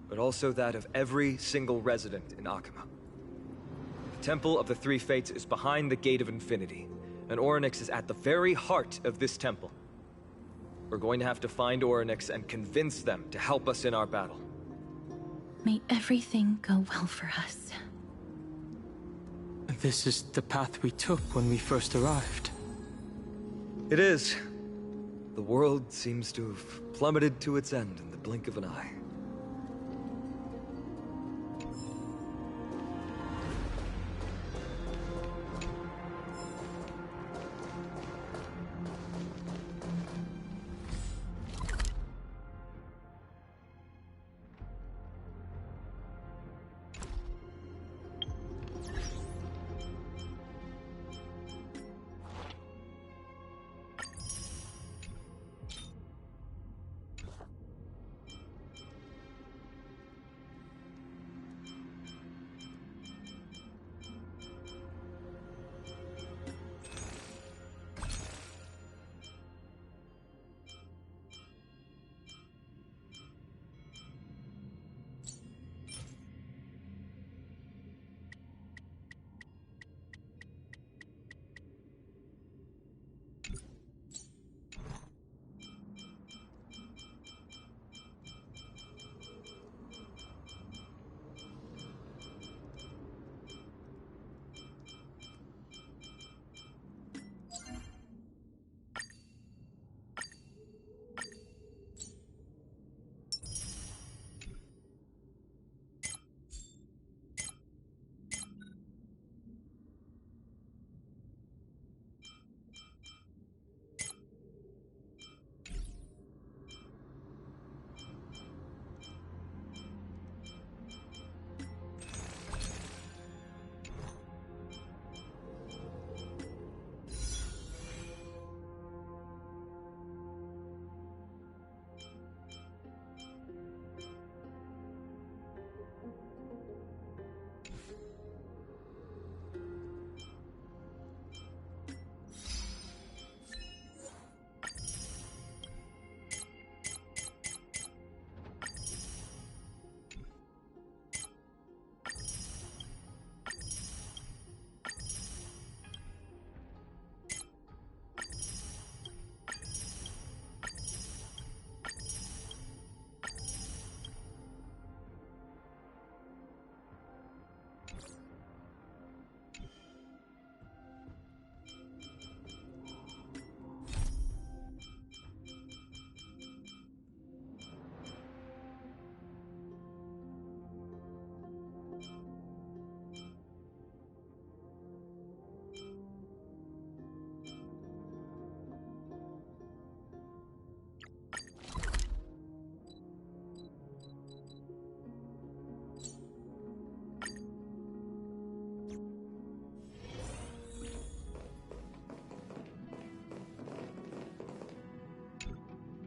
Speaker 2: but also that of every single resident in Akama. The Temple of the Three Fates is behind the Gate of Infinity, and Orynyx is at the very heart of this temple. We're going to have to find Orynyx and convince them to help us in our battle.
Speaker 3: May everything go well for us.
Speaker 4: This is the path we took when we first arrived.
Speaker 2: It is. The world seems to have plummeted to its end in the blink of an eye.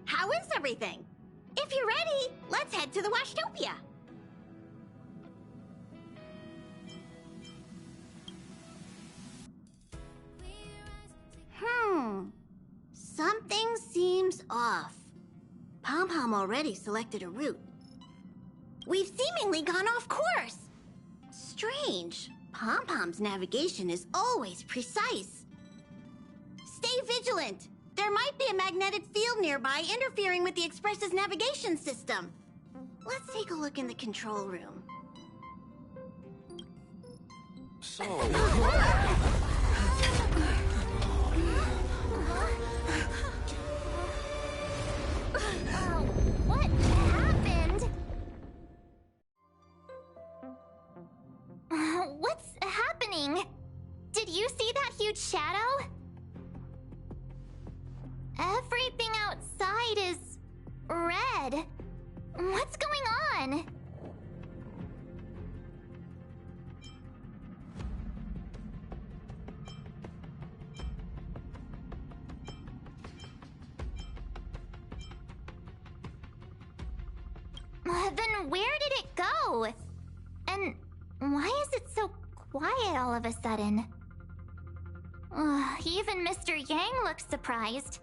Speaker 11: How is everything? If you're ready, let's head to the Washtopia. Something seems off. Pom-Pom already selected a route. We've seemingly gone off course. Strange. Pom-Pom's navigation is always precise. Stay vigilant. There might be a magnetic field nearby interfering with the Express's navigation system. Let's take a look in the control room.
Speaker 19: So...
Speaker 1: What happened? What's happening? you see that huge shadow? Everything outside is red. What's going on? Then where did it go? And why is it so quiet all of a sudden? Even Mr. Yang looks surprised.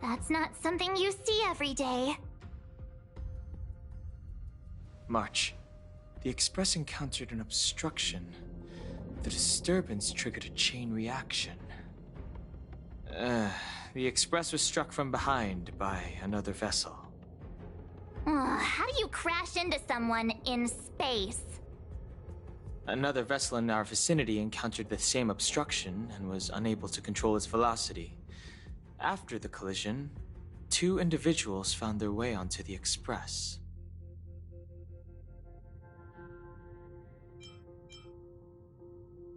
Speaker 1: That's not something you see every day.
Speaker 4: March, the Express encountered an obstruction. The disturbance triggered a chain reaction. The Express was struck from behind by another vessel.
Speaker 1: How do you crash into someone in space?
Speaker 4: Another vessel in our vicinity encountered the same obstruction and was unable to control its velocity. After the collision, 2 individuals found their way onto the Express.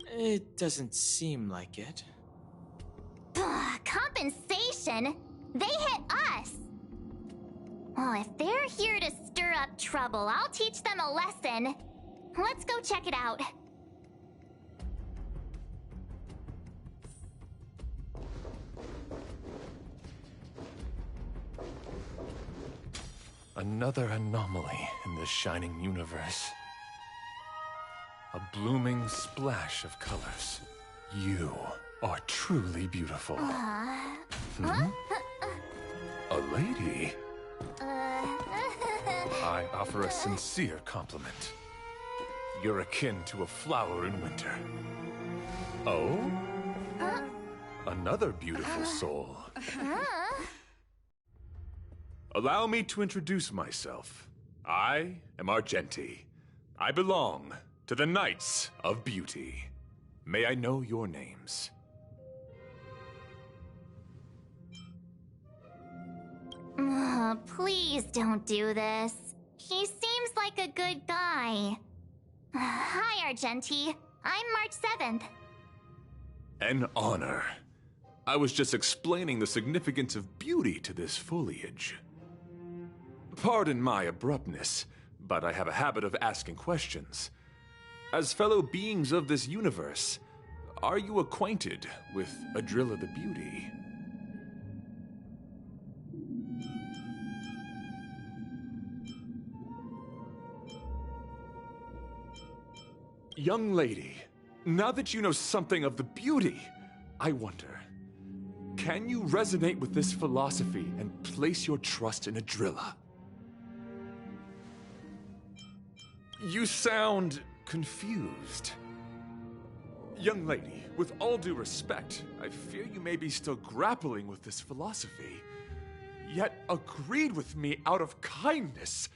Speaker 4: It doesn't seem like it.
Speaker 1: Compensation? They hit us! Well, if they're here to stir up trouble, I'll teach them a lesson. Let's go check it out.
Speaker 10: Another anomaly in the shining universe. A blooming splash of colors. You are truly beautiful. A lady? I offer a sincere compliment. You're akin to a flower in winter. Oh? Another beautiful soul. Allow me to introduce myself. I am Argenti. I belong to the Knights of Beauty. May I know your names?
Speaker 1: Please don't do this. He seems like a good guy. Hi, Argenti. I'm March 7th.
Speaker 10: An honor. I was just explaining the significance of beauty to this foliage. Pardon my abruptness, but I have a habit of asking questions. As fellow beings of this universe, are you acquainted with Adrilla the Beauty? Young lady, now that you know something of the beauty, I wonder, can you resonate with this philosophy and place your trust in Adrilla? You sound confused. Young lady, with all due respect, I fear you may be still grappling with this philosophy, yet agreed with me out of kindness,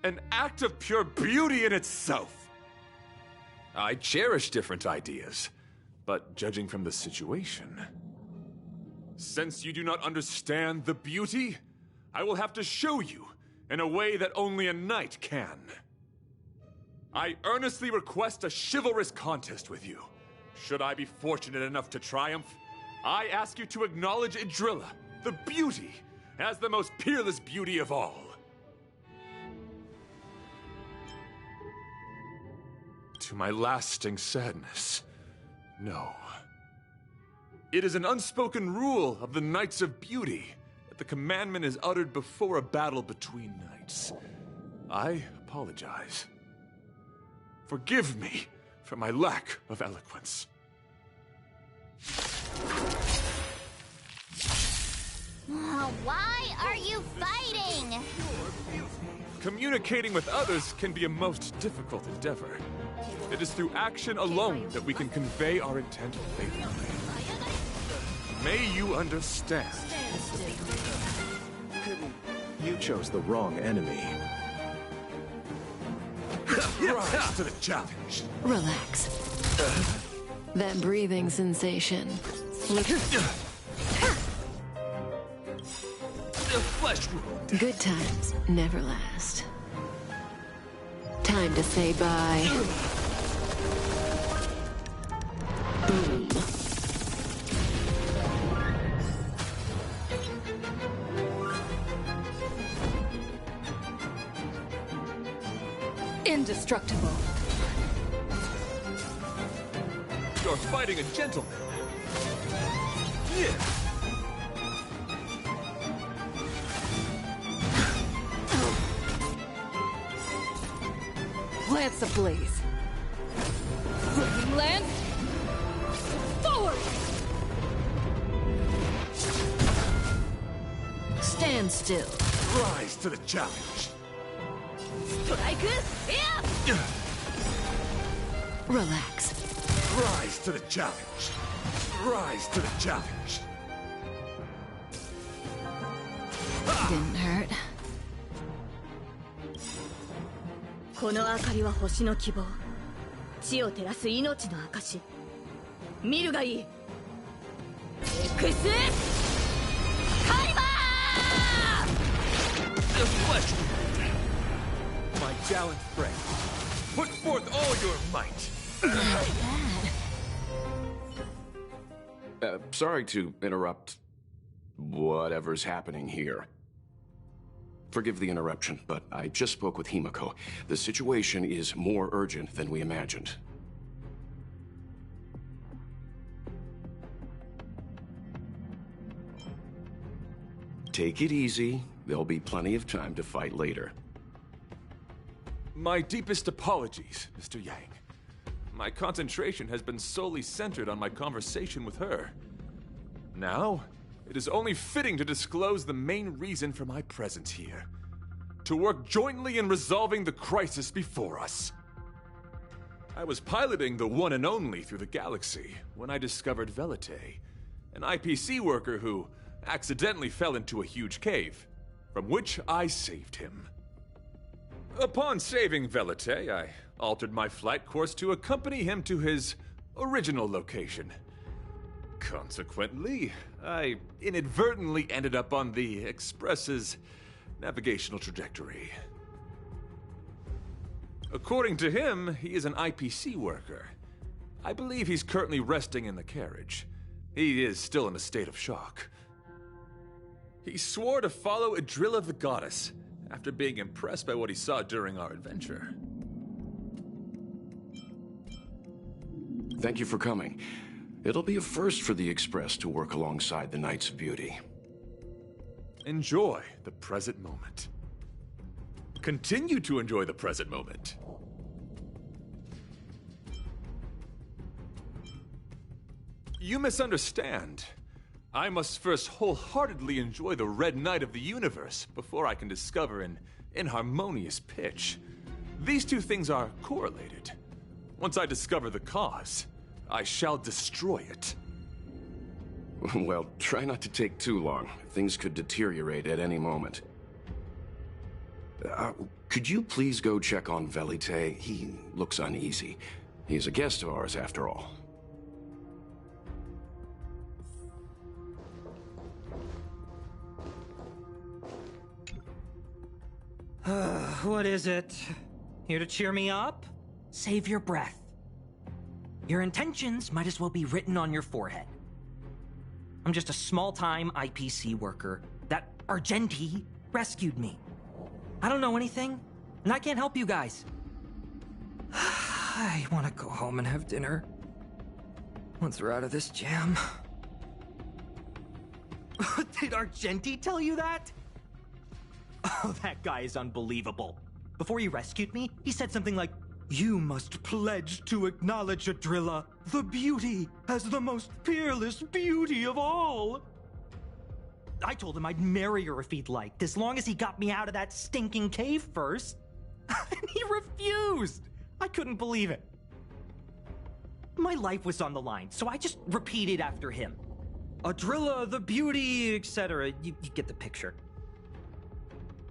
Speaker 10: an act of pure beauty in itself. I cherish different ideas, but judging from the situation, since you do not understand the beauty, I will have to show you in a way that only a knight can. I earnestly request a chivalrous contest with you. Should I be fortunate enough to triumph, I ask you to acknowledge Adrilla, the beauty, as the most peerless beauty of all. To my lasting sadness, no. It is an unspoken rule of the Knights of Beauty that the commandment is uttered before a battle between knights. I apologize. Forgive me for my lack of eloquence.
Speaker 1: Why are you fighting?
Speaker 10: Communicating with others can be a most difficult endeavor. It is through action alone that we can convey our intent faithfully. May you understand.
Speaker 19: You chose the wrong enemy.
Speaker 10: Rise to the challenge.
Speaker 20: Relax. That breathing sensation. Look.
Speaker 10: Flesh wound.
Speaker 20: Good times never last. Time to say bye. Boom.
Speaker 9: Indestructible.
Speaker 10: You're fighting a gentleman. Yeah.
Speaker 9: Lance ablaze. Flaming lance. Forward! Stand still.
Speaker 10: Rise to the challenge.
Speaker 9: Strike. Yeah. Relax.
Speaker 10: Rise to the challenge. Rise to the challenge.
Speaker 9: Didn't hurt.
Speaker 7: この明かりは星の希望。地を照らす命の証。見るがいい。エクスカリバー
Speaker 10: The flesh wound. My gallant friend, put forth all your might.
Speaker 19: Sorry to interrupt whatever's happening here. Forgive the interruption, but I just spoke with Himiko. The situation is more urgent than we imagined. Take it easy. There'll be plenty of time to fight later.
Speaker 10: My deepest apologies, Mr. Yang. My concentration has been solely centered on my conversation with her. Now, it is only fitting to disclose the main reason for my presence here. To work jointly in resolving the crisis before us. I was piloting the one and only through the galaxy when I discovered Velite, an IPC worker who accidentally fell into a huge cave, from which I saved him. Upon saving Velite, I altered my flight course to accompany him to his original location. Consequently, I inadvertently ended up on the Express's navigational trajectory. According to him, he is an IPC worker. I believe he's currently resting in the carriage. He is still in a state of shock. He swore to follow Adrilla the Goddess after being impressed by what he saw during our adventure.
Speaker 19: Thank you for coming. It'll be a first for the Express to work alongside the Knights of Beauty.
Speaker 10: Enjoy the present moment. Continue to enjoy the present moment. You misunderstand. I must first wholeheartedly enjoy the Red Knight of the universe before I can discover an inharmonious pitch. These two things are correlated. Once I discover the cause, I shall destroy it.
Speaker 19: Well, try not to take too long. Things could deteriorate at any moment. Could you please go check on Velite? He looks uneasy. He's a guest of ours, after all.
Speaker 5: What is it? Here to cheer me up? Save your breath. Your intentions might as well be written on your forehead. I'm just a small-time IPC worker. That Argenti rescued me. I don't know anything, and I can't help you guys. I want to go home and have dinner. Once we're out of this jam. Did Argenti tell you that? Oh, that guy is unbelievable. Before he rescued me, he said something like, "You must pledge to acknowledge Adrilla, the beauty, as the most peerless beauty of all." I told him I'd marry her if he'd liked, as long as he got me out of that stinking cave first. And he refused. I couldn't believe it. My life was on the line, so I just repeated after him. Adrilla, the beauty, etc. You get the picture.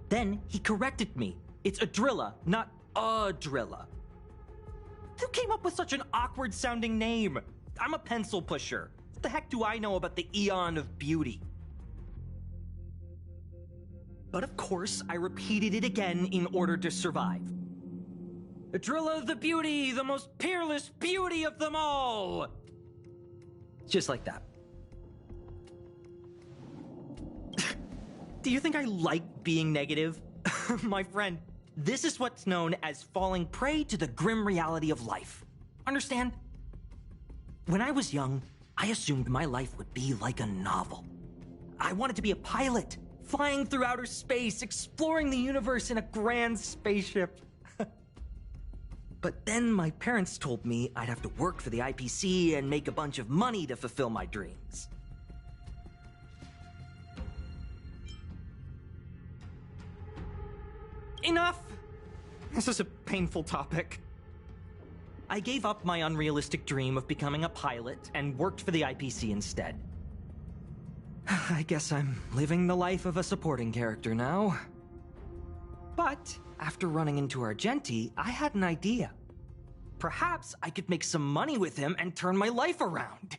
Speaker 5: Then he corrected me. It's Adrilla, not Adrilla. Who came up with such an awkward-sounding name? I'm a pencil pusher. What the heck do I know about the Eon of Beauty? But of course, I repeated it again in order to survive. Adrilla the beauty, the most peerless beauty of them all! Just like that. Do you think I like being negative? My friend, This is what's known as falling prey to the grim reality of life. Understand? When I was young, I assumed my life would be like a novel. I wanted to be a pilot, flying through outer space, exploring the universe in a grand spaceship. But then my parents told me I'd have to work for the IPC and make a bunch of money to fulfill my dreams. Enough! This is a painful topic. I gave up my unrealistic dream of becoming a pilot and worked for the IPC instead. I guess I'm living the life of a supporting character now. But after running into Argenti, I had an idea. Perhaps I could make some money with him and turn my life around.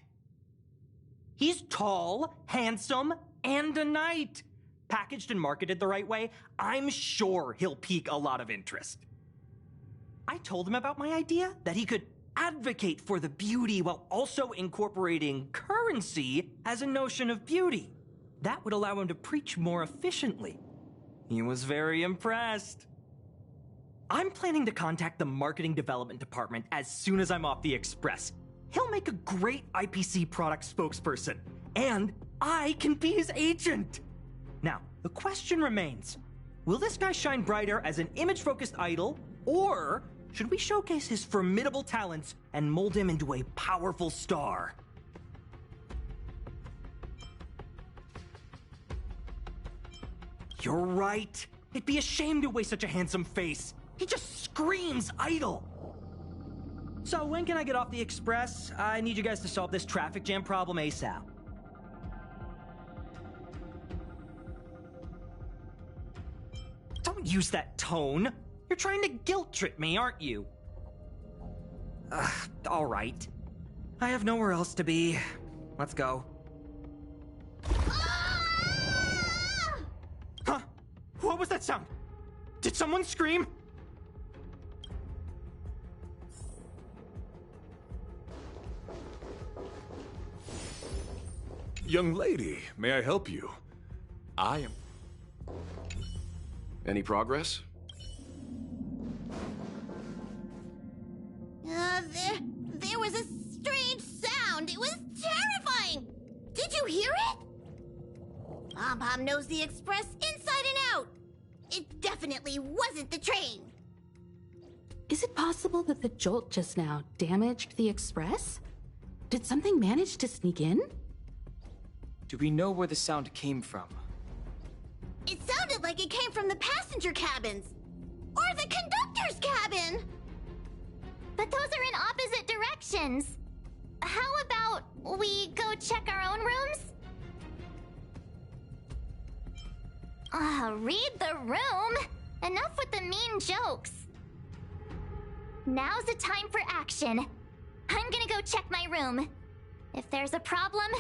Speaker 5: He's tall, handsome, and a knight. Packaged and marketed the right way, I'm sure he'll pique a lot of interest. I told him about my idea, that he could advocate for the beauty while also incorporating currency as a notion of beauty. That would allow him to preach more efficiently. He was very impressed. I'm planning to contact the marketing development department as soon as I'm off the express. He'll make a great IPC product spokesperson, and I can be his agent. Now, the question remains, will this guy shine brighter as an image-focused idol, or should we showcase his formidable talents and mold him into a powerful star? You're right. It'd be a shame to waste such a handsome face. He just screams idol. So when can I get off the express? I need you guys to solve this traffic jam problem ASAP. Don't use that tone. You're trying to guilt trip me, aren't you? All right. I have nowhere else to be. Let's go. Huh? What was that sound? Did someone scream?
Speaker 10: Young lady, may I help you? I am...
Speaker 19: Any progress?
Speaker 11: There was a strange sound. It was terrifying. Did you hear it? Pom-Pom knows the express inside and out. It definitely wasn't the train.
Speaker 21: Is it possible that the jolt just now damaged the express? Did something manage to sneak in?
Speaker 2: Do we know where the sound came from?
Speaker 11: It sounded like it came from the passenger cabins. Or the conductor's cabin.
Speaker 1: But those are in opposite directions. How about we go check our own rooms? Read the room. Enough with the mean jokes. Now's the time for action. I'm gonna go check my room. If there's a problem,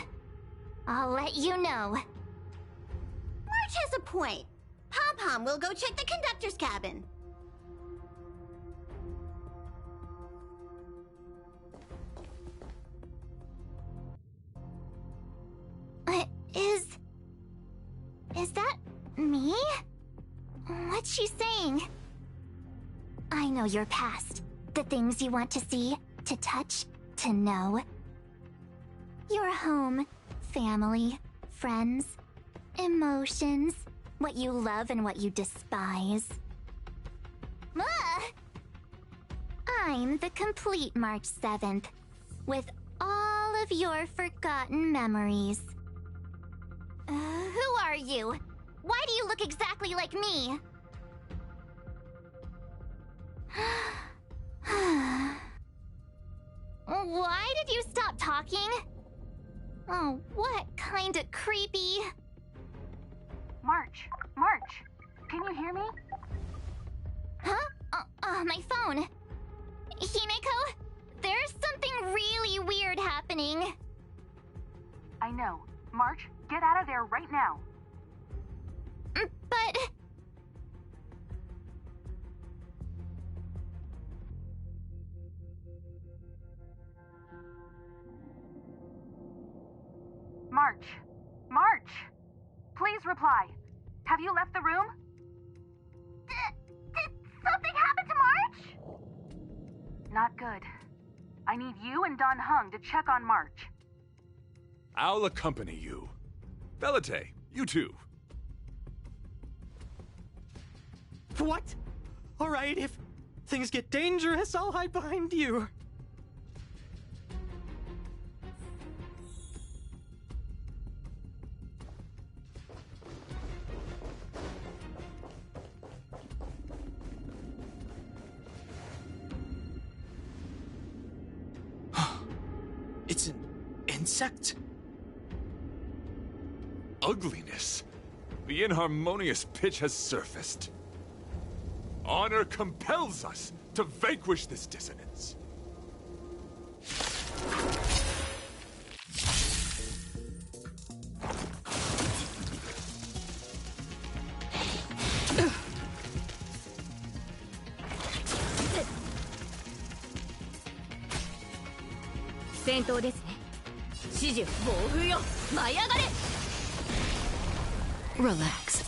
Speaker 1: I'll let you know.
Speaker 11: March has a point. Pom-Pom will go check the conductor's cabin.
Speaker 1: Is that me? What's she saying? I know your past. The things you want to see, to touch, to know. Your home, family, friends, emotions, what you love and what you despise. I'm the complete March 7th, with all of your forgotten memories. Who are you? Why do you look exactly like me? Why did you stop talking? Oh, what kind of creepy...
Speaker 8: March, can you hear me?
Speaker 1: Huh? My phone. Himeko, there's something really weird happening.
Speaker 8: I know. March, get out of there right now.
Speaker 1: But...
Speaker 8: March! Please reply. Have you left the room? Not good. I need you and Don Hung to check on March.
Speaker 10: I'll accompany you. Velite, you too.
Speaker 5: What? Alright, if things get dangerous, I'll hide behind you.
Speaker 4: It's an insect?
Speaker 10: Ugliness. The inharmonious pitch has surfaced. Honor compels us to vanquish this dissonance.
Speaker 20: Relax.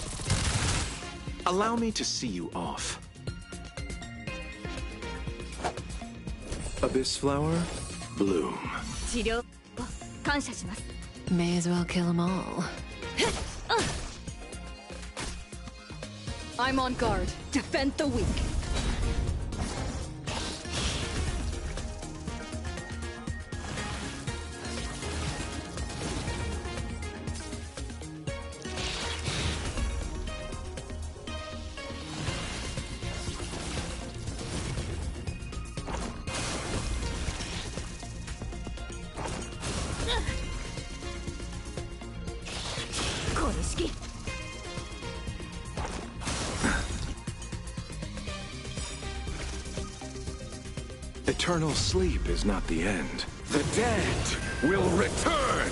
Speaker 19: Allow me to see you off. Abyss flower, bloom.
Speaker 20: May as well kill them all. I'm on guard. Defend the weak.
Speaker 19: Eternal sleep is not the end. The dead will return!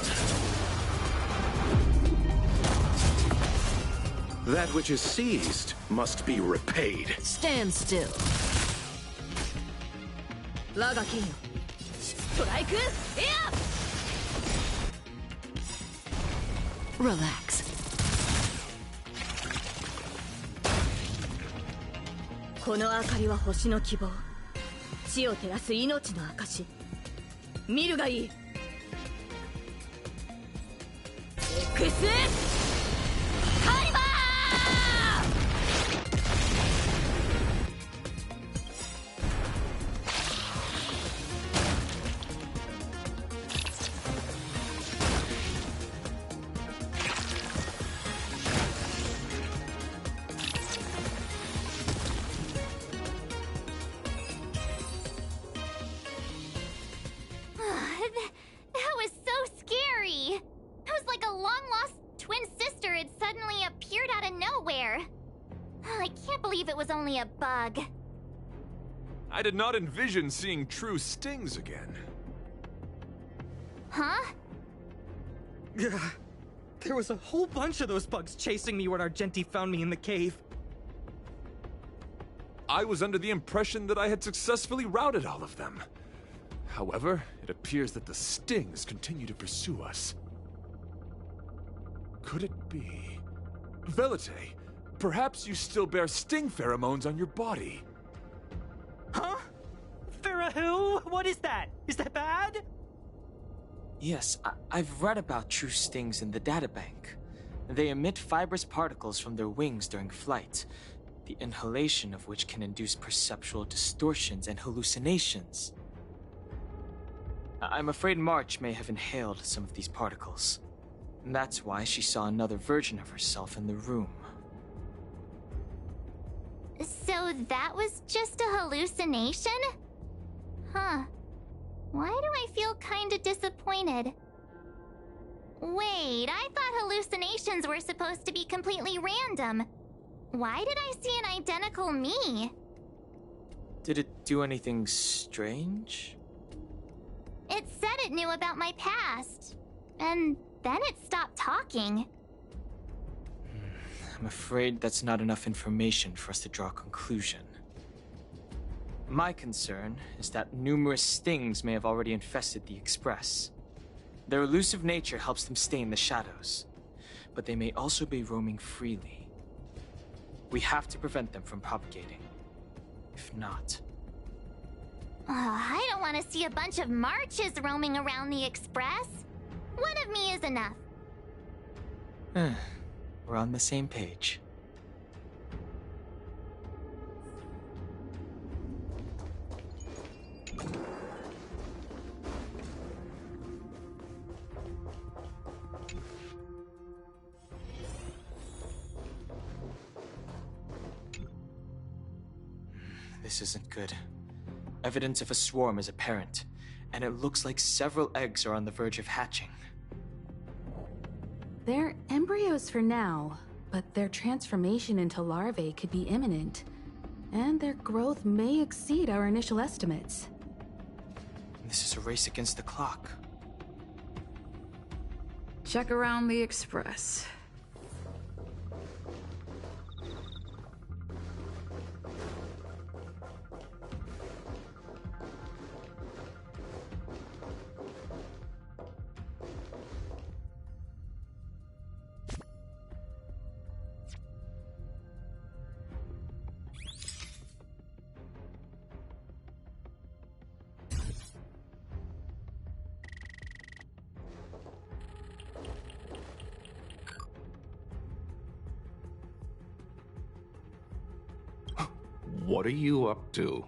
Speaker 19: That which is seized must be repaid.
Speaker 20: Stand still. Relax.
Speaker 7: この明かりは星の希望。地を照らす命の証。見るがいい。X カリバー！That
Speaker 1: was so scary. It was like a long-lost twin sister had suddenly appeared out of nowhere. I can't believe it was only a bug.
Speaker 10: I did not envision seeing true stings again.
Speaker 1: Huh?
Speaker 5: There was a whole bunch of those bugs chasing me when Argenti found me in the cave.
Speaker 10: I was under the impression that I had successfully routed all of them. However, it appears that the stings continue to pursue us. Could it be... Velite, perhaps you still bear sting pheromones on your body.
Speaker 5: Huh? Farah, what is that? Is that bad?
Speaker 4: Yes, I've read about true stings in the databank. They emit fibrous particles from their wings during flight, the inhalation of which can induce perceptual distortions and hallucinations. I'm afraid March may have inhaled some of these particles. And that's why she saw another version of herself in the room.
Speaker 1: So that was just a hallucination? Huh. Why do I feel kinda disappointed? Wait, I thought hallucinations were supposed to be completely random. Why did I see an identical me?
Speaker 4: Did it do anything strange?
Speaker 1: It said it knew about my past. And then it stopped talking.
Speaker 4: I'm afraid that's not enough information for us to draw a conclusion. My concern is that numerous stings may have already infested the Express. Their elusive nature helps them stay in the shadows, but they may also be roaming freely. We have to prevent them from propagating. If not...
Speaker 1: I don't want to see a bunch of marches roaming around the Express. One of me is enough.
Speaker 4: We're on the same page. This isn't good. Evidence of a swarm is apparent, and it looks like several eggs are on the verge of hatching.
Speaker 21: They're embryos for now, but their transformation into larvae could be imminent, and their growth may exceed our initial estimates.
Speaker 4: This is a race against the clock.
Speaker 20: Check around the Express.
Speaker 19: What are you up to?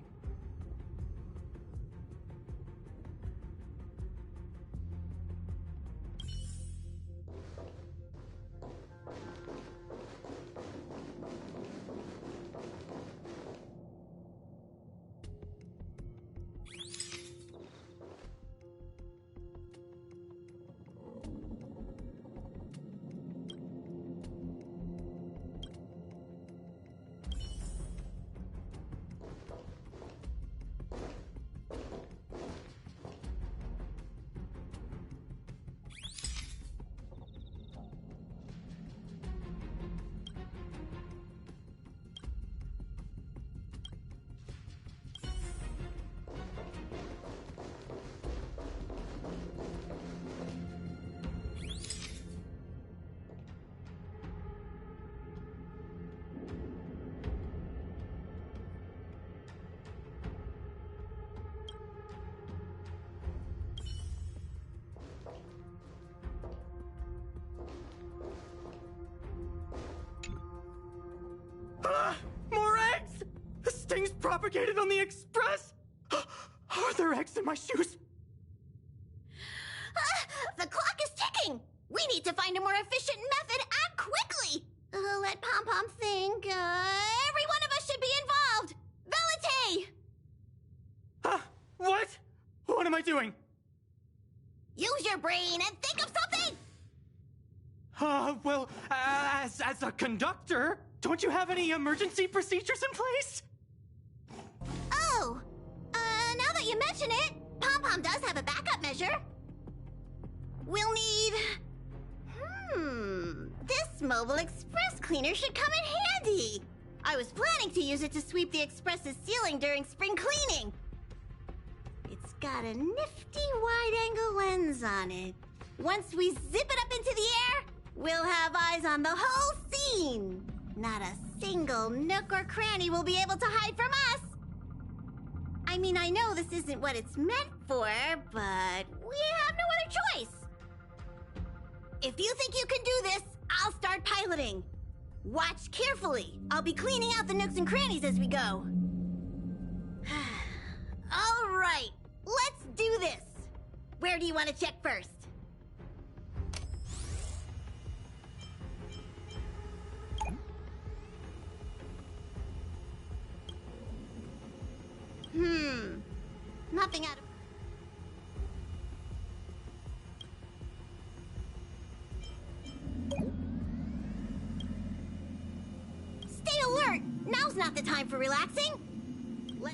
Speaker 5: More eggs! This thing's propagated on the Express! Are there eggs in my shoes?
Speaker 11: The clock is ticking! We need to find a more efficient method and quickly! Let Pom-Pom think. Every one of us should be involved! Valete!
Speaker 5: What? What am I doing?
Speaker 11: Use your brain and think of something!
Speaker 5: Well, as a conductor, don't you have any emergency procedures in place?
Speaker 11: Oh! Now that you mention it, Pom-Pom does have a backup measure. We'll need... This mobile express cleaner should come in handy. I was planning to use it to sweep the express's ceiling during spring cleaning. It's got a nifty wide-angle lens on it. Once we zip it up into the air, we'll have eyes on the whole scene. Not a single nook or cranny will be able to hide from us. I mean, I know this isn't what it's meant for, but we have no other choice. If you think you can do this, I'll start piloting. Watch carefully. I'll be cleaning out the nooks and crannies as we go. All right, let's do this. Where do you want to check first? Nothing out of... Stay alert! Now's not the time for relaxing. What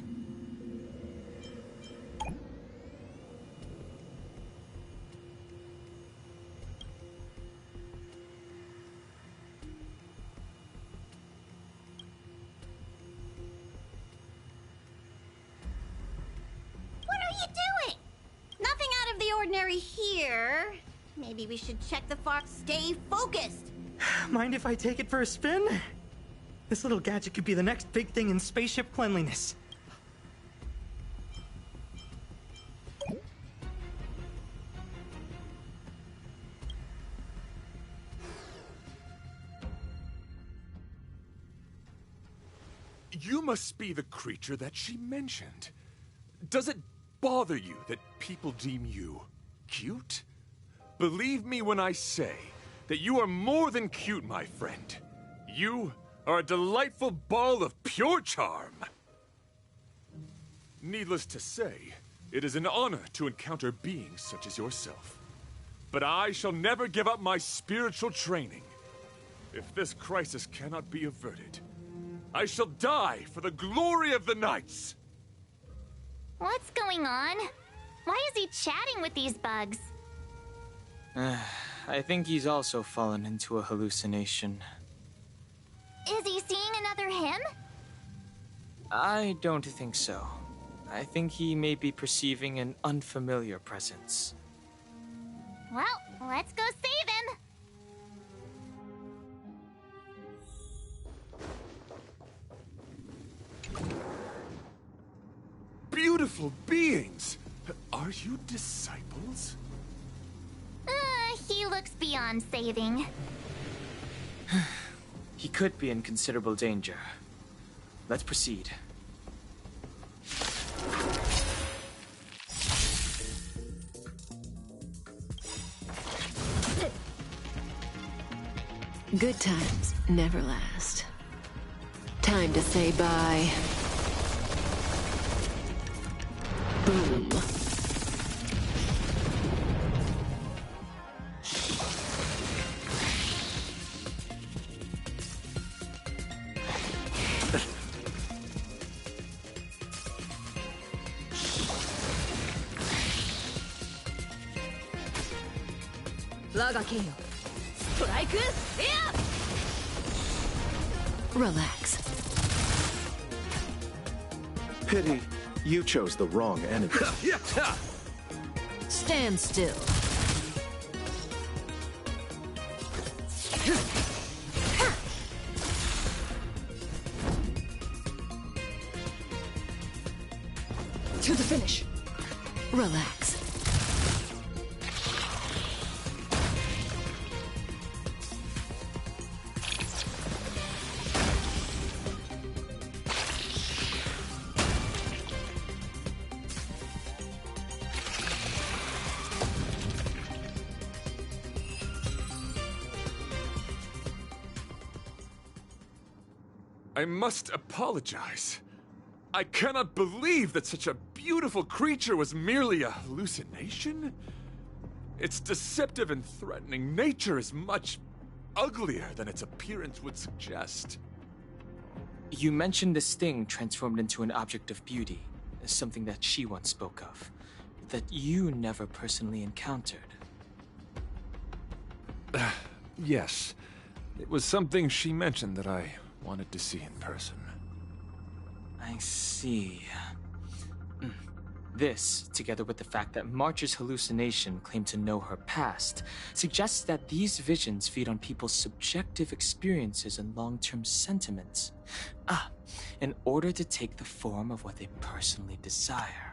Speaker 11: are you doing? Nothing out of the ordinary here. Maybe we should check the far... Stay focused!
Speaker 5: Mind if I take it for a spin? This little gadget could be the next big thing in spaceship cleanliness.
Speaker 10: You must be the creature that she mentioned. Does it bother you that people deem you cute? Believe me when I say that you are more than cute, my friend. You are a delightful ball of pure charm. Needless to say, it is an honor to encounter beings such as yourself. But I shall never give up my spiritual training. If this crisis cannot be averted, I shall die for the glory of the Knights!
Speaker 13: What's going on? Why is he chatting with these bugs?
Speaker 4: I think he's also fallen into a hallucination.
Speaker 13: Is he seeing another him?
Speaker 4: I don't think so. I think he may be perceiving an unfamiliar presence.
Speaker 13: Well, let's go save him!
Speaker 10: Beautiful beings! Are you disciples?
Speaker 13: He looks beyond saving.
Speaker 4: He could be in considerable danger. Let's proceed.
Speaker 20: Good times never last. Time to say bye. Boom. Relax.
Speaker 22: Pity, you chose the wrong enemy.
Speaker 20: Stand still. To the finish. Relax.
Speaker 10: I must apologize. I cannot believe that such a beautiful creature was merely a hallucination. Its deceptive and threatening nature is much uglier than its appearance would suggest.
Speaker 4: You mentioned this thing transformed into an object of beauty, something that she once spoke of, that you never personally encountered.
Speaker 10: Yes. It was something she mentioned that I wanted to see in person.
Speaker 4: I see. This, together with the fact that March's hallucination claimed to know her past, suggests that these visions feed on people's subjective experiences and long-term sentiments. In order to take the form of what they personally desire.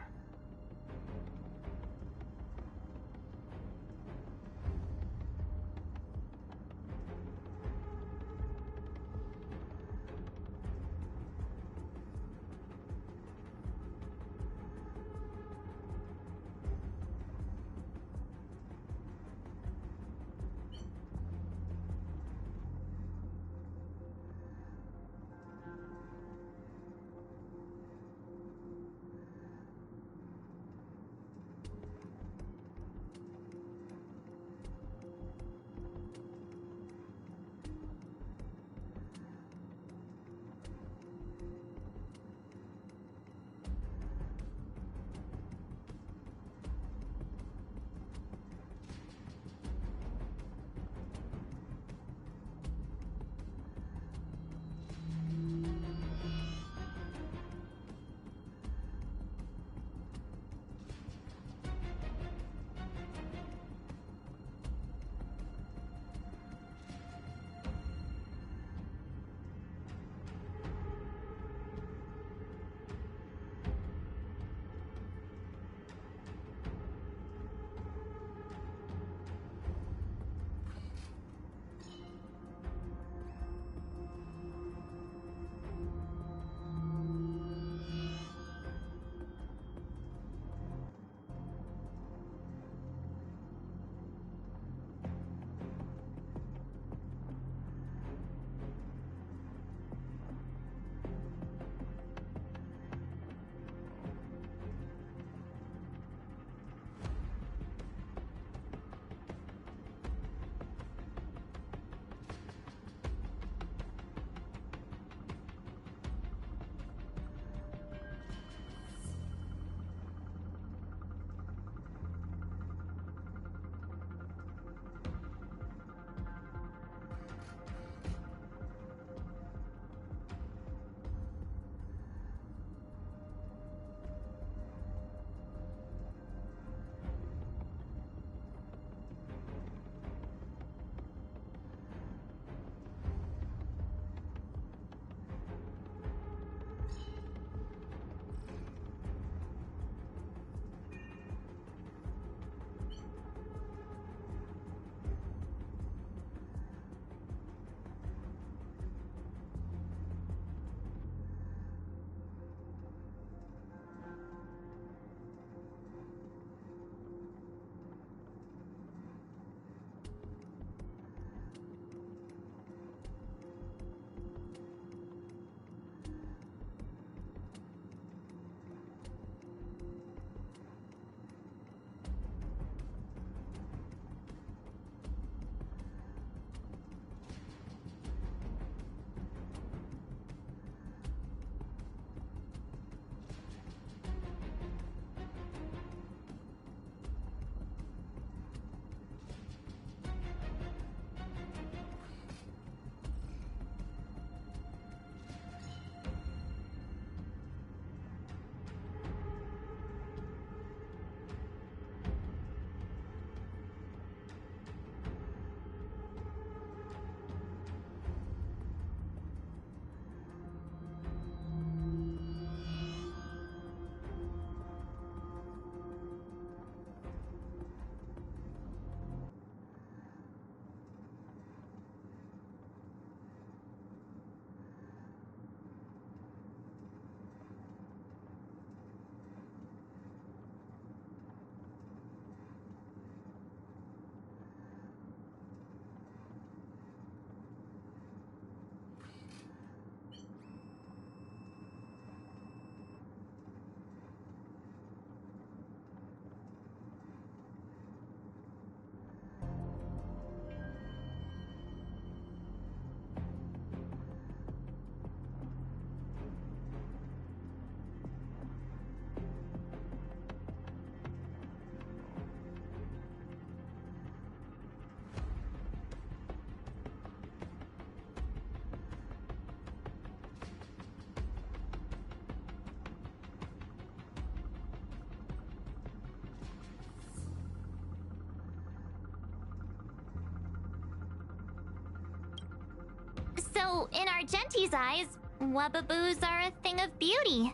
Speaker 13: So, in Argenti's eyes, wubbaboos are a thing of beauty.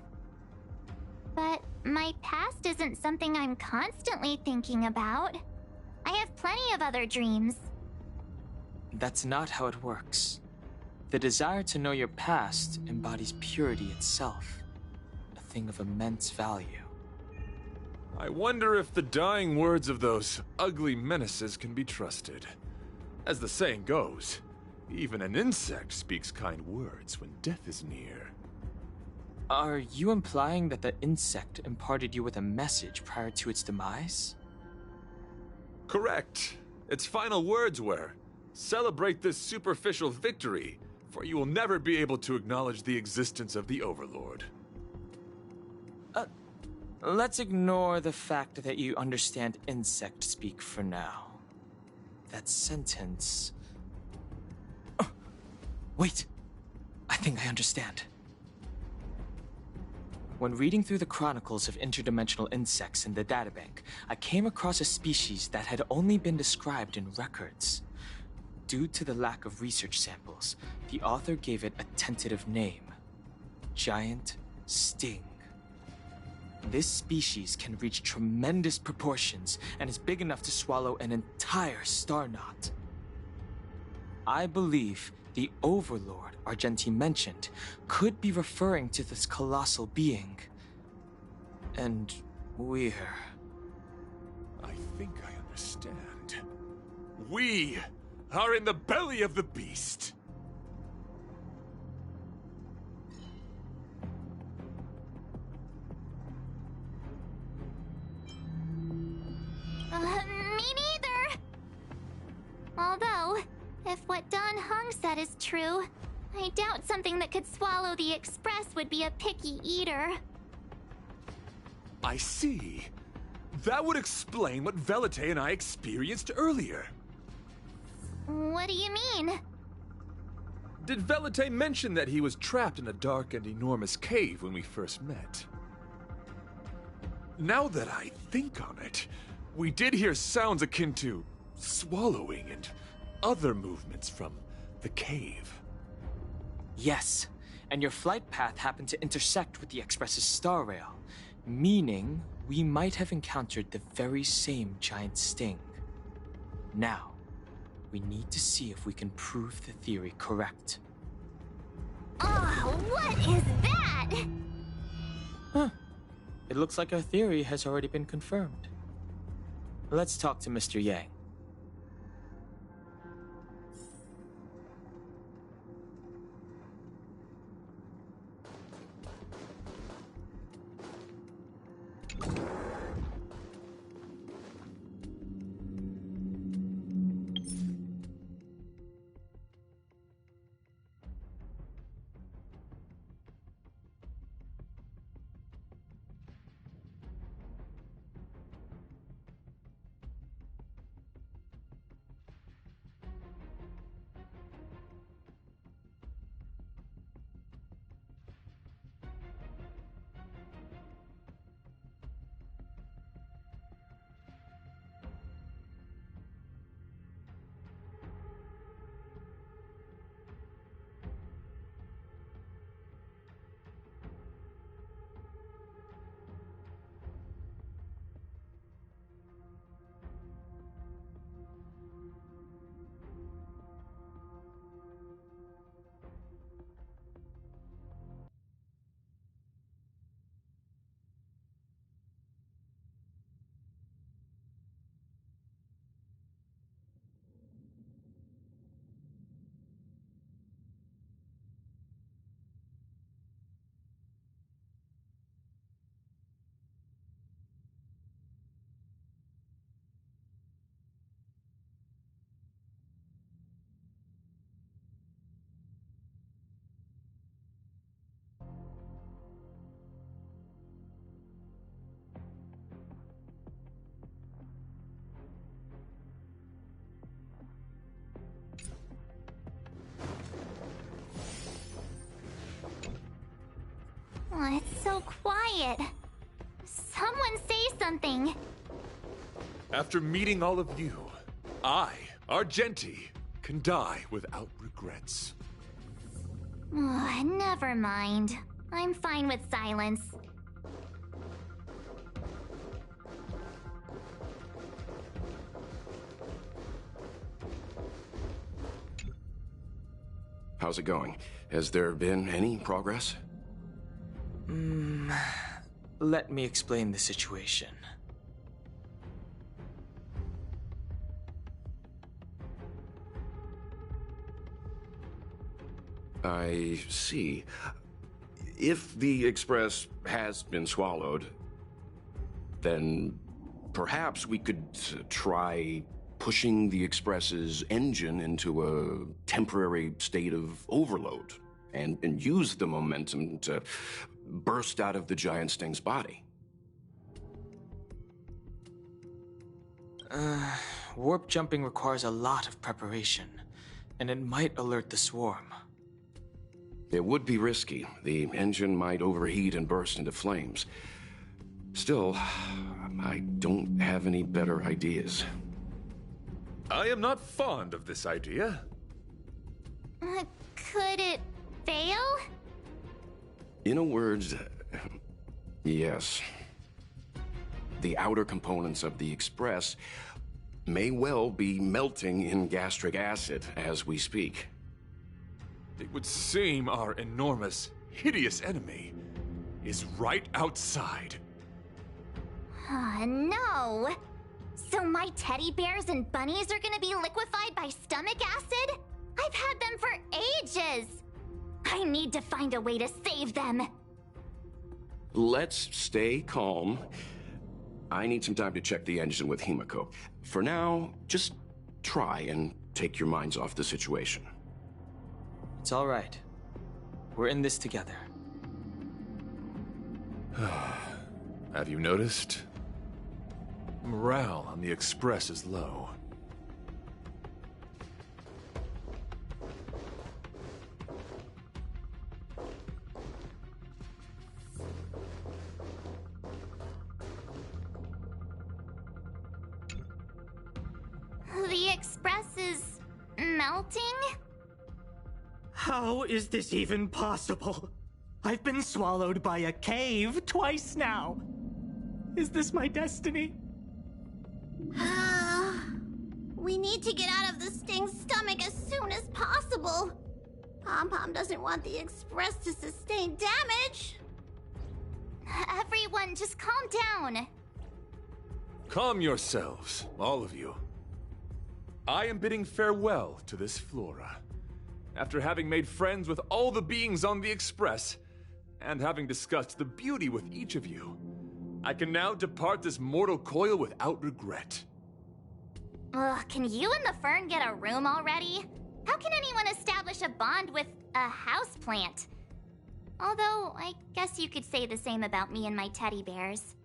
Speaker 13: But my past isn't something I'm constantly thinking about. I have plenty of other dreams.
Speaker 4: That's not how it works. The desire to know your past embodies purity itself, a thing of immense value.
Speaker 10: I wonder if the dying words of those ugly menaces can be trusted. As the saying goes, even an insect speaks kind words when death is near.
Speaker 4: Are you implying that the insect imparted you with a message prior to its demise?
Speaker 10: Correct. Its final words were, "Celebrate this superficial victory, for you will never be able to acknowledge the existence of the Overlord."
Speaker 4: Let's ignore the fact that you understand insect speak for now. That sentence... Oh, wait! I think I understand. When reading through the chronicles of interdimensional insects in the databank, I came across a species that had only been described in records. Due to the lack of research samples, the author gave it a tentative name: Giant Sting. This species can reach tremendous proportions and is big enough to swallow an entire star knot. I believe the Overlord Argenti mentioned could be referring to this colossal being. And we're...
Speaker 10: I think I understand. We are in the belly of the beast.
Speaker 13: Me neither! Although, if what Don Hung said is true, I doubt something that could swallow the Express would be a picky eater.
Speaker 10: I see. That would explain what Velite and I experienced earlier.
Speaker 13: What do you mean?
Speaker 10: Did Velite mention that he was trapped in a dark and enormous cave when we first met? Now that I think on it, we did hear sounds akin to swallowing and other movements from the cave.
Speaker 4: Yes, and your flight path happened to intersect with the Express's star rail, meaning we might have encountered the very same giant sting. Now, we need to see if we can prove the theory correct.
Speaker 13: Oh, what is that?
Speaker 4: Huh. It looks like our theory has already been confirmed. Let's talk to Mr. Yang.
Speaker 13: Oh, it's so quiet. Someone say something.
Speaker 10: After meeting all of you, I, Argenti, can die without regrets.
Speaker 13: Never mind. I'm fine with silence.
Speaker 19: How's it going? Has there been any progress?
Speaker 4: Let me explain the situation.
Speaker 19: I see. If the Express has been swallowed, then perhaps we could try pushing the Express's engine into a temporary state of overload and use the momentum to burst out of the giant sting's body.
Speaker 4: Warp jumping requires a lot of preparation, and it might alert the swarm.
Speaker 19: It would be risky. The engine might overheat and burst into flames. Still, I don't have any better ideas.
Speaker 10: I am not fond of this idea.
Speaker 13: Could it fail?
Speaker 19: In a word, yes. The outer components of the Express may well be melting in gastric acid as we speak.
Speaker 10: It would seem our enormous, hideous enemy is right outside.
Speaker 13: No! So my teddy bears and bunnies are gonna be liquefied by stomach acid? I've had them for ages! I need to find a way to save them!
Speaker 19: Let's stay calm. I need some time to check the engine with Himiko. For now, just try and take your minds off the situation.
Speaker 4: It's all right. We're in this together.
Speaker 10: Have you noticed? Morale on the Express is low.
Speaker 13: The Express is melting?
Speaker 5: How is this even possible? I've been swallowed by a cave twice now. Is this my destiny?
Speaker 11: We need to get out of the Sting's stomach as soon as possible. Pom-Pom doesn't want the Express to sustain damage.
Speaker 13: Everyone, just calm down.
Speaker 10: Calm yourselves, all of you. I am bidding farewell to this flora. After having made friends with all the beings on the Express, and having discussed the beauty with each of you, I can now depart this mortal coil without regret.
Speaker 13: Ugh, can you and the fern get a room already? How can anyone establish a bond with a houseplant? Although, I guess you could say the same about me and my teddy bears.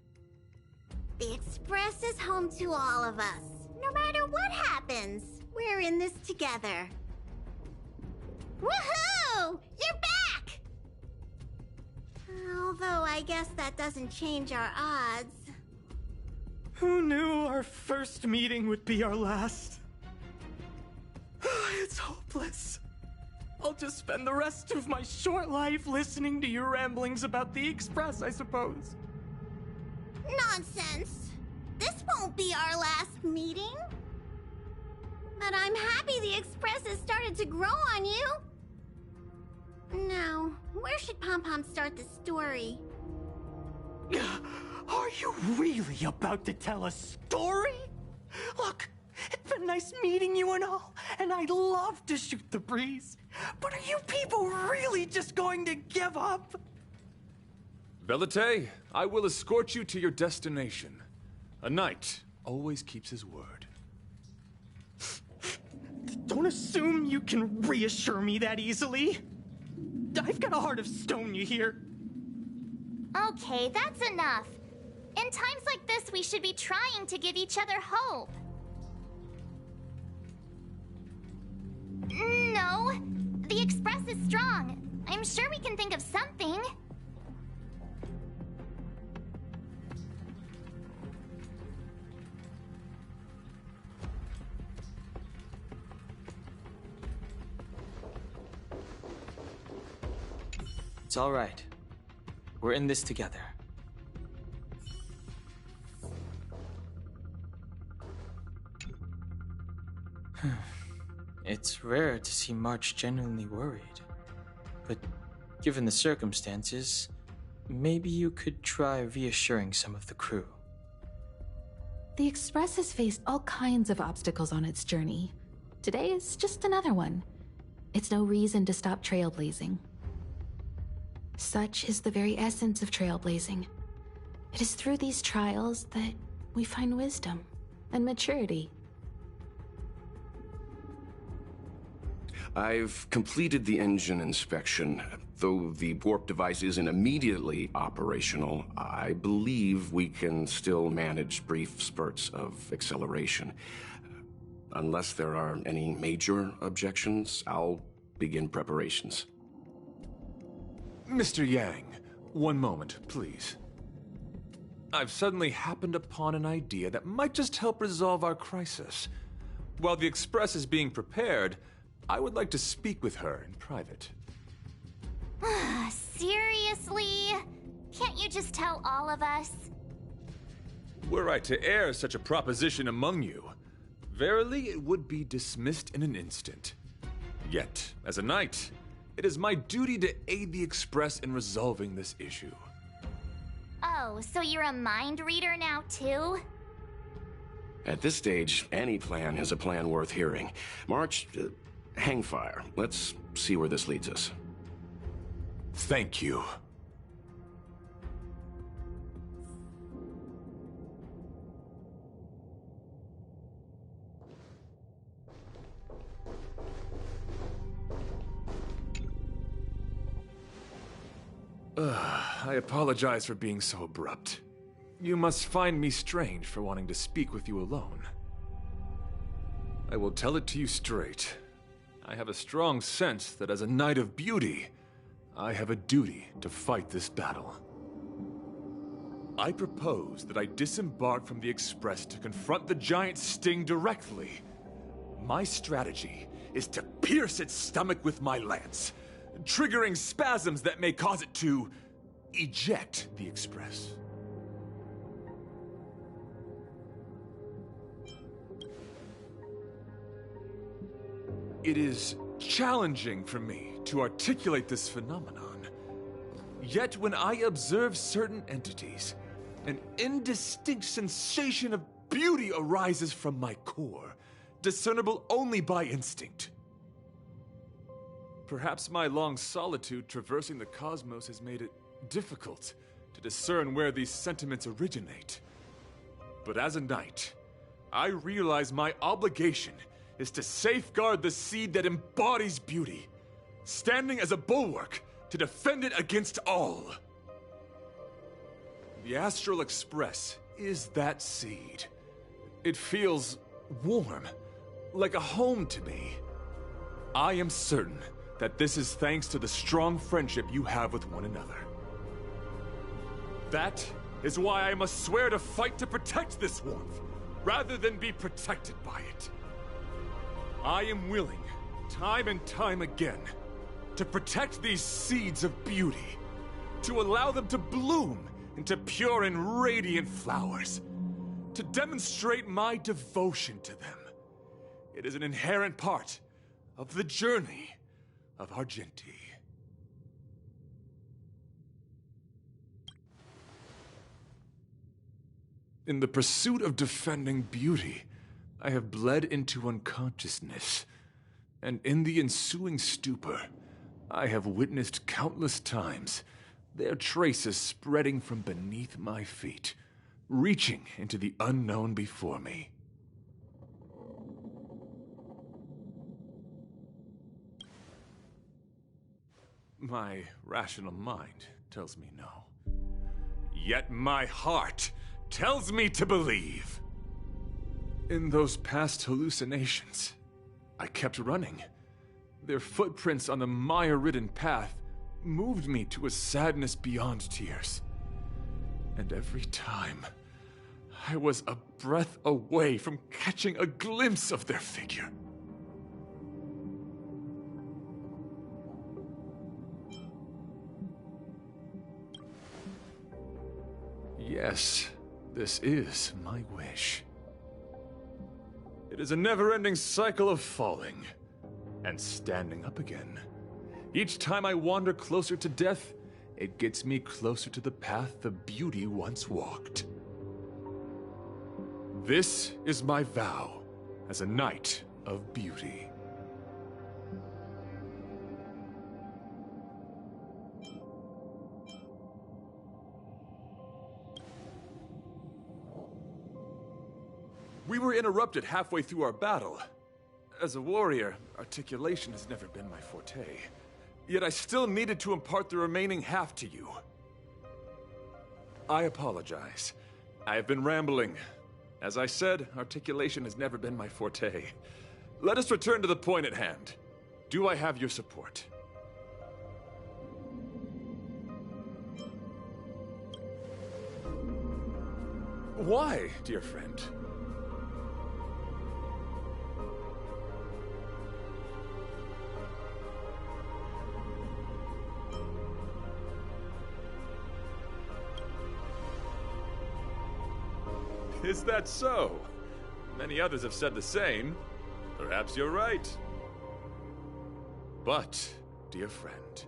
Speaker 11: The Express is home to all of us. No matter what happens, we're in this together. Woohoo! You're back! Although I guess that doesn't change our odds.
Speaker 5: Who knew our first meeting would be our last? It's hopeless. I'll just spend the rest of my short life listening to your ramblings about the Express, I suppose.
Speaker 11: Nonsense. This won't be our last meeting. But I'm happy the Express has started to grow on you. Now, where should Pom-Pom start the story?
Speaker 5: Are you really about to tell a story? Look, it's been nice meeting you and all, and I'd love to shoot the breeze. But are you people really just going to give up?
Speaker 10: Velite, I will escort you to your destination. A knight always keeps his word.
Speaker 5: Don't assume you can reassure me that easily. I've got a heart of stone, you hear?
Speaker 13: Okay, that's enough. In times like this, we should be trying to give each other hope. No, the Express is strong. I'm sure we can think of something.
Speaker 4: It's all right. We're in this together. It's rare to see March genuinely worried. But given the circumstances, maybe you could try reassuring some of the crew.
Speaker 21: The Express has faced all kinds of obstacles on its journey. Today is just another one. It's no reason to stop trailblazing. Such is the very essence of trailblazing. It is through these trials that we find wisdom and maturity.
Speaker 19: I've completed the engine inspection. Though the warp device isn't immediately operational, I believe we can still manage brief spurts of acceleration. Unless there are any major objections, I'll begin preparations.
Speaker 10: Mr. Yang, one moment, please. I've suddenly happened upon an idea that might just help resolve our crisis. While the Express is being prepared, I would like to speak with her in private.
Speaker 13: Seriously? Can't you just tell all of us?
Speaker 10: Were I to air such a proposition among you, verily it would be dismissed in an instant. Yet, as a knight, it is my duty to aid the Express in resolving this issue.
Speaker 13: Oh, so you're a mind reader now too?
Speaker 19: At this stage, any plan is a plan worth hearing. March, hang fire. Let's see where this leads us.
Speaker 10: Thank you. I apologize for being so abrupt. You must find me strange for wanting to speak with you alone. I will tell it to you straight. I have a strong sense that as a Knight of Beauty, I have a duty to fight this battle. I propose that I disembark from the Express to confront the giant Sting directly. My strategy is to pierce its stomach with my lance, triggering spasms that may cause it to eject the Express. It is challenging for me to articulate this phenomenon. Yet when I observe certain entities, an indistinct sensation of beauty arises from my core, discernible only by instinct. Perhaps my long solitude traversing the cosmos has made it difficult to discern where these sentiments originate. But as a knight, I realize my obligation is to safeguard the seed that embodies beauty, standing as a bulwark to defend it against all. The Astral Express is that seed. It feels warm, like a home to me. I am certain that this is thanks to the strong friendship you have with one another. That is why I must swear to fight to protect this warmth, rather than be protected by it. I am willing, time and time again, to protect these seeds of beauty, to allow them to bloom into pure and radiant flowers, to demonstrate my devotion to them. It is an inherent part of the journey of Argenti. In the pursuit of defending beauty, I have bled into unconsciousness, and in the ensuing stupor, I have witnessed countless times their traces spreading from beneath my feet, reaching into the unknown before me. My rational mind tells me no. Yet my heart tells me to believe. In those past hallucinations, I kept running. Their footprints on the mire-ridden path moved me to a sadness beyond tears. And every time, I was a breath away from catching a glimpse of their figure. Yes, this is my wish. It is a never-ending cycle of falling and standing up again. Each time I wander closer to death, it gets me closer to the path the beauty once walked. This is my vow as a knight of beauty. We were interrupted halfway through our battle. As a warrior, articulation has never been my forte. Yet I still needed to impart the remaining half to you. I apologize. I have been rambling. As I said, articulation has never been my forte. Let us return to the point at hand. Do I have your support? Why, dear friend? Is that so? Many others have said the same. Perhaps you're right. But, dear friend,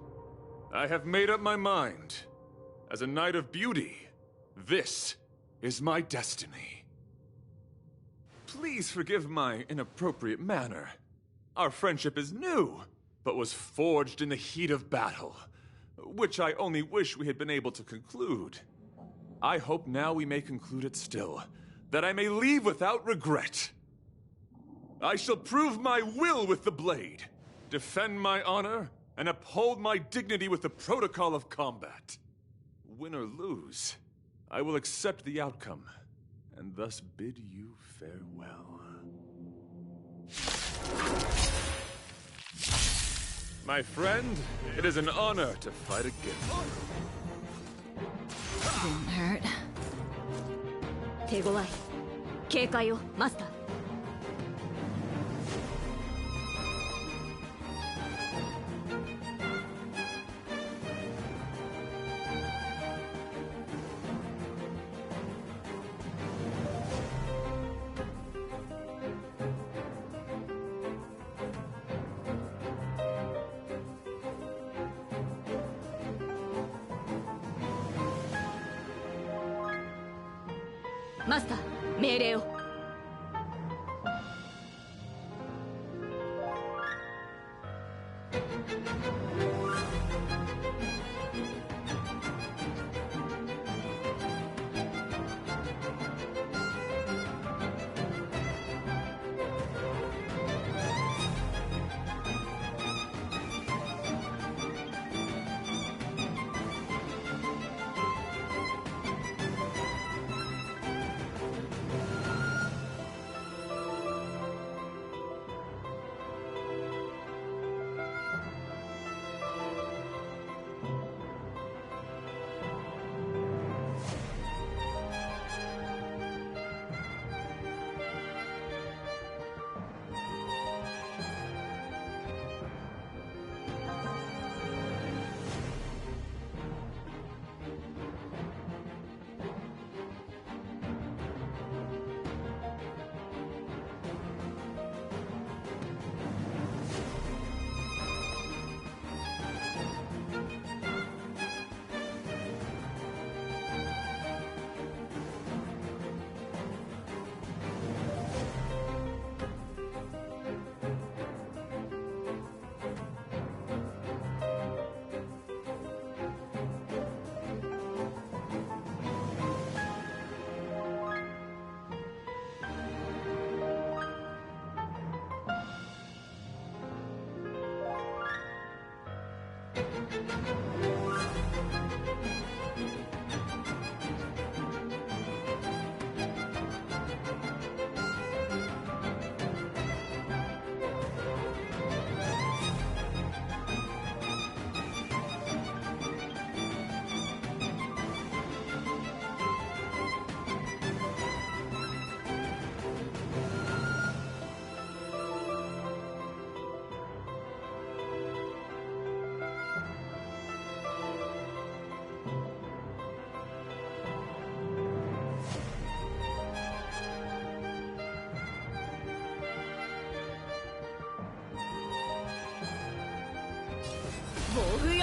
Speaker 10: I have made up my mind. As a knight of beauty, this is my destiny. Please forgive my inappropriate manner. Our friendship is new, but was forged in the heat of battle, which I only wish we had been able to conclude. I hope now we may conclude it still, that I may leave without regret. I shall prove my will with the blade, defend my honor, and uphold my dignity with the protocol of combat. Win or lose, I will accept the outcome, and thus bid you farewell. My friend, it is an honor to fight against you.
Speaker 7: Didn't hurt. 手強い。警戒を、マスター。マスター、命令を。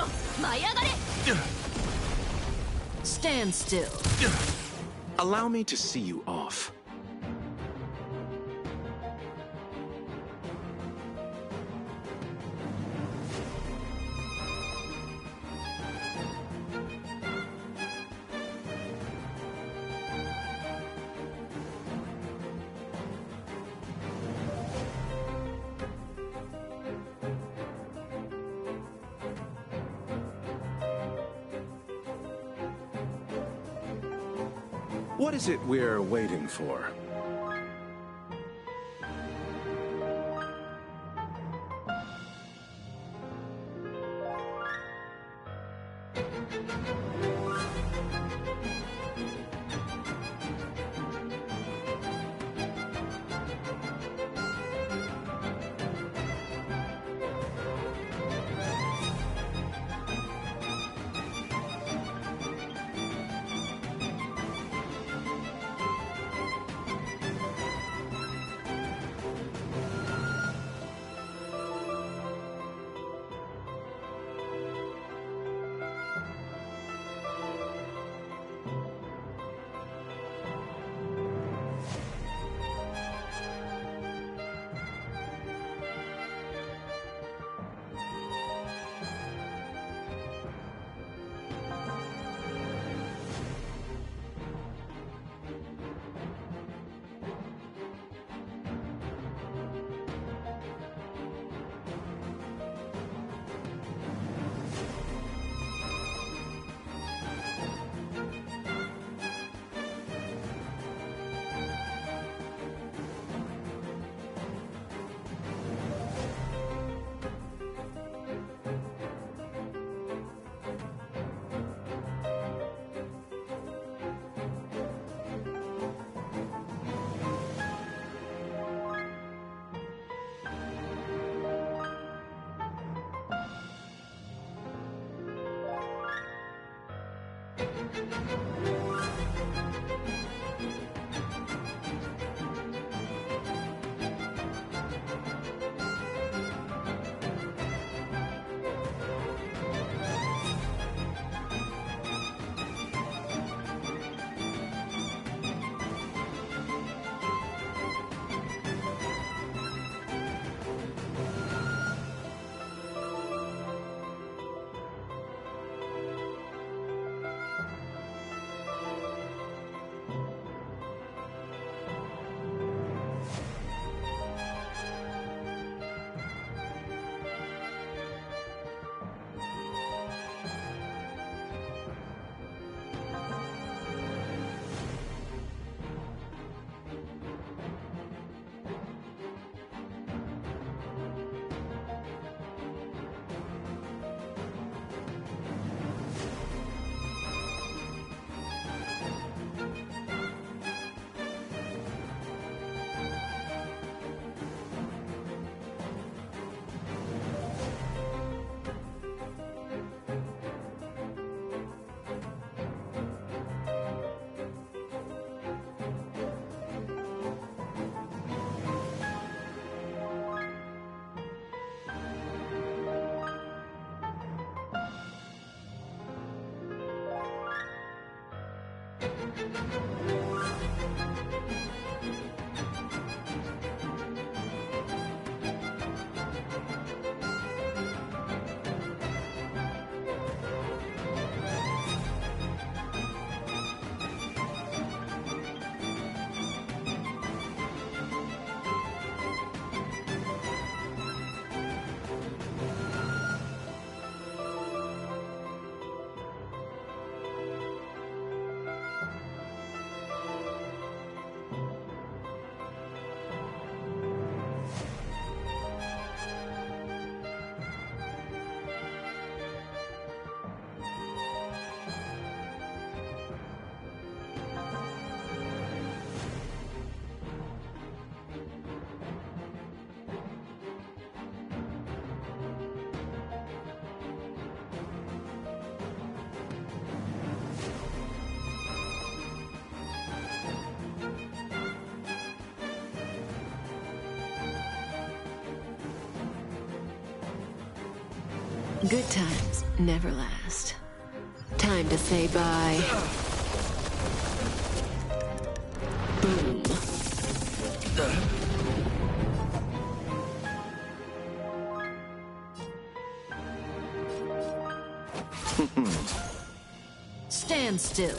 Speaker 7: よ舞い上がれ
Speaker 20: Stand still.
Speaker 22: Allow me to see you off. What is it we're waiting for?
Speaker 20: Good times never last. Time to say bye. Boom. Stand still.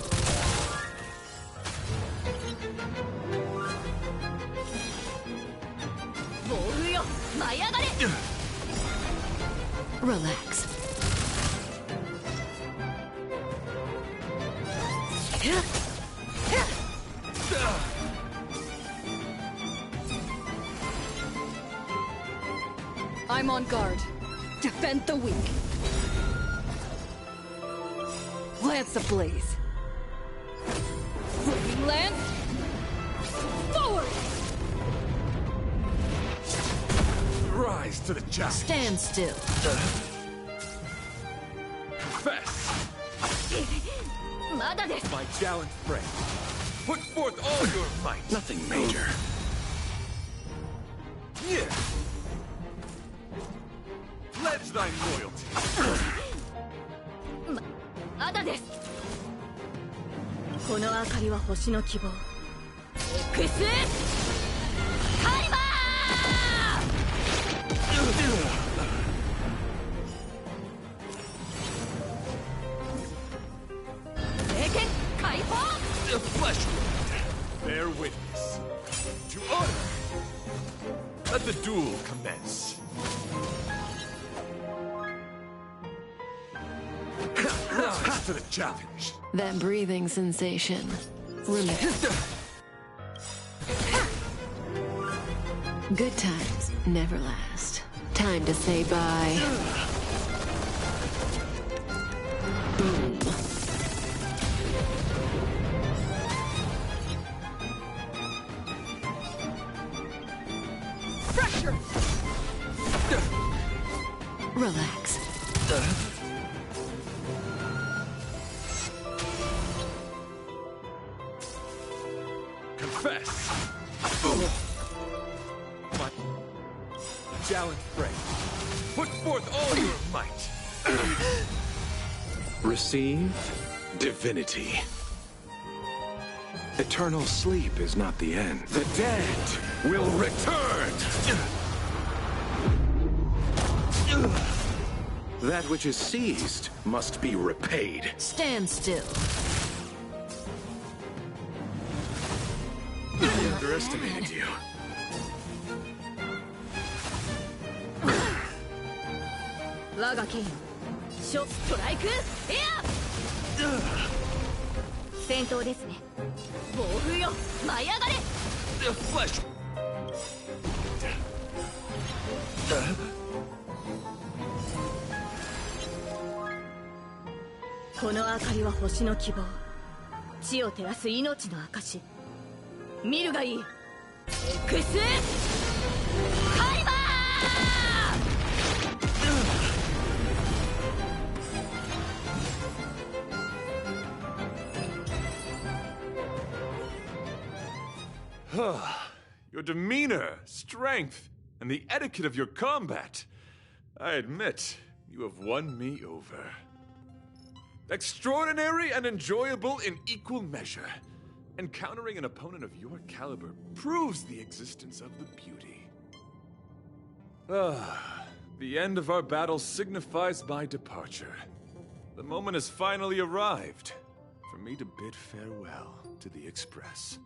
Speaker 20: Relax.
Speaker 9: I'm on guard. Defend the weak. Lance ablaze. Floating lance. Forward!
Speaker 10: Rise to the challenge.
Speaker 20: Stand still.
Speaker 10: Confess.
Speaker 7: My
Speaker 10: challenge friend. Put forth all your might.
Speaker 19: Nothing major.
Speaker 10: Yeah. Pledge thy loyalty.
Speaker 7: まだです。この明かりは星の希望。Xカリバー！聖剣解放！
Speaker 10: The flesh wound. Bear witness. To honor. Let the duel commence. Rise to the challenge.
Speaker 20: That breathing sensation. Good times never last. Time to say bye. Boom.
Speaker 9: Pressure!
Speaker 20: Relax.
Speaker 10: Confess. My challenge friend. Put forth all your might.
Speaker 22: Receive divinity. Eternal sleep is not the end.
Speaker 19: The dead will return!
Speaker 22: That which is seized must be repaid.
Speaker 20: Stand still.
Speaker 22: I underestimated you.
Speaker 10: The flesh.
Speaker 7: この明かりは星の希望。地を照らす命の証。見るがいい。Xカリバ
Speaker 10: ー！ Your demeanor, strength, and the etiquette of your combat. I admit, you have won me over. Extraordinary and enjoyable in equal measure. Encountering an opponent of your caliber proves the existence of the beauty. The end of our battle signifies my departure. The moment has finally arrived for me to bid farewell to the Express.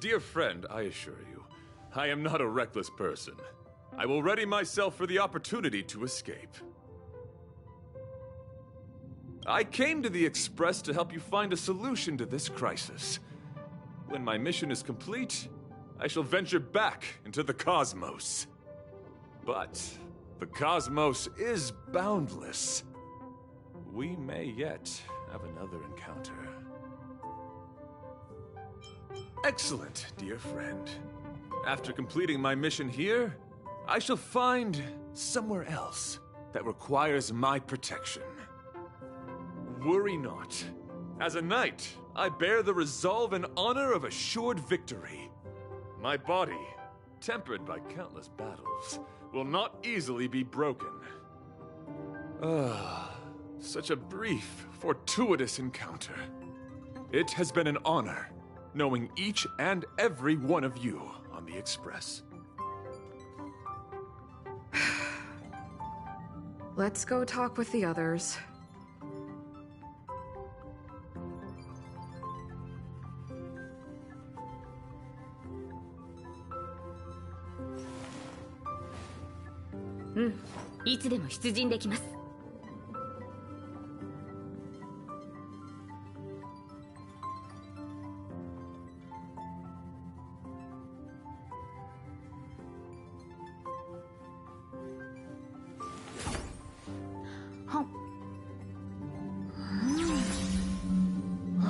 Speaker 10: Dear friend, I assure you, I am not a reckless person. I will ready myself for the opportunity to escape. I came to the Express to help you find a solution to this crisis. When my mission is complete, I shall venture back into the cosmos. But the cosmos is boundless. We may yet have another encounter. Excellent, dear friend. After completing my mission here, I shall find somewhere else that requires my protection. Worry not. As a knight, I bear the resolve and honor of assured victory. My body, tempered by countless battles, will not easily be broken. Such a brief, fortuitous encounter. It has been an honor, knowing each and every one of you on the Express.
Speaker 16: Let's go talk with the others.
Speaker 7: Hmm. いつでも出陣できます。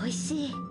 Speaker 7: 美味しい。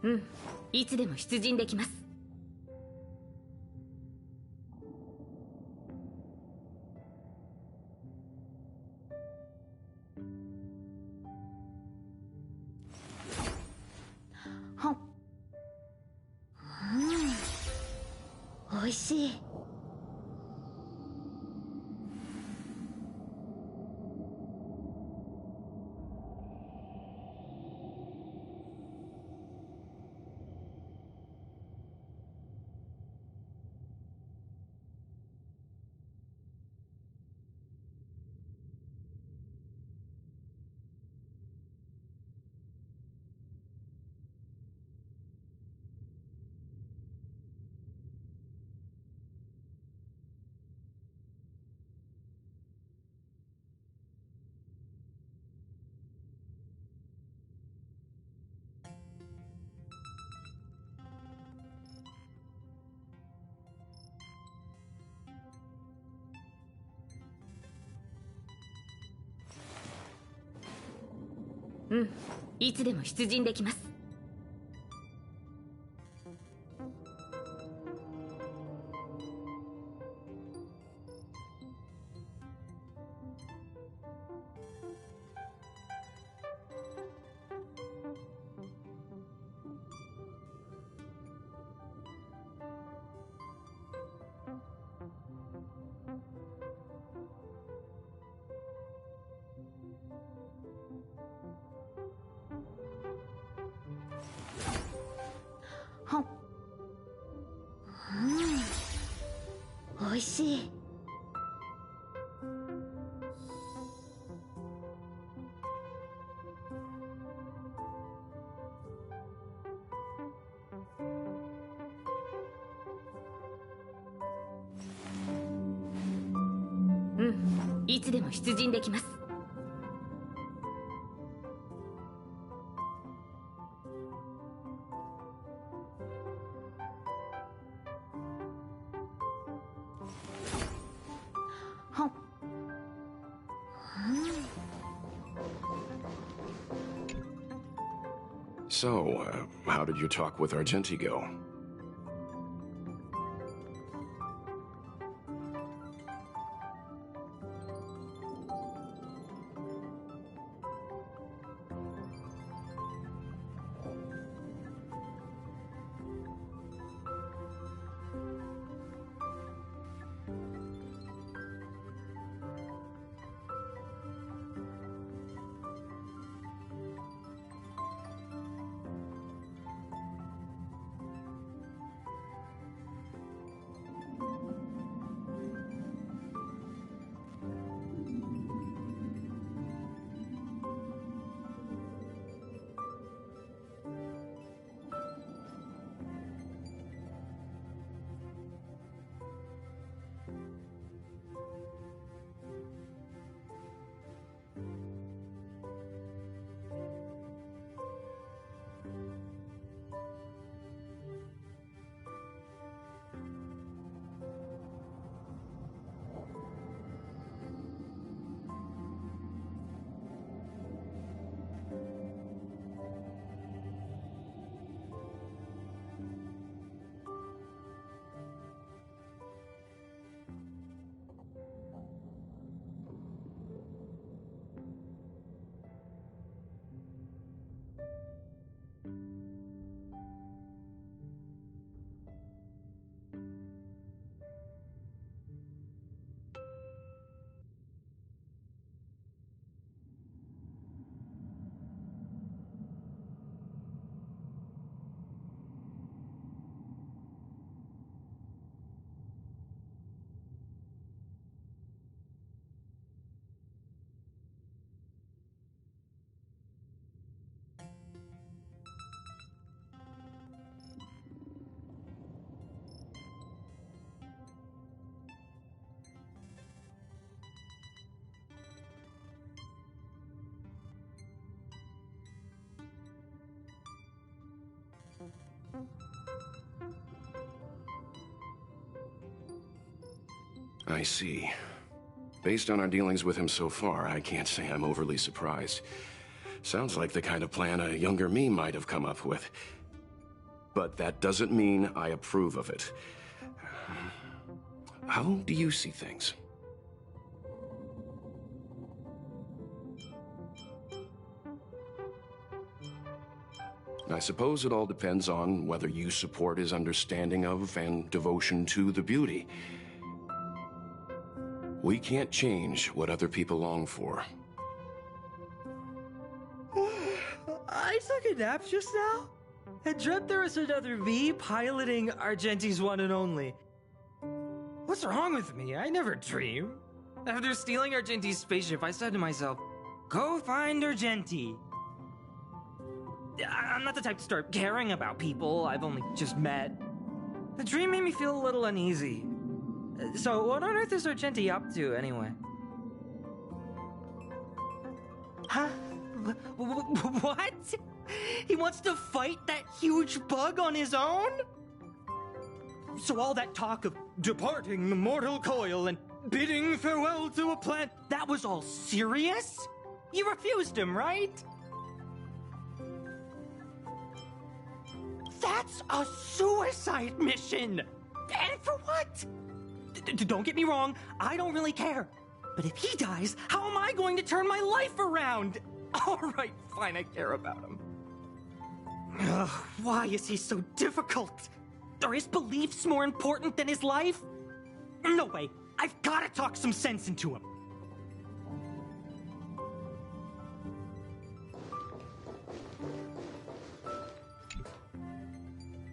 Speaker 7: うん、いつでも出陣できます。おいしい。うん、いつでも出陣できます。おいしい。うん、いつでも出陣できます。
Speaker 19: So, how did your talk with Argenti go? I see. Based on our dealings with him so far, I can't say I'm overly surprised. Sounds like the kind of plan a younger me might have come up with. But that doesn't mean I approve of it. How do you see things? I suppose it all depends on whether you support his understanding of and devotion to the beauty. We can't change what other people long for.
Speaker 2: I took a nap just now and dreamt there was another me piloting Argenti's one and only. What's wrong with me? I never dream. After stealing Argenti's spaceship, I said to myself, go find Argenti. I'm not the type to start caring about people I've only just met. The dream made me feel a little uneasy. So what on earth is Argenti up to, anyway? Huh? What? He wants to fight that huge bug on his own? So all that talk of departing the mortal coil and bidding farewell to a plant, that was all serious? You refused him, right? That's a suicide mission! And for what? Don't get me wrong, I don't really care. But if he dies, how am I going to turn my life around? Alright, fine, I care about him. Ugh, why is he so difficult? Are his beliefs more important than his life? No way, I've gotta talk some sense into him.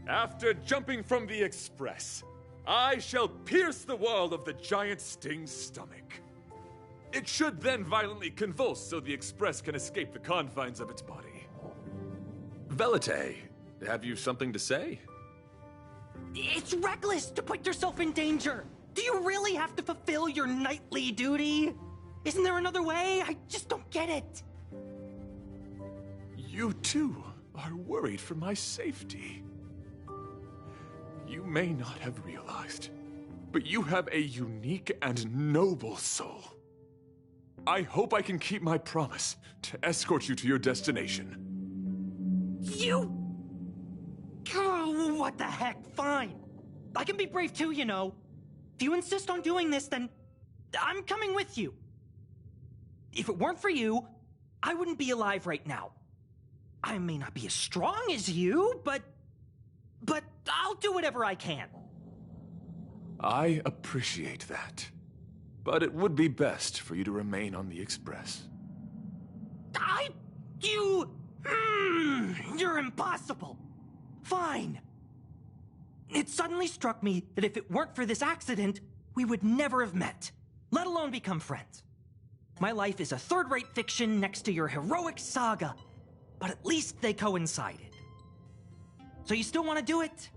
Speaker 10: After jumping from the Express, I shall pierce the wall of the giant sting's stomach. It should then violently convulse so the Express can escape the confines of its body. Velite, have you something to say?
Speaker 2: It's reckless to put yourself in danger. Do you really have to fulfill your nightly duty? Isn't there another way? I just don't get it.
Speaker 10: You too are worried for my safety. You may not have realized, but you have a unique and noble soul. I hope I can keep my promise to escort you to your destination.
Speaker 2: You... Oh, what the heck? Fine. I can be brave too, you know. If you insist on doing this, then I'm coming with you. If it weren't for you, I wouldn't be alive right now. I may not be as strong as you, but I'll do whatever I can.
Speaker 10: I appreciate that. But it would be best for you to remain on the Express.
Speaker 2: You're impossible. Fine. It suddenly struck me that if it weren't for this accident, we would never have met, let alone become friends. My life is a third-rate fiction next to your heroic saga, but at least they coincided. So you still want to do it?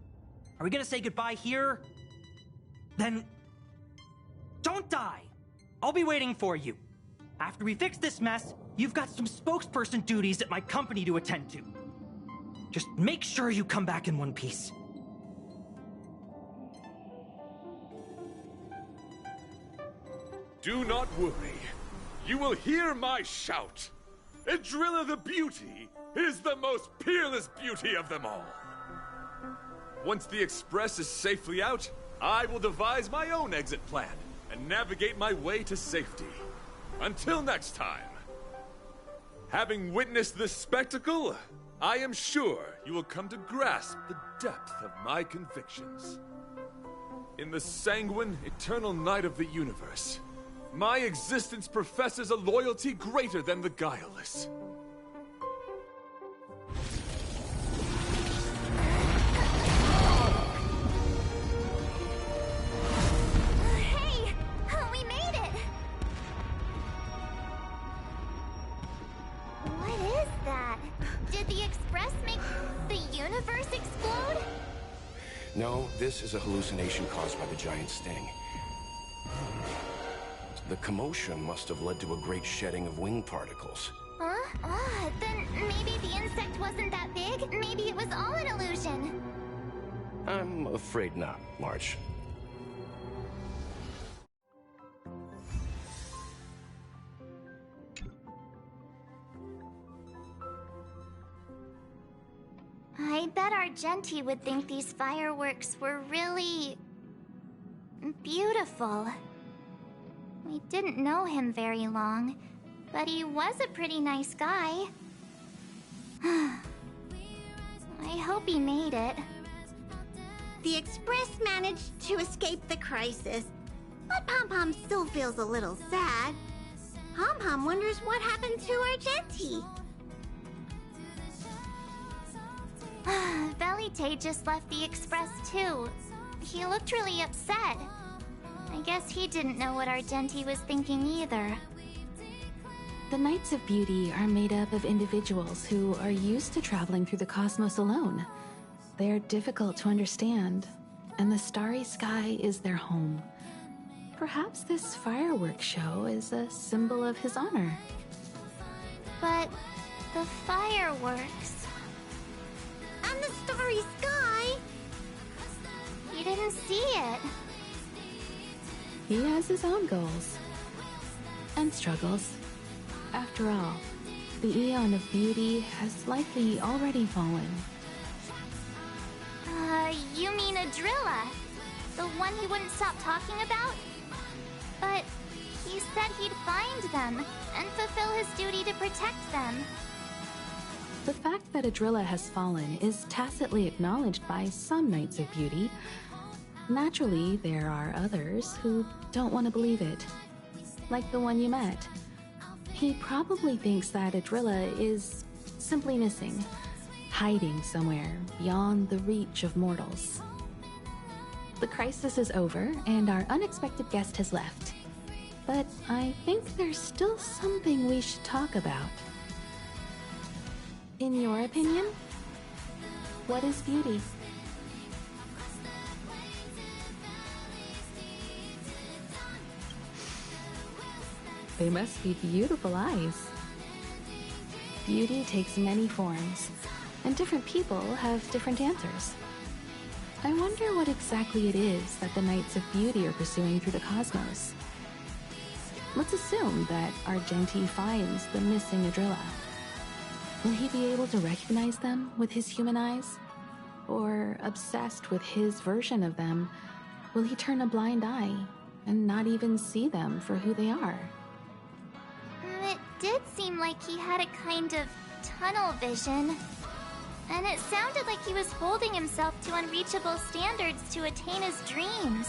Speaker 2: Are we gonna say goodbye here? Then don't die. I'll be waiting for you. After we fix this mess, you've got some spokesperson duties at my company to attend to. Just make sure you come back in one piece.
Speaker 10: Do not worry. You will hear my shout. Adrilla the Beauty is the most peerless beauty of them all. Once the Express is safely out, I will devise my own exit plan and navigate my way to safety. Until next time. Having witnessed this spectacle, I am sure you will come to grasp the depth of my convictions. In the sanguine, eternal night of the universe, my existence professes a loyalty greater than the guileless.
Speaker 13: Hey! We made it! What is that? Did the Express make the universe explode?
Speaker 19: No, this is a hallucination caused by the giant sting. The commotion must have led to a great shedding of wing particles.
Speaker 13: Huh? Then maybe the insect wasn't that big? Maybe it was all an illusion?
Speaker 19: I'm afraid not, March.
Speaker 13: Argenti would think these fireworks were really... beautiful. We didn't know him very long, but he was a pretty nice guy. I hope he made it.
Speaker 11: The Express managed to escape the crisis, but Pom-Pom still feels a little sad. Pom-Pom wonders what happened to Argenti.
Speaker 13: Velite just left the Express too. He looked really upset. I guess he didn't know what Argenti was thinking either.
Speaker 21: The Knights of Beauty are made up of individuals who are used to traveling through the cosmos alone. They are difficult to understand, and the starry sky is their home. Perhaps this fireworks show is a symbol of his honor.
Speaker 13: But the fireworks...
Speaker 11: and the starry sky!
Speaker 13: You didn't see it.
Speaker 21: He has his own goals. And struggles. After all, the Eon of Beauty has likely already fallen.
Speaker 13: You mean Adrilla? The one he wouldn't stop talking about? But he said he'd find them and fulfill his duty to protect them.
Speaker 21: The fact that Adrilla has fallen is tacitly acknowledged by some Knights of Beauty. Naturally, there are others who don't want to believe it. Like the one you met. He probably thinks that Adrilla is simply missing, hiding somewhere beyond the reach of mortals. The crisis is over, and our unexpected guest has left. But I think there's still something we should talk about. In your opinion, what is beauty? They must be beautiful eyes. Beauty takes many forms, and different people have different answers. I wonder what exactly it is that the Knights of Beauty are pursuing through the cosmos. Let's assume that Argenti finds the missing Adrilla. Will he be able to recognize them with his human eyes? Or, obsessed with his version of them, will he turn a blind eye and not even see them for who they are?
Speaker 13: It did seem like he had a kind of tunnel vision. And it sounded like he was holding himself to unreachable standards to attain his dreams.